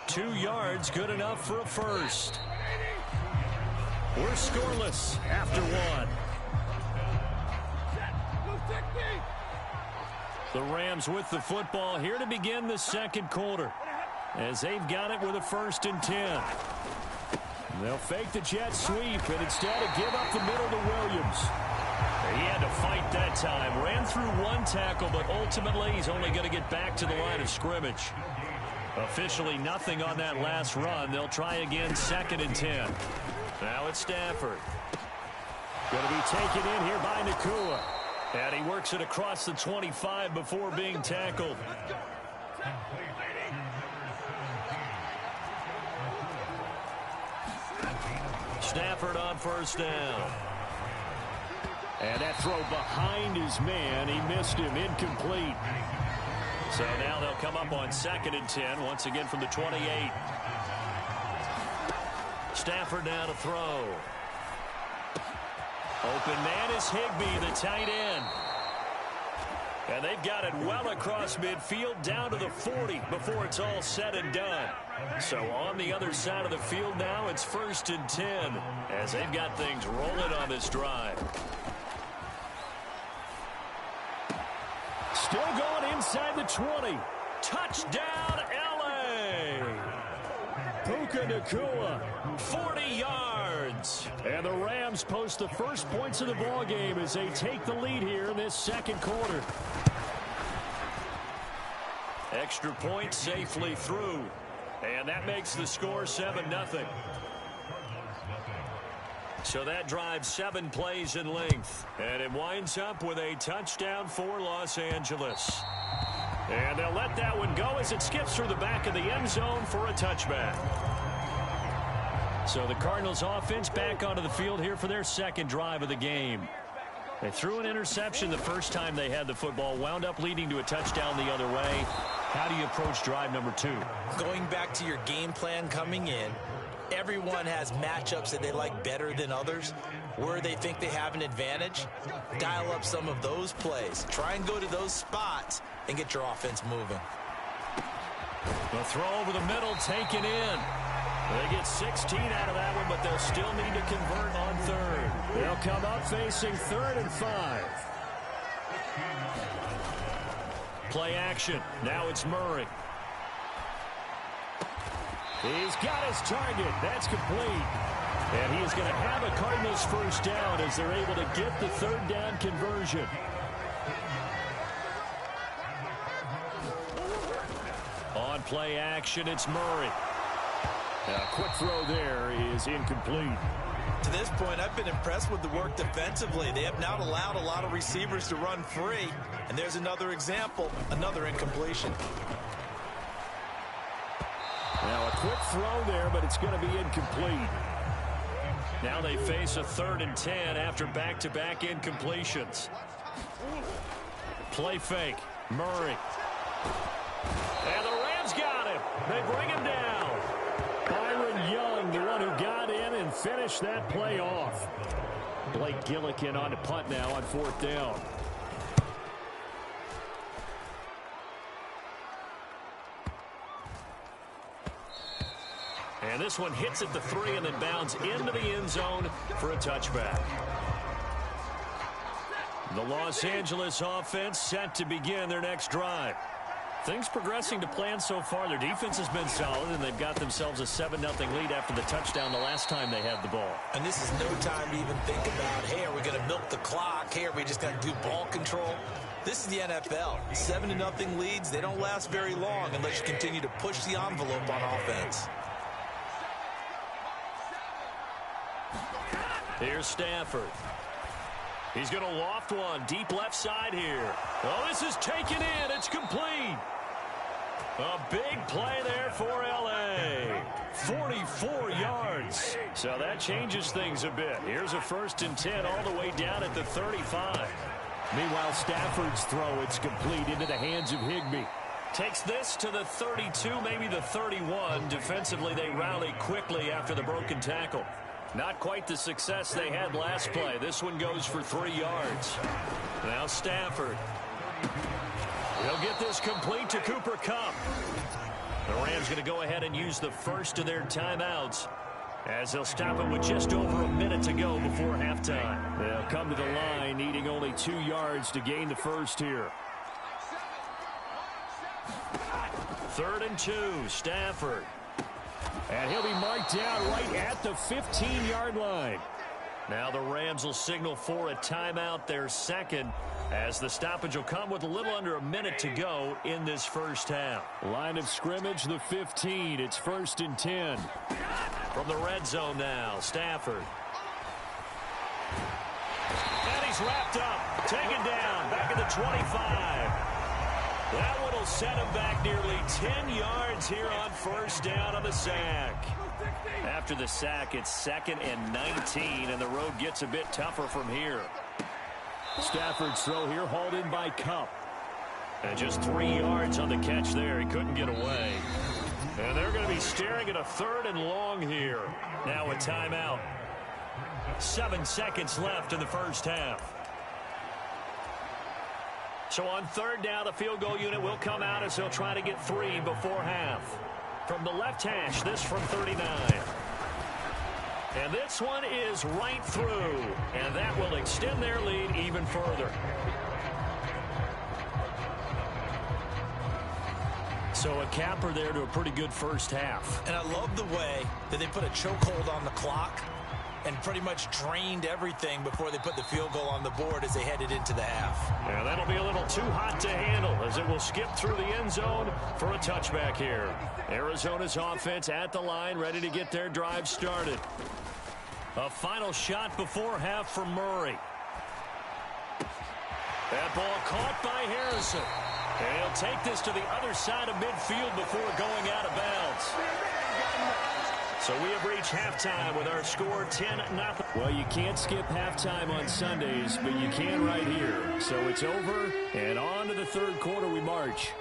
2 yards, good enough for a first. We're scoreless after 1. The Rams with the football here to begin the 2nd quarter as they've got it with a 1st and 10. They'll fake the jet sweep and instead give up the middle to Williams. He had to fight that time. Ran through 1 tackle, but ultimately he's only going to get back to the line of scrimmage. Officially nothing on that last run. They'll try again 2nd and 10. Now it's Stafford. Going to be taken in here by Nacua. And he works it across the 25 before being tackled. Stafford on 1st down. And that throw behind his man. He missed him. Incomplete. So now they'll come up on 2nd and 10. Once again from the 28. Stafford now to throw. Open man is Higbee, the tight end. And they've got it well across midfield down to the 40 before it's all said and done. So on the other side of the field now, it's 1st and 10 as they've got things rolling on this drive. Still going inside the 20. Touchdown, L.A. Puka Nacua, 40 yards. And the Rams post the first points of the ball game as they take the lead here in this 2nd quarter. Extra point safely through. And that makes the score 7-0. So that drives 7 plays in length. And it winds up with a touchdown for Los Angeles. And they'll let that one go as it skips through the back of the end zone for a touchback. So the Cardinals offense back onto the field here for their 2nd drive of the game. They threw an interception the first time they had the football, wound up leading to a touchdown the other way. How do you approach drive number 2? Going back to your game plan coming in, everyone has matchups that they like better than others. Where they think they have an advantage, dial up some of those plays. Try and go to those spots and get your offense moving. The throw over the middle taken in. They get 16 out of that one, but they'll still need to convert on 3rd. They'll come up facing 3rd and 5. Play action. Now it's Murray. He's got his target. That's complete. And he is going to have a Cardinals first down as they're able to get the 3rd down conversion. On play action, it's Murray. A quick throw there is incomplete. To this point, I've been impressed with the work defensively. They have not allowed a lot of receivers to run free. And there's another example, another incompletion. Now a quick throw there, but it's going to be incomplete. Now they face a 3rd and 10 after back-to-back incompletions. Play fake. Murray. And the Rams got him. They bring him down. Byron Young, the one who got in and finished that play off. Blake Gillikin on to punt now on 4th down. And this one hits at the 3 and then bounds into the end zone for a touchback. The Los Angeles offense set to begin their next drive. Things progressing to plan so far. Their defense has been solid, and they've got themselves a 7-0 lead after the touchdown the last time they had the ball. And this is no time to even think about, hey, are we going to milk the clock? Hey, are we just going to do ball control? This is the NFL. 7-0 leads, they don't last very long unless you continue to push the envelope on offense. Here's Stafford. He's going to loft one deep left side here. Oh, this is taken in. It's complete. A big play there for L.A. 44 yards. So that changes things a bit. Here's a 1st and 10 all the way down at the 35. Meanwhile, Stafford's throw, it's complete into the hands of Higbee. Takes this to the 32, maybe the 31. Defensively, they rally quickly after the broken tackle. Not quite the success they had last play. This one goes for 3 yards. Now Stafford. He'll get this complete to Cooper Kupp. The Rams going to go ahead and use the first of their timeouts as they'll stop it with just over a minute to go before halftime. They'll come to the line needing only 2 yards to gain the first here. 3rd and 2, Stafford. And he'll be marked down right at the 15-yard line. Now the Rams will signal for a timeout, their second, as the stoppage will come with a little under a minute to go in this first half. Line of scrimmage, the 15. It's 1st and 10. From the red zone now, Stafford. And he's wrapped up, taken down, back at the 25. That one will set him back nearly 10 yards here on 1st down on the sack. After the sack, it's 2nd and 19, and the road gets a bit tougher from here. Stafford's throw here hauled in by Kupp. And just 3 yards on the catch there. He couldn't get away. And they're going to be staring at a 3rd and long here. Now a timeout. 7 seconds left in the first half. So on 3rd down, the field goal unit will come out as they'll try to get 3 before half. From the left hash, this from 39. And this one is right through. And that will extend their lead even further. So a capper there to a pretty good first half. And I love the way that they put a chokehold on the clock and pretty much drained everything before they put the field goal on the board as they headed into the half. Yeah, that'll be a little too hot to handle as it will skip through the end zone for a touchback here. Arizona's offense at the line, ready to get their drive started. A final shot before half for Murray. That ball caught by Harrison. And he'll take this to the other side of midfield before going out of bounds. So we have reached halftime with our score 10-0. Well, you can't skip halftime on Sundays, but you can right here. So it's over, and on to the 3rd quarter we march.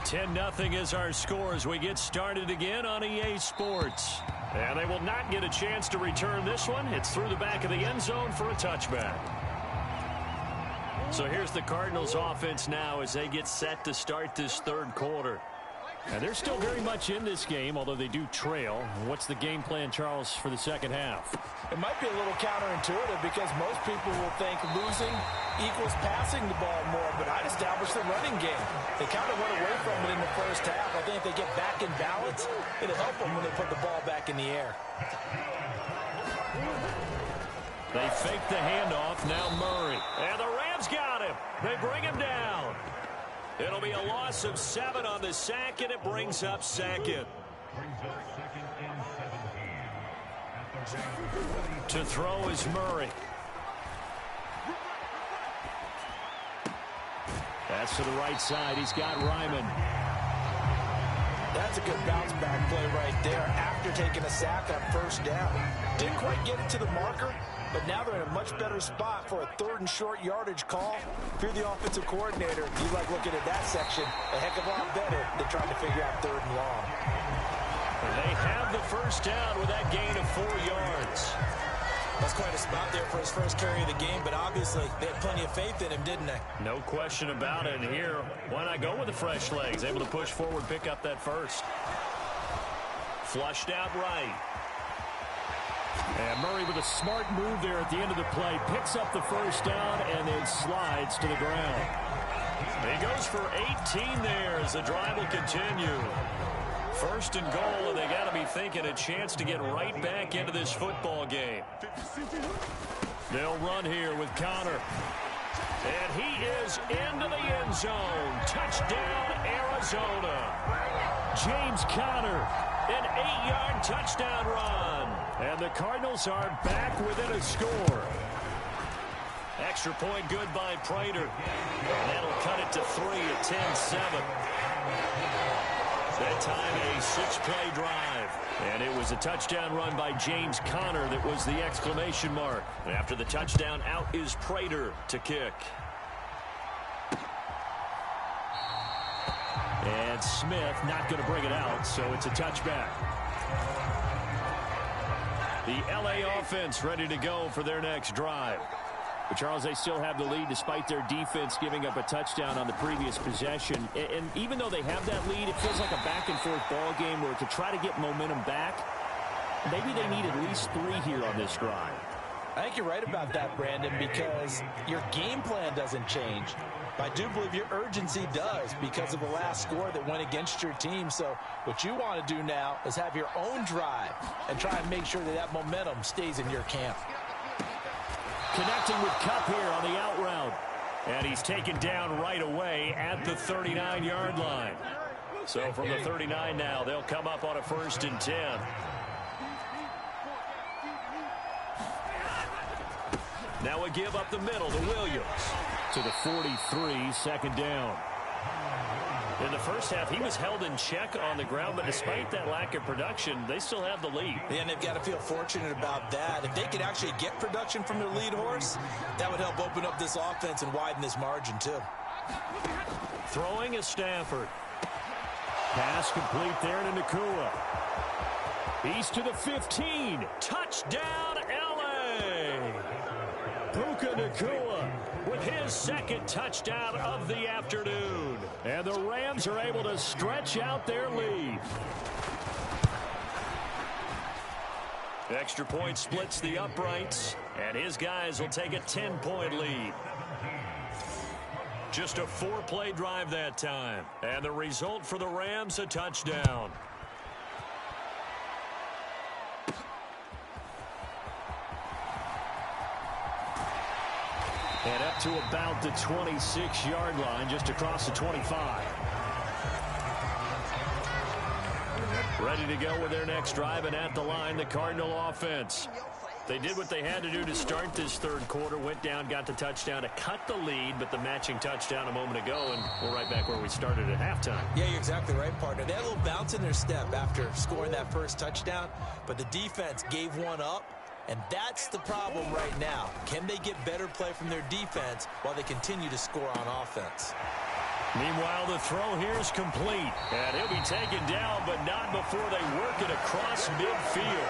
10-0 is our score as we get started again on EA Sports. And they will not get a chance to return this one. It's through the back of the end zone for a touchback. So here's the Cardinals offense now as they get set to start this 3rd quarter. And they're still very much in this game, although they do trail. What's the game plan, Charles, for the second half? It might be a little counterintuitive because most people will think losing equals passing the ball more, but I'd establish the running game. They kind of went away from it in the first half. I think if they get back in balance, it'll help them when they put the ball back in the air. They fake the handoff. Now Murray. And the Rams got him. They bring him down. It'll be a loss of 7 on the sack, and it brings up 2nd. To throw is Murray. That's to the right side. He's got Ryman. That's a good bounce-back play right there after taking a sack on first down. Didn't quite get it to the marker, but now they're in a much better spot for a 3rd and short yardage call. If you're the offensive coordinator, you like looking at that section a heck of a lot better than trying to figure out 3rd and long. They have the first down with that gain of 4 yards. That's quite a spot there for his first carry of the game, but obviously they had plenty of faith in him, didn't they? No question about it. And here, why not go with the fresh legs? Able to push forward, pick up that first. Flushed out right. And Murray with a smart move there at the end of the play. Picks up the first down and then slides to the ground. He goes for 18 there as the drive will continue. 1st and goal, and they got to be thinking a chance to get right back into this football game. They'll run here with Connor. And he is into the end zone. Touchdown, Arizona. James Conner. An 8-yard touchdown run. And the Cardinals are back within a score. Extra point good by Prater. And that'll cut it to 3 at 10-7. That time a 6-play drive. And it was a touchdown run by James Conner that was the exclamation mark. And after the touchdown, out is Prater to kick. And Smith not going to bring it out, so it's a touchback. The LA offense ready to go for their next drive. But, Charles, they still have the lead despite their defense giving up a touchdown on the previous possession. And even though they have that lead, it feels like a back-and-forth ball game where to try to get momentum back, maybe they need at least 3 here on this drive. I think you're right about that, Brandon, because your game plan doesn't change. I do believe your urgency does because of the last score that went against your team. So what you want to do now is have your own drive and try and make sure that that momentum stays in your camp. Connecting with Kupp here on the out route. And he's taken down right away at the 39-yard line. So from the 39 now, they'll come up on a 1st and 10. Now a give up the middle to Williams. To the 43, 2nd down. In the first half, he was held in check on the ground, but despite that lack of production, they still have the lead. And they've got to feel fortunate about that. If they could actually get production from their lead horse, that would help open up this offense and widen this margin, too. Throwing is Stafford. Pass complete there to Nakua. He's to the 15. Touchdown, L.A. Puka Nakua with his 2nd touchdown of the afternoon. And the Rams are able to stretch out their lead. Extra point splits the uprights, and his guys will take a 10-point lead. Just a 4-play drive that time. And the result for the Rams, a touchdown. And up to about the 26-yard line, just across the 25. Ready to go with their next drive, and at the line, the Cardinal offense. They did what they had to do to start this 3rd quarter, went down, got the touchdown to cut the lead, but the matching touchdown a moment ago, and we're right back where we started at halftime. Yeah, you're exactly right, partner. They had a little bounce in their step after scoring that first touchdown, but the defense gave one up. And that's the problem right now. Can they get better play from their defense while they continue to score on offense? Meanwhile, the throw here is complete. And he'll be taken down, but not before they work it across midfield.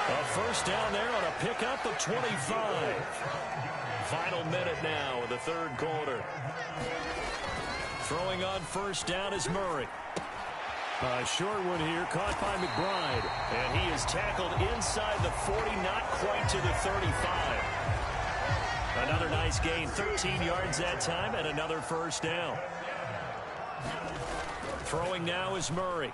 A 1st down there on a pickup of 25. Final minute now of the 3rd quarter. Throwing on 1st down is Murray. A short one here, caught by McBride. And he is tackled inside the 40, not quite to the 35. Another nice gain, 13 yards that time, and another 1st down. Throwing now is Murray.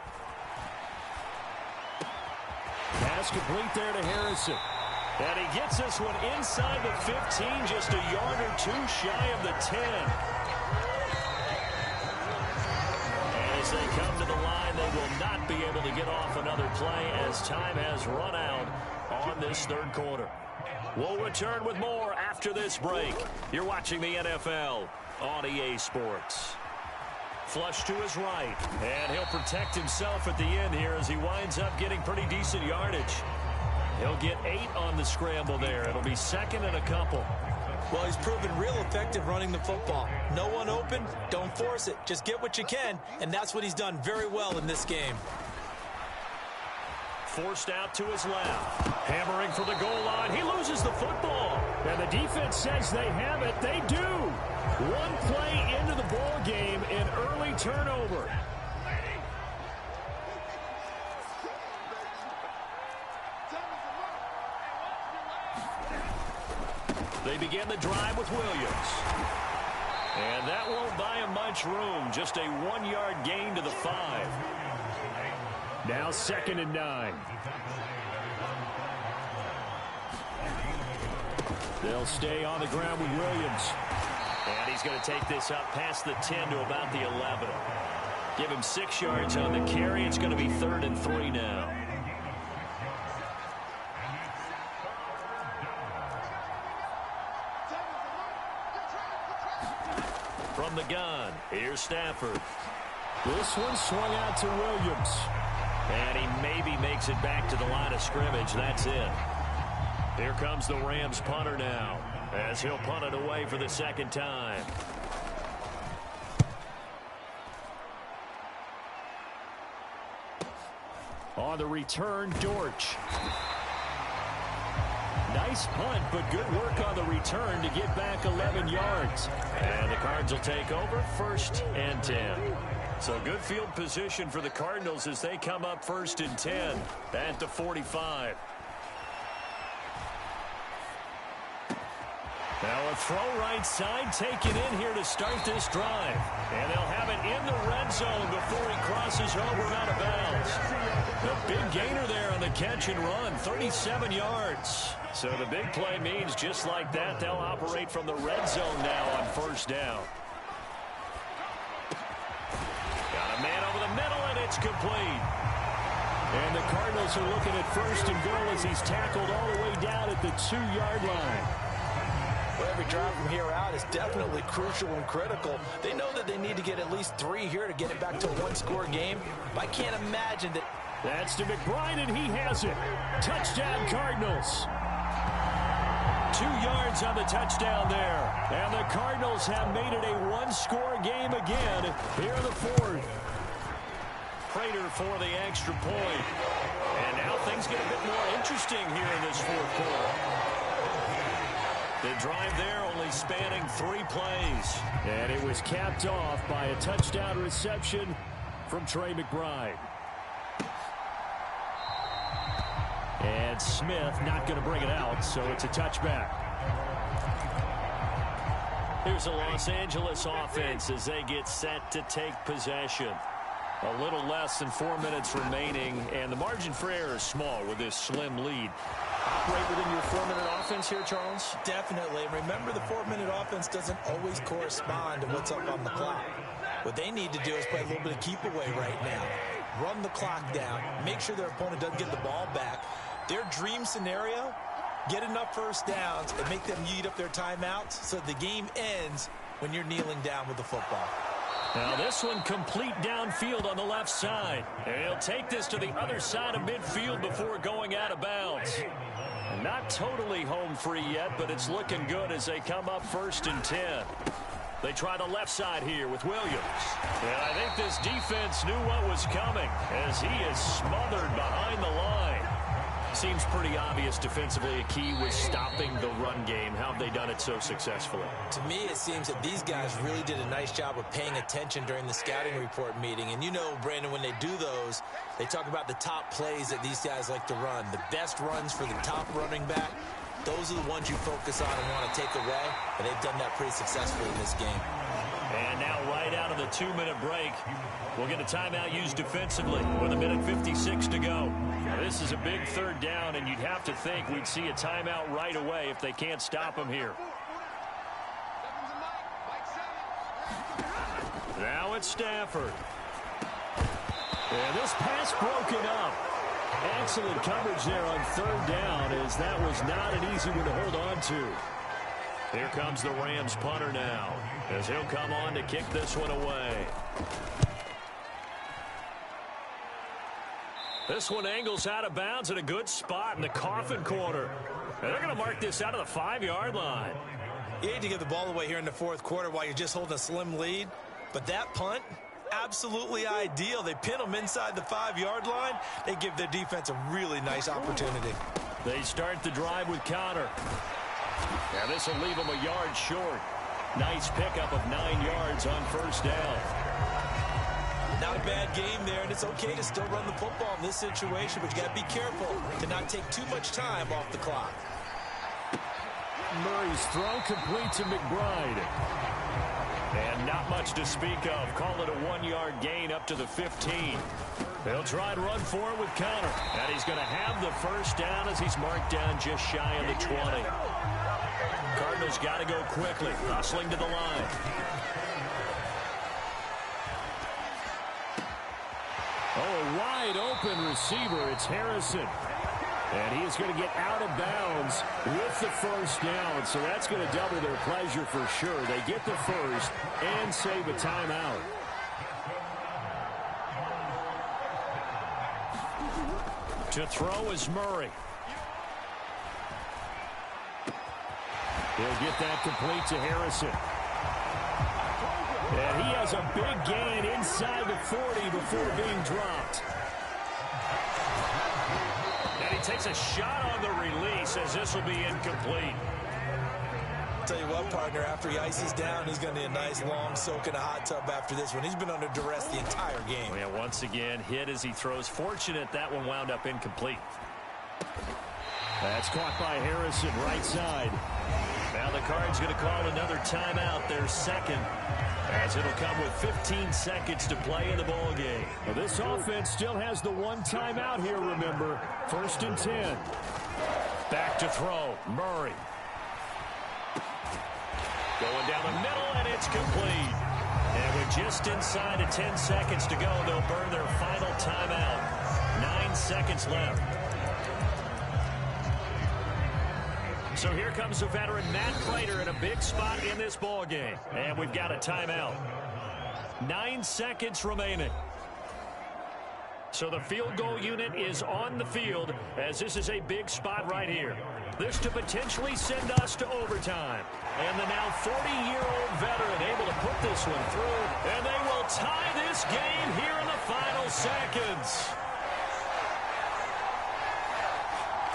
Pass complete there to Harrison. And he gets this one inside the 15, just a yard or 2 shy of the 10. As they come to the line, they will not be able to get off another play as time has run out on this 3rd quarter. We'll return with more after this break. You're watching the NFL on EA Sports. Flush to his right. And he'll protect himself at the end here as he winds up getting pretty decent yardage. He'll get 8 on the scramble there. It'll be second and a couple. Well, he's proven real effective running the football. No one open, don't force it. Just get what you can, and that's what he's done very well in this game. Forced out to his left. Hammering for the goal line. He loses the football. And the defense says they have it. They do. One play into the ball game, an early turnover. They begin the drive with Williams. And that won't buy him much room. Just a 1-yard gain to the 5. Now 2nd and 9. They'll stay on the ground with Williams. And he's going to take this up past the 10 to about the 11. Give him 6 yards on the carry. It's going to be 3rd and 3 now. From the gun, here's Stafford. This one swung out to Williams. And he maybe makes it back to the line of scrimmage. That's it. Here comes the Rams punter now, as he'll punt it away for the 2nd time. On the return, Dortch. Nice punt, but good work on the return to get back 11 yards. And the Cards will take over 1st and 10. So good field position for the Cardinals as they come up 1st and 10 at the 45. Now a throw right side taken in here to start this drive. And they'll have it in the red zone before he crosses over out of bounds. The big gainer there on the catch and run, 37 yards. So the big play means just like that, they'll operate from the red zone now on 1st down. Got a man over the middle, and it's complete. And the Cardinals are looking at 1st and goal as he's tackled all the way down at the 2-yard line. Well, every drive from here out is definitely crucial and critical. They know that they need to get at least 3 here to get it back to a 1-score game. But I can't imagine that. That's to McBride, and he has it. Touchdown, Cardinals. 2 yards on the touchdown there. And the Cardinals have made it a 1-score game again here in the 4th. Prater for the extra point. And now things get a bit more interesting here in this 4th quarter. The drive there only spanning 3 plays. And it was capped off by a touchdown reception from Trey McBride. And Smith not going to bring it out, so it's a touchback. Here's a Los Angeles offense as they get set to take possession. A little less than 4 minutes remaining, and the margin for error is small with this slim lead. Operate within your 4-minute offense here, Charles? Definitely. Remember, the 4-minute offense doesn't always correspond to what's up on the clock. What they need to do is play a little bit of keep away right now. Run the clock down. Make sure their opponent doesn't get the ball back. Their dream scenario, get enough 1st downs and make them eat up their timeouts so the game ends when you're kneeling down with the football. Now this one complete downfield on the left side. And he'll take this to the other side of midfield before going out of bounds. Not totally home free yet, but it's looking good as they come up 1st and 10. They try the left side here with Williams. And I think this defense knew what was coming as he is smothered behind the line. Seems pretty obvious defensively a key was stopping the run game. How have they done it so successfully? To me, it seems that these guys really did a nice job of paying attention during the scouting report meeting. And you know, Brandon, when they do those, they talk about the top plays that these guys like to run. The best runs for the top running back, those are the ones you focus on and want to take away. And they've done that pretty successfully in this game. And now right out of the 2-minute break, we'll get a timeout used defensively with 1:56 to go. Now, this is a big 3rd down, and you'd have to think we'd see a timeout right away if they can't stop them here. Now it's Stafford. And this pass broken up. Excellent coverage there on 3rd down, as that was not an easy one to hold on to. Here comes the Rams punter now, as he'll come on to kick this one away. This one angles out of bounds at a good spot in the coffin corner. And they're going to mark this out of the 5-yard line. You hate to give the ball away here in the fourth quarter while you're just holding a slim lead, but that punt, absolutely ideal. They pin them inside the 5-yard line. They give their defense a really nice opportunity. They start the drive with Connor. Now this will leave them a yard short. Nice pickup of 9 yards on first down. Not a bad game there, and it's okay to still run the football in this situation, but you got to be careful to not take too much time off the clock. Murray's throw complete to McBride. And not much to speak of. Call it a 1-yard gain up to the 15. They'll try and run for it with Connor. And he's going to have the first down as he's marked down just shy of the 20. Cardinals got to go quickly, hustling to the line. Oh, a wide open receiver. It's Harrison. And he is going to get out of bounds with the first down. So that's going to double their pleasure for sure. They get the first and save a timeout. To throw is Murray. He'll get that complete to Harrison. And he has a big gain inside the 40 before being dropped. And he takes a shot on the release as this will be incomplete. Tell you what, partner, after he ices down, he's going to need a nice long soak in a hot tub after this one. He's been under duress the entire game. Yeah, once again, hit as he throws. Fortunate that one wound up incomplete. That's caught by Harrison, right side. Now the Cards going to call another timeout, their second, as it'll come with 15 seconds to play in the ball game. Well, this offense still has the one timeout here, remember. 1st and 10. Back to throw, Murray. Going down the middle, and it's complete. And with just inside of 10 seconds to go, they'll burn their final timeout. 9 seconds left. So here comes the veteran Matt Prater in a big spot in this ball game. And we've got a timeout. 9 seconds remaining. So the field goal unit is on the field as this is a big spot right here. This to potentially send us to overtime. And the now 40-year-old veteran able to put this one through. And they will tie this game here in the final seconds.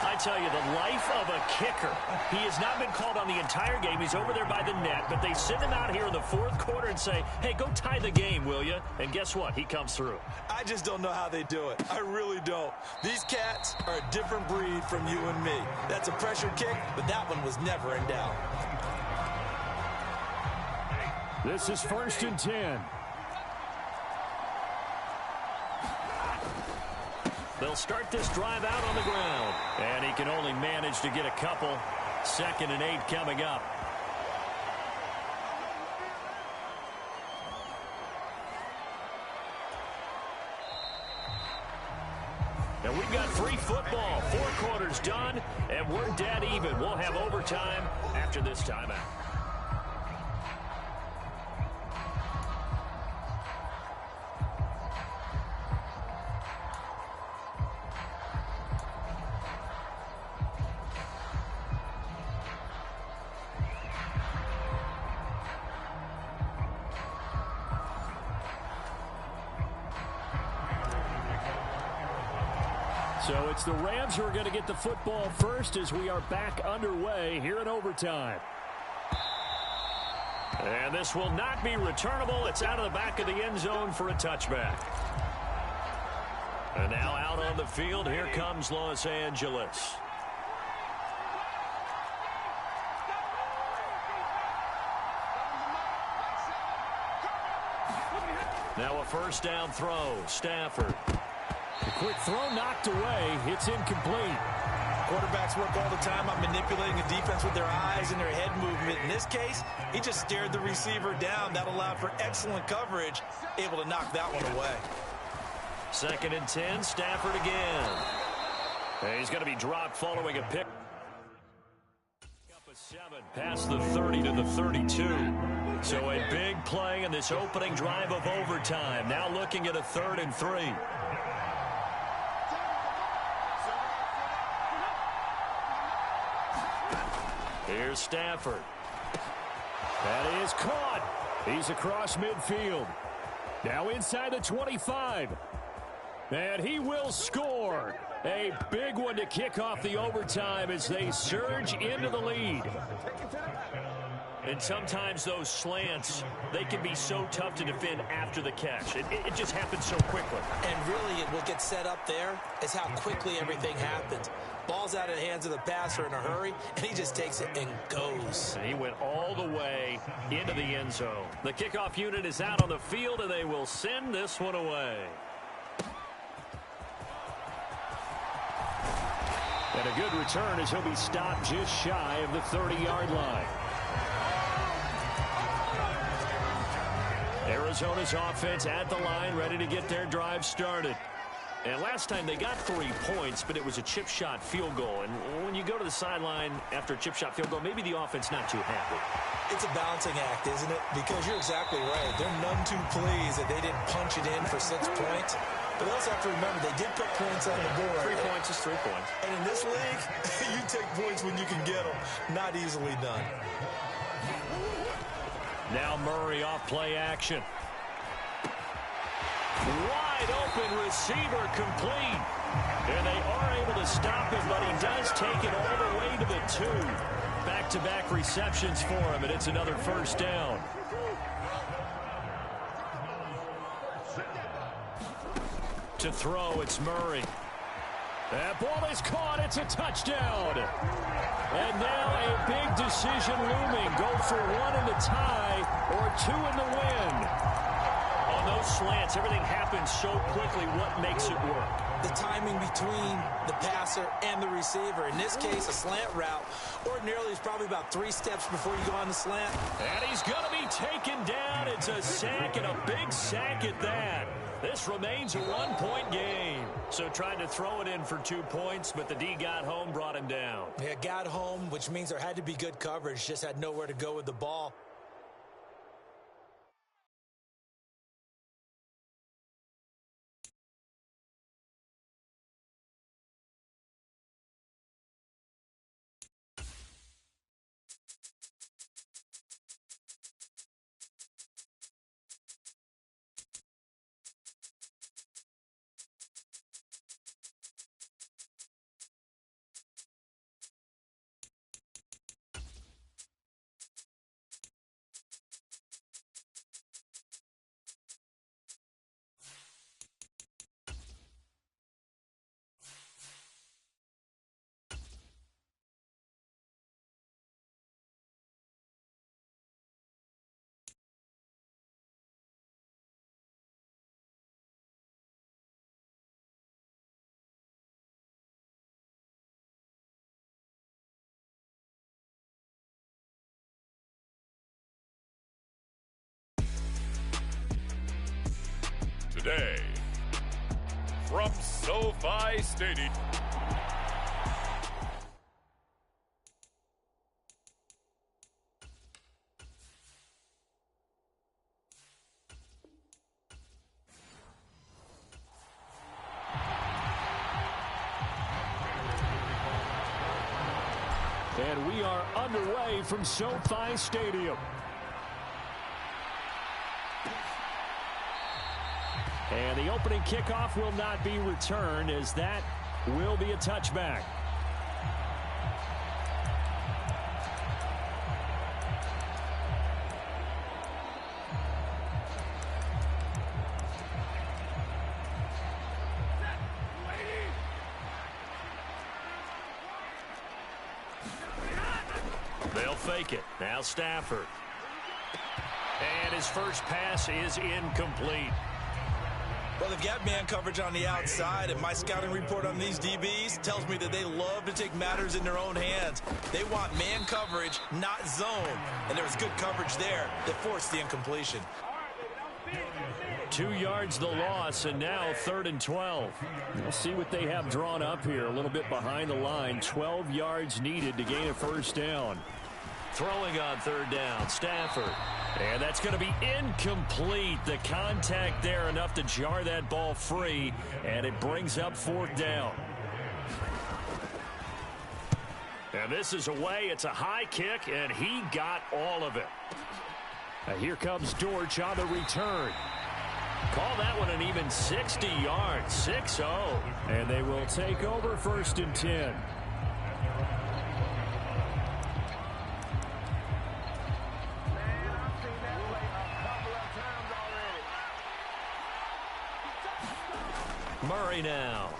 I tell you, the life of a kicker. He has not been called on the entire game. He's over there by the net, but they send him out here in the fourth quarter and say, hey, go tie the game, will you? And guess what? He comes through. I just don't know how they do it. I really don't. These cats are a different breed from you and me. That's a pressure kick, but that one was never in doubt. This is 1st and 10. They'll start this drive out on the ground. And he can only manage to get a couple. 2nd and 8 coming up. And we've got free football. 4 quarters done, and we're dead even. We'll have overtime after this timeout. So it's the Rams who are going to get the football first as we are back underway here in overtime. And this will not be returnable. It's out of the back of the end zone for a touchback. And now out on the field, here comes Los Angeles. Now a first down throw, Stafford. The quick throw knocked away. It's incomplete. Quarterbacks work all the time on manipulating the defense with their eyes and their head movement. In this case, he just stared the receiver down. That allowed for excellent coverage, able to knock that one away. 2nd and 10, Stafford again. And he's going to be dropped following a pick. Past the 30 to the 32. So a big play in this opening drive of overtime. Now looking at a 3rd and 3. Here's Stafford. That is caught. He's across midfield. Now inside the 25. And he will score. A big one to kick off the overtime as they surge into the lead. And sometimes those slants, they can be so tough to defend after the catch. It just happens so quickly. And really, what gets set up there is how quickly everything happens. Ball's out of the hands of the passer in a hurry, and he just takes it and goes. And he went all the way into the end zone. The kickoff unit is out on the field, and they will send this one away. And a good return as he'll be stopped just shy of the 30-yard line. Arizona's offense at the line, ready to get their drive started. And last time they got 3 points, but it was a chip shot field goal. And when you go to the sideline after a chip shot field goal, maybe the offense not too happy. It's a balancing act, isn't it? Because you're exactly right. They're none too pleased that they didn't punch it in for 6 points. But they also have to remember they did put points on the board. 3 points is 3 points. And in this league, you take points when you can get them. Not easily done. Now Murray off play action. Wide open receiver complete. And they are able to stop him, but he does take it all the way to the 2. Back-to-back receptions for him, and it's another first down. To throw, it's Murray. That ball is caught. It's a touchdown. And now a big decision looming. Go for 1 in the tie or 2 in the win. On those slants, everything happens so quickly. What makes it work? The timing between the passer and the receiver. In this case, a slant route ordinarily is probably about 3 steps before you go on the slant. And he's going to be taken down. It's a sack, and a big sack at that. This remains a 1-point game. So tried to throw it in for 2 points, but the D got home, brought him down. Yeah, got home, which means there had to be good coverage. Just had nowhere to go with the ball. Today, from SoFi Stadium. And we are underway from SoFi Stadium. And the opening kickoff will not be returned, as that will be a touchback. They'll fake it. Now Stafford. And his first pass is incomplete. Well, they've got man coverage on the outside, and my scouting report on these DBs tells me that they love to take matters in their own hands. They want man coverage, not zone. And there was good coverage there that forced the incompletion. 2 yards the loss, and now 3rd and 12. We'll see what they have drawn up here. A little bit behind the line. 12 yards needed to gain a first down. Throwing on third down, Stafford. And that's going to be incomplete. The contact there enough to jar that ball free, and it brings up fourth down. And this is away. It's a high kick, and he got all of it. Now here comes Dortch on the return. Call that one an even 60 yards, 6-0. And they will take over 1st and 10. Murray now.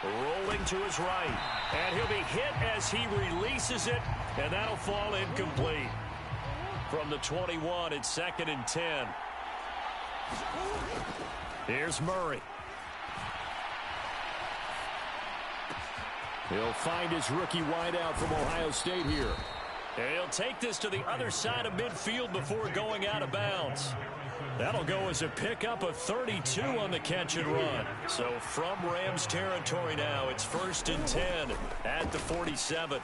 Rolling to his right. And he'll be hit as he releases it, and that'll fall incomplete. From the 21, it's 2nd and 10. Here's Murray. He'll find his rookie wideout from Ohio State here. And he'll take this to the other side of midfield before going out of bounds. That'll go as a pickup of 32 on the catch and run. So from Rams territory now, it's 1st and 10 at the 47.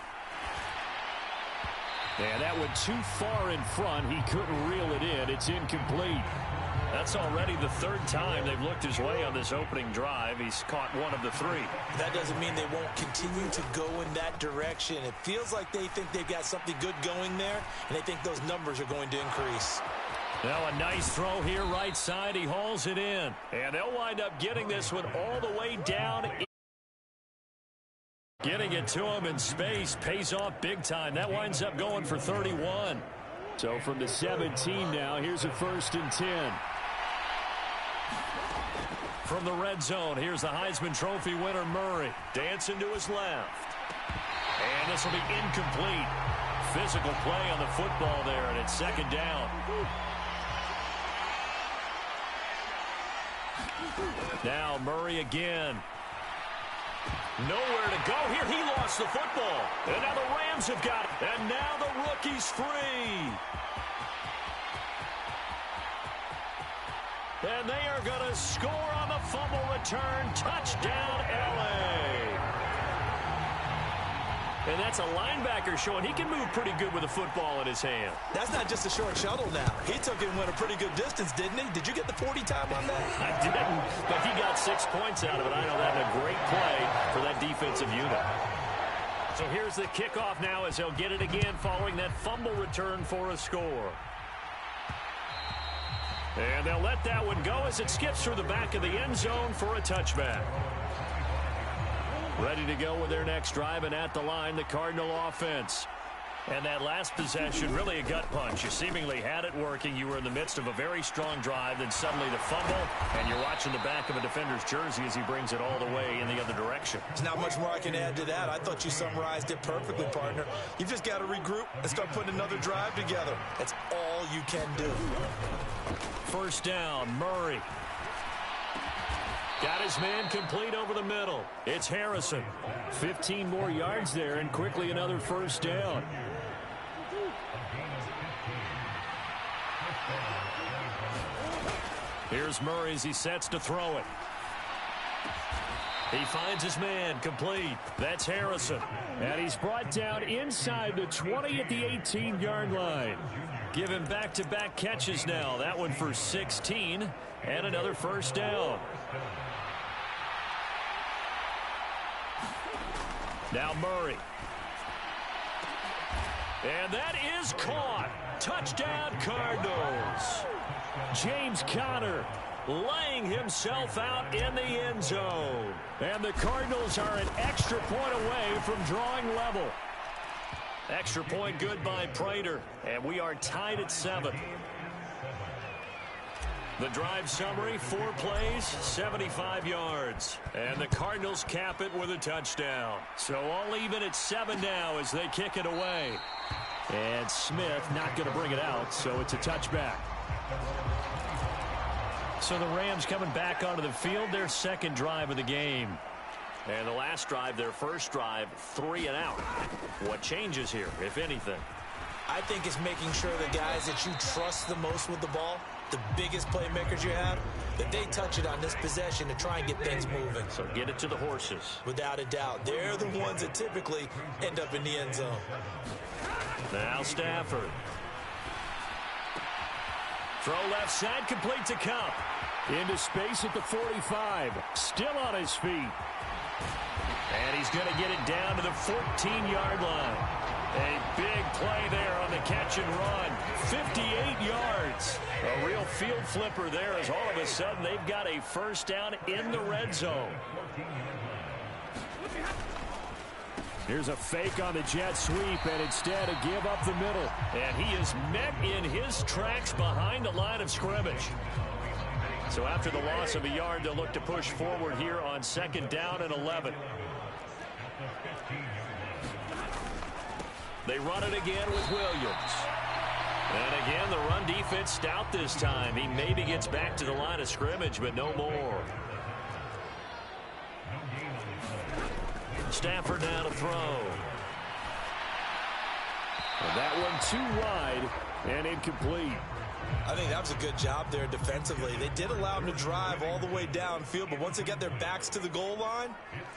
And that went too far in front. He couldn't reel it in. It's incomplete. That's already the 3rd time they've looked his way on this opening drive. He's caught 1 of the 3. That doesn't mean they won't continue to go in that direction. It feels like they think they've got something good going there, and they think those numbers are going to increase. Now a nice throw here right side. He hauls it in. And they'll wind up getting this one all the way down. Getting it to him in space pays off big time. That winds up going for 31. So from the 17 now, here's a 1st and 10. From the red zone, here's the Heisman Trophy winner Murray. Dancing to his left. And this will be incomplete. Physical play on the football there, and it's 2nd down. Now Murray again. Nowhere to go here. He lost the football. And now the Rams have got it. And now the rookie's free. And they are going to score on the fumble return. Touchdown, L.A. And that's a linebacker showing he can move pretty good with a football in his hand. That's not just a short shuttle now. He took it and went a pretty good distance, didn't he? Did you get the 40 time on that? I didn't, but he got 6 points out of it. I know that's a great play for that defensive unit. So here's the kickoff now as they'll get it again following that fumble return for a score. And they'll let that one go as it skips through the back of the end zone for a touchback. Ready to go with their next drive, and at the line, the Cardinal offense. And that last possession, really a gut punch. You seemingly had it working. You were in the midst of a very strong drive, then suddenly the fumble, and you're watching the back of a defender's jersey as he brings it all the way in the other direction. There's not much more I can add to that. I thought you summarized it perfectly, partner. You've just got to regroup and start putting another drive together. That's all you can do. 1st down, Murray. Got his man complete over the middle. It's Harrison. 15 more yards there, and quickly another 1st down. Here's Murray as he sets to throw it. He finds his man complete. That's Harrison. And he's brought down inside the 20 at the 18-yard line. Give him back-to-back catches now. That one for 16 and another 1st down. Now Murray. And that is caught. Touchdown, Cardinals. James Conner laying himself out in the end zone. And the Cardinals are an extra point away from drawing level. Extra point good by Prater. And we are tied at 7. The drive summary, 4 plays, 75 yards. And the Cardinals cap it with a touchdown. So all even at 7 now as they kick it away. And Smith not going to bring it out, so it's a touchback. So the Rams coming back onto the field, their 2nd drive of the game. And the last drive, their 1st drive, 3 and out. What changes here, if anything? I think it's making sure the guys that you trust the most with the ball, the biggest playmakers you have, that they touch it on this possession to try and get things moving. So get it to the horses. Without a doubt. They're the ones that typically end up in the end zone. Now Stafford. Throw left side, complete to Cup. Into space at the 45. Still on his feet. And he's going to get it down to the 14-yard line. A big play there on the catch and run. 58 yards. A real field flipper there as all of a sudden they've got a first down in the red zone. Here's a fake on the jet sweep, and instead a give up the middle. And he is met in his tracks behind the line of scrimmage. So after the loss of a yard, they'll look to push forward here on 2nd down and 11. They run it again with Williams. And again, the run defense stout this time. He maybe gets back to the line of scrimmage, but no more. Stafford now to throw. And that one too wide and incomplete. I think that was a good job there defensively. They did allow them to drive all the way downfield, but once they got their backs to the goal line,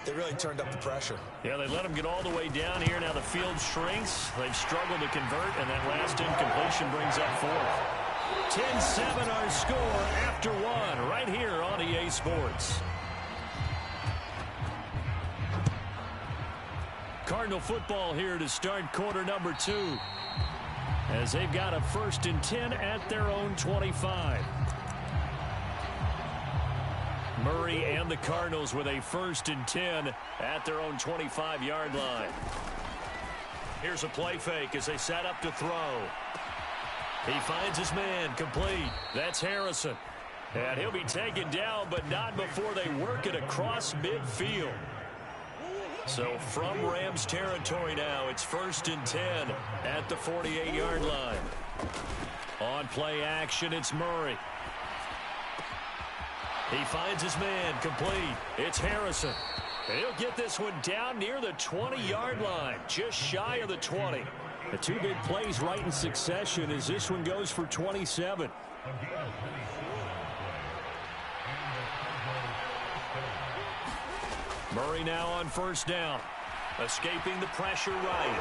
they really turned up the pressure. Yeah, they let them get all the way down here. Now the field shrinks. They've struggled to convert, and that last incompletion brings up 4th. 10-7 our score after 1 right here on EA Sports. Cardinal football here to start quarter number 2. As they've got a 1st and 10 at their own 25. Murray and the Cardinals with a 1st and 10 at their own 25-yard line. Here's a play fake as they set up to throw. He finds his man, complete. That's Harrison. And he'll be taken down, but not before they work it across midfield. So from Rams territory now, it's 1st and 10 at the 48-yard line. On play action, it's Murray. He finds his man, complete. It's Harrison. He'll get this one down near the 20-yard line, just shy of the 20. The 2 big plays right in succession as this one goes for 27. Murray now on 1st down. Escaping the pressure right.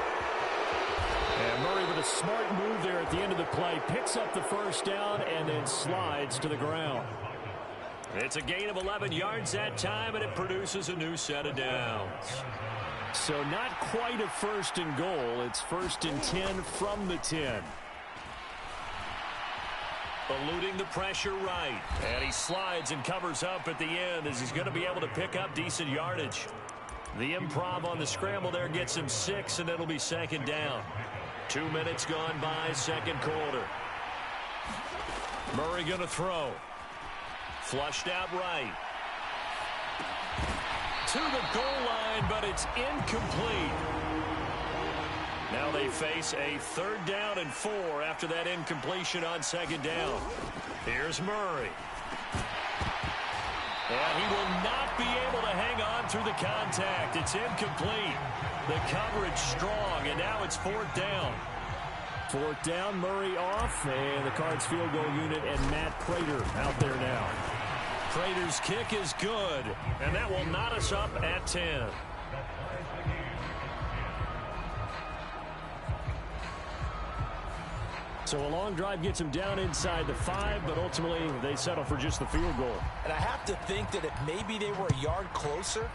And Murray with a smart move there at the end of the play. Picks up the 1st down and then slides to the ground. It's a gain of 11 yards that time, and it produces a new set of downs. So not quite a 1st and goal. It's 1st and 10 from the 10. Eluding the pressure right. And he slides and covers up at the end as he's going to be able to pick up decent yardage. The improv on the scramble there gets him 6, and it'll be 2nd down. 2 minutes gone by, 2nd quarter. Murray going to throw. Flushed out right. To the goal line, but it's incomplete. Now they face a 3rd down and 4 after that incompletion on 2nd down. Here's Murray. And he will not be able to hang on through the contact. It's incomplete. The coverage strong, and now it's 4th down. 4th down, Murray off, and the Cards field goal unit and Matt Prater out there now. Prater's kick is good, and that will knot us up at 10. So a long drive gets him down inside the 5, but ultimately they settle for just the field goal. And I have to think that if maybe they were a yard closer,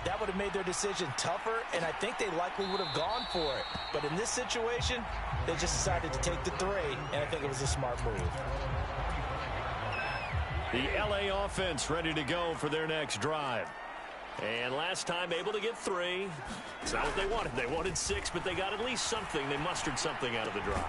that would have made their decision tougher, and I think they likely would have gone for it. But in this situation, they just decided to take the 3, and I think it was a smart move. The LA offense ready to go for their next drive. And last time able to get 3. It's not what they wanted. They wanted 6, but they got at least something. They mustered something out of the drive.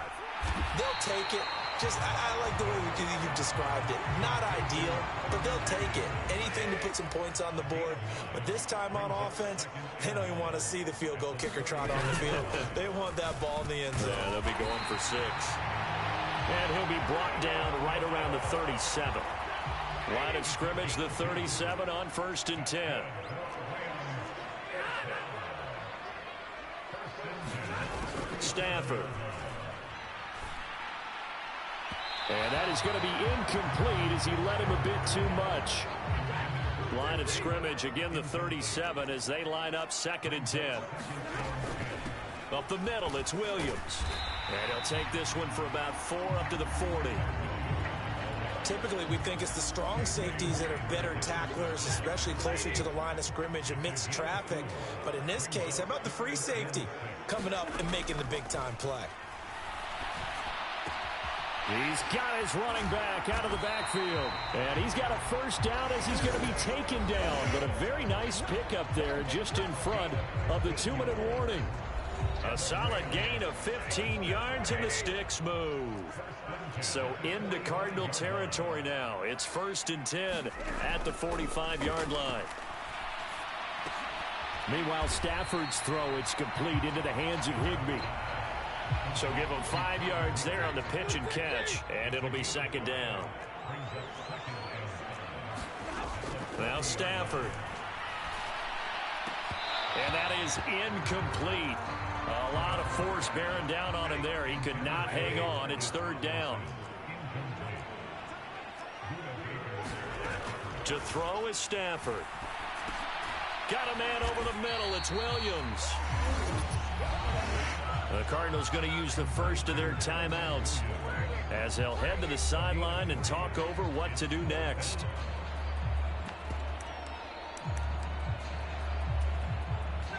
They'll take it. I like the way you've described it. Not ideal, but they'll take it. Anything to put some points on the board. But this time on offense, they don't even want to see the field goal kicker trot on the field. They want that ball in the end zone. Yeah, they'll be going for 6. And he'll be brought down right around the 37. Line of scrimmage, the 37 on 1st and 10. Stafford. And that is going to be incomplete as he led him a bit too much. Line of scrimmage, again the 37 as they line up 2nd and 10. Up the middle, it's Williams. And he'll take this one for about 4 up to the 40. Typically, we think it's the strong safeties that are better tacklers, especially closer to the line of scrimmage amidst traffic. But in this case, how about the free safety coming up and making the big-time play? He's got his running back out of the backfield. And he's got a first down as he's going to be taken down. But a very nice pickup there just in front of the 2-minute warning. A solid gain of 15 yards and the sticks move. So into Cardinal territory now. It's 1st and 10 at the 45-yard line. Meanwhile, Stafford's throw, it's complete into the hands of Higbee. So give him 5 yards there on the pitch and catch, and it'll be 2nd down. Now Stafford. And that is incomplete. A lot of force bearing down on him there. He could not hang on. It's 3rd down. To throw is Stafford. Got a man over the middle. It's Williams. The Cardinals going to use the first of their timeouts as they'll head to the sideline and talk over what to do next.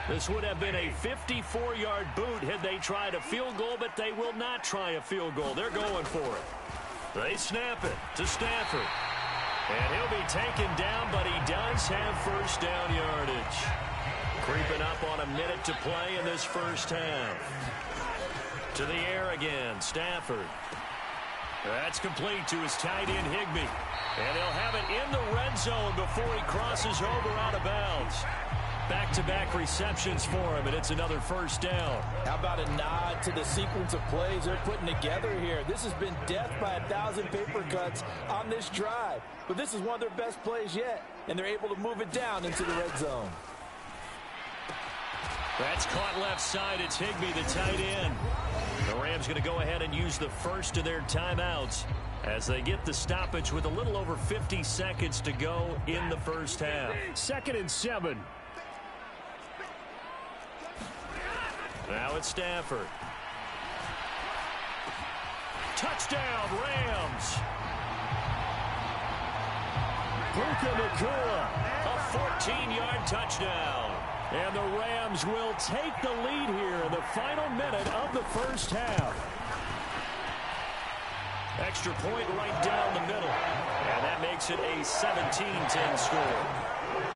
This would have been a 54-yard boot had they tried a field goal, but they will not try a field goal. They're going for it. They snap it to Stafford. And he'll be taken down, but he does have first down yardage. Creeping up on a minute to play in this first half. To the air again, Stafford. That's complete to his tight end, Higbee. And he'll have it in the red zone before he crosses over out of bounds. Back-to-back receptions for him, and it's another first down. How about a nod to the sequence of plays they're putting together here? This has been death by 1,000 paper cuts on this drive. But this is one of their best plays yet, and they're able to move it down into the red zone. That's caught left side. It's Higbee, the tight end. The Rams going to go ahead and use the first of their timeouts as they get the stoppage with a little over 50 seconds to go in the first half. 2nd and 7. Now it's Stafford. Touchdown, Rams. Puka Nacua, a 14-yard touchdown. And the Rams will take the lead here in the final minute of the first half. Extra point right down the middle. And that makes it a 17-10 score.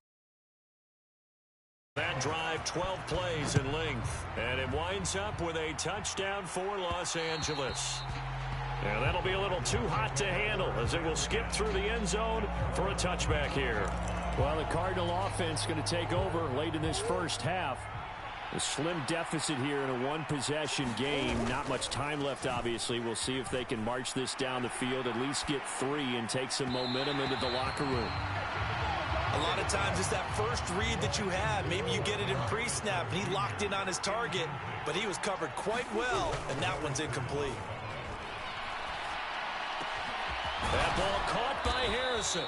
That drive, 12 plays in length. And it winds up with a touchdown for Los Angeles. And that'll be a little too hot to handle as it will skip through the end zone for a touchback here. Well, the Cardinal offense going to take over late in this first half. A slim deficit here in a one-possession game. Not much time left, obviously. We'll see if they can march this down the field, at least get 3 and take some momentum into the locker room. A lot of times it's that first read that you have. Maybe you get it in pre-snap, and he locked in on his target, but he was covered quite well, and that one's incomplete. That ball caught by Harrison.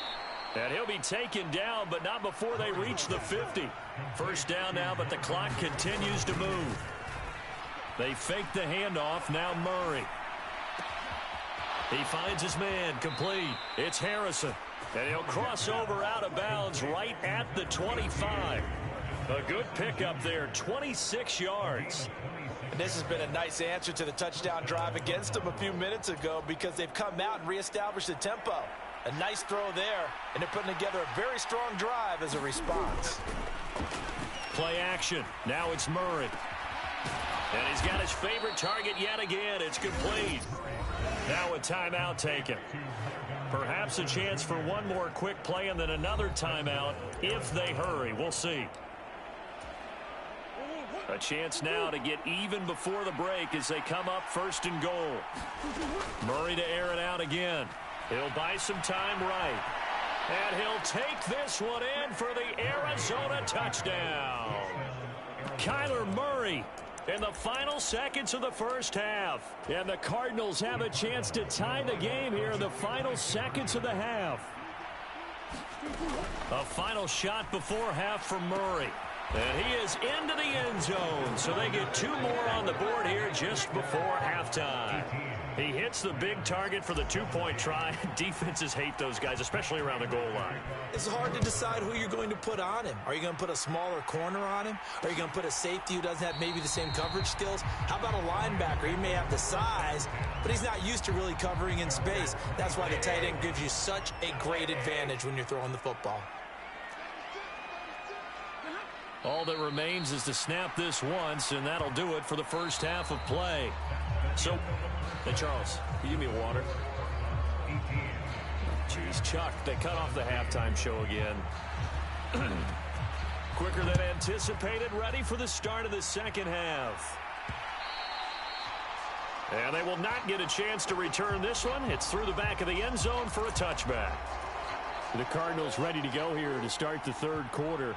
And he'll be taken down, but not before they reach the 50. First down now, but the clock continues to move. They fake the handoff. Now Murray. He finds his man, complete. It's Harrison. And he'll cross over out of bounds right at the 25. A good pickup there, 26 yards. And this has been a nice answer to the touchdown drive against them a few minutes ago because they've come out and reestablished the tempo. A nice throw there, and they're putting together a very strong drive as a response. Play action. Now it's Murray. And he's got his favorite target yet again. It's complete. Now a timeout taken. Perhaps a chance for one more quick play and then another timeout if they hurry. We'll see. A chance now to get even before the break as they come up 1st and goal. Murray to air it out again. He'll buy some time right. And he'll take this one in for the Arizona touchdown. Kyler Murray in the final seconds of the first half. And the Cardinals have a chance to tie the game here in the final seconds of the half. A final shot before half from Murray. And he is into the end zone, so they get 2 more on the board here just before halftime. He hits the big target for the 2-point try. Defenses hate those guys, especially around the goal line. It's hard to decide who you're going to put on him. Are you going to put a smaller corner on him? Are you going to put a safety who doesn't have maybe the same coverage skills? How about a linebacker? He may have the size, but he's not used to really covering in space. That's why the tight end gives you such a great advantage when you're throwing the football. All that remains is to snap this once, and that'll do it for the first half of play. So, hey, Charles, can you give me water? Jeez, Chuck, they cut off the halftime show again. Quicker than anticipated, ready for the start of the second half. And they will not get a chance to return this one. It's through the back of the end zone for a touchback. The Cardinals ready to go here to start the third quarter.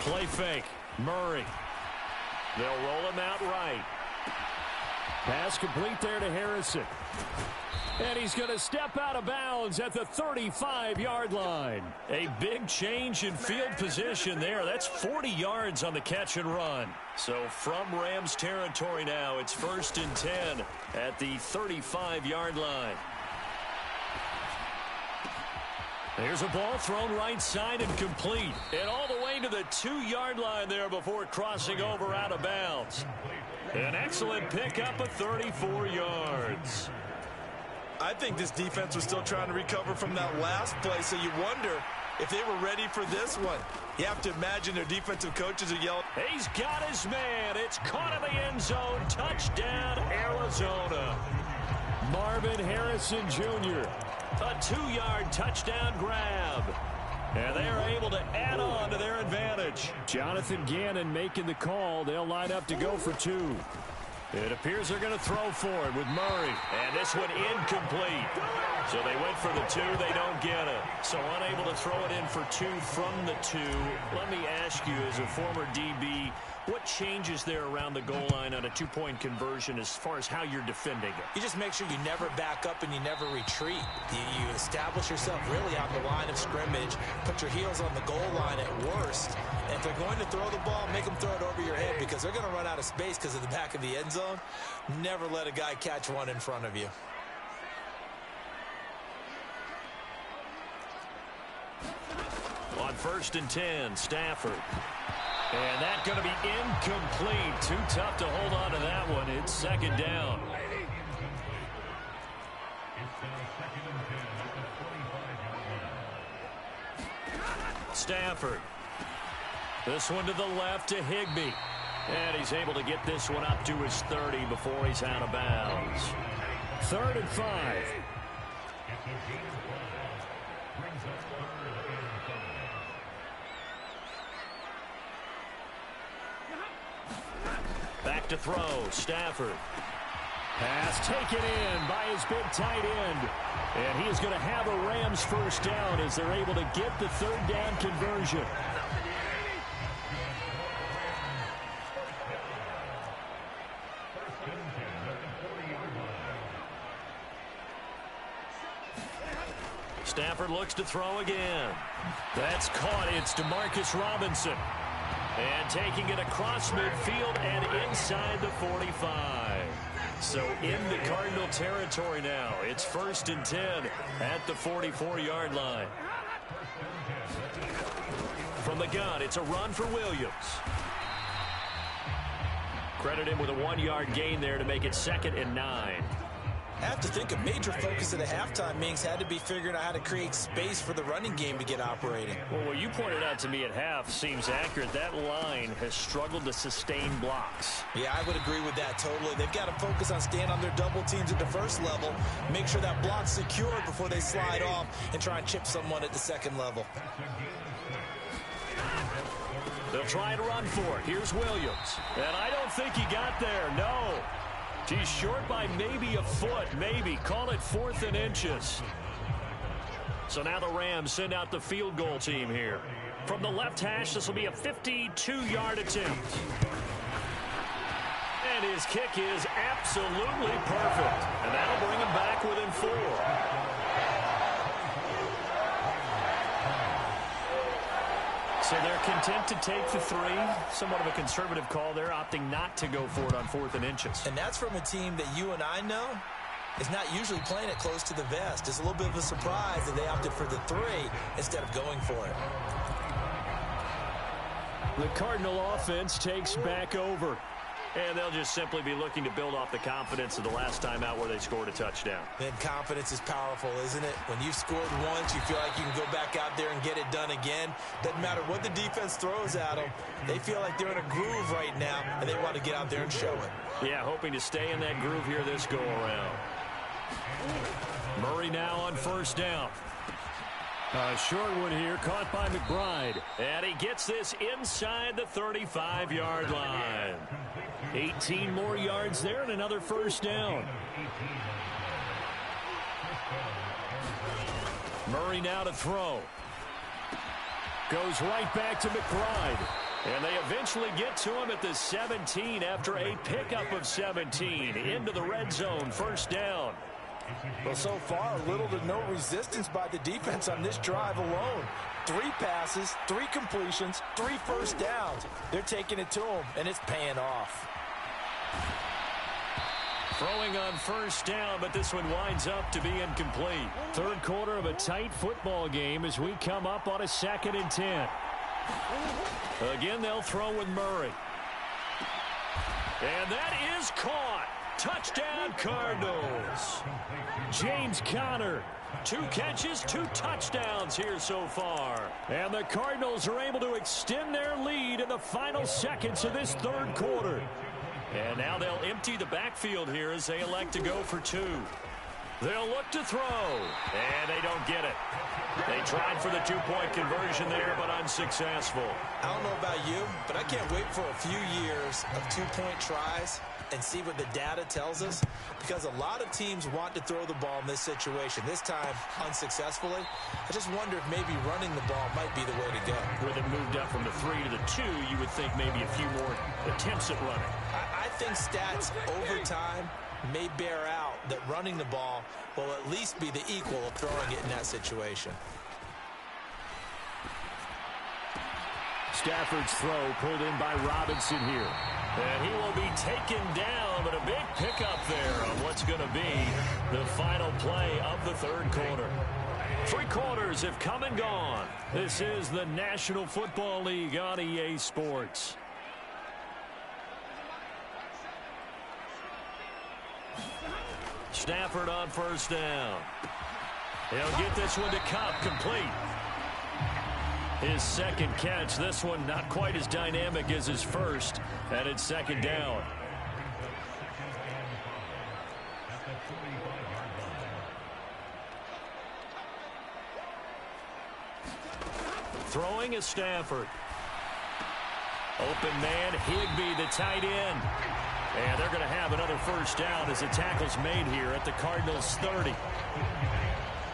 Play fake. Murray. They'll roll him out right. Pass complete there to Harrison. And he's going to step out of bounds at the 35-yard line. A big change in field position there. That's 40 yards on the catch and run. So from Rams territory now, it's 1st and 10 at the 35-yard line. Here's a ball thrown right side and complete. And all the way to the 2-yard line there before crossing over out of bounds. An excellent pickup of 34 yards. I think this defense was still trying to recover from that last play, so you wonder if they were ready for this one. You have to imagine their defensive coaches are yelling. He's got his man. It's caught in the end zone. Touchdown, Arizona. Marvin Harrison Jr. A 2-yard touchdown grab. And they are able to add on to their advantage. Jonathan Gannon making the call. They'll line up to go for 2. It appears they're going to throw for it with Murray. And this one incomplete. So they went for the 2. They don't get it. So unable to throw it in for 2 from the 2. Let me ask you, as a former DB, what changes there around the goal line on a 2-point conversion as far as how you're defending it? You just make sure you never back up and you never retreat. You establish yourself really on the line of scrimmage, put your heels on the goal line at worst, and if they're going to throw the ball, make them throw it over your head because they're going to run out of space because of the back of the end zone. Never let a guy catch one in front of you. On 1st and 10, Stafford. And that's going to be incomplete. Too tough to hold on to that one. It's 2nd down. Stafford. This one to the left to Higbee. And he's able to get this one up to his 30 before he's out of bounds. 3rd and 5. Back to throw, Stafford. Pass taken in by his big tight end. And he is going to have a Rams 1st down as they're able to get the 3rd down conversion. Stafford looks to throw again. That's caught. It's DeMarcus Robinson. And taking it across midfield and inside the 45. So into Cardinal territory now. It's 1st and 10 at the 44-yard line. From the gun, it's a run for Williams. Credit him with a 1-yard gain there to make it 2nd and 9. I have to think a major focus at the halftime means had to be figuring out how to create space for the running game to get operating. Well, what you pointed out to me at half seems accurate. That line has struggled to sustain blocks. Yeah, I would agree with that totally. They've got to focus on staying on their double teams at the first level, make sure that block's secured before they slide off and try and chip someone at the 2nd level. They'll try and run for it. Here's Williams. And I don't think he got there. No. He's short by maybe a foot, maybe. Call it 4th and inches. So now the Rams send out the field goal team here. From the left hash, this will be a 52-yard attempt. And his kick is absolutely perfect. And that'll bring him back within 4. So they're content to take the 3. Somewhat of a conservative call there, opting not to go for it on 4th and inches. And that's from a team that you and I know is not usually playing it close to the vest. It's a little bit of a surprise that they opted for the 3 instead of going for it. The Cardinal offense takes back over. And they'll just simply be looking to build off the confidence of the last time out where they scored a touchdown. Man, confidence is powerful, isn't it? When you've scored once, you feel like you can go back out there and get it done again. Doesn't matter what the defense throws at them. They feel like they're in a groove right now, and they want to get out there and show it. Yeah, hoping to stay in that groove here this go-around. Murray now on 1st down. A short one here, caught by McBride. And he gets this inside the 35-yard line. 18 more yards there and another 1st down. Murray now to throw. Goes right back to McBride. And they eventually get to him at the 17 after a pickup of 17. Into the red zone, 1st down. Well, so far, little to no resistance by the defense on this drive alone. 3 passes, 3 completions, 3 1st downs. They're taking it to him, and it's paying off. Throwing on 1st down, but this one winds up to be incomplete. 3rd quarter of a tight football game as we come up on a 2nd and 10. Again, they'll throw with Murray. And that is caught. Touchdown, Cardinals. James Conner. 2 catches, 2 touchdowns here so far. And the Cardinals are able to extend their lead in the final seconds of this 3rd quarter. And now they'll empty the backfield here as they elect to go for 2. They'll look to throw, and they don't get it. They tried for the 2-point conversion there, but unsuccessful. I don't know about you, but I can't wait for a few years of 2-point tries and see what the data tells us, because a lot of teams want to throw the ball in this situation. This time, unsuccessfully. I just wonder if maybe running the ball might be the way to go. With it moved up from the 3 to the 2, you would think maybe a few more attempts at running. I think stats over time may bear out that running the ball will at least be the equal of throwing it in that situation. Stafford's throw pulled in by Robinson here. And he will be taken down, but a big pickup there on what's going to be the final play of the 3rd quarter. 3 quarters have come and gone. This is the National Football League on EA Sports. Stafford on 1st down. He'll get this one to Cobb, complete. His 2nd catch, this one not quite as dynamic as his 1st, and it's 2nd down. Throwing is Stafford. Open man, Higbee, the tight end. And they're going to have another 1st down as the tackle's made here at the Cardinals' 30.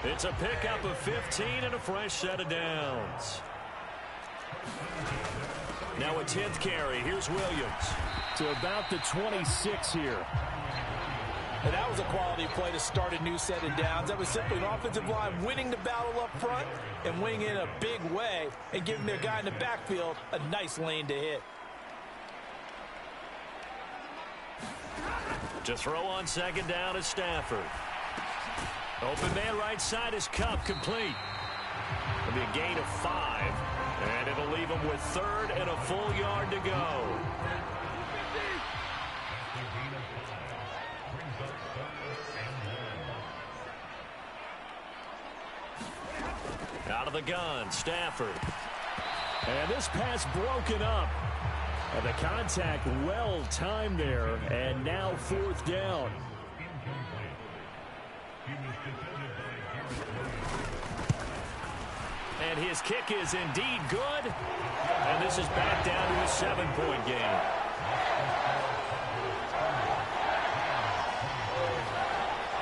It's a pickup of 15 and a fresh set of downs. Now a 10th carry. Here's Williams. To about the 26 here. And that was a quality play to start a new set of downs. That was simply an offensive line winning the battle up front and winning in a big way and giving their guy in the backfield a nice lane to hit. To throw on 2nd down is Stafford. Open man right side is Cup, complete. It'll be a gain of 5, and it'll leave him with 3rd and a full yard to go. Out of the gun, Stafford. And this pass broken up. And the contact well timed there, and now 4th down. And his kick is indeed good. And this is back down to a 7-point game.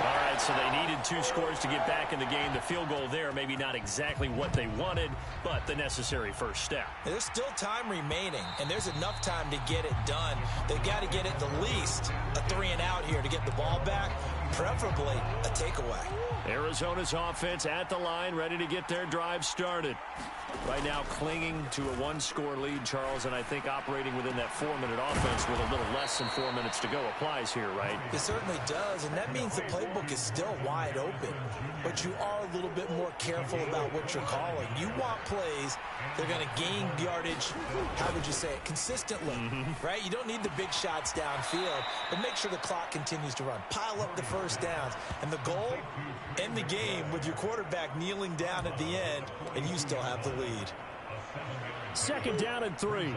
All right, And so they needed 2 scores to get back in the game. The field goal there, maybe not exactly what they wanted, but the necessary first step. There's still time remaining, and there's enough time to get it done. They've got to get it the least a 3-and-out here to get the ball back, preferably a takeaway. Arizona's offense at the line, ready to get their drive started. Right now clinging to a 1-score lead, Charles, and I think operating within that 4-minute offense with a little less than 4 minutes to go applies here, right? It certainly does, and that means the playbook is still wide open, but you are a little bit more careful about what you're calling. You want plays that are going to gain yardage, how would you say it, consistently, right? You don't need the big shots downfield, but make sure the clock continues to run. Pile up the first downs, and the goal, end the game with your quarterback kneeling down at the end, and you still have the lead. 2nd down and 3.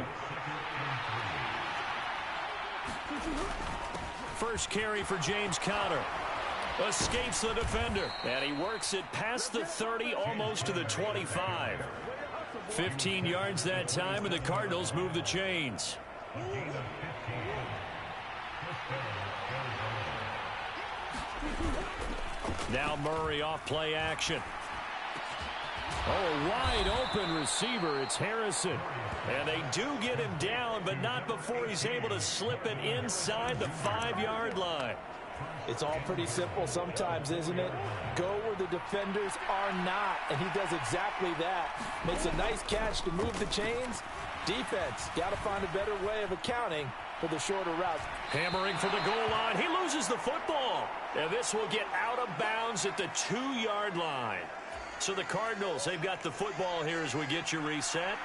First carry for James Conner. Escapes the defender. And he works it past the 30, almost to the 25. 15 yards that time, and the Cardinals move the chains. Now Murray off play action. Oh, wide open receiver. It's Harrison. And they do get him down, but not before he's able to slip it inside the 5-yard line. It's all pretty simple sometimes, isn't it? Go where the defenders are not, and he does exactly that. Makes a nice catch to move the chains. Defense, got to find a better way of accounting for the shorter route. Hammering for the goal line. He loses the football. And this will get out of bounds at the 2-yard line. So the Cardinals, they've got the football here as we get you reset.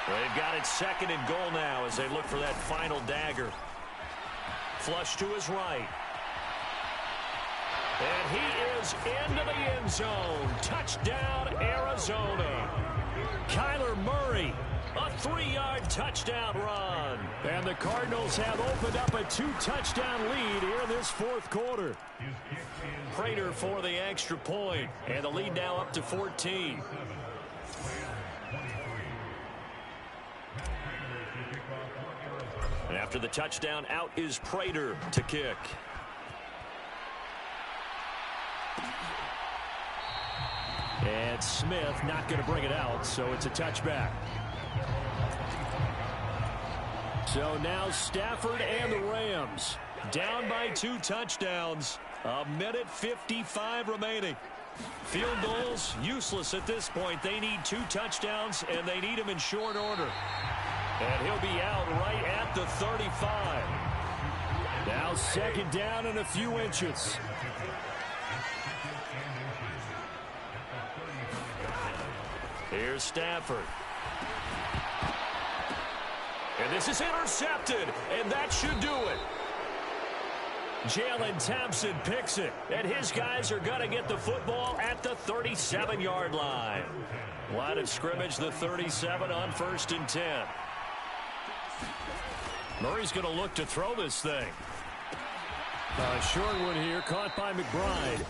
They've got it 2nd and goal now as they look for that final dagger. Flush to his right. And he is into the end zone. Touchdown, Arizona. Kyler Murray, a 3-yard touchdown run. And the Cardinals have opened up a 2-touchdown lead here in this 4th quarter. Prater for the extra point, and the lead now up to 14. And after the touchdown, out is Prater to kick. And Smith not going to bring it out, so it's a touchback. So now Stafford and the Rams down by 2 touchdowns. 1:55 remaining. Field goals useless at this point. They need 2 touchdowns, and they need them in short order. And he'll be out right at the 35. Now 2nd down and a few inches. Here's Stafford. And this is intercepted, and that should do it. Jalen Thompson picks it, and his guys are going to get the football at the 37-yard line. Line of scrimmage, the 37 on 1st and 10. Murray's going to look to throw this thing. Short one here, caught by McBride.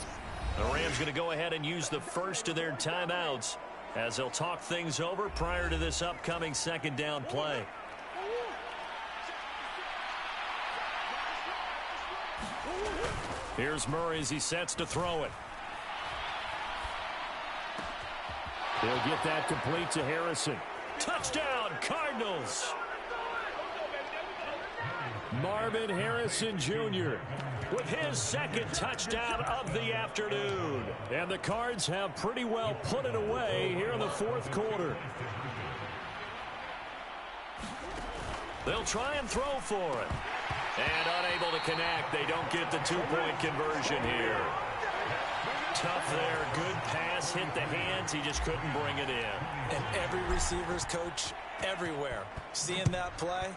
The Rams going to go ahead and use the first of their timeouts as they'll talk things over prior to this upcoming 2nd down play. Here's Murray as he sets to throw it. They'll get that complete to Harrison. Touchdown, Cardinals! Marvin Harrison Jr. with his 2nd touchdown of the afternoon. And the Cards have pretty well put it away here in the 4th quarter. They'll try and throw for it. And unable to connect. They don't get the 2-point conversion here. Tough there. Good pass. Hit the hands. He just couldn't bring it in. And every receiver's coach everywhere seeing that play,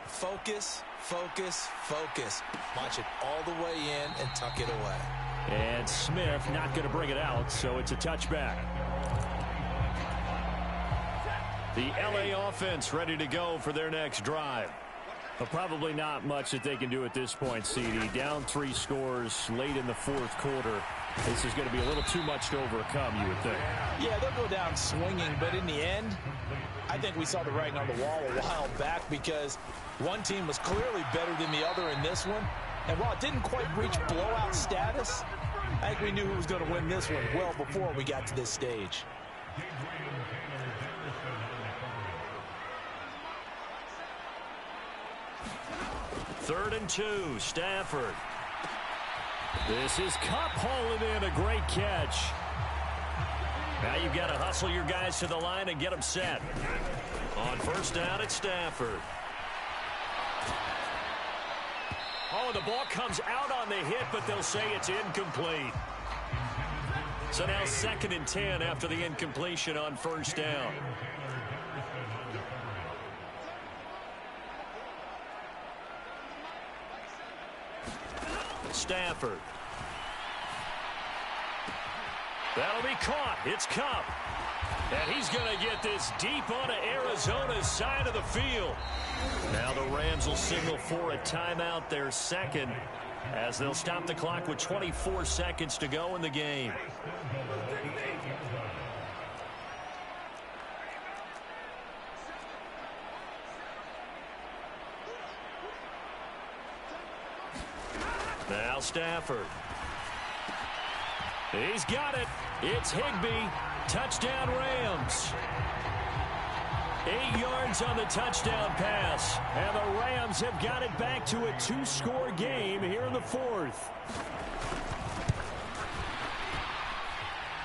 focus, focus, focus. Watch it all the way in and tuck it away. And Smith not going to bring it out, so it's a touchback. The LA offense ready to go for their next drive. But probably not much that they can do at this point, CD. Down 3 scores late in the 4th quarter. This is going to be a little too much to overcome, you would think. Yeah, they'll go down swinging, but in the end, I think we saw the writing on the wall a while back because one team was clearly better than the other in this one. And while it didn't quite reach blowout status, I think we knew who was going to win this one well before we got to this stage. Third and 2, Stafford. This is Kupp hauling in a great catch. Now you've got to hustle your guys to the line and get them set. On first down, it's Stafford. Oh, the ball comes out on the hit, but they'll say it's incomplete. So now 2nd and 10 after the incompletion on first down. Stafford. That'll be caught. It's Kupp. And he's going to get this deep onto Arizona's side of the field. Now the Rams will signal for a timeout, their second, as they'll stop the clock with 24 seconds to go in the game. Now Stafford. He's got it. It's Higbee. Touchdown Rams. 8 yards on the touchdown pass. And the Rams have got it back to a 2-score game here in the 4th.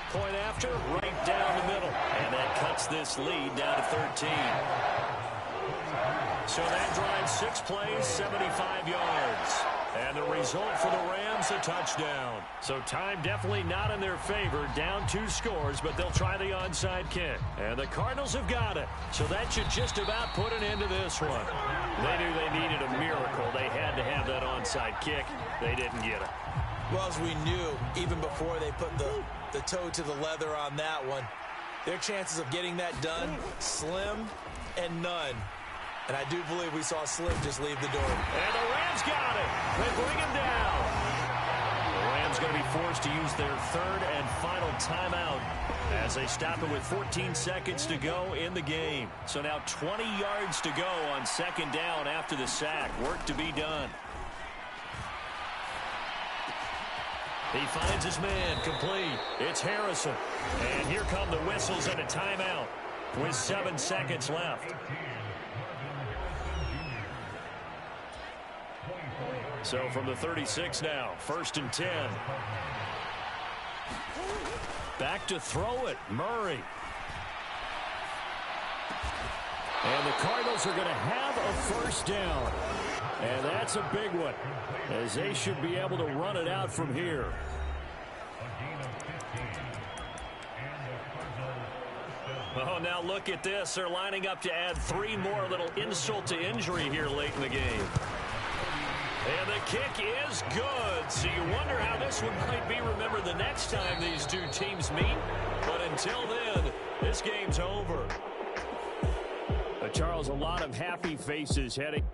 Point after, right down the middle. And that cuts this lead down to 13. So that drives 6 plays, 75 yards. And the result for the Rams, a touchdown. So time definitely not in their favor. Down 2 scores, but they'll try the onside kick. And the Cardinals have got it. So that should just about put an end to this one. They knew they needed a miracle. They had to have that onside kick. They didn't get it. Well, as we knew, even before they put the toe to the leather on that one, their chances of getting that done, slim and none. And I do believe we saw Slim just leave the door. And the Rams got it. They bring him down. The Rams going to be forced to use their 3rd and final timeout as they stop it with 14 seconds to go in the game. So now 20 yards to go on 2nd down after the sack. Work to be done. He finds his man complete. It's Harrison. And here come the whistles and a timeout with 7 seconds left. So from the 36 now, 1st and 10. Back to throw it, Murray. And the Cardinals are going to have a 1st down. And that's a big one, as they should be able to run it out from here. Oh, now look at this. They're lining up to add 3 more, little insult to injury here late in the game. And the kick is good. So you wonder how this one might be remembered the next time these 2 teams meet. But until then, this game's over. Charles, a lot of happy faces heading.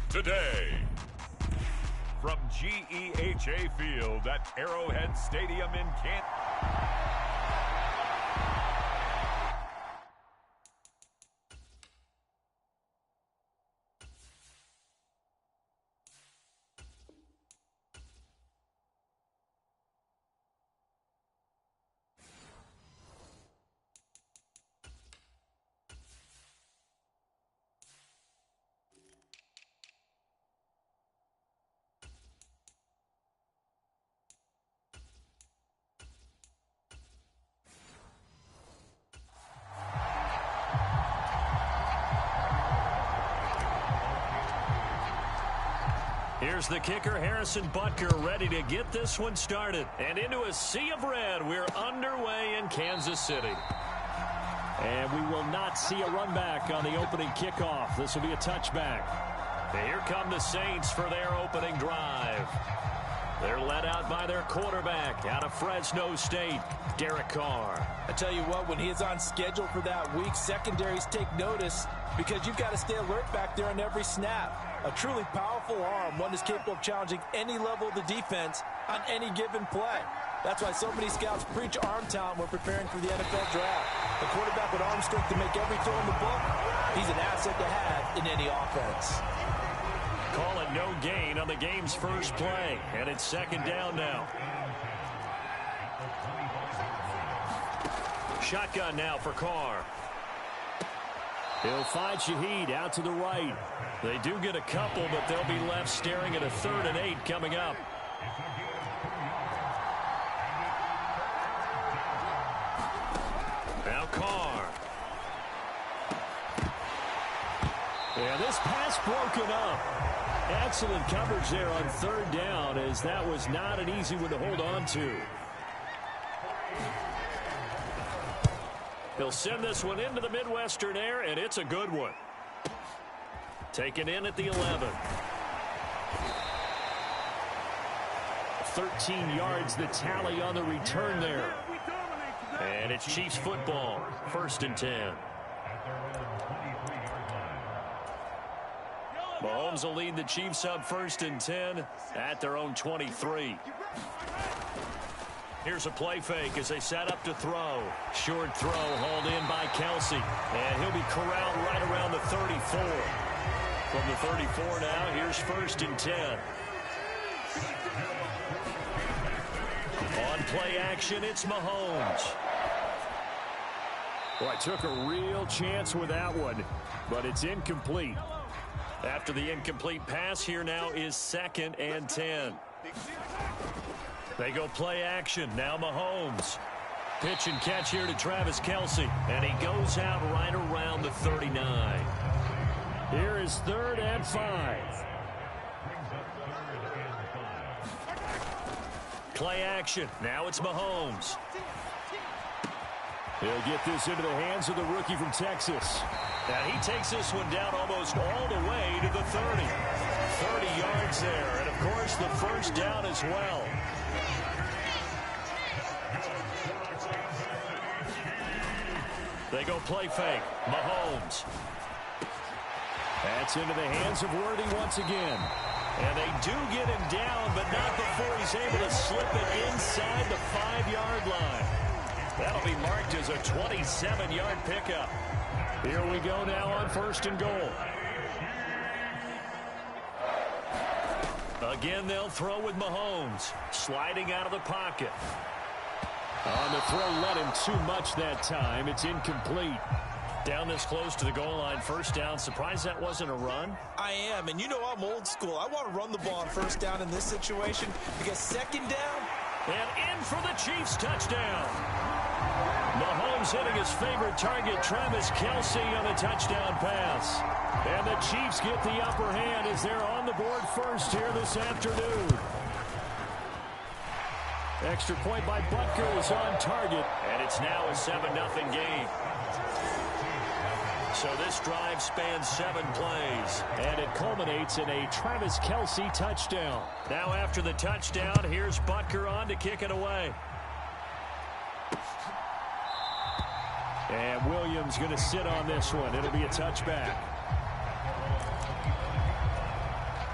Today, from GEHA Field at Arrowhead Stadium in Kansas. Here's the kicker, Harrison Butker, ready to get this one started. And into a sea of red, we're underway in Kansas City. And we will not see a run back on the opening kickoff. This will be a touchback. And here come the Saints for their opening drive. They're led out by their quarterback out of Fresno State, Derek Carr. I tell you what, when he is on schedule for that week, secondaries take notice because you've got to stay alert back there on every snap. A truly powerful arm, one that's capable of challenging any level of the defense on any given play. That's why so many scouts preach arm talent when preparing for the NFL draft. A quarterback with arm strength to make every throw in the book, he's an asset to have in any offense. Call it no gain on the game's first play, and it's second down now. Shotgun now for Carr. He'll find Shaheed out to the right. They do get a couple, but they'll be left staring at a 3rd and 8 coming up. Now Carr. Yeah, this pass broken up. Excellent coverage there on 3rd down, as that was not an easy one to hold on to. He'll send this one into the Midwestern air, and it's a good one. Taken in at the 11. 13 yards the tally on the return there. And it's Chiefs football, 1st and 10. Mahomes will lead the Chiefs up 1st and 10 at their own 23. Here's a play fake as they set up to throw. Short throw hauled in by Kelsey. And he'll be corralled right around the 34. From the 34 now, here's 1st and 10. On play action, it's Mahomes. Boy, took a real chance with that one, but it's incomplete. After the incomplete pass, here now is 2nd and 10. They go play action. Now Mahomes. Pitch and catch here to Travis Kelsey. And he goes out right around the 39. Here is 3rd and 5. Play action. Now it's Mahomes. He'll get this into the hands of the rookie from Texas. And he takes this one down almost all the way to the 30. 30 yards there. And, of course, the first down as well. They go play fake. Mahomes. That's into the hands of Worthy once again. And they do get him down, but not before he's able to slip it inside the 5-yard line. That'll be marked as a 27-yard pickup. Here we go now on 1st and goal. Again, they'll throw with Mahomes. Sliding out of the pocket. On the throw, let him too much that time. It's incomplete. Down this close to the goal line, 1st down. Surprised that wasn't a run? I am, and you know I'm old school. I want to run the ball on 1st down in this situation because 2nd down. And in for the Chiefs touchdown. Mahomes hitting his favorite target, Travis Kelsey, on a touchdown pass. And the Chiefs get the upper hand as they're on the board first here this afternoon. Extra point by Butker is on target. And it's now a 7-0 game. So this drive spans 7 plays. And it culminates in a Travis Kelsey touchdown. Now after the touchdown, here's Butker on to kick it away. And Williams going to sit on this one. It'll be a touchback.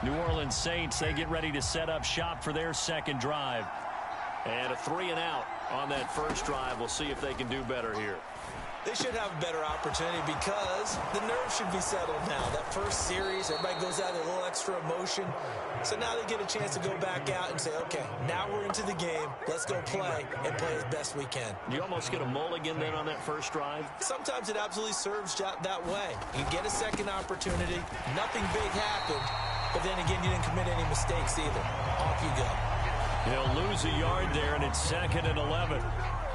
New Orleans Saints, they get ready to set up shop for their 2nd drive. And a 3-and-out on that first drive. We'll see if they can do better here. They should have a better opportunity because the nerves should be settled now. That first series, everybody goes out with a little extra emotion. So now they get a chance to go back out and say, okay, now we're into the game. Let's go play and play as best we can. You almost get a mulligan then on that first drive? Sometimes it absolutely serves that way. You get a second opportunity. Nothing big happened. But then again, you didn't commit any mistakes either. Off you go. He'll lose a yard there, and it's 2nd and 11.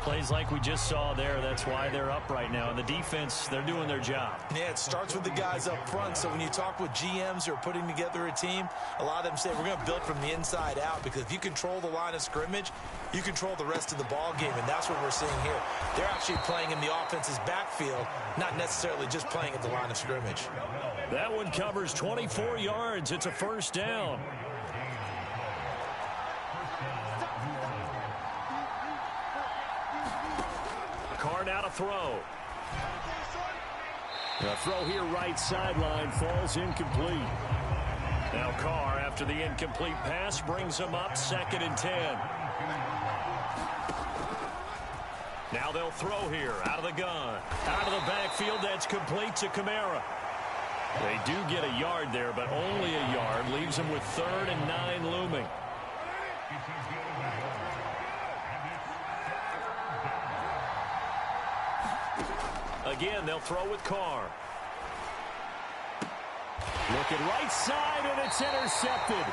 Plays like we just saw there, that's why they're up right now. And the defense, they're doing their job. Yeah, it starts with the guys up front. So when you talk with GMs who are putting together a team, a lot of them say we're going to build from the inside out, because if you control the line of scrimmage, you control the rest of the ball game, and that's what we're seeing here. They're actually playing in the offense's backfield, not necessarily just playing at the line of scrimmage. That one covers 24 yards. It's a first down. Carr now to throw. The throw here right sideline falls incomplete. Now Carr, after the incomplete pass, brings him up 2nd and 10. Now they'll throw here out of the gun. Out of the backfield, that's complete to Kamara. They do get a yard there, but only a yard. Leaves them with 3rd and 9 looming. Again, they'll throw with Carr. Looking right side, and it's intercepted.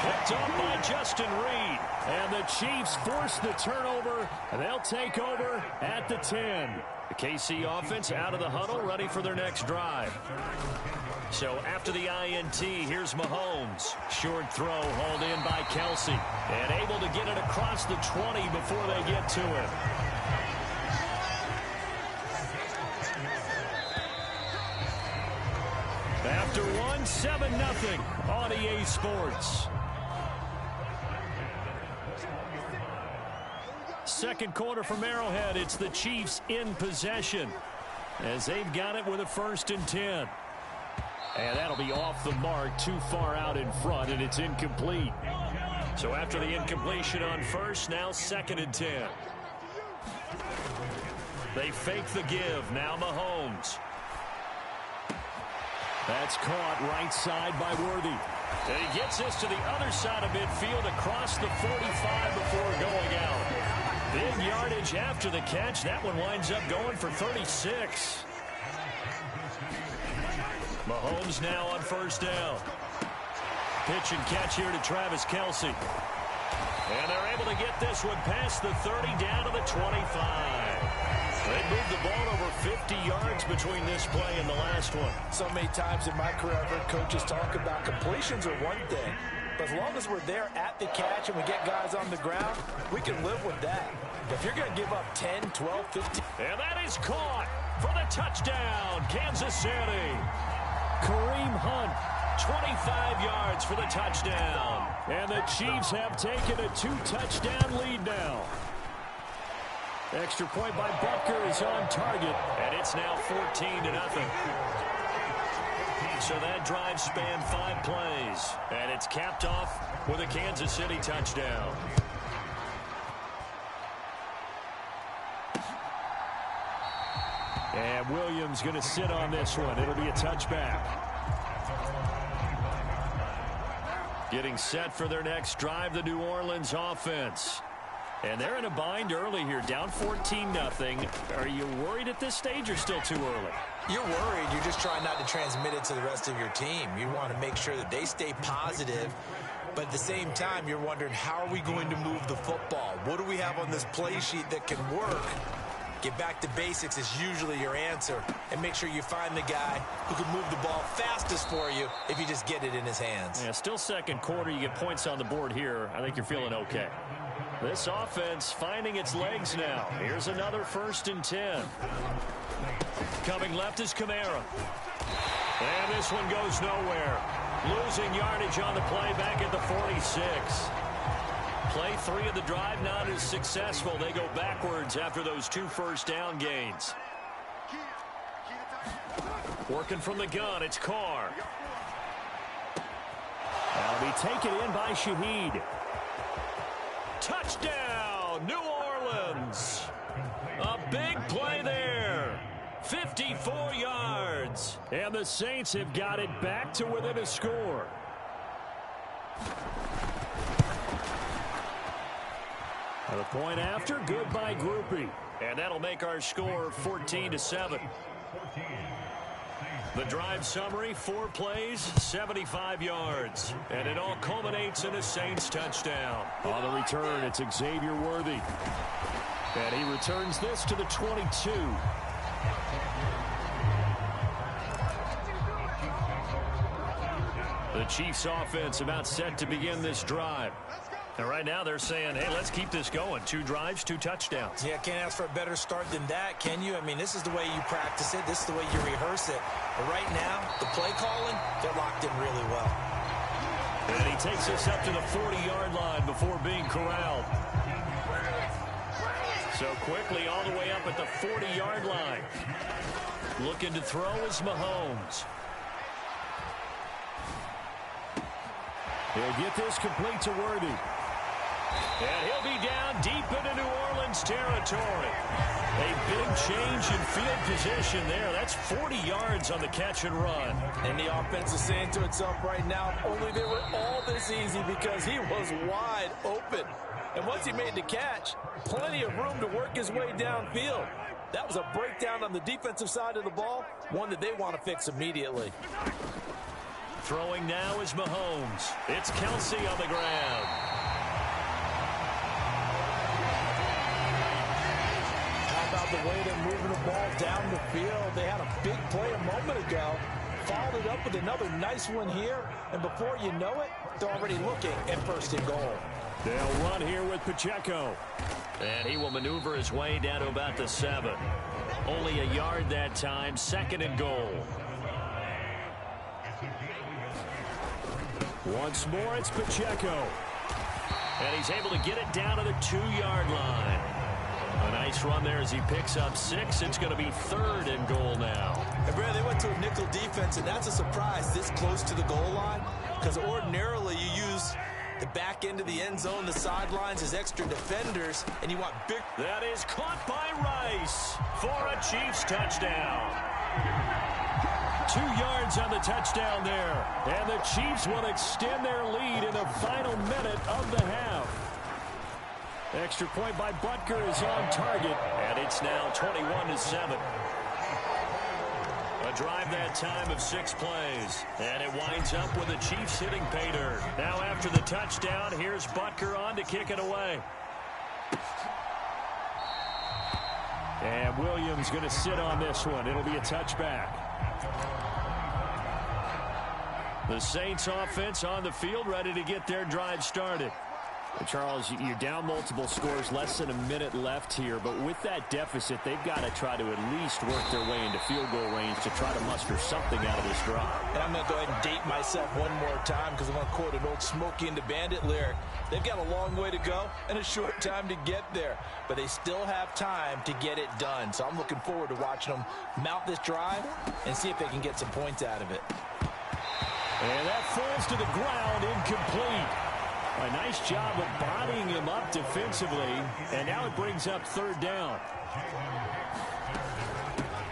Picked up by Justin Reed. And the Chiefs force the turnover, and they'll take over at the 10. The KC offense out of the huddle, ready for their next drive. So after the INT, here's Mahomes. Short throw hauled in by Kelsey. And able to get it across the 20 before they get to him. After 7-0 on EA Sports. Second quarter from Arrowhead. It's the Chiefs in possession as they've got it with a 1st and 10. And that'll be off the mark, too far out in front, and it's incomplete. So after the incompletion on first, now 2nd and 10. They fake the give. Now Mahomes. That's caught right side by Worthy. And he gets this to the other side of midfield across the 45 before going out. Big yardage after the catch. That one winds up going for 36. Mahomes now on 1st down. Pitch and catch here to Travis Kelsey. And they're able to get this one past the 30 down to the 25. They moved the ball over 50 yards between this play and the last one. So many times in my career, I've heard coaches talk about completions are one thing. But as long as we're there at the catch and we get guys on the ground, we can live with that. But if you're going to give up 10, 12, 15. And that is caught for the touchdown, Kansas City. Kareem Hunt, 25 yards for the touchdown. And the Chiefs have taken a 2-touchdown lead now. Extra point by Butker is on target. And it's now 14-0. So that drive spanned 5 plays. And it's capped off with a Kansas City touchdown. And Williams going to sit on this one. It'll be a touchback. Getting set for their next drive, the New Orleans offense. And they're in a bind early here, down 14-0. Are you worried at this stage or still too early? You're worried. You're just trying not to transmit it to the rest of your team. You want to make sure that they stay positive. But at the same time, you're wondering, how are we going to move the football? What do we have on this play sheet that can work? Get back to basics is usually your answer. And make sure you find the guy who can move the ball fastest for you if you just get it in his hands. Yeah, still second quarter. You get points on the board here. I think you're feeling okay. This offense finding its legs now. Here's another 1st and 10. Coming left is Kamara. And this one goes nowhere. Losing yardage on the play back at the 46. Play 3 of the drive not as successful. They go backwards after those 2 first down gains. Working from the gun, it's Carr. That'll be taken in by Shaheed. Touchdown, New Orleans. A big play there. 54 yards. And the Saints have got it back to within a score. The point after, good by Groupie. And that'll make our score 14-7. The drive summary, 4 plays, 75 yards. And it all culminates in a Saints touchdown. On the return, it's Xavier Worthy. And he returns this to the 22. The Chiefs offense about set to begin this drive. And right now they're saying, hey, let's keep this going. 2 drives, 2 touchdowns. Yeah, can't ask for a better start than that, can you? I mean, this is the way you practice it. This is the way you rehearse it. But right now, the play calling, they're locked in really well. And he takes us up to the 40-yard line before being corralled. So quickly all the way up at the 40-yard line. Looking to throw is Mahomes. He'll get this complete to Worthy. And he'll be down deep into New Orleans territory. A big change in field position there. That's 40 yards on the catch and run. And the offense is saying to itself right now, only they were all this easy because he was wide open. And once he made the catch, plenty of room to work his way downfield. That was a breakdown on the defensive side of the ball, one that they want to fix immediately. Throwing now is Mahomes. It's Kelsey on the ground. How about the way they're moving the ball down the field? They had a big play a moment ago. Followed it up with another nice one here. And before you know it, they're already looking at 1st and goal. They'll run here with Pacheco. And he will maneuver his way down to about the 7. Only a yard that time. 2nd and goal. Once more, it's Pacheco. And he's able to get it down to the 2-yard line. A nice run there as he picks up 6. It's going to be 3rd and goal now. And Brad, they went to a nickel defense, and that's a surprise this close to the goal line, because ordinarily you use the back end of the end zone, the sidelines as extra defenders, and you want big. That is caught by Rice for a Chiefs touchdown. 2 yards on the touchdown there. And the Chiefs will extend their lead in the final minute of the half. Extra point by Butker is on target. And it's now 21-7. A drive that time of 6 plays. And it winds up with the Chiefs hitting pay dirt. Now after the touchdown, here's Butker on to kick it away. And Williams going to sit on this one. It'll be a touchback. The Saints offense on the field ready to get their drive started. Charles, you're down multiple scores, less than a minute left here, but with that deficit, they've got to try to at least work their way into field goal range to try to muster something out of this drive. And I'm going to go ahead and date myself one more time because I'm going to quote an old Smokey and the Bandit lyric. They've got a long way to go and a short time to get there, but they still have time to get it done. So I'm looking forward to watching them mount this drive and see if they can get some points out of it. And that falls to the ground, incomplete. A nice job of bodying him up defensively, and now it brings up 3rd down.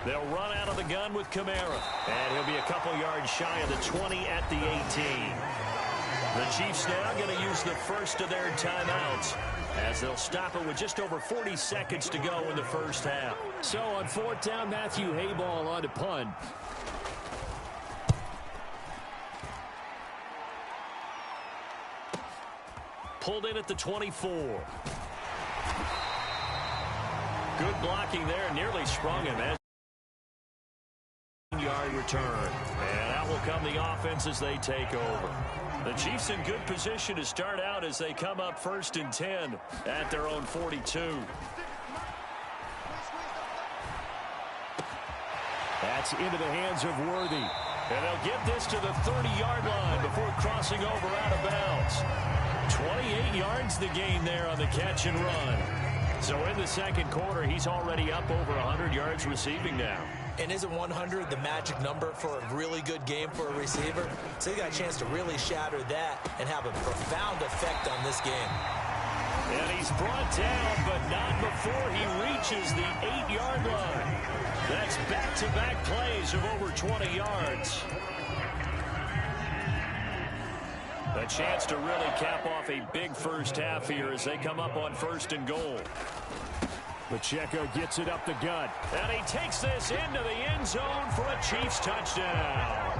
They'll run out of the gun with Kamara, and he'll be a couple yards shy of the 20 at the 18. The Chiefs now going to use the first of their timeouts as they'll stop it with just over 40 seconds to go in the first half. So on 4th down, Matthew Hayball on to punt. Pulled in at the 24. Good blocking there, nearly sprung him. 1-yard return. And out will come the offense as they take over. The Chiefs in good position to start out as they come up 1st and 10 at their own 42. That's into the hands of Worthy. And they'll get this to the 30-yard line before crossing over out of bounds. 28 yards the gain there on the catch and run. So in the 2nd quarter, he's already up over 100 yards receiving now. And isn't 100 the magic number for a really good game for a receiver? So they got a chance to really shatter that and have a profound effect on this game. And he's brought down, but not before he reaches the 8-yard line. That's back-to-back plays of over 20 yards. A chance to really cap off a big first half here as they come up on 1st and goal. Pacheco gets it up the gut. And he takes this into the end zone for a Chiefs touchdown.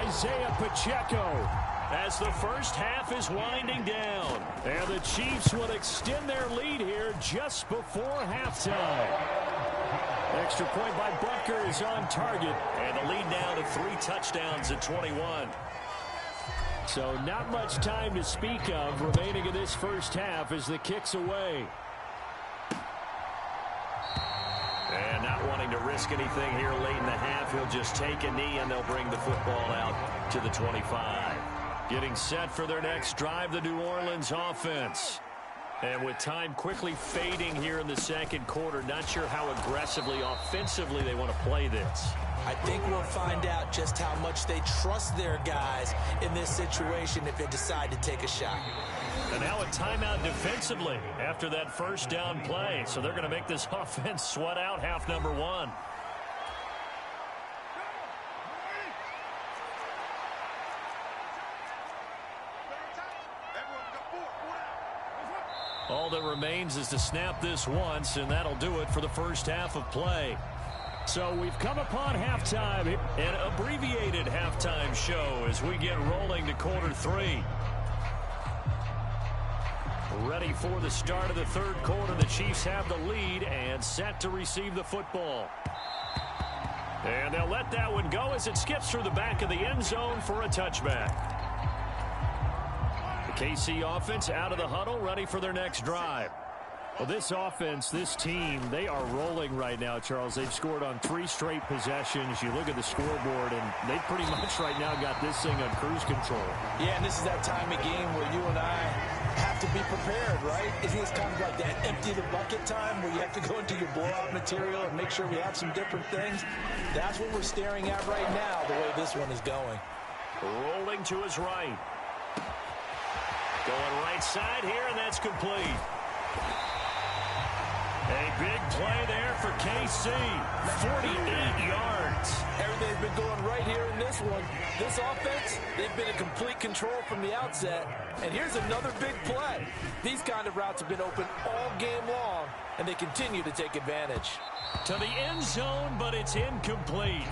Isaiah Pacheco as the first half is winding down. And the Chiefs will extend their lead here just before halftime. Extra point by Butker is on target. And the lead now to 3 touchdowns at 21. So not much time to speak of remaining in this first half as the kick's away. And not wanting to risk anything here late in the half, he'll just take a knee and they'll bring the football out to the 25. Getting set for their next drive, the New Orleans offense. And with time quickly fading here in the second quarter, not sure how aggressively, offensively they want to play this. I think we'll find out just how much they trust their guys in this situation if they decide to take a shot. And now a timeout defensively after that first down play. So they're going to make this offense sweat out half number 1. All that remains is to snap this once, and that'll do it for the first half of play. So we've come upon halftime, an abbreviated halftime show as we get rolling to quarter 3. Ready for the start of the third quarter. The Chiefs have the lead and set to receive the football. And they'll let that one go as it skips through the back of the end zone for a touchback. The KC offense out of the huddle, ready for their next drive. Well, this offense, this team, they are rolling right now, Charles. They've scored on 3 straight possessions. You look at the scoreboard, and they pretty much right now got this thing on cruise control. Yeah, and this is that time of game where you and I have to be prepared, right? Isn't this kind of like that empty the bucket time where you have to go into your blowout material and make sure we have some different things? That's what we're staring at right now, the way this one is going. Rolling to his right. Going right side here, and that's complete. A big play there for KC. 48 yards. Everything's been going right here in this one. This offense, they've been in complete control from the outset. And here's another big play. These kind of routes have been open all game long, and they continue to take advantage. To the end zone, but it's incomplete.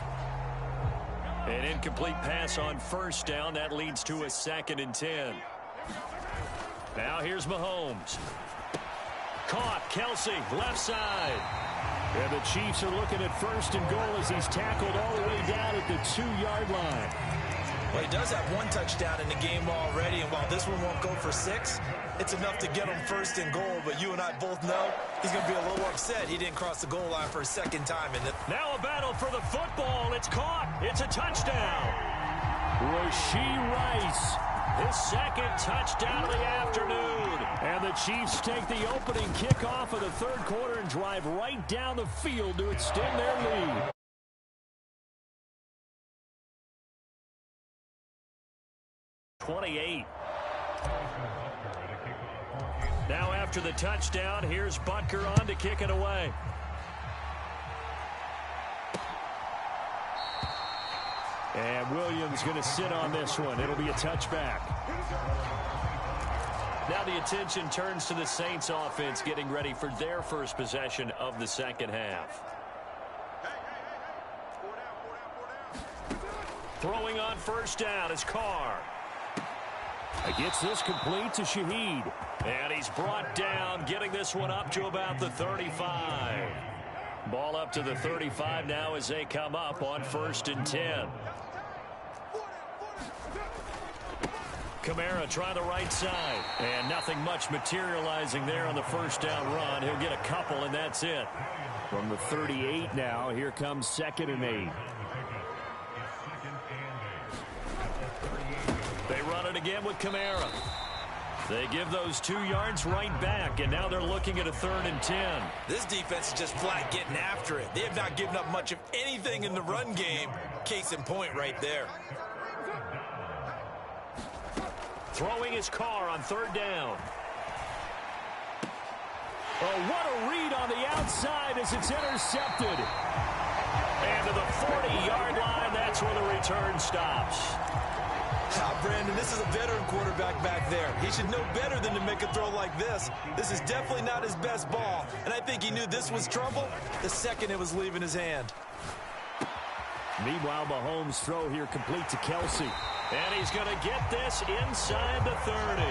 An incomplete pass on first down. That leads to a 2nd and 10. Now here's Mahomes. Caught, Kelsey, left side. And the Chiefs are looking at 1st and goal as he's tackled all the way down at the 2-yard line. Well, he does have 1 touchdown in the game already, and while this one won't go for 6, it's enough to get him 1st and goal. But you and I both know he's going to be a little upset he didn't cross the goal line for a 2nd time. Now a battle for the football. It's caught. It's a touchdown. Rashee Rice, his 2nd touchdown of the afternoon. And the Chiefs take the opening kickoff of the third quarter and drive right down the field to extend their lead. Now after the touchdown, here's Butker on to kick it away. And Williams going to sit on this one. It'll be a touchback. Now the attention turns to the Saints offense getting ready for their first possession of the second half. Throwing on first down is Carr. He gets this complete to Shaheed. And he's brought down, getting this one up to about the 35. Ball up to the 35 now as they come up on 1st and 10. Kamara trying the right side. And nothing much materializing there on the first down run. He'll get a couple, and that's it. From the 38 now, here comes 2nd and 8. They run it again with Kamara. They give those 2 yards right back, and now they're looking at a 3rd and 10. This defense is just flat getting after it. They have not given up much of anything in the run game. Case in point right there. Throwing his Carr on 3rd down. Oh, what a read on the outside as it's intercepted. And to the 40-yard line, that's where the return stops. Brandon, this is a veteran quarterback back there. He should know better than to make a throw like this. This is definitely not his best ball, and I think he knew this was trouble the second it was leaving his hand. Meanwhile, Mahomes' throw here complete to Kelsey. And he's going to get this inside the 30.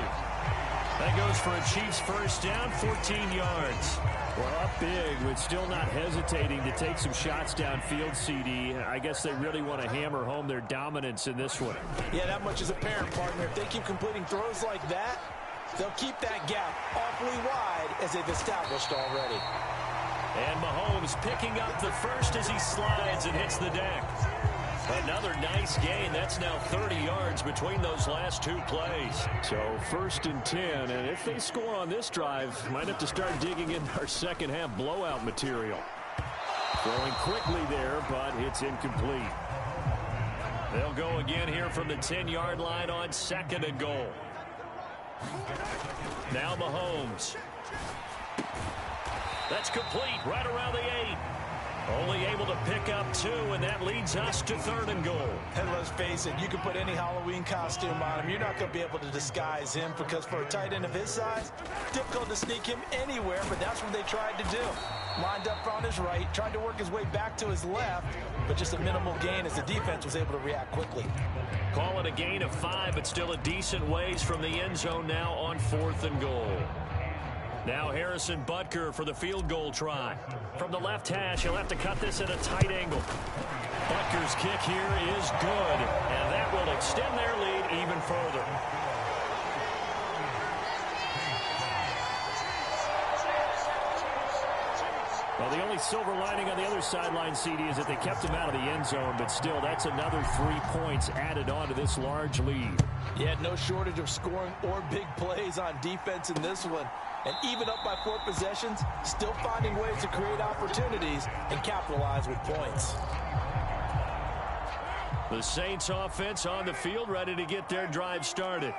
That goes for a Chiefs first down, 14 yards. Well, up big, but still not hesitating to take some shots downfield, CD. I guess they really want to hammer home their dominance in this one. Yeah, that much is apparent, partner. If they keep completing throws like that, they'll keep that gap awfully wide as they've established already. And Mahomes picking up the first as he slides and hits the deck. Another nice gain. That's now 30 yards between those last two plays. So 1st and 10, and if they score on this drive, might have to start digging in our second half blowout material. Throwing quickly there, but it's incomplete. They'll go again here from the 10-yard line on 2nd and goal. Now Mahomes. That's complete right around the 8. Only able to pick up 2, and that leads us to 3rd and goal. And let's face it, you can put any Halloween costume on him. You're not going to be able to disguise him because for a tight end of his size, difficult to sneak him anywhere, but that's what they tried to do. Lined up on his right, tried to work his way back to his left, but just a minimal gain as the defense was able to react quickly. Call it a gain of 5, but still a decent ways from the end zone now on 4th and goal. Now Harrison Butker for the field goal try. From the left hash, he'll have to cut this at a tight angle. Butker's kick here is good, and that will extend their lead even further. Well, the only silver lining on the other sideline, CD, is that they kept him out of the end zone, but still, that's another 3 points added on to this large lead. Yeah, no shortage of scoring or big plays on defense in this one. And even up by 4 possessions, still finding ways to create opportunities and capitalize with points. The Saints offense on the field, ready to get their drive started.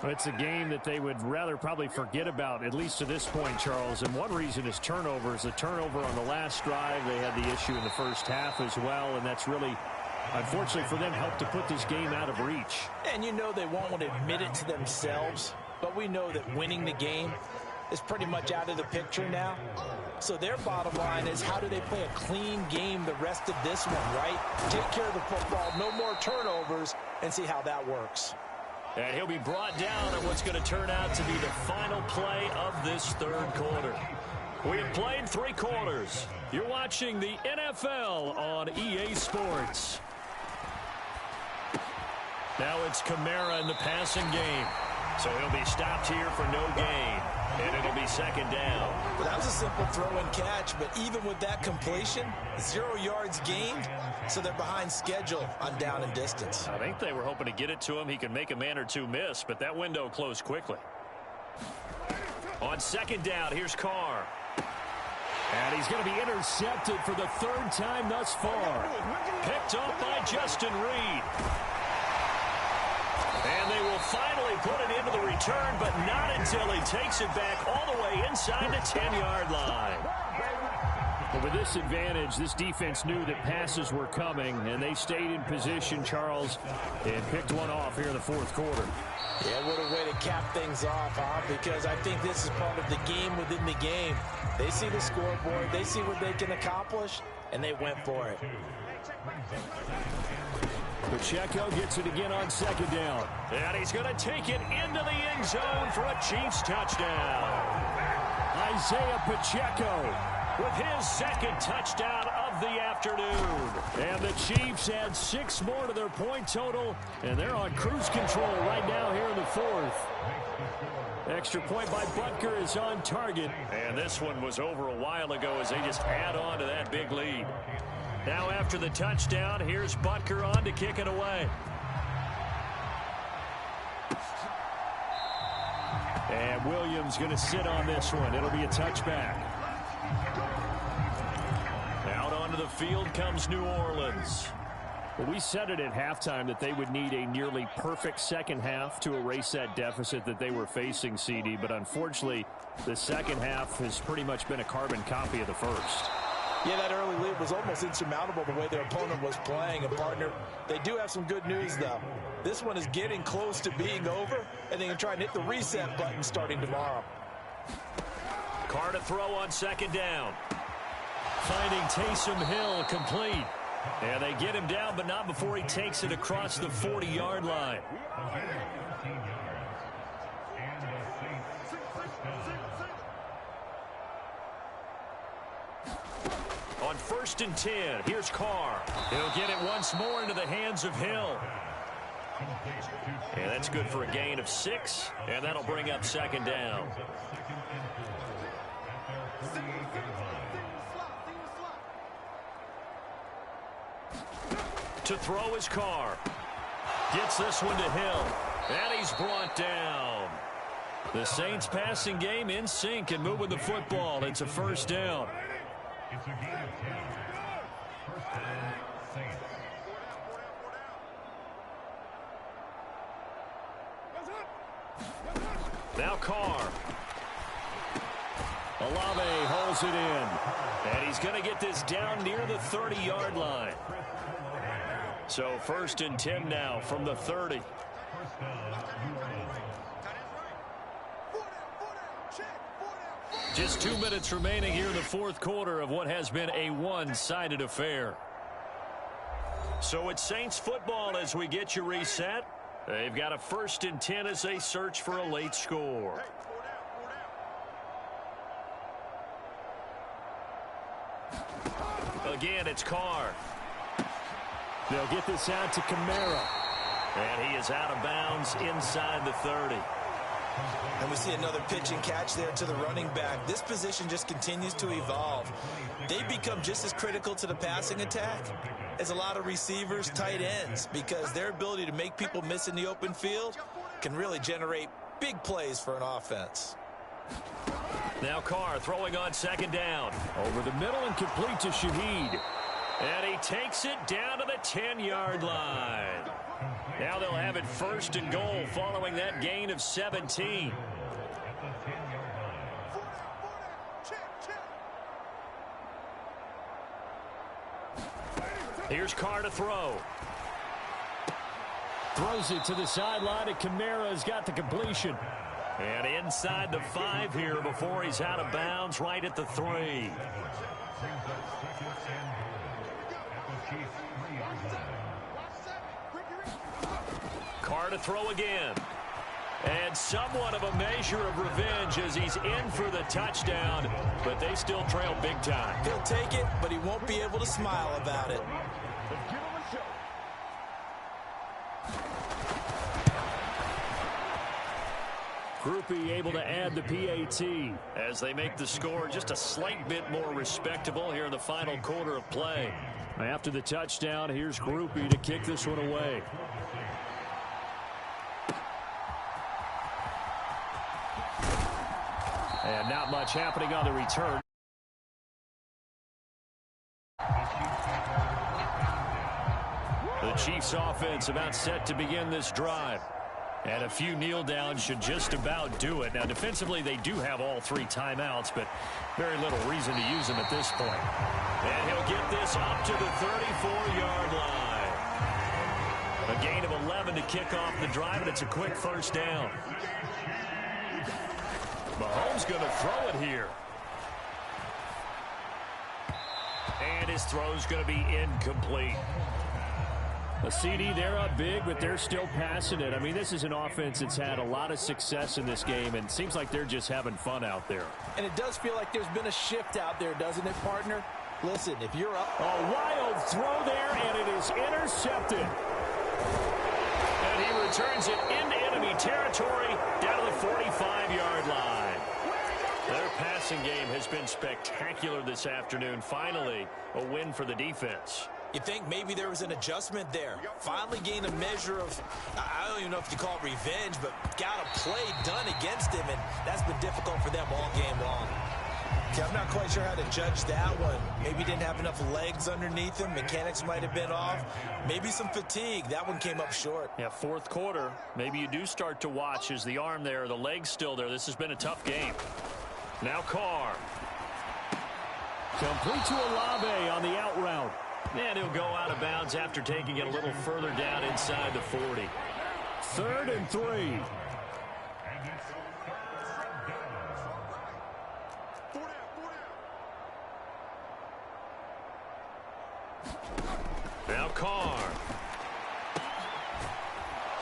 It's a game that they would rather probably forget about, at least to this point, Charles. And one reason is turnovers. The turnover on the last drive, they had the issue in the first half as well, and that's really, unfortunately for them, helped to put this game out of reach. And you know they won't want to admit it to themselves, but we know that winning the game is pretty much out of the picture now. So their bottom line is, how do they play a clean game the rest of this one, right? Take care of the football, no more turnovers, and see how that works. And he'll be brought down on what's going to turn out to be the final play of this 3rd quarter. We have played 3 quarters. You're watching the NFL on EA Sports. Now it's Kamara in the passing game. So he'll be stopped here for no gain. And it'll be 2nd down. Well, that was a simple throw and catch, but even with that completion, 0 yards gained, so they're behind schedule on down and distance. I think they were hoping to get it to him. He could make a man or two miss, but that window closed quickly. On 2nd down, here's Carr. And he's going to be intercepted for the 3rd time thus far. Picked up by Justin Reed. And they will finally put it into the return, but not until he takes it back all the way inside the 10-yard line. But with this advantage, this defense knew that passes were coming, and they stayed in position, Charles, and picked one off here in the 4th quarter. Yeah, what a way to cap things off, huh? Because I think this is part of the game within the game. They see the scoreboard, they see what they can accomplish, and they went for it. Pacheco gets it again on 2nd down. And he's going to take it into the end zone for a Chiefs touchdown. Isaiah Pacheco with his 2nd touchdown of the afternoon. And the Chiefs add 6 more to their point total, and they're on cruise control right now here in the 4th. Extra point by Butker is on target. And this one was over a while ago as they just add on to that big lead. Now after the touchdown, here's Butker on to kick it away. And Williams going to sit on this one. It'll be a touchback. Out onto the field comes New Orleans. Well, we said it at halftime that they would need a nearly perfect second half to erase that deficit that they were facing, CD. But unfortunately, the second half has pretty much been a carbon copy of the first. Yeah, that early lead was almost insurmountable the way their opponent was playing. And, partner, they do have some good news, though. This one is getting close to being over, and they can try and hit the reset button starting tomorrow. Carr to throw on 2nd down. Finding Taysom Hill complete. And they get him down, but not before he takes it across the 40-yard line. On 1st and 10, here's Carr. He'll get it once more into the hands of Hill. And that's good for a gain of 6, and that'll bring up 2nd down. To throw his Carr. Gets this one to Hill. And he's brought down. The Saints passing game in sync and moving the football. It's a 1st down. It's a gain of 10. First down, Saints. Now Carr. Olave holds it in. And he's going to get this down near the 30-yard line. So 1st and 10 now from the 30. Just 2 minutes remaining here in the 4th quarter of what has been a one-sided affair. So it's Saints football as we get you reset. They've got a 1st and 10 as they search for a late score. Again, it's Carr. They'll get this out to Kamara. And he is out of bounds inside the 30. And we see another pitch and catch there to the running back. This position just continues to evolve. They become just as critical to the passing attack as a lot of receivers, tight ends, because their ability to make people miss in the open field can really generate big plays for an offense. Now Carr throwing on 2nd down. Over the middle and complete to Shaheed. And he takes it down to the 10-yard line. Now they'll have it 1st and goal following that gain of 17. Here's Carr to throw. Throws it to the sideline, and Kamara's got the completion. And inside the 5 here before he's out of bounds right at the 3. Carr to throw again. And somewhat of a measure of revenge as he's in for the touchdown, but they still trail big time. He'll take it, but he won't be able to smile about it. Groupie able to add the PAT. As they make the score just a slight bit more respectable here in the final quarter of play. After the touchdown, here's Groupie to kick this one away. And not much happening on the return. The Chiefs offense about set to begin this drive. And a few kneel downs should just about do it. Now defensively they do have all 3 timeouts, but very little reason to use them at this point. And he'll get this up to the 34-yard line. A gain of 11 to kick off the drive, and it's a quick 1st down. Mahomes going to throw it here. And his throw's going to be incomplete. A CD, they're up big, but they're still passing it. I mean, this is an offense that's had a lot of success in this game, and it seems like they're just having fun out there. And it does feel like there's been a shift out there, doesn't it, partner? Listen, if you're up... A wild throw there, and it is intercepted. And he returns it into enemy territory down to the 45-yard line. Their passing game has been spectacular this afternoon. Finally, a win for the defense. You think maybe there was an adjustment there. Finally gained a measure of, I don't even know if you call it revenge, but got a play done against him, and that's been difficult for them all game long. Okay, I'm not quite sure how to judge that one. Maybe didn't have enough legs underneath him. Mechanics might have been off. Maybe some fatigue. That one came up short. Yeah, 4th quarter. Maybe you do start to watch as the arm there, the leg's still there. This has been a tough game. Now Carr. Complete to Olave on the out route. And he'll go out of bounds after taking it a little further down inside the 40. 3rd and 3. Now Carr.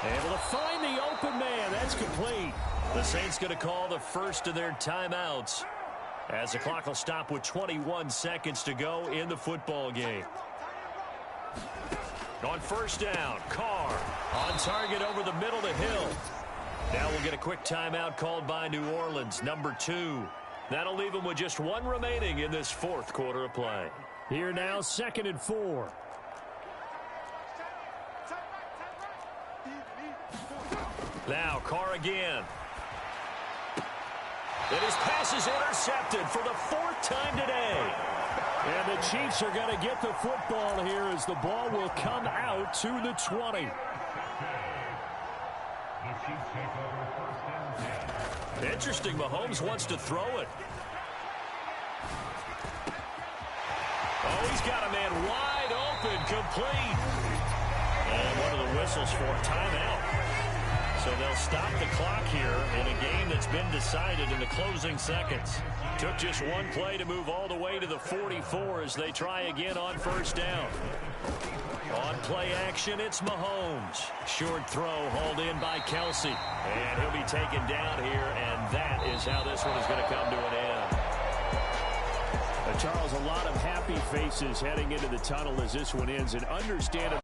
Able to find the open man. That's complete. The Saints going to call the first of their timeouts as the clock will stop with 21 seconds to go in the football game. On first down, Carr on target over the middle to Hill. Now we'll get a quick timeout called by New Orleans, number 2. That'll leave them with just one remaining in this fourth quarter of play. Here now, 2nd and 4. Now Carr again. And his pass is intercepted for the 4th time today. And the Chiefs are going to get the football here as the ball will come out to the 20. Interesting, Mahomes wants to throw it. Oh, he's got a man wide open, complete. And one of the whistles for a timeout. So they'll stop the clock here in a game that's been decided in the closing seconds. Took just one play to move all the way to the 44 as they try again on first down. On play action, it's Mahomes. Short throw hauled in by Kelsey. And he'll be taken down here, and that is how this one is going to come to an end. Charles, a lot of happy faces heading into the tunnel as this one ends. And understandable.